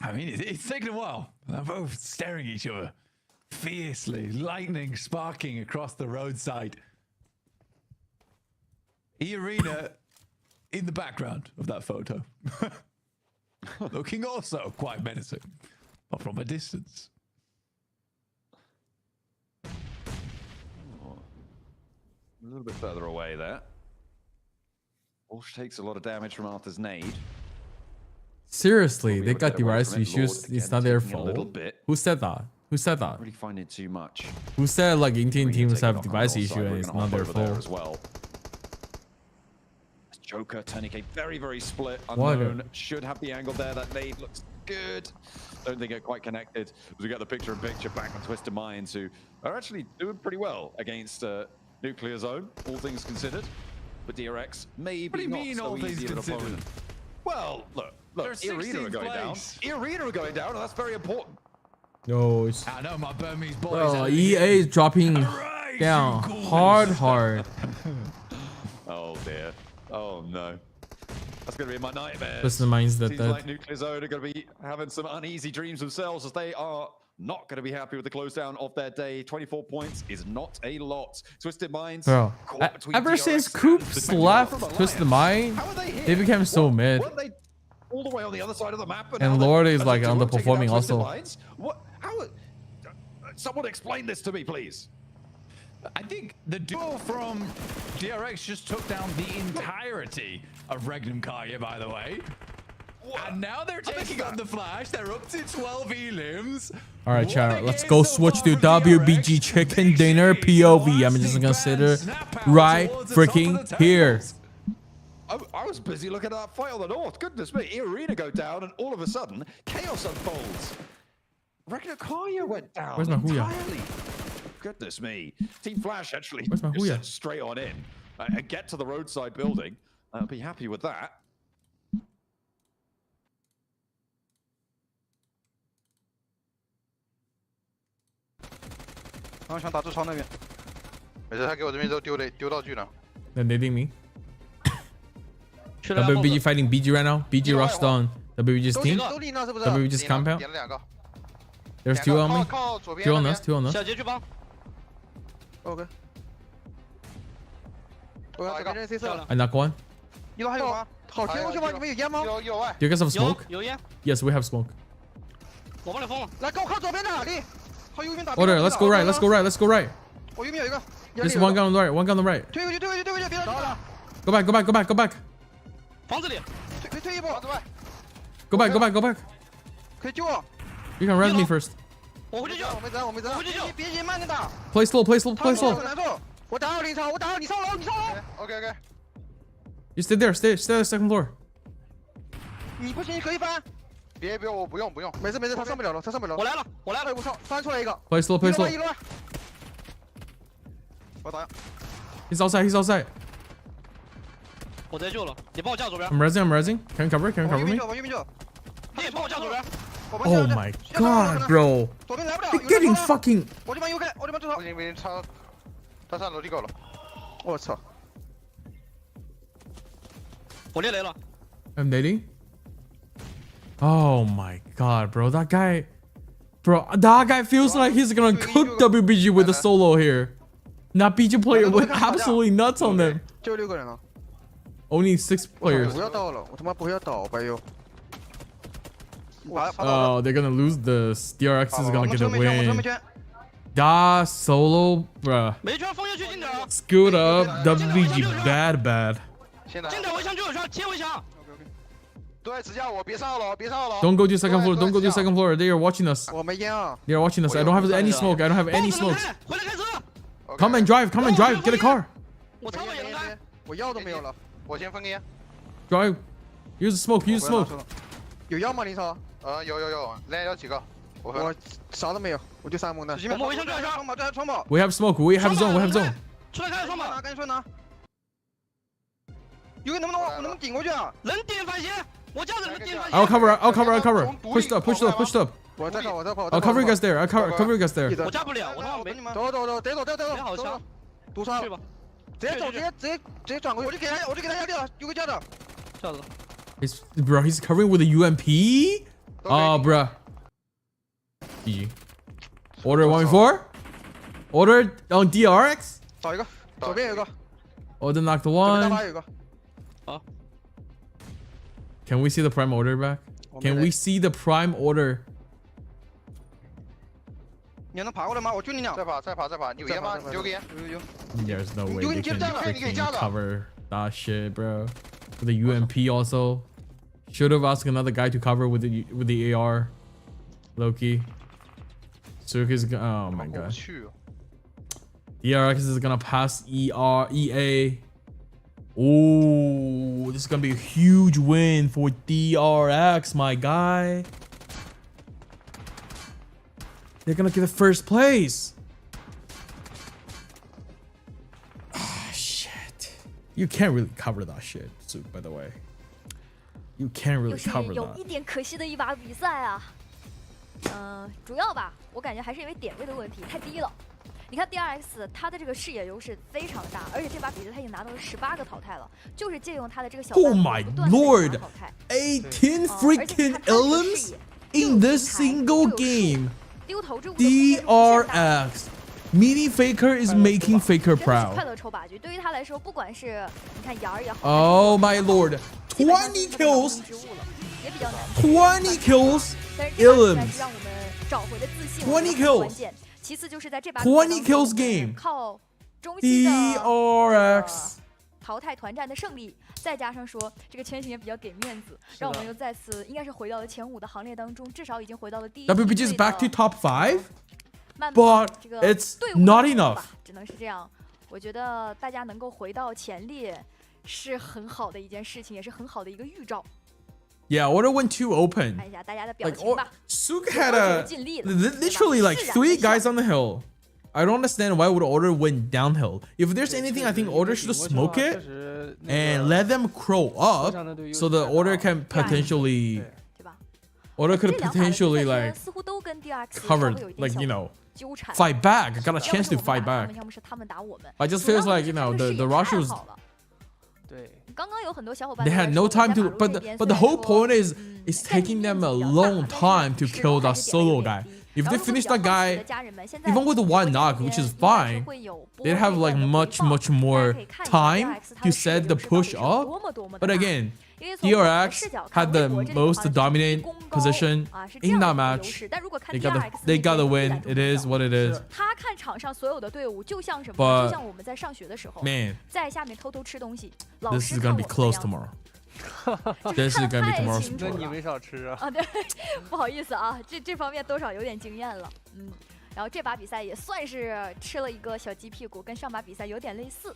I mean, it's taken a while. They're both staring at each other fiercely, lightning sparking across the roadside. E-Arena in the background of that photo. Looking also quite menacing, but from a distance. A little bit further away there. Walsh takes a lot of damage from Arthur's nade. Seriously, they got device issues. It's not their fault. Who said that? Who said that? Really find it too much. Who said like Indian teams have device issue and it's not their fault? As well. Joker turning a very split. Unknown should have the angle there. That nade looks good. Don't think it quite connected. As we get the picture-in-picture back on Twisted Minds, who are actually doing pretty well against Nuclear Zone, all things considered. But DRX maybe not so easy of an opponent. Well, look, E-Arena are going down. E-Arena are going down, and that's very important. No, it's... I know my Burmese boys. Bro, EA is dropping down hard. Oh dear. Oh no. That's going to be my nightmare. Twisted Minds that Seems like Nuclear Zone are going to be having some uneasy dreams themselves, as they are not going to be happy with the close down of their day. 24 points is not a lot. Twisted Minds. Bro, ever since Coops left Twisted Mind, they became so mid. All the way on the other side of the map, and Lord is like underperforming also. What? How? Someone explain this to me, please. I think the duo from DRX just took down the entirety of Regnum Kaya, by the way. And now they're taking on the Flash. They're up to 12 elims. All right, chat. Let's go switch to WBG Chicken Dinner POV. I'm just gonna consider right freaking here. I was busy looking at that fight on the north. Goodness me, E-Arena go down, and all of a sudden, chaos unfolds. Regnum Kaya went down. Where's my Huya? Goodness me. Team Flash actually Where's my Huya? just straight on in and get to the roadside building. I'll be happy with that. They're nading me. WBG fighting BG right now. BG rushed on WBG's team. WBG's compound. There's two on me. Two on us. Two on us. Okay. I knock one. Do you guys have smoke? Yes, we have smoke. Order, let's go right. Let's go right. Let's go right. There's one guy on the right. One guy on the right. Go back, go back, go back, go back. 房子里，退一步，往外， Go back, go back, go back. 可以救我。 You can res me first. 我回去救，我没责，我没责。别慢着打。 Play slow, play slow, play 很 slow. 难受。我打好林超，我打好你上楼，你上楼。OK OK。 You stay there, stay on the second floor. 你不行，你可以翻。别，我不用。没事，他上不了了，他上不了。我来了。我操，翻出来一个。 Play slow, play slow. 一轮。我打。 He's outside. 我直接救了，你帮我架左边。 I'm resing. Can you cover me? 往右边救。你帮我架左边。 Oh my god, bro. 左边来不了。 You're getting fucking. 我这边右开，我这边最好。别超，他上楼梯口了。我操！我列雷了。 I'm nading. Oh my god, bro. That guy feels like he's gonna cook WBG with a solo here. That BG player went absolutely nuts on them. 就6个人了。 Only 6 players. 不要倒了，我他妈不要倒，白油。 Oh, they're gonna lose this. DRX is gonna get a win. Da solo, bruh. Scoot up, WBG bad. 进点围墙就有圈，贴围墙。对，只叫我别上了，别上了。 Don't go to second floor. Don't go to second floor. They are watching us. 我没烟啊。 They are watching us. I don't have any smoke. I don't have any smokes. 回来开车。Come and drive. Come and drive. Get a car. 我超过也能开。我药都没有了，我先分烟。 Drive. Use smoke. Use smoke. 有药吗，林超？有，来要几个？我啥都没有，我就3蒙的。我们围墙对上，窗宝。We have smoke. We have zone. We have zone. 出来开窗宝，赶紧出拿。有能不能我能不能顶过去啊？能顶反斜，我架着你们顶反斜。 I'll cover. Push up. 我在跑。I'll cover you guys there. I'll cover you guys there. 我架不了，我他妈没。走，得好枪，堵上。去吧。直接转过去，我就给他压掉，有个架着。架着。 Bro, he's covering with a UMP? Oh, bro. GG. Order 1v4? Order on DRX? 找一个，左边有一个。 Order knocked one. 大巴有一个。好。 Can we see the prime order back? Can we see the prime order? 你能爬过来吗？我救你俩。再爬。你有烟吗？你丢个烟。有。 There's no way they can freaking cover that shit, bro. With the UMP also. Should have asked another guy to cover with the AR. Loki. Suk is oh my god. DRX is gonna pass EA. Oh, this is gonna be a huge win for DRX, my guy. They're gonna get the first place. Ah, shit. You can't really cover that shit, Suk, by the way. You can't really cover 有 that. 一点可惜的一把比赛啊。主要吧，我感觉还是因为点位的问题太低了。你看 DRX 他的这个视野优势非常大，而且这把比赛他已经拿到了18个淘汰了，就是借用他的这个小 Oh my lord! 18 freaking elims in this single game. DRX. Mini Faker is making Faker 快 proud. 乐抽把局，对于他来说，不管是你看牙儿也好 Oh my lord. 20 kills. 也比较难 20 kills. 但是这把比赛 Elims. 是让我们找回了自信 20 kills 关键。其次就是在这把20 kills game. 靠中期的 DRX. 淘汰团战的胜利，再加上说这个圈型也比较给面子，让我们又再次应该是回到了前5的行列当中，至少已经回到了第一。 WBG is back to top 5. 慢慢 But 这个 it's 队伍 not 当中 enough. 吧，只能是这样。我觉得大家能够回到前列是很好的一件事情，也是很好的一个预兆。 Yeah, order went too open. 看一下大家的表 Like 情吧。 Suk had a 尽力了 literally like 3 guys on the hill. I don't understand why would order went downhill. If there's anything, I think order should smoke it and let them crow up so the order can potentially order could potentially like covered like you know fight back. I got a chance to fight back. I just feels like you know the rush was. They had no time to, but the whole point is taking them a long time to kill that solo guy. If they finish that guy, even with one knock, which is fine, they'd have like much more time to set the push up. But again, 因为从我们的视 DRX 角看， had 微 the 博这个地 most 方 dominant 攻高 position 是这 in 样 that 的一个优 match. 势。但如果看 They got DRX， the win. It is what it is. 他看场上所有的队伍，就像什么？ But 就像我们在上学的时候， man, 在下面偷偷吃东西，老 this 师 is 看 gonna 我 be 们的 close 样子 tomorrow. This is gonna be 太 tomorrow's 清楚 那 了 你没少吃啊。啊，对，不好意思啊，这方面多少有点经验了，然后这把比赛也算是吃了一个小鸡屁股，跟上把比赛有点类似，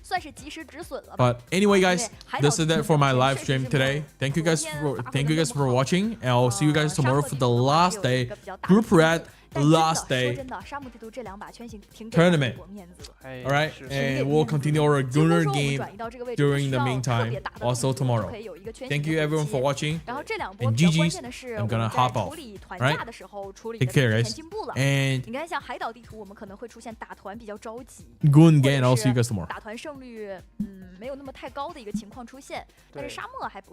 算是及时止损了吧。 But anyway, guys, this is it for my live stream today. Thank you guys for watching, and I'll see you guys tomorrow for the last day, Group Red last 说 day 真的，沙漠地图这两把圈型挺给 tournament. 我面子的。 All right, and we'll continue our Gooner game during the meantime, also tomorrow. Thank you everyone for watching. 然后这两波 And 比较关 GG's, 键的是 I'm 我 gonna 们 hop 在 off. 处理团 All right? 架的时候处理 Take 的 care, 提 guys. 前进步了。 And 你看像海岛地图，我们可能会出现打团比较着急， Goon 或者 again. I'll see you 是 guys tomorrow. 打团胜率没有那么太高的一个情况出现，但是沙漠还不